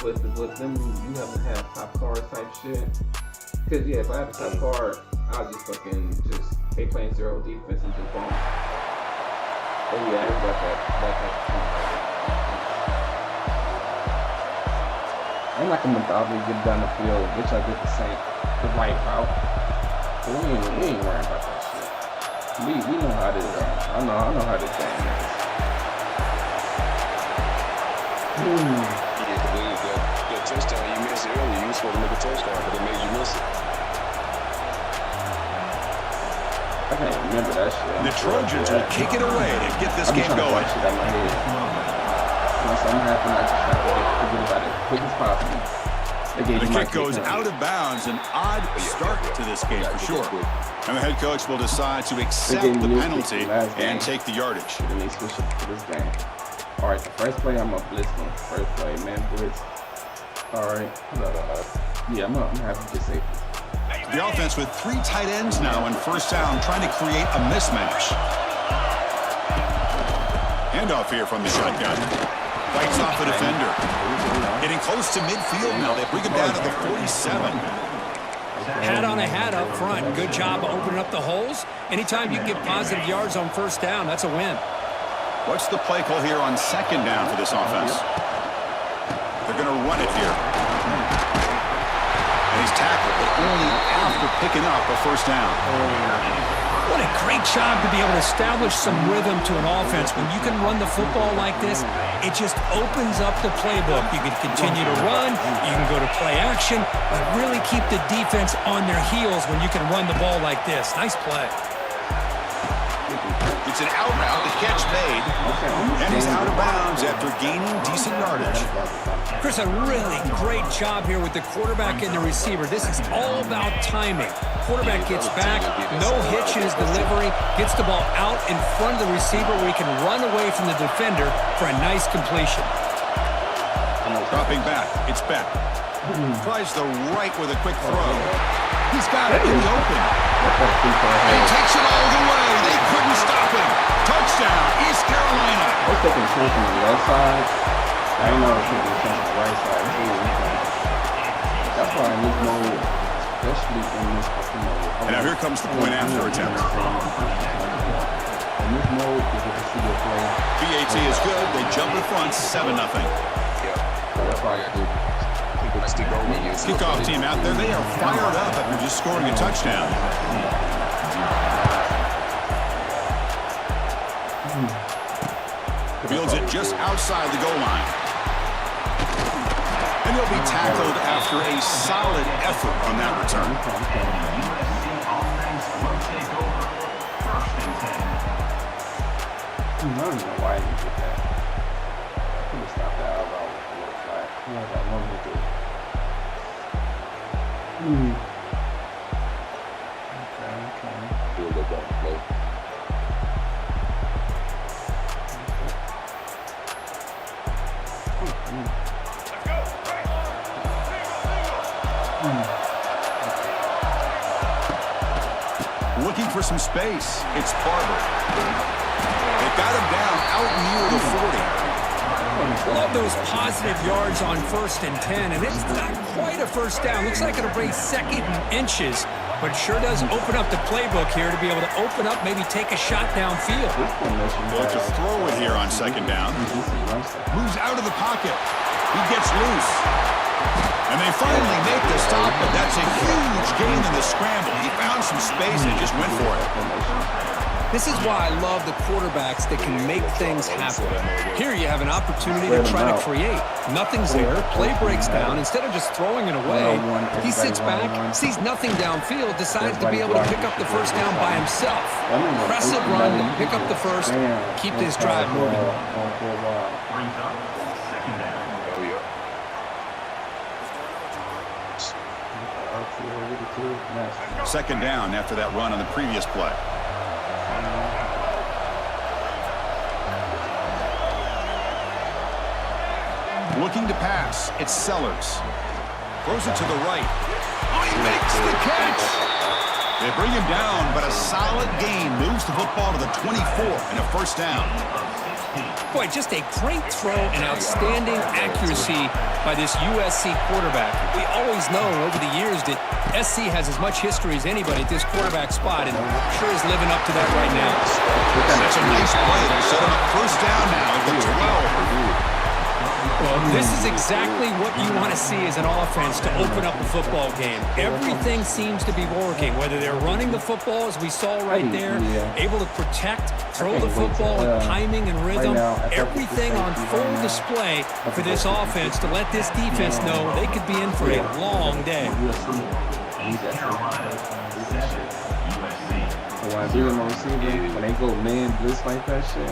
With them, you haven't had top card type shit. Cause yeah, if I had a top card, I'll just they playing zero defense and just bomb. But yeah, I got that type of thing. I'm not gonna methodically get down the field, which I did the right route. But we ain't worrying about that shit. We know how this is. I know how this game is. That touchdown you missed earlier, you were supposed to make a touchdown, but it made you miss it. I can't remember that shit. The Trojans will kick it away to get this game going. So I'm gonna have to like try to forget about it as quick as possible. The kick goes out of bounds. An odd start to this game for sure. And the head coach will decide to accept the penalty and take the yardage. And they switch it to this game. All right, the first play I'm gonna blitz them. First play, man, blitz. All right, yeah, I'm gonna have to just say. The offense with 3 tight ends now on first down, trying to create a mismatch. Handoff here from the shotgun. Fights off the defender. Getting close to midfield now. They bring him down to the 47. Hat on a hat up front. Good job of opening up the holes. Anytime you can get positive yards on first down, that's a win. What's the play call here on second down for this offense? They're going to run it here. And he's tackled, but only after picking up a first down. What a great job to be able to establish some rhythm to an offense. When you can run the football like this, it just opens up the playbook. You can continue to run, you can go to play action, but really keep the defense on their heels when you can run the ball like this. Nice play. It's an out route, the catch made, and he's out of bounds after gaining decent yardage. Chris, a really great job here with the quarterback and the receiver. This is all about timing. Quarterback gets back, no hitch in his delivery, gets the ball out in front of the receiver where he can run away from the defender for a nice completion. Dropping back, it's Beck. Tries the right with a quick throw. He's got it in the open. He takes it all the way. They couldn't stop him. Touchdown, East Carolina. I was taking a chance on the left side. I didn't know I was taking a chance on the right side too. That's why in this mode, especially in this mode. And now here comes the point after attempt. In this mode, you get to see your play. BAT is good. They jump in front, 7-0. That's why I did. Kickoff team out there, they are fired up after just scoring a touchdown. Fields it just outside the goal line. And he'll be tackled after a solid effort on that return. I don't know why you did that. I could have stopped that out about what I wanted to do. Okay. Do a little bit of play. Looking for some space. It's Barber. They got him down out near the 40. Love those positive yards on 1st and 10, and it's not quite a first down. Looks like it'll bring 2nd and inches, but sure does open up the playbook here to be able to open up, maybe take a shot downfield. Well, to throw it here on 2nd down. Moves out of the pocket. He gets loose. And they finally make the stop, but that's a huge gain in the scramble. He found some space and just went for it. This is why I love the quarterbacks that can make things happen. Here you have an opportunity to try to create. Nothing's there, play breaks down. Instead of just throwing it away, he sits back, sees nothing downfield, decides to be able to pick up the first down by himself. Impressive run to pick up the first, keep this drive moving. Second down after that run on the previous play. Looking to pass, it's Sellers. Throws it to the right. Oh, he makes the catch! They bring him down, but a solid gain moves the football to the 24 and a first down. Boy, just a great throw and outstanding accuracy by this USC quarterback. We always know over the years that SC has as much history as anybody at this quarterback spot, and sure is living up to that right now. That's a nice play to set him up first down now at the 12. Well, this is exactly what you want to see as an offense to open up a football game. Everything seems to be working, whether they're running the football, as we saw right there, able to protect, throw the football with timing and rhythm, everything on full display for this offense to let this defense know they could be in for a long day. when I do my receiver, when they go man blitz like that shit.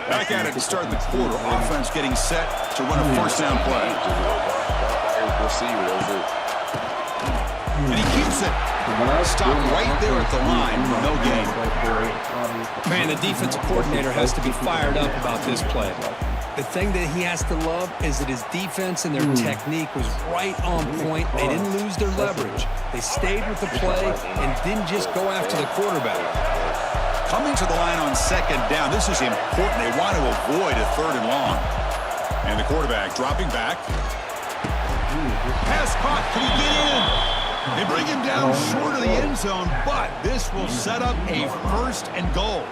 Back at it to start the quarter. Offense getting set to run a first down play. And he keeps it. Stop right there at the line. No gain. Man, the defensive coordinator has to be fired up about this play. The thing that he has to love is that his defense and their technique was right on point. They didn't lose their leverage. They stayed with the play and didn't just go after the quarterback. Coming to the line on second down. This is important. They want to avoid a 3rd and long. And the quarterback dropping back. Pass caught. Can he get in? They bring him down short of the end zone, but this will set up a 1st and goal.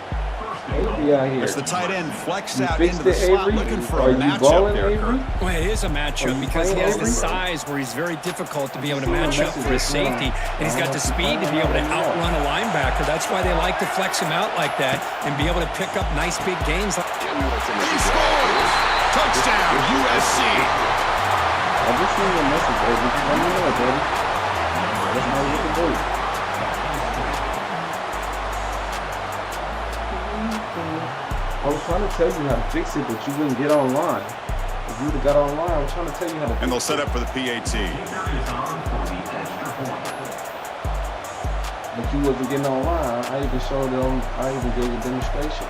As the tight end flex out into the slot, looking for a matchup there, Kurt. Well, it is a matchup because he has the size where he's very difficult to be able to match up for his safety, and he's got the speed to be able to outrun a linebacker. That's why they like to flex him out like that and be able to pick up nice big gains. He scores! Touchdown, USC! I just seen your message, baby. Let me know, baby. That's how you can do it. I was trying to tell you how to fix it, but you wouldn't get online. If you would have got online, I was trying to tell you how to fix it. And they'll set up for the PAT. But you wasn't getting online. I even showed them, I even gave you a demonstration.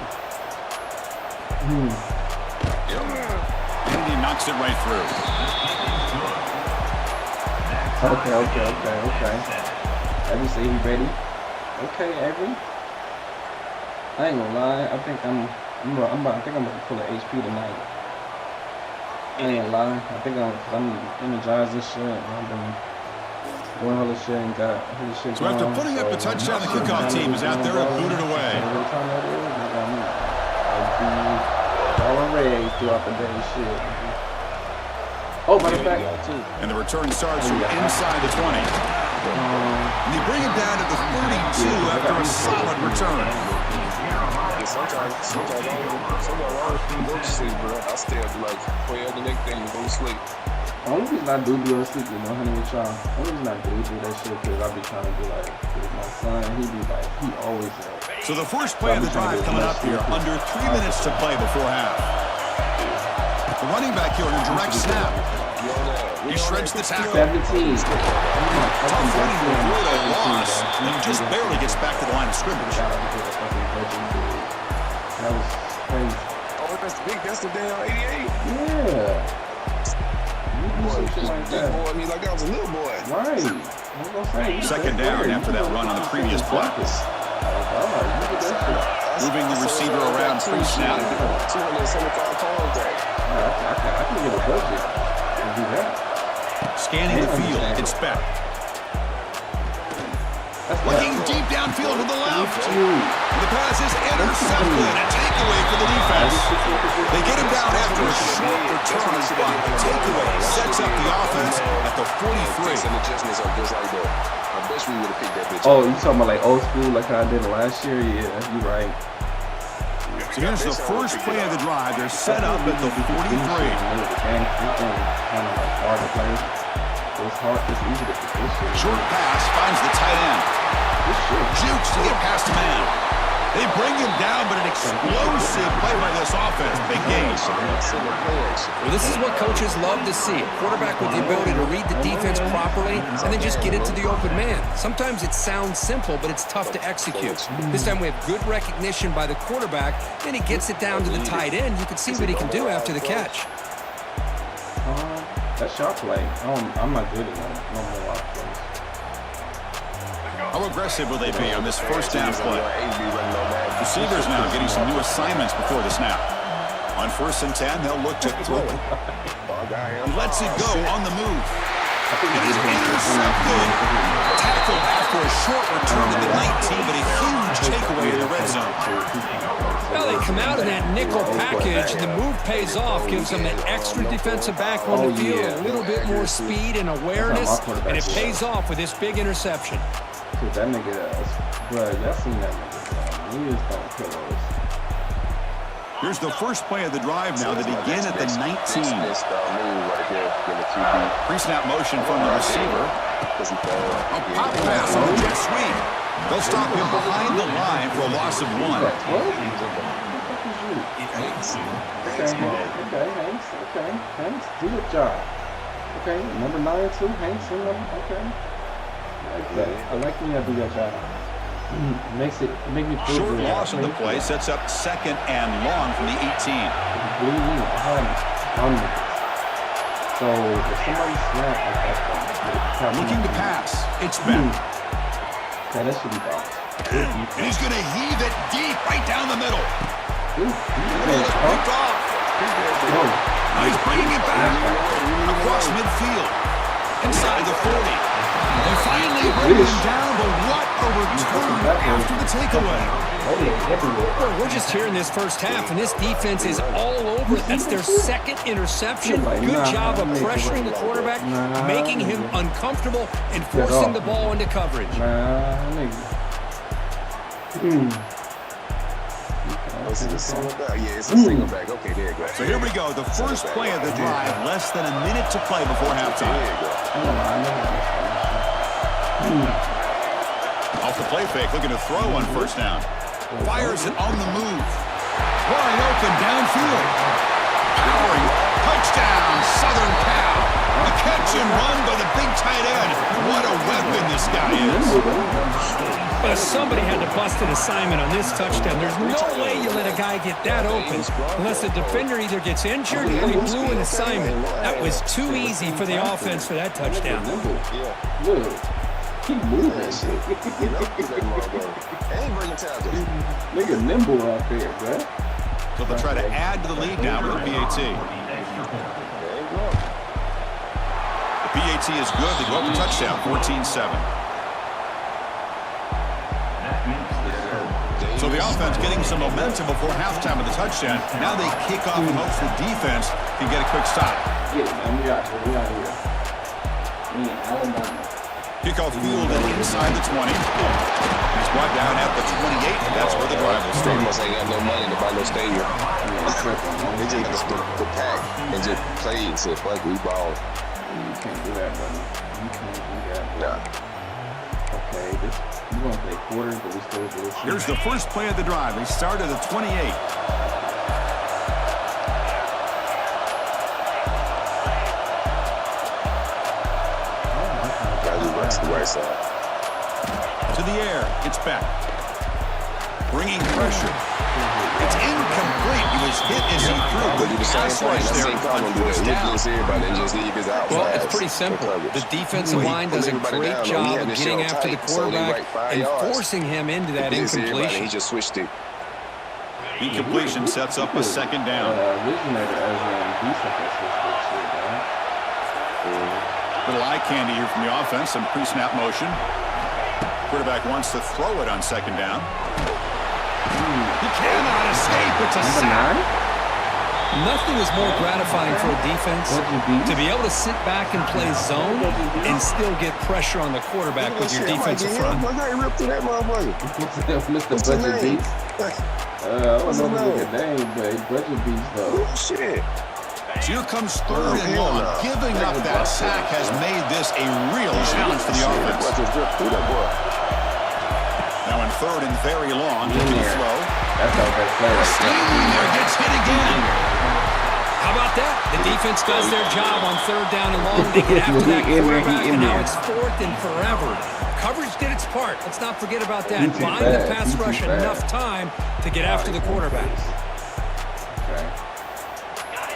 And he knocks it right through. Okay. Avery say he ready. Okay, Avery. I ain't gonna lie. I think I'm gonna pull an HP tonight. I ain't gonna lie. I think I'm energized this shit. I've been doing all this shit and got all this shit. So after putting up a touchdown, the kickoff team is out there and booted away. Every time that is, I got me. I'll be all red throughout the day. Shit. Oh, matter of fact, too. And the return starts from inside the 20. And they bring him down to the 32 after a solid return. Sometimes I don't go to sleep, bro. I stay up like 12 the next day and go to sleep. The only reason I do go to sleep, you know, honey, with y'all. The only reason I do that shit because I be trying to do like, with my son, he always like. So the first play of the drive coming up here, under 3 minutes to play before half. The running back here on a direct snap. He shreds the tackle. 17. Tough running to avoid a loss, and just barely gets back to the line of scrimmage. That was crazy. Oh, that's the damn 88. Yeah. You do some shit like that. Boy, I mean, like I was a little boy. Right. Second down after that run on the previous play. Moving the receiver around pre-snap. 275 pounds there. I can get a budget and do that. Scanning the field, inspect. Looking deep downfield to the left. The pass is intercepted. A takeaway for the defense. They get him down after a short return spot. The takeaway sets up the offense at the 43. I wish we would have picked that bitch. Oh, you talking about like old school, like how I did it last year? Yeah, you right. So here's the first play of the drive. They're set up at the 43. Hard to play. It's easy to position. Short pass finds the tight end. Jukes to get past a man. They bring him down, but an explosive play by this offense. Big gain. Well, this is what coaches love to see. A quarterback with the ability to read the defense properly and then just get it to the open man. Sometimes it sounds simple, but it's tough to execute. This time we have good recognition by the quarterback, then he gets it down to the tight end. You can see what he can do after the catch. That's your play. I'm not good at that. No more lot of plays. How aggressive will they be on this first down play? Receivers now getting some new assignments before the snap. On 1st and 10, they'll look to throw it. He lets it go on the move. It is intercepted. Tackled after a short return to the 19, but a huge takeaway in the red zone. Well, they come out in that nickel package, and the move pays off, gives them an extra defensive back on the field, a little bit more speed and awareness, and it pays off with this big interception. Dude, that nigga, bro, y'all seen that nigga, he is gonna kill us. Here's the first play of the drive now. They begin at the 19. Pre-snap motion from the receiver. A pop pass on the jet sweep. They'll stop him behind the line for a loss of 1. Okay, Hanks, do your job. Okay, number 9 too, Hanks, okay. I like when you do your job. Make me feel Short good. loss on the play sets up 2nd and long from the 18. So if somebody snap like that, looking to pass, it's Ben. Yeah, that should be bounced. And he's going to heave it deep right down the middle. Picked off. Now he's bringing it back across midfield, inside the 40. They finally bring him down, but what a return after the takeaway. We're just here in this first half, and this defense is all over it. That's their 2nd interception. Good job of pressuring the quarterback, making him uncomfortable, and forcing the ball into coverage. It's a single back. Yeah, it's a single back. Okay, there you go. So here we go. The first play of the drive, less than a minute to play before halftime. Off the play fake, looking to throw on first down. Fires it on the move. Wide open downfield. Powering. Touchdown, Southern Cal. A catch and run by the big tight end. What a weapon this guy is. Somebody had to bust an assignment on this touchdown. There's no way you let a guy get that open unless the defender either gets injured or he blew an assignment. That was too easy for the offense for that touchdown. Keep moving. Nigga nimble out there, bro. So they'll try to add to the lead now with the PAT. The PAT is good. They go up the touchdown, 14-7. So the offense getting some momentum before halftime with the touchdown. Now they kick off and hopes the defense can get a quick stop. We out here. Kickoff fielded inside the 20. He's brought down at the 28, and that's where the drive will start. Ain't got no money to buy no stadium. They just got to split the pack and just play and say, fuck, we ball. You can't do that, brother. You can't do that. Nah. Okay, you want to play quarters, but we still do this. Here's the first play of the drive. They start at the 28. Right side. To the air, it's back. Bringing pressure. It's incomplete. He was hit as he threw. Good pass rush there on first down. Well, it's pretty simple. The defensive line does a great job of getting after the quarterback and forcing him into that incompletion. He just switched it. Incompletion sets up a second down. Little eye candy here from the offense, some pre-snap motion. Quarterback wants to throw it on second down. He cannot escape. It's a sack. Nothing is more gratifying for a defense to be able to sit back and play zone and still get pressure on the quarterback with your defensive front. I ripped through that motherfucker. Mr. Budget Beats. I don't know his name, but Budget Beats though. Oh, shit. So here comes 3rd and long. Giving up that sack has made this a real challenge for the offense. Now in 3rd and very long, looking to throw. Standing there, gets hit again. How about that? The defense does their job on 3rd down and long to get after that quarterback, and now it's 4th and forever. Coverage did its part. Let's not forget about that. Buying the pass rush enough time to get after the quarterback.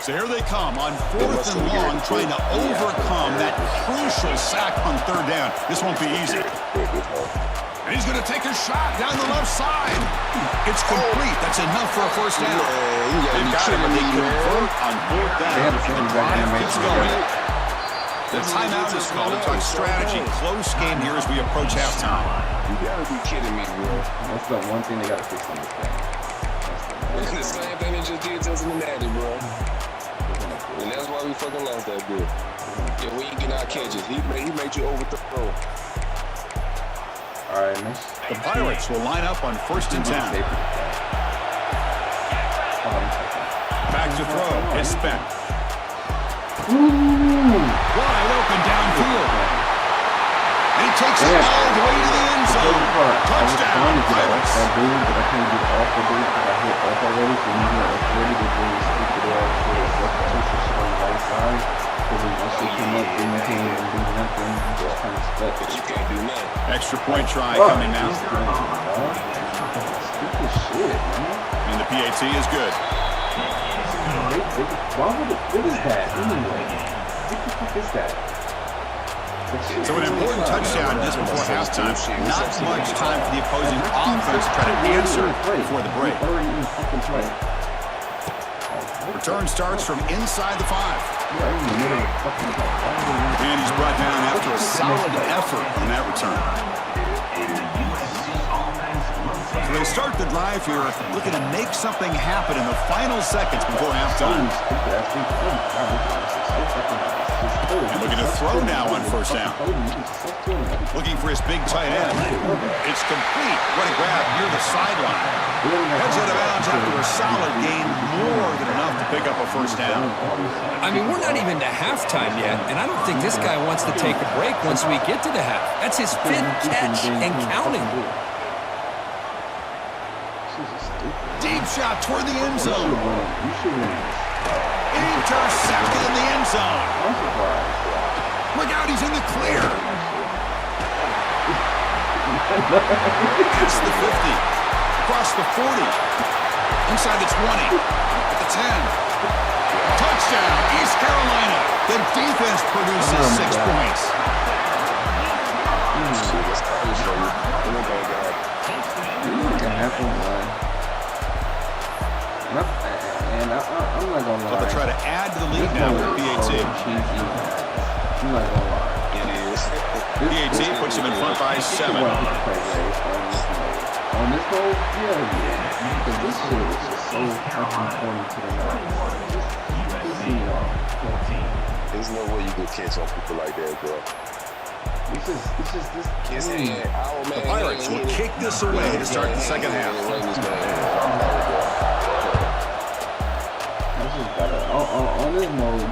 So here they come on 4th and long, trying to overcome that crucial sack on 3rd down. This won't be easy. And he's going to take a shot down the left side. It's complete. That's enough for a first down. They've got him, and they convert on 4th down. The drive keeps going. The timeout is called to talk strategy. Close game here as we approach halftime. You got to be kidding me, bro. That's the one thing they got to fix on this game. It's the same thing they just did to Cincinnati, bro. And that's why we fucking lost that dude. Yeah, we ain't getting our catches. He made you overthrow. All right, man. The Pirates will line up on 1st and 10. Back to throw. It's Beck. Wide open downfield. He takes it all the way to the end zone. Touchdown, Pirates. That dude, but I can't get off the dude because I hit up already. So you know, it's really good to stick to that substitution shit on the right side. Because when that shit come up, then you can't even do nothing. You just kind of stuck. But you can't do nothing. Extra point try coming now. Stupid shit, man. And the PAT is good. What is that anyway? What the fuck is that? So an important touchdown just before halftime. Not much time for the opposing offense to try to answer before the break. Return starts from inside the 5. And he's brought down after a solid effort on that return. So they start the drive here, looking to make something happen in the final seconds before halftime. And looking to throw now on first down. Looking for his big tight end. It's complete. What a grab near the sideline. Heads out of bounds after a solid gain, more than enough to pick up a first down. I mean, we're not even to halftime yet, and I don't think this guy wants to take a break once we get to the half. That's his 5th catch and counting. Deep shot toward the end zone. Intercepted in the end zone. Look out, he's in the clear. It's the 50. Across the 40. Inside the 20. At the 10. Touchdown, East Carolina. The defense produces 6 points. And I'm not gonna lie. But they'll try to add to the lead now with PAT. I'm not gonna lie. PAT puts him in front by 7. On this whole, because this shit is just so fucking corny to the night. There's no way you can catch on people like that, bro. It's just this game. The Pirates will kick this away to start the second half. On this mode,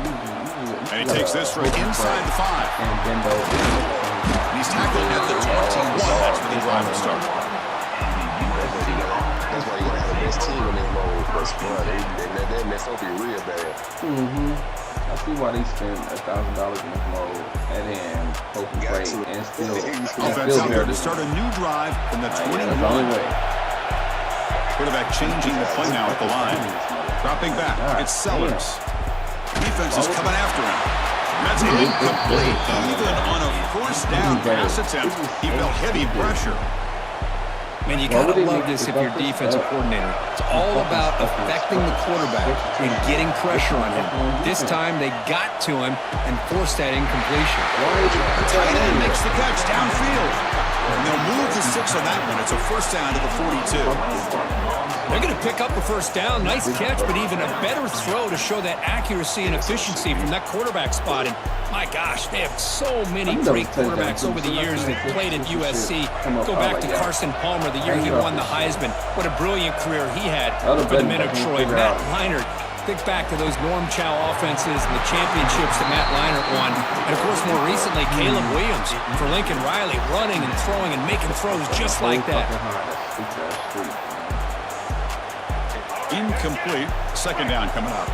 and he takes this from inside the 5. And bend over. He's tackled at the 21. That's where the drive will start. That's why you gotta have the best team in this mode. Because they mess up you real bad. I see why they spend $1,000 in this mode and then hope and pray and still Offense out there to start a new drive from the 21. That's the only way. Quarterback changing the play now at the line. Dropping back, it's Sellers. Defense is coming after him. That's incomplete. Even on a first down pass attempt, he felt heavy pressure. Man, you gotta love this if you're defensive coordinator. It's all about affecting the quarterback and getting pressure on him. This time they got to him and forced that incompletion. The tight end makes the catch downfield. And they'll move the 6 on that one. It's a first down to the 42. They're going to pick up a first down. Nice catch, but even a better throw to show that accuracy and efficiency from that quarterback spot. And my gosh, they have so many great quarterbacks over the years that played at USC. Go back to Carson Palmer, the year he won the Heisman. What a brilliant career he had for the men of Troy. Matt Leinart. Think back to those Ncaa offenses and the championships that Matt Leinart won. And, of course, more recently, Caleb Williams for Lincoln Riley, running and throwing and making throws just like that. Incomplete. Second down coming up.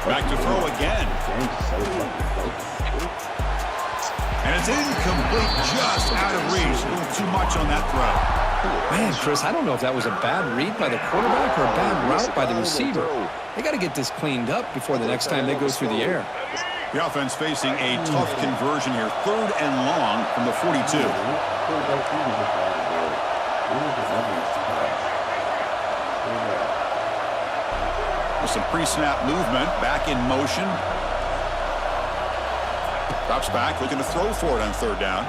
Back to throw again. And it's incomplete, just out of reach. A little too much on that throw. Man, Chris, I don't know if that was a bad read by the quarterback or a bad route by the receiver. They got to get this cleaned up before the next time they go through the air. The offense facing a tough conversion here. 3rd and long from the 42. With some pre-snap movement, back in motion. Drops back, looking to throw for it on 3rd down.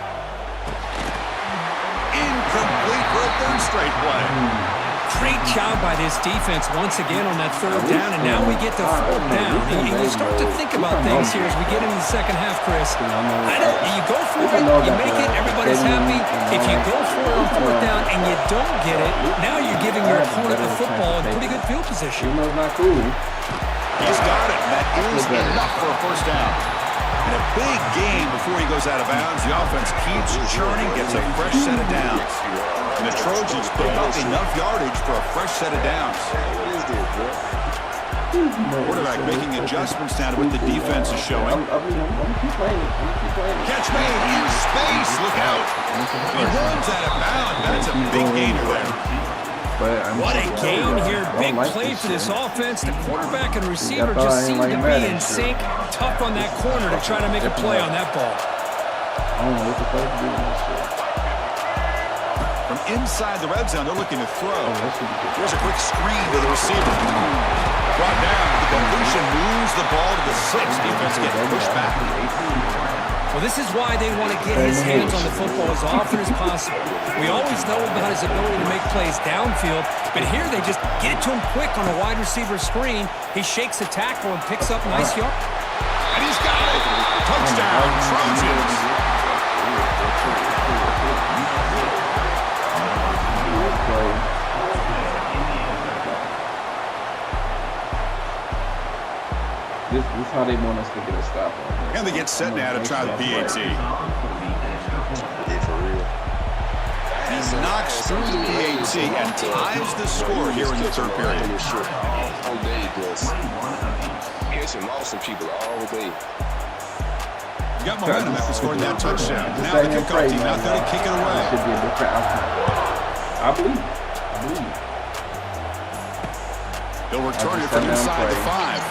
Incomplete for a 3rd straight play. Great job by this defense once again on that 3rd down, and now we get to 4th down. And you start to think about things here as we get into the second half, Chris. You go for it, you make it, everybody's happy. If you go for it on 4th down and you don't get it, now you're giving your opponent the football in pretty good field position. He's got it. That is enough for a first down. And a big gain before he goes out of bounds. The offense keeps churning, gets a fresh set of downs. And the Trojans pick up enough yardage for a fresh set of downs. Quarterback making adjustments now to what the defense is showing. Catch made in space. Look out. He runs out of bounds. That's a big gainer there. What a gain here. Big play for this offense. The quarterback and receiver just seem to be in sync. Tough on that corner to try to make a play on that ball. From inside the red zone, they're looking to throw. Here's a quick screen to the receiver. Brought down. The completion moves the ball to the 6. Defense getting pushed back. Well, this is why they want to get his hands on the football as often as possible. We always know about his ability to make plays downfield, but here they just get it to him quick on a wide receiver screen. He shakes the tackle and picks up nice yard. And he's got it! Touchdown, Trojans! This is how they want us to get a stop on. And they get set now to try the PAT. He knocks through the PAT and ties the score here in the third period. All day, just catching awesome people all day. Got momentum after scoring that touchdown. Now the kickoff team out there to kick it away. Should be a different outcome. I believe. He'll return it from inside the 5.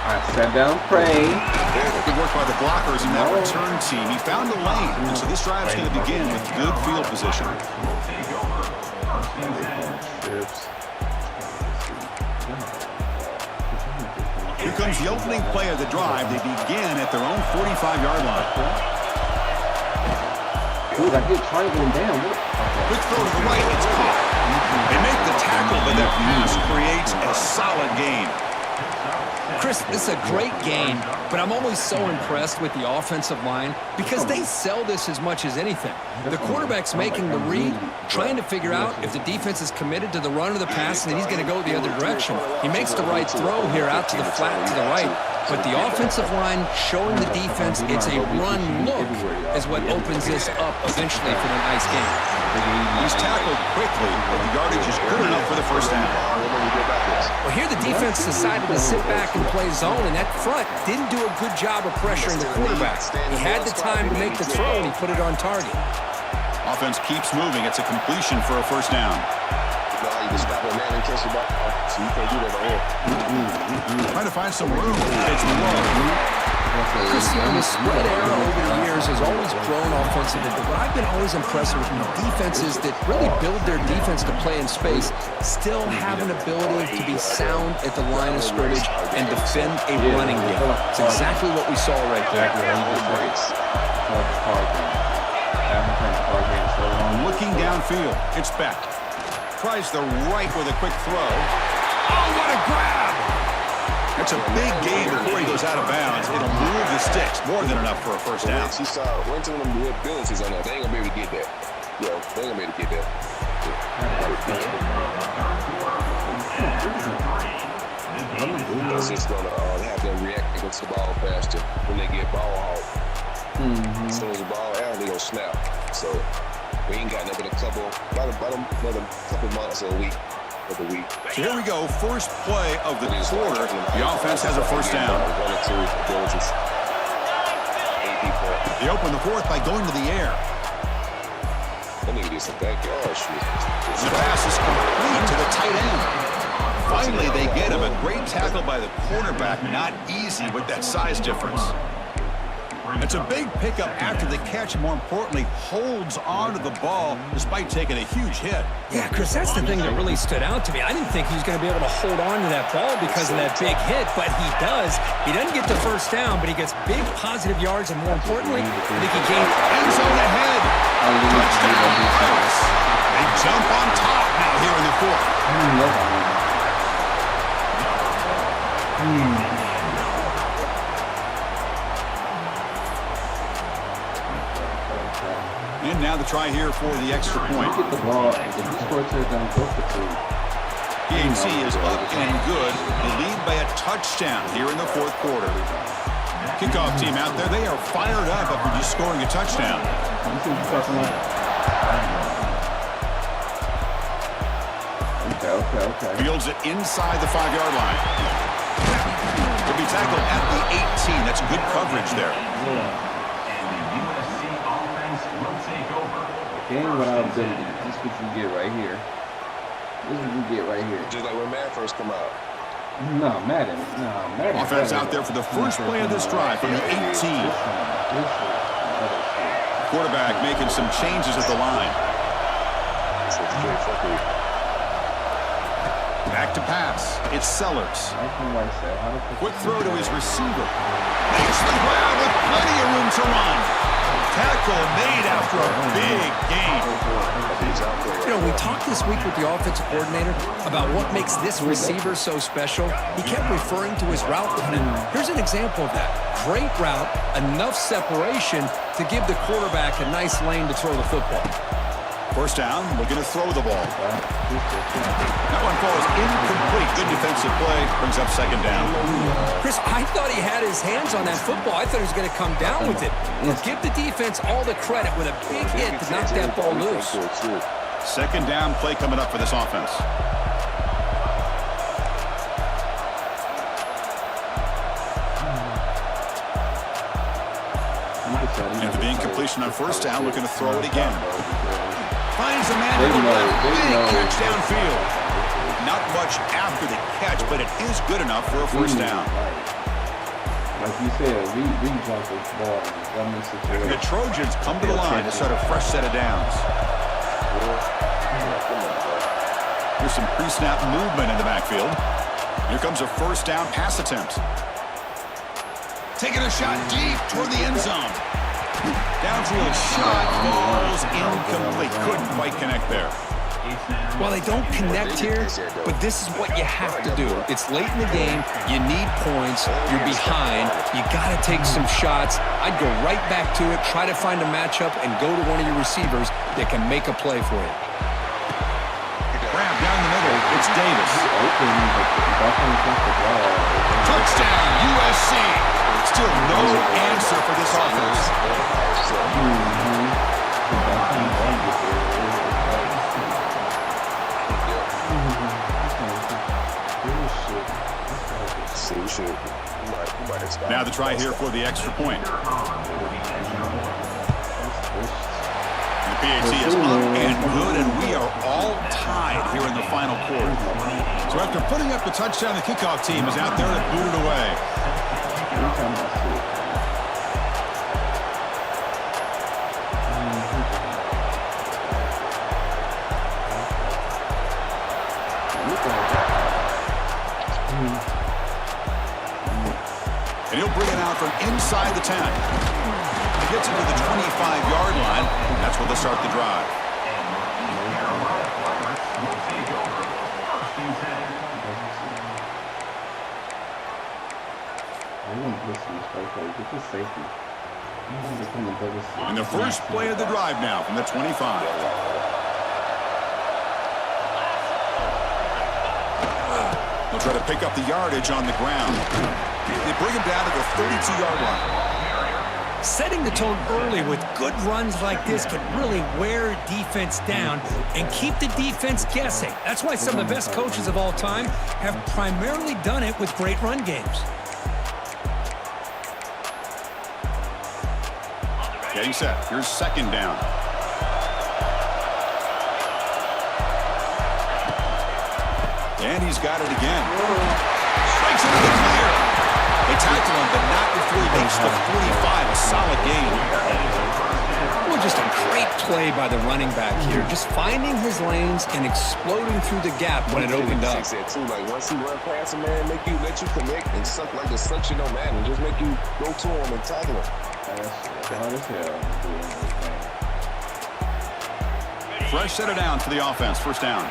I sat down, pray. Good work by the blockers in that return team. He found a lane, and so this drive is going to begin with good field position. Here comes the opening play of the drive. They begin at their own 45-yard line. Dude, I get trying to go down. Quick throw to the right. It's caught. They make the tackle, but that pass creates a solid gain. Chris, this is a great game, but I'm always so impressed with the offensive line because they sell this as much as anything. The quarterback's making the read, trying to figure out if the defense is committed to the run or the pass, and then he's going to go the other direction. He makes the right throw here out to the flat to the right, but the offensive line showing the defense it's a run look is what opens this up eventually for the nice game. He's tackled quickly, but the yardage is good enough for the first down. Well, here the defense decided to sit back and play zone, and that front didn't do a good job of pressuring the quarterback. He had the time to make the throw, and he put it on target. Offense keeps moving. It's a completion for a first down. You can stop a man and catch the ball, so you can't do that on here. Trying to find some room. It's low. Chris, the spread era over the years has always grown offensively, but what I've been always impressed with defenses that really build their defense to play in space still have an ability to be sound at the line of scrimmage and defend a running game. It's exactly what we saw right there. Looking downfield, it's Beck. Tries the right with a quick throw. Oh, what a grab! That's a big gain before he goes out of bounds. It'll move the sticks. More than enough for a first down. She saw one of them abilities on that. They ain't gonna be able to get that. Yeah, they ain't gonna be able to get that. It's just gonna have them react against the ball faster when they get ball hawk. As soon as the ball out, they gonna snap. So we ain't got nothing but about another couple months or a week. So here we go, first play of the quarter. The offense has a first down. They open the fourth by going to the air. That nigga did some backyard shit. The pass is complete to the tight end. Finally, they get him. A great tackle by the cornerback. Not easy with that size difference. It's a big pickup after the catch. More importantly, holds on to the ball despite taking a huge hit. Yeah, Chris, that's the thing that really stood out to me. I didn't think he was going to be able to hold on to that ball because of that big hit, but he does. He doesn't get the first down, but he gets big positive yards, and more importantly, I think he gained end zone ahead. Touchdown pass. They jump on top now here in the fourth. And now the try here for the extra point. Get the ball. If you score a touchdown, go for 2. PAT is up and good. They lead by a touchdown here in the fourth quarter. Kickoff team out there, they are fired up after just scoring a touchdown. Okay. Fields it inside the 5-yard line. He'll be tackled at the 18. That's good coverage there. Game without ability. This is what you get right here. Just like when Matt first come out. No, Madden. Offense out there for the first play of this drive from the 18. Quarterback making some changes at the line. Back to pass. It's Sellers. Quick throw to his receiver. Makes the ground with plenty of room to run. Tackle made after a big gain. You know, we talked this week with the offensive coordinator about what makes this receiver so special. He kept referring to his route running. Here's an example of that. Great route, enough separation to give the quarterback a nice lane to throw the football. First down, looking to throw the ball. That one falls incomplete. Good defensive play. Brings up second down. Chris, I thought he had his hands on that football. I thought he was going to come down with it. Give the defense all the credit with a big hit to knock that ball loose. Second down play coming up for this offense. After the incompletion on first down, looking to throw it again. Finds a man to the left. Big catch downfield. Not much after the catch, but it is good enough for a first down. Like you said, we jump this ball. And the Trojans come to the line to start a fresh set of downs. Here's some pre-snap movement in the backfield. Here comes a first down pass attempt. Taking a shot deep toward the end zone. Downfield shot falls incomplete. Couldn't quite connect there. Well, they don't connect here, but this is what you have to do. It's late in the game. You need points. You're behind. You got to take some shots. I'd go right back to it, try to find a matchup, and go to one of your receivers that can make a play for you. Grab down the middle. It's Davis. Touchdown, USC. Still no answer for this offense. Now the try here for the extra point. The PAT is up and good, and we are all tied here in the final quarter. So after putting up the touchdown, the kickoff team is out there to boot it away. And he'll bring it out from inside the 10. He gets into the 25-yard line. That's where they'll start the drive. And the first play of the drive now from the 25. They'll try to pick up the yardage on the ground. They bring him down to the 32-yard line. Setting the tone early with good runs like this can really wear defense down and keep the defense guessing. That's why some of the best coaches of all time have primarily done it with great run games. Getting set. Here's second down. And he's got it again. Strikes into the clear. They tackle him, but not before he makes the 45. A solid gain. Well, just a great play by the running back here. Just finding his lanes and exploding through the gap when it opened up. Like once he run past a man, let you connect and suck like the suction on man and just make you go to him and tackle him. Fresh set it down for the offense. First down.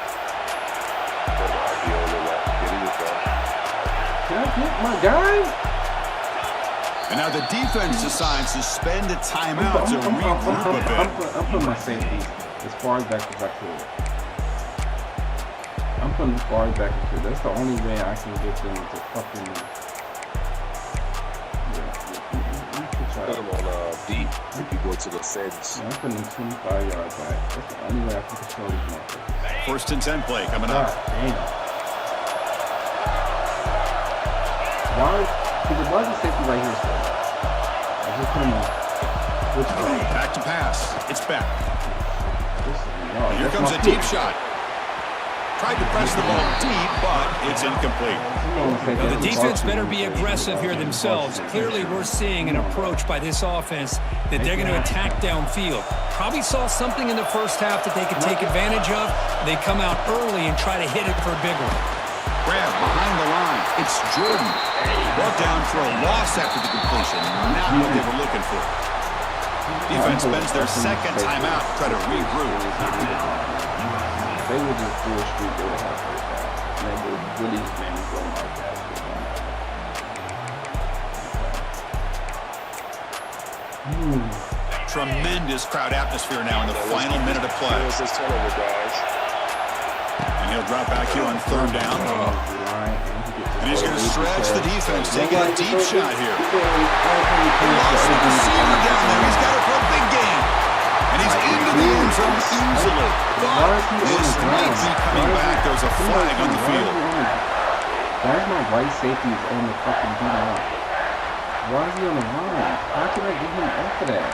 Can I get my guy? And now the defense decides to spend a timeout to regroup a bit. I'm putting my safety as far as back as I could. I'm putting guard back into it. That's the only way I can get them to fucking. Put them on deep. If you go to the settings. I'm putting them 25 yards back. That's the only way I can control these motherfuckers. 1st and 10 play coming up. Damn. Why is the safety right here? I just put him on. Back to pass. It's back. Here comes a deep shot. Tried to press the ball deep, but it's incomplete. Now, the defense better be aggressive here themselves. Clearly, we're seeing an approach by this offense that they're going to attack downfield. Probably saw something in the first half that they could take advantage of. They come out early and try to hit it for a big one. Grab behind the line. It's Jordan. Brought down for a loss after the completion. Not what they were looking for. Defense spends their second timeout to try to regroup. They would just do a street, they would have heard that. And they would really made me go like that. Tremendous crowd atmosphere now in the final minute of play. And he'll drop back here on 3rd down. And he's going to stretch the defense, taking a deep shot here. Lost the receiver down there. He's got it for a big game. And he's into the end zone easily. This might be coming back. There's a flag on the field. Why is my right safety on the fucking D-line? Why is he on the line? How can I get him off of that?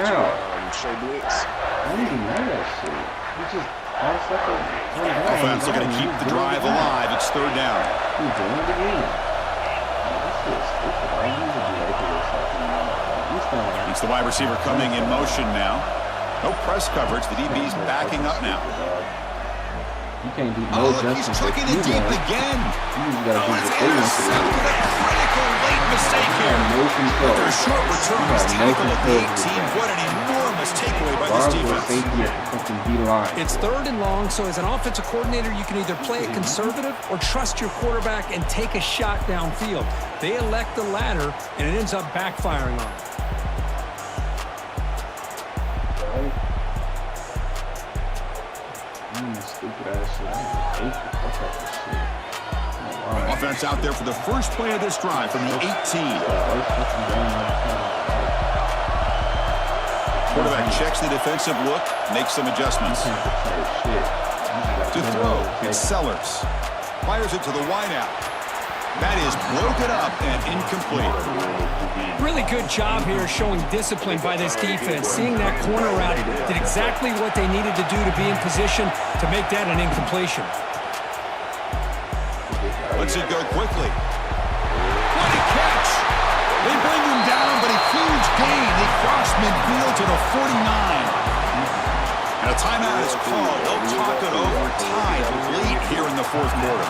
How? Show blitz. I didn't even know that shit. He just all stuff on the Offense looking to keep the drive alive. It's 3rd down. He's doing it again. This shit's stupid. I need to be like this. It's the wide receiver coming in motion now. No press coverage. The DB's backing up now. You can't do no he's chucking it deep again. It's intercepted. A critical late mistake here. After a short return, he's tackled at the 18. What an enormous takeaway by this defense. It's 3rd and long, so as an offensive coordinator, you can either play it conservative or trust your quarterback and take a shot downfield. They elect the latter, and it ends up backfiring on them. Offense out there for the first play of this drive from the 18. Quarterback checks the defensive look, makes some adjustments. To throw, it's Sellers. Fires it to the wideout. That is broken up and incomplete. Really good job here showing discipline by this defense. Seeing that corner route did exactly what they needed to do to be in position to make that an incompletion. Lets it go quickly. What a catch! They bring him down, but a huge gain. They cross midfield to the 49. And a timeout is called. They'll talk it over. Tied late here in the 4th quarter.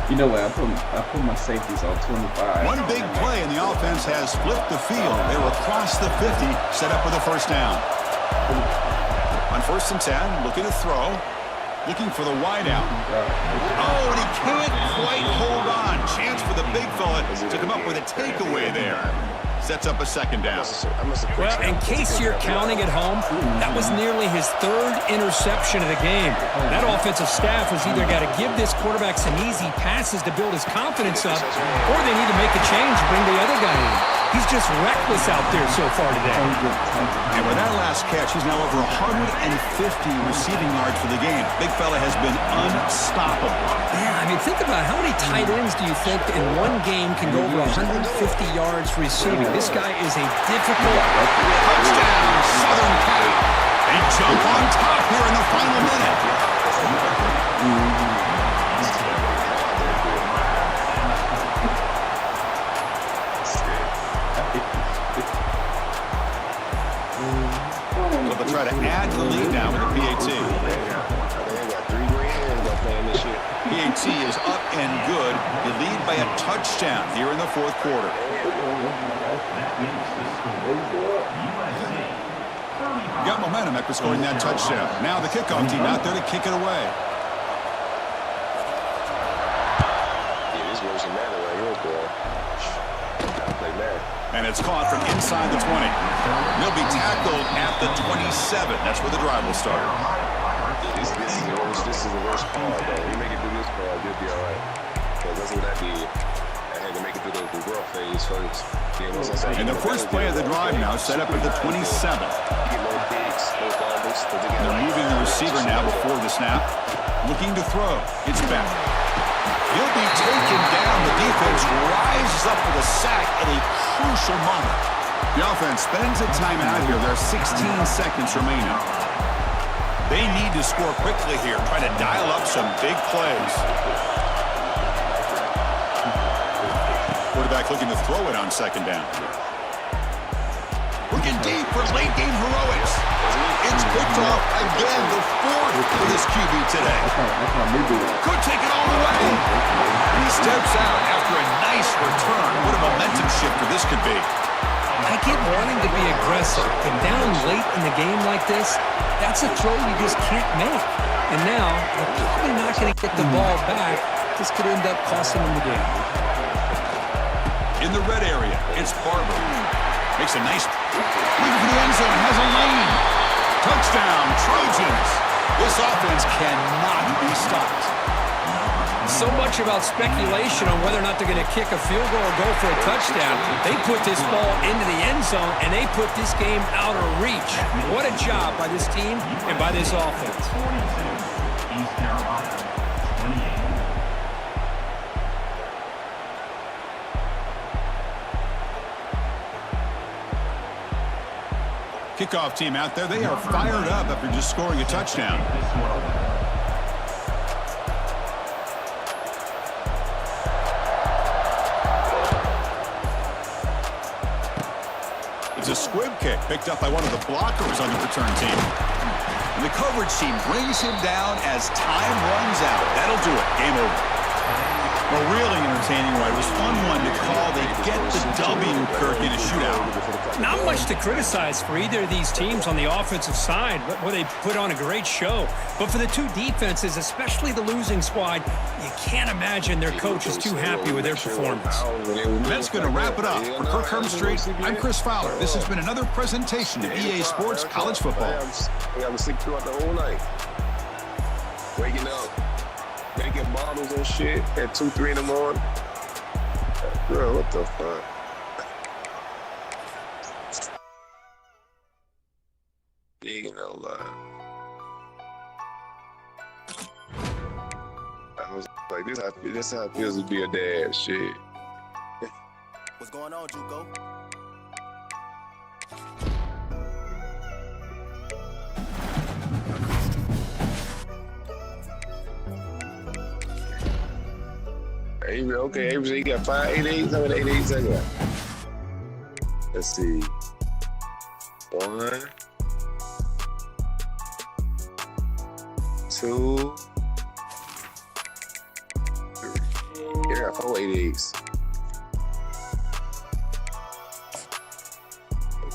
You know what? I put my safeties on 25. One big play, and the offense has flipped the field. They were across the 50, set up with a 1st down. On 1st and 10, looking to throw. Looking for the wideout. Oh, and he can't quite hold on. Chance for the big fella to come up with a takeaway there. Sets up a 2nd down. Well, in case you're counting at home, that was nearly his 3rd interception of the game. That offensive staff has either got to give this quarterback some easy passes to build his confidence up, or they need to make a change and bring the other guy in. He's just reckless out there so far today. And with that last catch, he's now over 150 receiving yards for the game. Big fella has been unstoppable. Yeah, I mean, think about how many tight ends do you think in one game can go over 150 yards receiving? This guy is a difficult touchdown, Southern Cal. They jump on top here in the final minute. They'll try to add to the lead now with the PAT. PAT is up and good. They lead by a touchdown here in the 4th quarter. Got momentum after scoring that touchdown. Now the kickoff team out there to kick it away. And it's caught from inside the 20. He'll be tackled at the 27. That's where the drive will start. This is the worst part, though. We make it through this part, you'll be all right. Because that's what I did. I had to make it through the rough phase first. And the first play of the drive now set up at the 27th. They're moving the receiver now before the snap. Looking to throw. It's back. He'll be taken down. The defense rises up for the sack at a crucial moment. The offense spends a timeout here. There are 16 seconds remaining. They need to score quickly here, trying to dial up some big plays. Quarterback looking to throw it on second down. Looking deep for late-game heroics. It's picked off again, the fourth for this QB today. Could take it all the way. And he steps out after a nice return. What a momentum shifter this could be. I get wanting to be aggressive, but down late in the game like this, that's a throw you just can't make. And now, they're probably not going to get the ball back. This could end up costing them the game. In the red area, it's Barber. Makes a nice looking for the end zone, has a lane. Touchdown, Trojans. This offense cannot be stopped. So much about speculation on whether or not they're going to kick a field goal or go for a touchdown. They put this ball into the end zone, and they put this game out of reach. What a job by this team and by this offense. East Carolina, 28. Kickoff team out there, they are fired up after just scoring a touchdown. It's a squib kick picked up by one of the blockers on the return team. And the coverage team brings him down as time runs out. That'll do it. Game over. Well, really entertaining, right? It was fun one to call. They get the W, Kirk, in a shootout. Not much to criticize for either of these teams on the offensive side, but they put on a great show. But for the two defenses, especially the losing squad, you can't imagine their coach is too happy with their performance. That's going to wrap it up. For Kirk Hermstreet, I'm Chris Fowler. This has been another presentation of EA Sports College Football. We have to sleep throughout the whole night. Waking up, making bottles and shit at 2, 3 in the morning. Bro, what the fuck? Digging out loud. I was like, this is how it feels to be a dad. Shit. What's going on, Juco? Avery, okay, Avery, you got 5 8-8s. How many 8-8s I got? Let's see. 1, 2, 3. Yeah, I got 4 8-8s.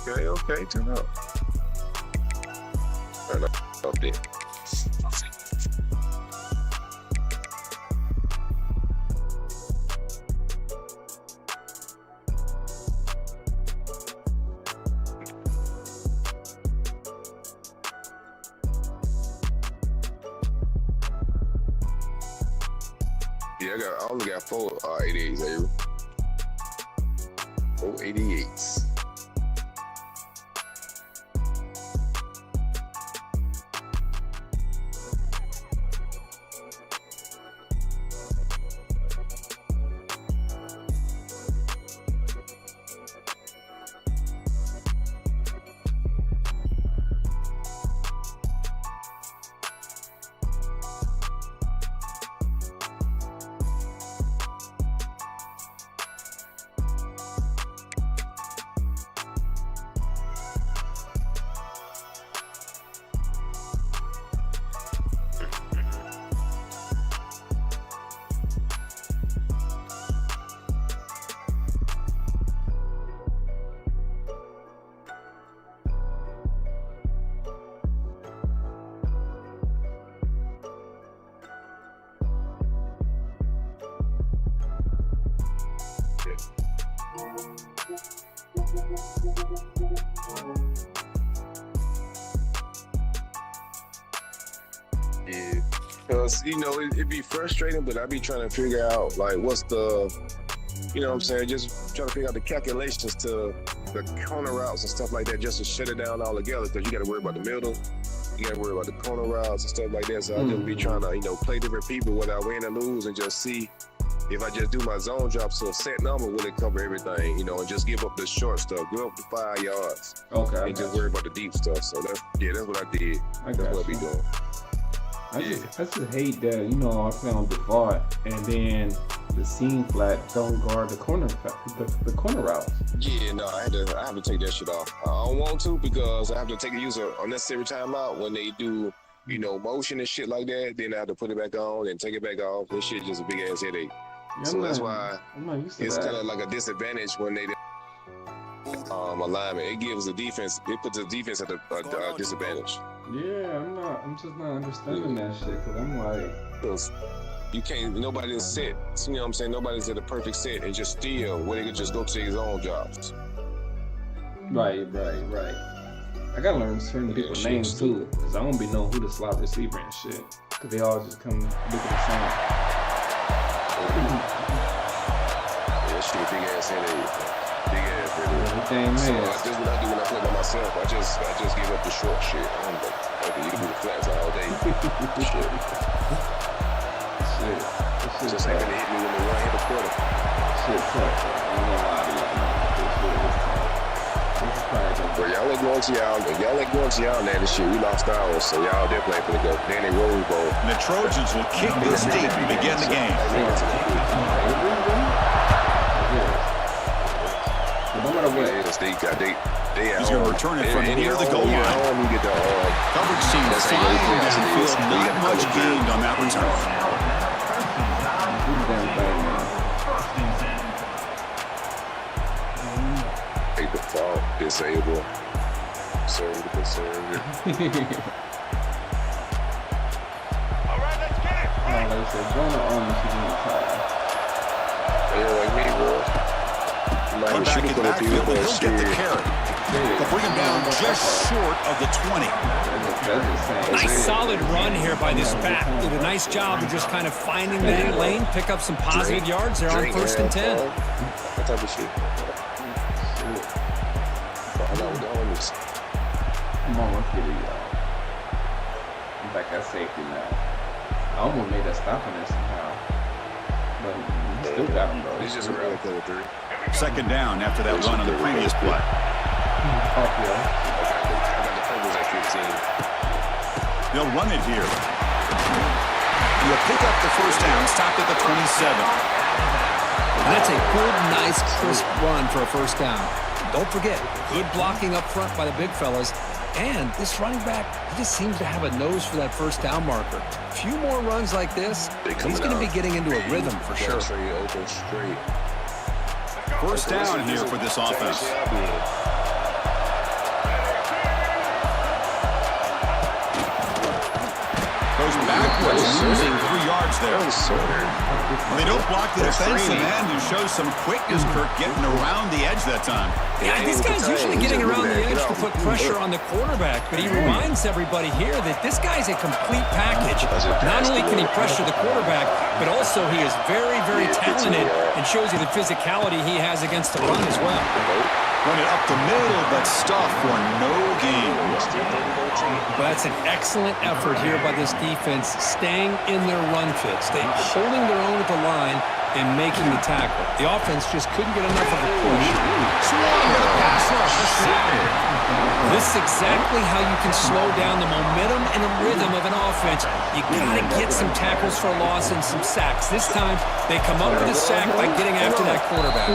Okay, turn up. Turn up there. Yeah, I only got 4 88s, Avery. 4 88s. Yeah. Because, you know, it'd be frustrating, but I'd be trying to figure out, like, what's the, you know what I'm saying, just trying to figure out the calculations to the corner routes and stuff like that just to shut it down altogether, because you got to worry about the middle, you got to worry about the corner routes and stuff like that. So I just be trying to, you know, play different people, whether I win or lose, and just see if I just do my zone drops to a set number, will it cover everything, you know, and just give up the short stuff, give up the 5 yards. Okay. And just worry about the deep stuff. So that's what I did. That's what I be doing. I just hate that, you know, I play on Devard and then the seam flat don't guard the corner routes. Yeah, no, I have to take that shit off. I don't want to, because I have to take a user unnecessary timeout when they do, you know, motion and shit like that. Then I have to put it back on and take it back off. This shit just a big ass headache. Yeah, so that's why it's kind of like a disadvantage when they alignment. It gives the defense, it puts the defense at a disadvantage. Yeah, I'm just not understanding that shit, because I'm like, you can't, nobody's set, you know what I'm saying? Nobody's at a perfect set and just steal where they could just go to his own jobs. Right. I gotta learn certain people's names too, because I don't be knowing who the slot receiver and shit, because they all just come looking the same. Yeah, shit a big ass headache. Big ass headache. So that's what I do when I play by myself. I just give up the short shit. I'm like, okay, you can do the flats all day. Shit. Just ain't gonna hit me when they run hit a quarter. Shit tough. I'm gonna lie to you. But y'all ain't going to y'all now this shit. We lost ours, so y'all definitely ain't gonna go. Danny Rose Bowl. And the Trojans will kick this deep to begin the game. No matter what, he's going to return it from near the goal line. Coverage team flying downfield, not much gained on that return. Take the fault, disable, conservative. All right, let's get it. They said, Jonah owns Yeah, like me, bro. One back in the backfield, but he'll get the carry. They'll bring him down just short of the 20. Nice solid run here by this back. Did a nice job of just kind of finding that lane, pick up some positive yards there on 1st and 10. That type of shit. Come on, let's get it, y'all. I'm back at safety now. I almost made that stop on this somehow. But he still got him, though. He's just around the 3. Second down after that run on the previous play. They'll run it here. He'll pick up the first down, stopped at the 27. That's a good, nice, crisp run for a first down. Don't forget, good blocking up front by the big fellas. And this running back, he just seems to have a nose for that first down marker. A few more runs like this, he's going to be getting into a rhythm for sure. First down here for this offense. Goes backwards, losing 3 yards there. They don't block the defensive end, who shows some quickness, Kirk, getting around the edge that time. Yeah, this guy's usually getting around the edge to put pressure on the quarterback, but he reminds everybody here that this guy's a complete package. Not only can he pressure the quarterback, but also he is very, very talented and shows you the physicality he has against the run as well. Run it up the middle, but stuffed for no gain. Well, that's an excellent effort here by this defense, staying in their run fit, staying holding their own at the line and making the tackle. The offense just couldn't get enough of a push. This is exactly how you can slow down the momentum and the rhythm of an offense. You got to get some tackles for loss and some sacks. This time, they come up with a sack by getting after that quarterback.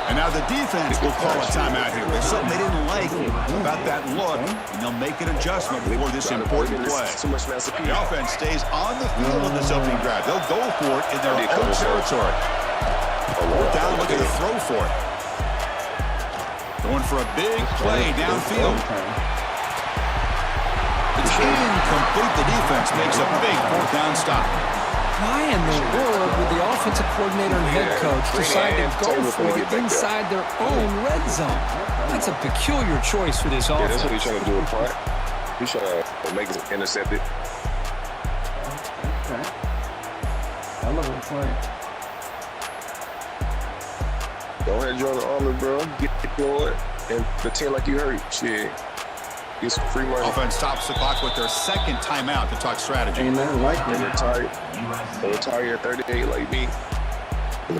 And now the defense will call a timeout here. There's something they didn't like about that look, and they'll make an adjustment before this important play. The offense stays on the field on this opening drive. They'll go for it in their own territory. Fourth down, look at the throw for it. Going for a big play downfield. It's incomplete. The defense makes a big fourth down stop. Why in the world would the offensive coordinator and head coach decide to go for it inside their own red zone? That's a peculiar choice for this offense. That's what he's trying to do in part. He's trying to make it intercepted. Okay. I love it playing. Go ahead and join the army, bro. Get deployed and pretend like you hurt. Shit. Get some free money. Offense stops the clock with their second timeout to talk strategy. Ain't nothing like it. They retired at 38 like me. I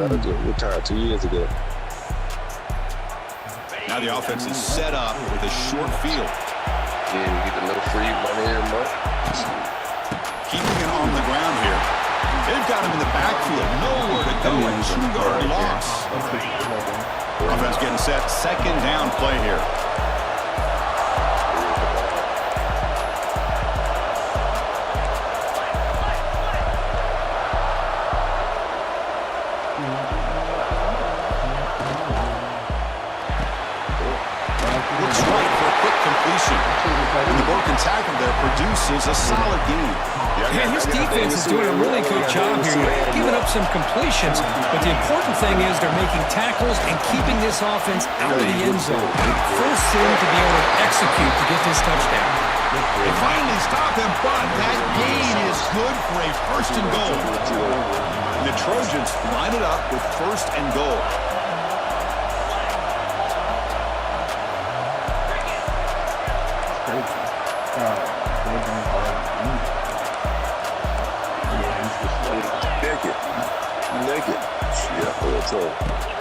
retired 2 years ago. Now the offense is set up with a short field. Yeah, we get a little free money every month. Keeping it on the ground here. They've got him in the backfield. Nowhere to go. A 2-yard loss. Offense getting set. Second down play here. Looks right for a quick completion. And the broken tackle there produces a solid game. Yeah, his defense is doing a really good job here, giving up some completions, but the important thing is they're making tackles and keeping this offense out of the end zone. First thing to be able to execute to get this touchdown. They finally stop him, but that gain is good for a first and goal. And the Trojans line it up with first and goal. Naked.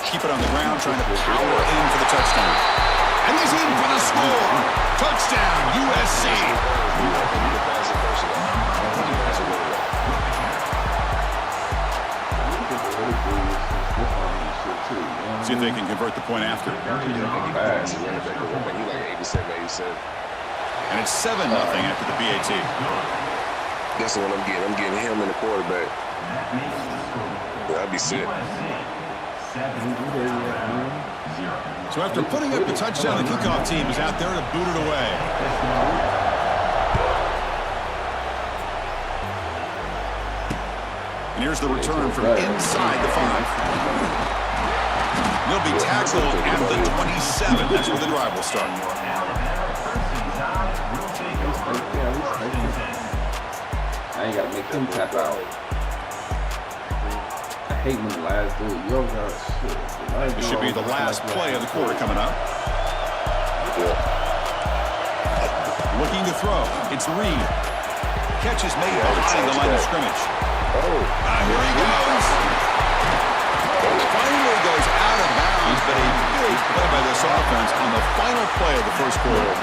Keep it on the ground, trying to power in for the touchdown. And he's in for the score. Touchdown, USC. See if they can convert the point after. And it's 7-0 after the PAT. That's what I'm getting. I'm getting him in the quarterback. Yeah, I'd be sick. So after putting up the touchdown, the kickoff team is out there to boot it away. And here's the return from inside the 5. He'll be tackled at the 27. That's where the drive will start. I ain't got to make them tap out. I hate when the last dude. This should be the last play of the quarter coming up. Looking to throw. It's Reed. Catch is made behind the line of scrimmage. Here he goes. Finally goes out of bounds, but a big play by this offense on the final play of the first quarter.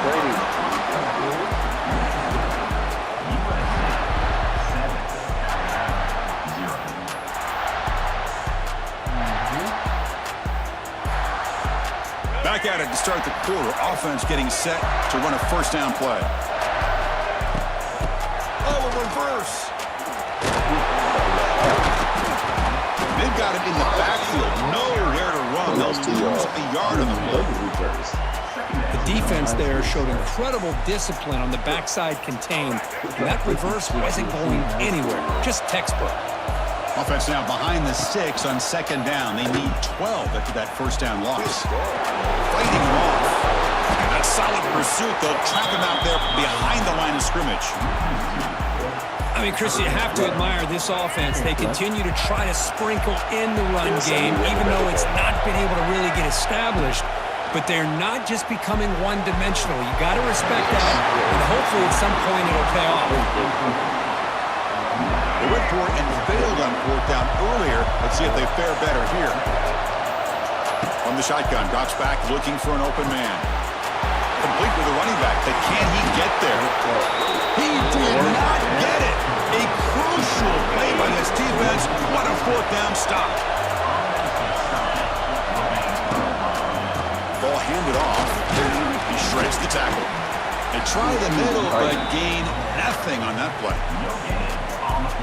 Back at it to start the quarter. Offense getting set to run a first down play. Oh, a reverse. They've got him in the backfield. Nowhere to run. They'll lose a yard on the play. The defense there showed incredible discipline on the backside contained. That reverse wasn't going anywhere. Just textbook. Offense now behind the 6 on second down. They need 12 after that first down loss. Fighting him off. That solid pursuit, they'll trap him out there behind the line of scrimmage. I mean, Chris, you have to admire this offense. They continue to try to sprinkle in the run game, even though it's not been able to really get established. But they're not just becoming one-dimensional. You got to respect that, and hopefully at some point it'll pay off. They went for it and failed on fourth down earlier. Let's see if they fare better here. From the shotgun, drops back, looking for an open man. Complete with the running back, but can he get there? He did not get it. A crucial play by this defense. What a fourth down stop. Ball handed off. He shreds the tackle. They try the middle, but gain nothing on that play.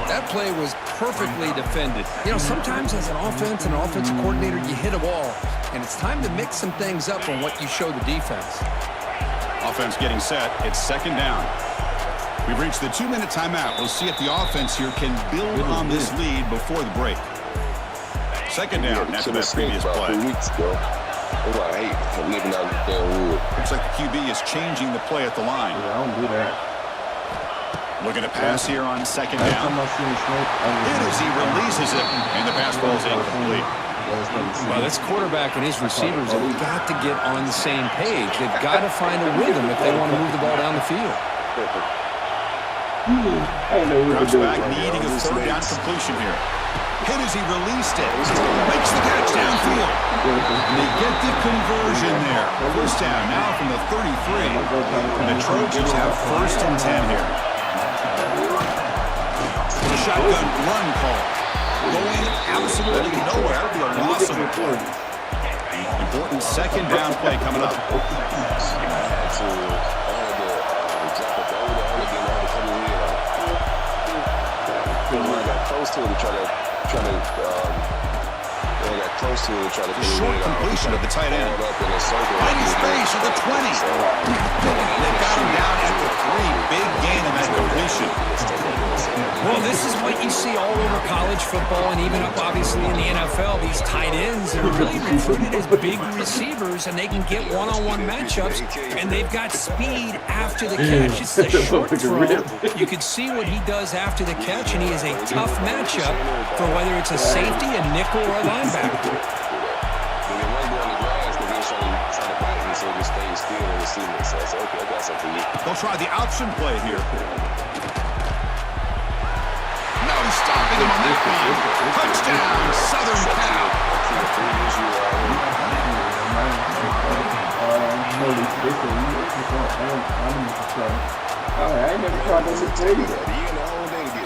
That play was perfectly defended. You know, sometimes as an offense and an offensive coordinator, you hit a wall, and it's time to mix some things up on what you show the defense. Offense getting set. It's second down. We've reached the 2-minute timeout. We'll see if the offense here can build on this lead before the break. Second down after that previous play. 3 weeks ago. I hate living out in the damn wood. Looks like the QB is changing the play at the line. Yeah, I don't do that. Looking to pass here on second down. Hit as he releases it, and the pass ball is incomplete. Well, this quarterback and his receivers have got to get on the same page. They've got to find a rhythm if they want to move the ball down the field. Drops back, needing a third down completion here. Hit as he released it. Makes the catch downfield. And they get the conversion there. First down now from the 33. And the Trojans have 1st and 10 here. The shotgun run call. Going absolutely nowhere. That'll be a loss of a play. Important second down play coming up. The short completion of the tight end. Finding space at the 20. They got him down after 3. Big gain in that completion. Well, this is what you see all over college football and even up, obviously, in the NFL. These tight ends are really recruited as big receivers, and they can get one-on-one matchups, and they've got speed after the catch. It's the short throw. You can see what he does after the catch, and he is a tough matchup for whether it's a safety, a nickel, or a linebacker. They'll try the option play here. No stopping him on that one. Touchdown, Southern Cal.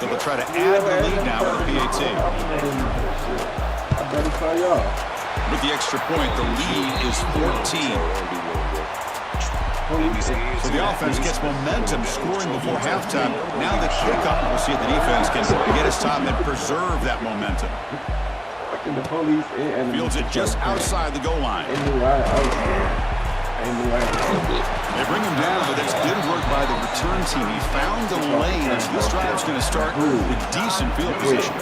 So they'll try to add the lead now with the PAT. With the extra point, the lead is 14. So the offense gets momentum scoring before halftime. Now the kickoff. We'll see if the defense can get his time and preserve that momentum. Fields it just outside the goal line. They bring him down, but that's good work by the return team. He found the lane, and this drive's going to start with decent field position.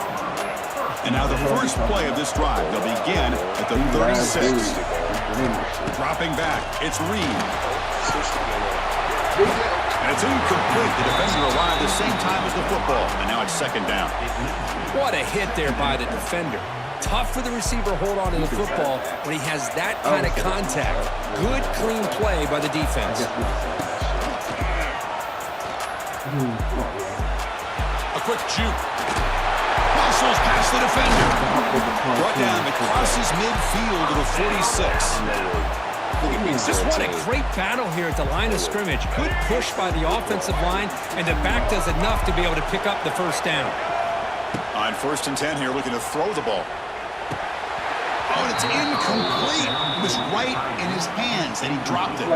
And now the first play of this drive, they'll begin at the 36. Dropping back, it's Reed. And it's incomplete. The defender arrived the same time as the football, and now it's second down. What a hit there by the defender. Tough for the receiver to hold on to the football when he has that kind of contact. Good, clean play by the defense. A quick juke. Muscles past the defender. Brought down across his midfield to the 46. Just what a great battle here at the line of scrimmage. Good push by the offensive line, and the back does enough to be able to pick up the first down. On 1st and 10 here, looking to throw the ball. Oh, and it's incomplete. It was right in his hands, and he dropped it.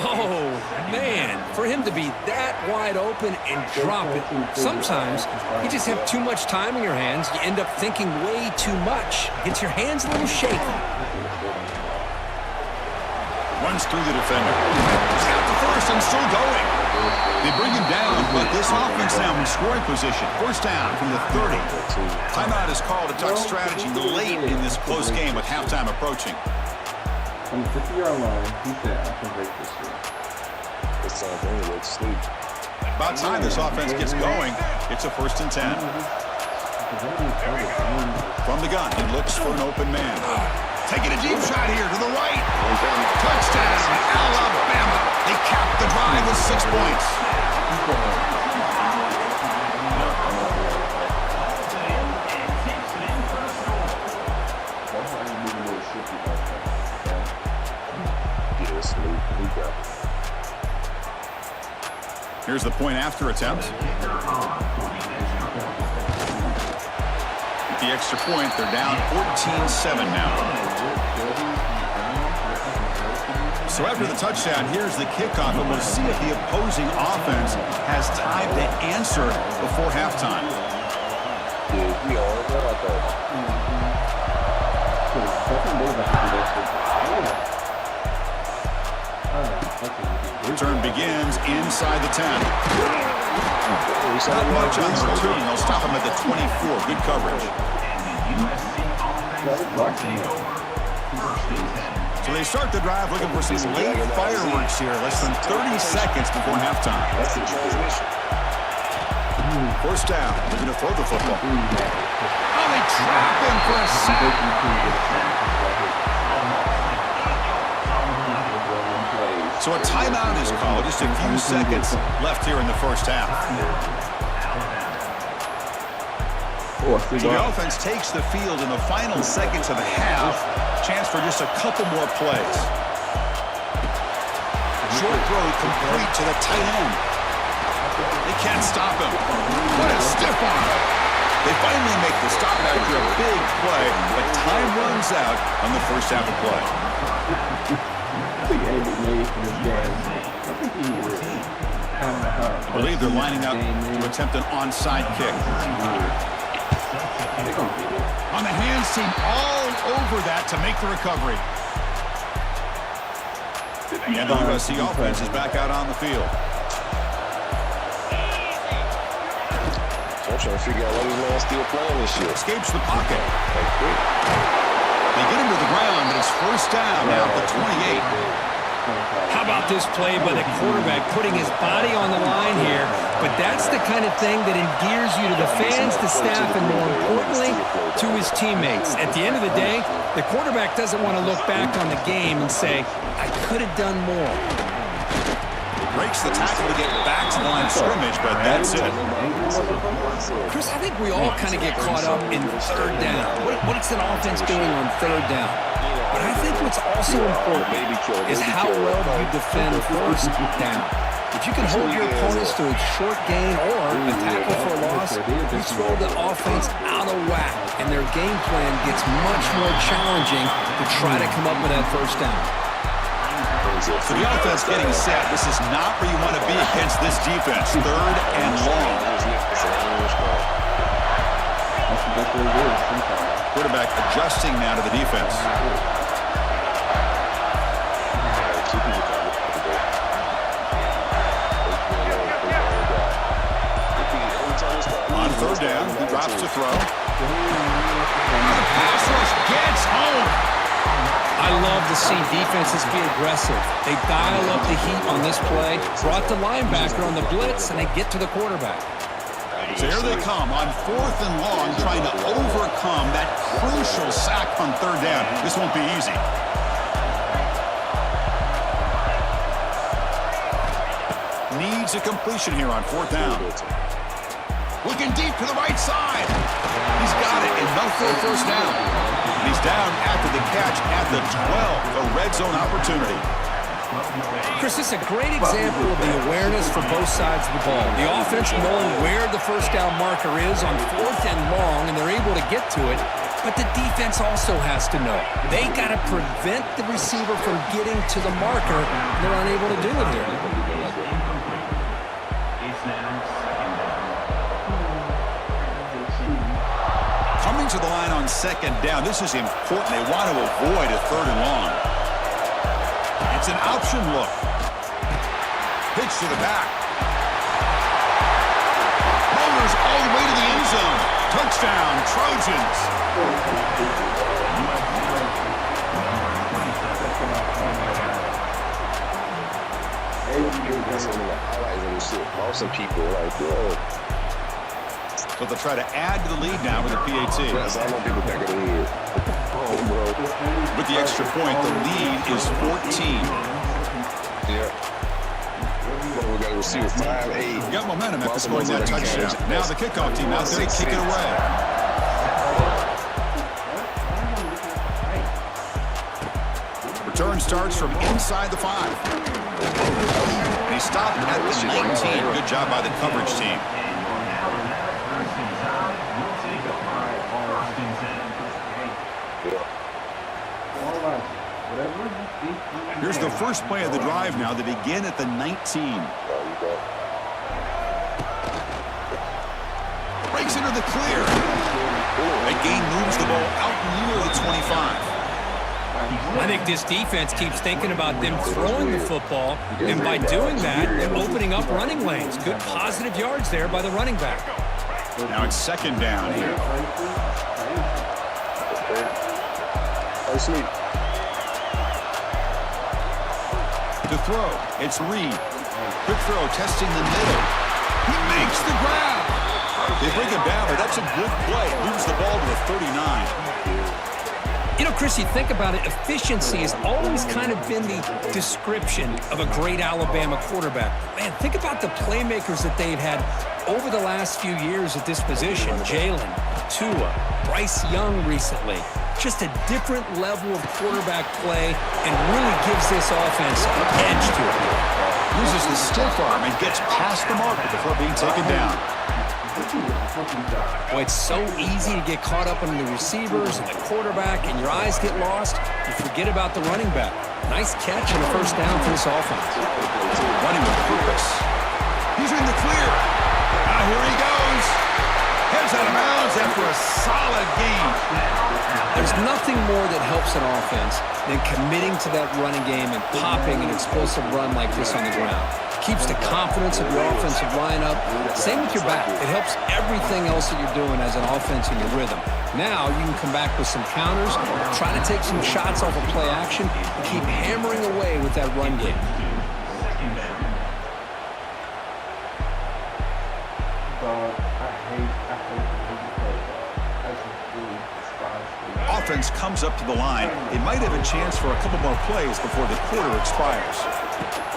Oh, man. For him to be that wide open and drop it, sometimes you just have too much time in your hands. You end up thinking way too much. Gets your hands a little shaky. Runs through the defender. He's got the first and still going. They bring him down, but this offense now in scoring position. First down from the 30. Timeout is called to talk strategy late in this close game with halftime approaching. On the 50-yard line, he said, I can break this shit. It's time for him to sleep. About time this offense gets going, it's a 1st and 10. From the gun, he looks for an open man. Taking a deep shot here to the right. Touchdown, Alabama. They capped the drive with 6 points. Here's the point after attempt. With the extra point, they're down 14-7 now. So after the touchdown, here's the kickoff, and we'll see if the opposing offense has time to answer before halftime. Return begins inside the 10. Not much on the return. They'll stop him at the 24. Good coverage. So they start the drive looking for some late fireworks here. Less than 30 seconds before halftime. That's the transmission. First down. They're going to throw the football. Oh, they trap him for a sack. So a timeout is called. Just a few seconds left here in the first half. So the offense takes the field in the final seconds of the half. Chance for just a couple more plays. Short throw complete to the tight end. They can't stop him. What a stiff arm. They finally make the stop after a big play, but time runs out on the first half of play. I believe they're lining up to attempt an onside kick. On the hands team, all over that to make the recovery. And the USC offense is back out on the field. So I'm trying to figure out why these men still playing this shit. Escapes the pocket. They get him to the ground, but it's first down now at the 28. How about this play by the quarterback, putting his body on the line here? But that's the kind of thing that endears you to the fans, the staff, and more importantly, to his teammates. At the end of the day, the quarterback doesn't want to look back on the game and say, I could have done more. Breaks the tackle to get back to the line of scrimmage, but that's it. Chris, I think we all kind of get caught up in third down. What's an offense doing on third down? But I think what's also important is how well do you defend first down. If you can hold your opponents to a short gain or a tackle for a loss, you throw the offense out of whack, and their game plan gets much more challenging to try to come up with that first down. So the offense getting set. This is not where you want to be against this defense. Third and long. Quarterback adjusting now to the defense. On third down, he drops to throw. The pass rush gets home. I love to see defenses be aggressive. They dial up the heat on this play, brought the linebacker on the blitz, and they get to the quarterback. So here they come on fourth and long, trying to overcome that crucial sack on third down. This won't be easy. Needs a completion here on fourth down. Looking deep to the right side. He's got it, enough for a first down. And he's down after the catch at the 12, a red zone opportunity. Chris, this is a great example of the awareness for both sides of the ball. The offense knowing where the first down marker is on fourth and long, and they're able to get to it. But the defense also has to know. They got to prevent the receiver from getting to the marker. They're unable to do it here. Coming to the line on second down. This is important. They want to avoid a third and long. It's an option look. Pitch to the back. Rollers all the way to the end zone. Touchdown, Trojans. Awesome people like that. So they'll try to add to the lead now with a PAT. Yes, I know people back of the head. Oh, bro. With the extra point, the lead is 14. Yeah. We got a receiver 5'8". We got momentum after scoring that touchdown. Now the kickoff team out there to kick it away. Return starts from inside the 5. And he stopped at the 19. Good job by the coverage team. Here's the first play of the drive now. They begin at the 19. Breaks into the clear. That gain moves the ball out near the 25. I think this defense keeps thinking about them throwing the football, and by doing that, they're opening up running lanes. Good positive yards there by the running back. Now it's second down here. To throw, it's Reed. Quick throw, testing the middle. He makes the grab. They bring him down, but that's a good play. Moves the ball to the 39. You know, Chris, you think about it, efficiency has always kind of been the description of a great Alabama quarterback. Man, think about the playmakers that they've had over the last few years at this position. Jalen, Tua, Bryce Young recently. Just a different level of quarterback play and really gives this offense an edge to it. Uses the stiff arm and gets past the marker before being taken down. Boy, it's so easy to get caught up in the receivers and the quarterback, and your eyes get lost. You forget about the running back. Nice catch and a first down for this offense. Running with purpose. He's in the clear. Now here he goes. Heads out of bounds after a solid game. There's nothing more that helps an offense than committing to that running game and popping an explosive run like this on the ground. Keeps the confidence of your offensive lineup. Same with your back. It helps everything else that you're doing as an offense in your rhythm. Now you can come back with some counters, try to take some shots off of play action, and keep hammering away with that run game. Offense comes up to the line. It might have a chance for a couple more plays before the quarter expires.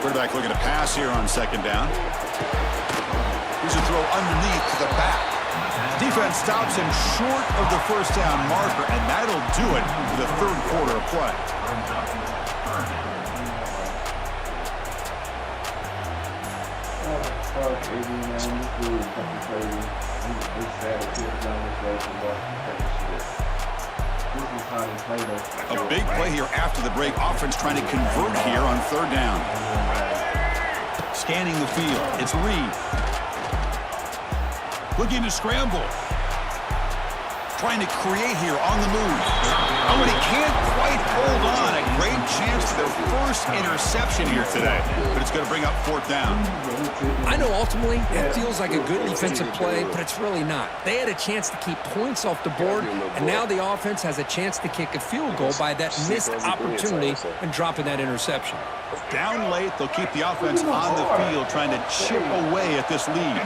Quarterback looking to pass here on second down. Here's a throw underneath to the back. Defense stops him short of the first down marker, and that'll do it for the third quarter of play. A big play here after the break. Offense trying to convert here on third down. Scanning the field. It's Reed. Looking to scramble. Trying to create here on the move. Oh, but he can't quite hold on. A great chance for their first interception here today. But it's going to bring up fourth down. I know ultimately that feels like a good defensive play, but it's really not. They had a chance to keep points off the board, and now the offense has a chance to kick a field goal by that missed opportunity and dropping that interception. Down late, they'll keep the offense on the field trying to chip away at this lead.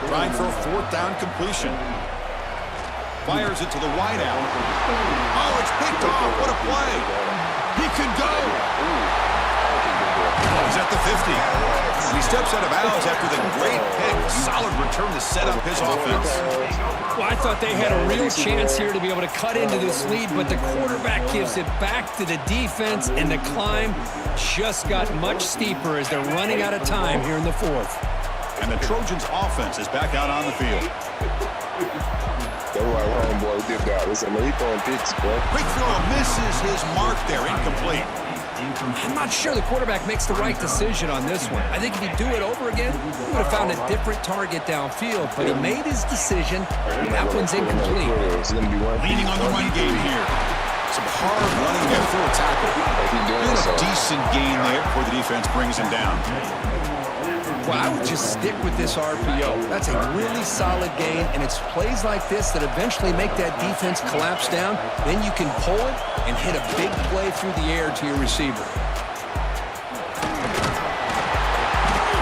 Trying for a fourth down completion. Fires it to the wideout. Oh, it's picked off. What a play. He can go. He's at the 50. He steps out of bounds after the great pick. Solid return to set up his offense. Well, I thought they had a real chance here to be able to cut into this lead, but the quarterback gives it back to the defense, and the climb just got much steeper as they're running out of time here in the fourth. And the Trojans' offense is back out on the field. That's why homeboy did that. Listen, he throwing picks, bro. Quick throw misses his mark there, incomplete. I'm not sure the quarterback makes the right decision on this one. I think if he'd do it over again, he would have found a different target downfield, but he made his decision, and that one's incomplete. Leaning on the run game here. Some hard running there through a tackle. Doing a decent gain there before the defense brings him down. Well, I would just stick with this RPO. That's a really solid gain, and it's plays like this that eventually make that defense collapse down. Then you can pull it and hit a big play through the air to your receiver.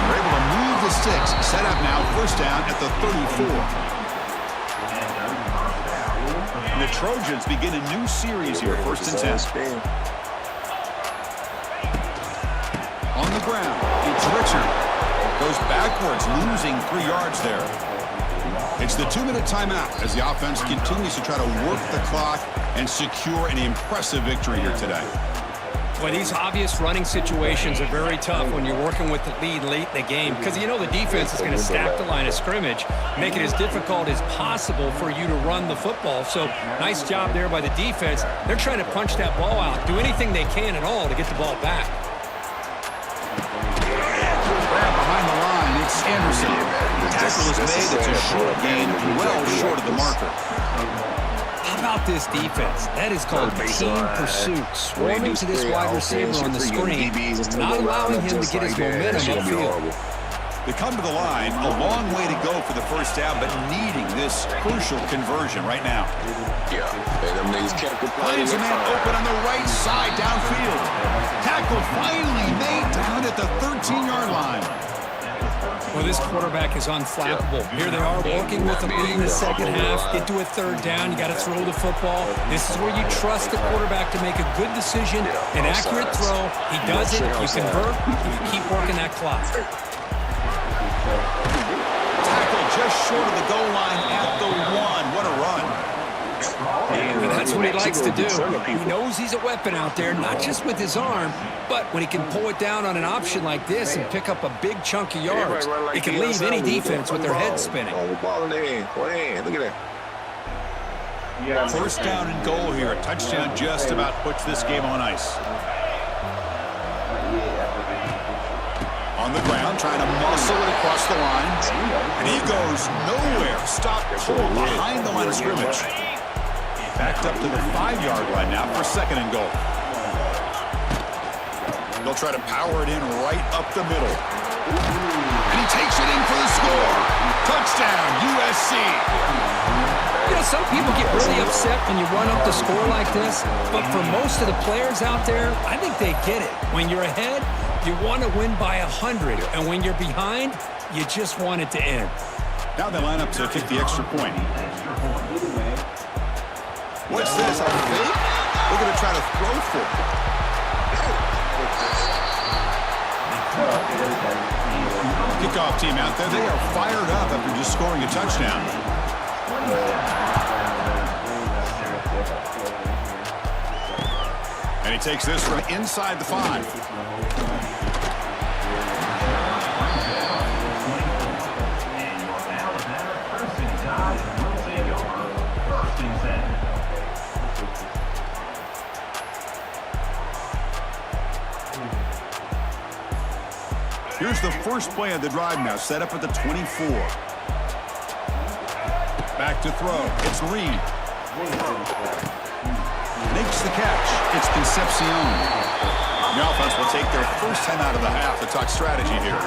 They're able to move the sticks. Set up now, first down at the 34. And the Trojans begin a new series here, first and 10. On the ground, it's Richard. Goes backwards, losing 3 yards there. It's the 2-minute timeout as the offense continues to try to work the clock and secure an impressive victory here today. Well, these obvious running situations are very tough when you're working with the lead late in the game because you know the defense is going to stack the line of scrimmage, make it as difficult as possible for you to run the football. So nice job there by the defense. They're trying to punch that ball out, do anything they can at all to get the ball back. Anderson. The tackle is made. It's a short gain, well short of the marker. How about this defense? That is called team pursuit. Swarming to this wide receiver on the screen, not allowing him to get his momentum upfield. They come to the line, a long way to go for the first down, but needing this crucial conversion right now. Yeah, and them niggas kept complaining. Finds a man open on the right side downfield. Tackle finally made down at at the 13-yard line. Well, this quarterback is unflappable. Here they are working with the lead in the second half. Get to a third down. You got to throw the football. This is where you trust the quarterback to make a good decision, an accurate throw. He does it. You convert. You keep working that clock. Tackle just short of the goal line at the 1. What a run. And that's what he likes to do. He knows he's a weapon out there, not just with his arm, but when he can pull it down on an option like this and pick up a big chunk of yards, it can leave any defense with their head spinning. Ball in their hand. Look at that. First down and goal here. A touchdown just about puts this game on ice. On the ground, trying to muscle it across the line. And he goes nowhere. Stopped cold behind the line of scrimmage. Backed up to the 5-yard line now for second and goal. They'll try to power it in right up the middle. And he takes it in for the score. Touchdown, USC. You know, some people get really upset when you run up the score like this, but for most of the players out there, I think they get it. When you're ahead, you want to win by 100, and when you're behind, you just want it to end. Now they line up to kick the extra point. What's this, a fake? They're going to try to throw for it. Kickoff team out there, they are fired up after just scoring a touchdown. And he takes this from inside the 5. Here's the first play of the drive now, set up at the 24. Back to throw. It's Reed. Makes the catch. It's Concepcion. The offense will take their first 10 out of the half to talk strategy here.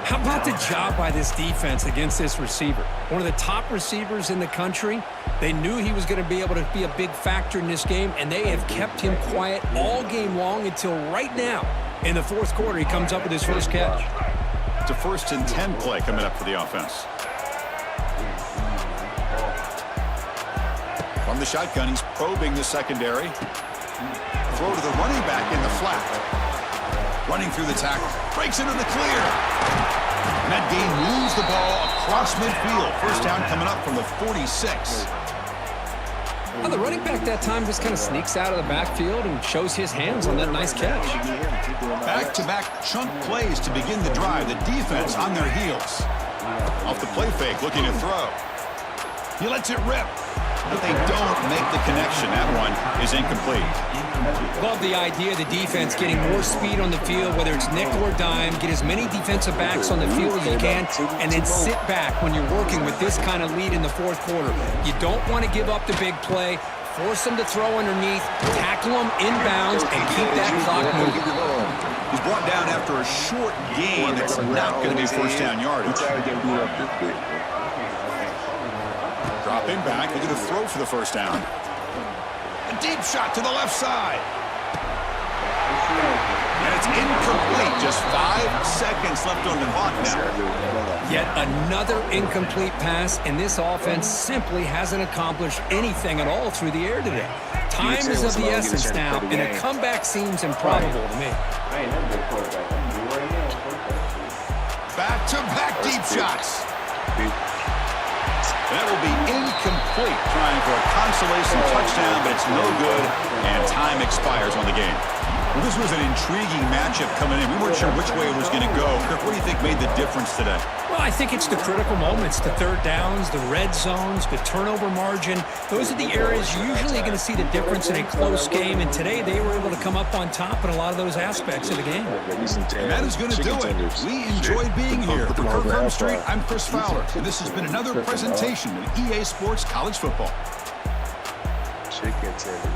How about the job by this defense against this receiver? One of the top receivers in the country. They knew he was going to be able to be a big factor in this game, and they have kept him quiet all game long until right now. In the fourth quarter, he comes up with his first catch. It's a 1st and 10 play coming up for the offense. From the shotgun, he's probing the secondary. Throw to the running back in the flat. Running through the tackle. Breaks into the clear. And that gain moves the ball across midfield. First down coming up from the 46. Well, the running back that time just kind of sneaks out of the backfield and shows his hands on that nice catch. Back-to-back chunk plays to begin the drive. The defense on their heels. Off the play fake, looking to throw. He lets it rip, but they don't make the connection. That one is incomplete. Love the idea of the defense getting more speed on the field, whether it's nickel or dime, get as many defensive backs on the field as you can, and then sit back when you're working with this kind of lead in the fourth quarter. You don't want to give up the big play, force them to throw underneath, tackle them inbounds, and keep that clock moving. He's brought down after a short gain that's not going to be first down yardage. Dropping back, looking to throw for the first down. A deep shot to the left side. And it's incomplete. Just 5 seconds left on the clock now. Yet another incomplete pass, and this offense simply hasn't accomplished anything at all through the air today. Time is of the essence now, and a comeback seems improbable to me. Back-to-back deep shots. That will be incomplete, trying for a consolation touchdown, but it's no good, and time expires on the game. Well, this was an intriguing matchup coming in. We weren't sure which way it was going to go. Kirk, what do you think made the difference today? Well, I think it's the critical moments, the third downs, the red zones, the turnover margin. Those are the areas you're usually going to see the difference in a close game, and today they were able to come up on top in a lot of those aspects of the game. And that is going to do it. We enjoyed being here. For Kirk Street, I'm Chris Fowler, and this has been another presentation of EA Sports College Football. Chicken tender.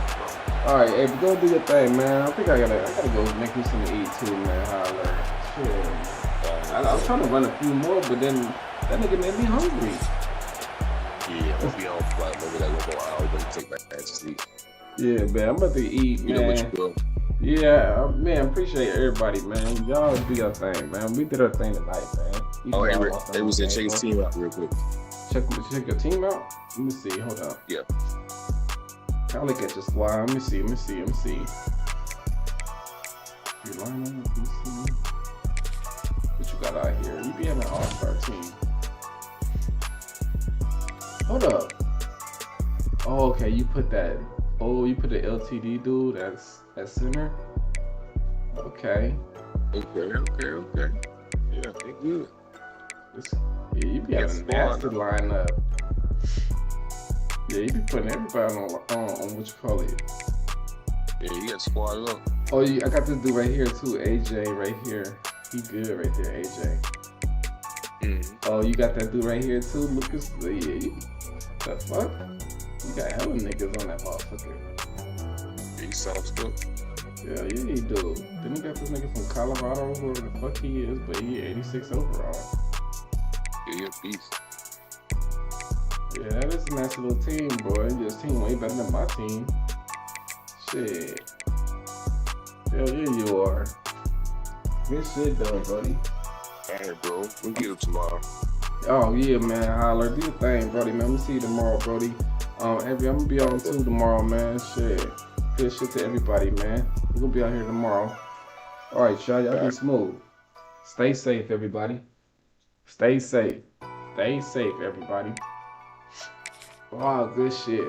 All right, hey, go do your thing, man. I think I gotta go make me some to eat too, man. Holler. Shit. I was trying to run a few more, but then that nigga made me hungry. Yeah, I'm gonna be on flight. Maybe that will go out. I'm gonna take my ass to sleep. Yeah, man, I'm about to eat, man. You know what you do. Yeah, man, appreciate everybody, man. Y'all do your thing, man. We did our thing tonight, man. Oh, hey, they was in check his team out real quick. Check your team out? Let me see, hold on. Yeah. I'll look at your squad. Let me see. Your lineup, let me see. What you got out here? You be having an all-star team. Hold up. Oh, okay, you put the LTD dude that's at center. Okay. Okay. Yeah, they good. Yeah, you be having a nasty lineup. Yeah, you be putting everybody on what you call it. Yeah, you got squad up. Oh, I got this dude right here too, AJ right here. He good right there, AJ. Oh, you got that dude right here too, Lucas. Yeah, the fuck? You got hella niggas on that motherfucker. He sounds good. Yeah, you do. Then you got this nigga from Colorado, whoever the fuck he is, but he 86 overall. Yeah, you're a beast. Yeah, that is a nice little team, boy. Your team way better than my team. Shit. Hell yeah, you are. Good shit, though, buddy. Alright, bro. We'll get it tomorrow. Oh, yeah, man. Holler. Do your thing, Brody, man. We'll see you tomorrow, Brody. I'm gonna be on too tomorrow, man. Shit. Good shit to everybody, man. We're gonna be out here tomorrow. Alright, y'all be smooth. Stay safe, everybody. Stay safe. Stay safe, everybody. Wow, good shit.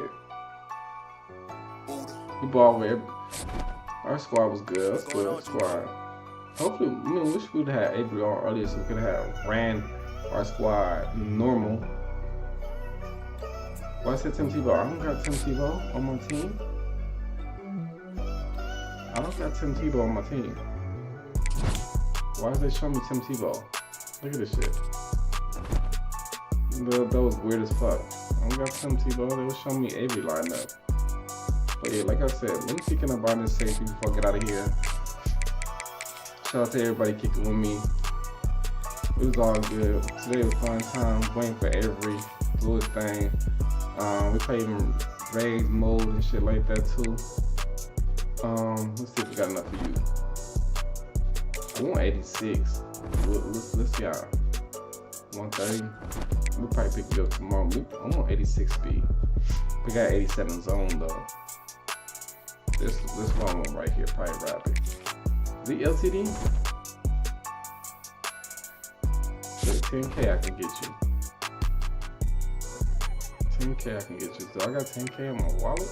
We ball with our squad was good. That's good squad. Hopefully, wish we'd have Avery on earlier so we could have ran our squad normal. Why I said Tim Tebow? I don't got Tim Tebow on my team. I don't got Tim Tebow on my team. Why did they show me Tim Tebow? Look at this shit. That was weird as fuck. I don't got Tim Tebow. They was showing me Avery lineup. But yeah, like I said, let me kick in about this safety before I get out of here. Shout out to everybody kicking with me. It was all good. Today was fun time. Waiting for Avery to do his thing. We played in raid mode and shit like that too. Let's see if we got enough for you. I want 86. Let's see y'all. 130. We'll probably pick it up tomorrow. I want 86 speed. We got 87 zone though. This one I want right here, probably rapid. The LTD? So 10K I can get you. 10K I can get you. So I got 10K in my wallet.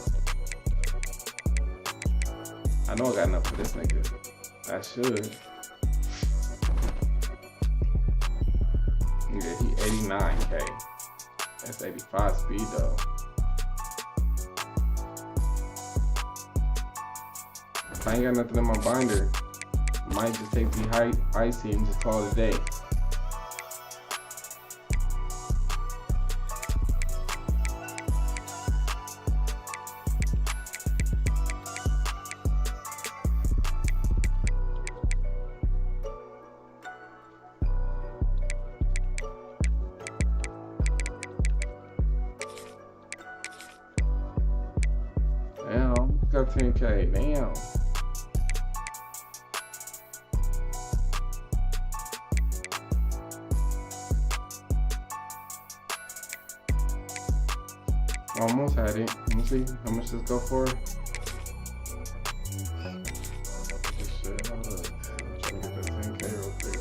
I know I got enough for this nigga. I should. Yeah, he 89K. That's 85 speed though. If I ain't got nothing in my binder, I might just take the icy and just call it a day. Damn, got 10K, damn. Almost had it. Let me see how much this go for. Shit, hold up. I'm trying to get that 10K real quick.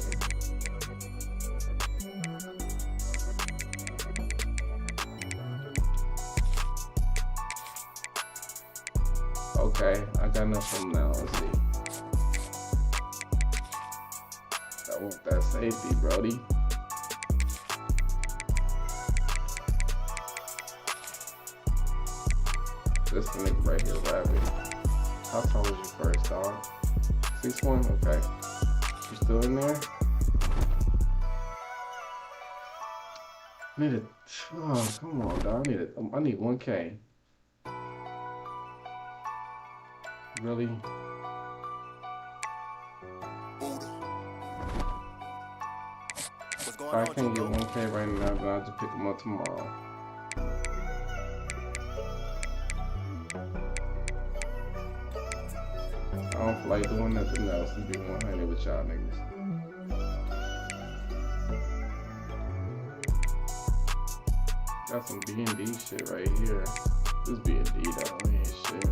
Okay, I got enough from now. Let's see. I want that safety, Brody. This nigga right here, Rabbit. How tall was you first, dog? 6'1"? Okay. You still in there? Oh, come on, dog. I need 1K. Really? If I can't get 1K right now, then I'll just pick them up tomorrow. I don't feel like doing nothing else than being 100 with y'all niggas. Got some B&D shit right here. This B&D though, ain't shit.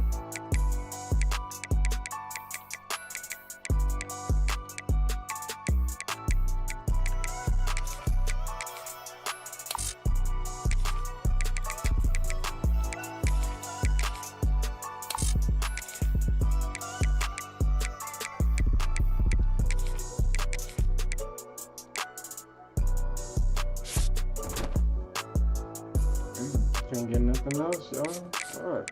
Can't get nothing else, y'all. Alright.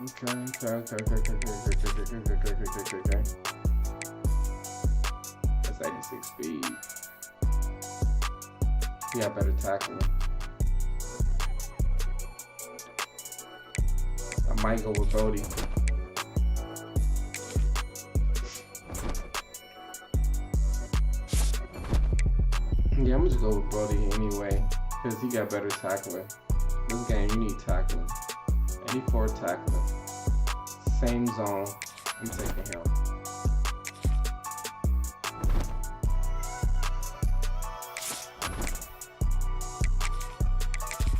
Okay. That's 86 speed. He got better tackling. I might go with Brody. Yeah, I'm gonna just go with Brody anyway, because he got better tackling. This game, you need tackling. 84 tackling. Same zone. I'm taking him.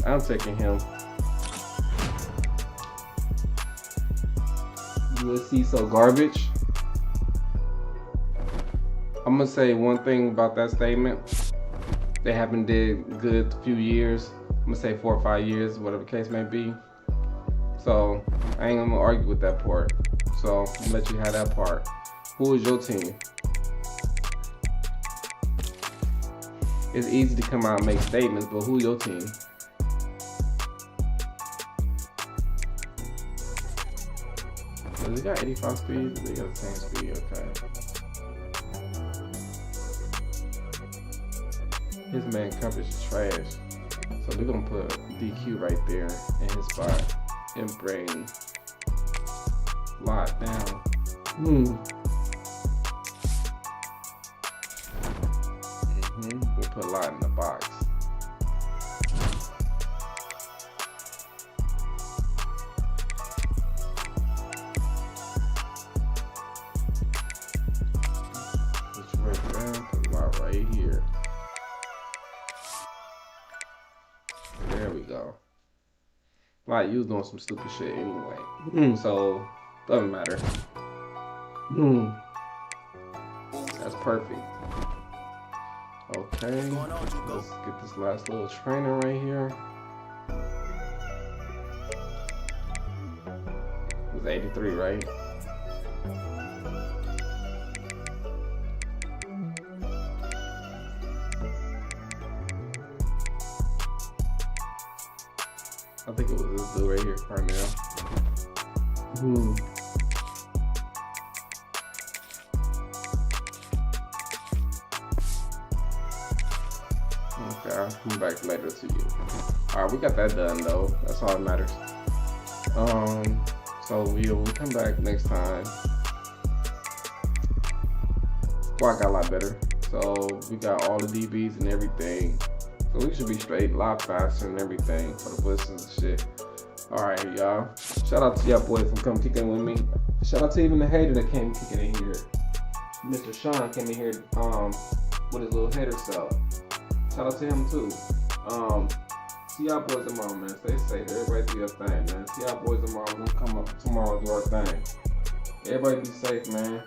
I'm taking him. USC so garbage. I'm gonna say one thing about that statement. They haven't did good a few years. I'm gonna say 4 or 5 years, whatever the case may be. So I ain't gonna argue with that part. So I'm gonna let you have that part. Who is your team? It's easy to come out and make statements, but who's your team? Does he got 85 speed? They got the same speed, okay. His man coverage is trash. So we're gonna put DQ right there in his spot and bring Lot down. We'll put Lot in the box. Put right there, put Lot right here. There we go. Like, you was doing some stupid shit anyway. So, doesn't matter. That's perfect. Okay. Let's get this last little trainer right here. It was 83, right? I think it was this dude right here, Carmel. Okay, I'll come back later to you. Alright, we got that done though. That's all that matters. So we'll come back next time. Squad got a lot better. So we got all the DBs and everything. So we should be straight a lot faster and everything for the blitzes and shit. Alright, y'all. Shout out to y'all boys for coming kicking with me. Shout out to even the hater that came kicking in here. Mr. Sean came in here with his little hater self. Shout out to him too. See y'all boys tomorrow, man. Stay safe. Everybody do your thing, man. See y'all boys tomorrow. We're gonna come up tomorrow and do our thing. Everybody be safe, man.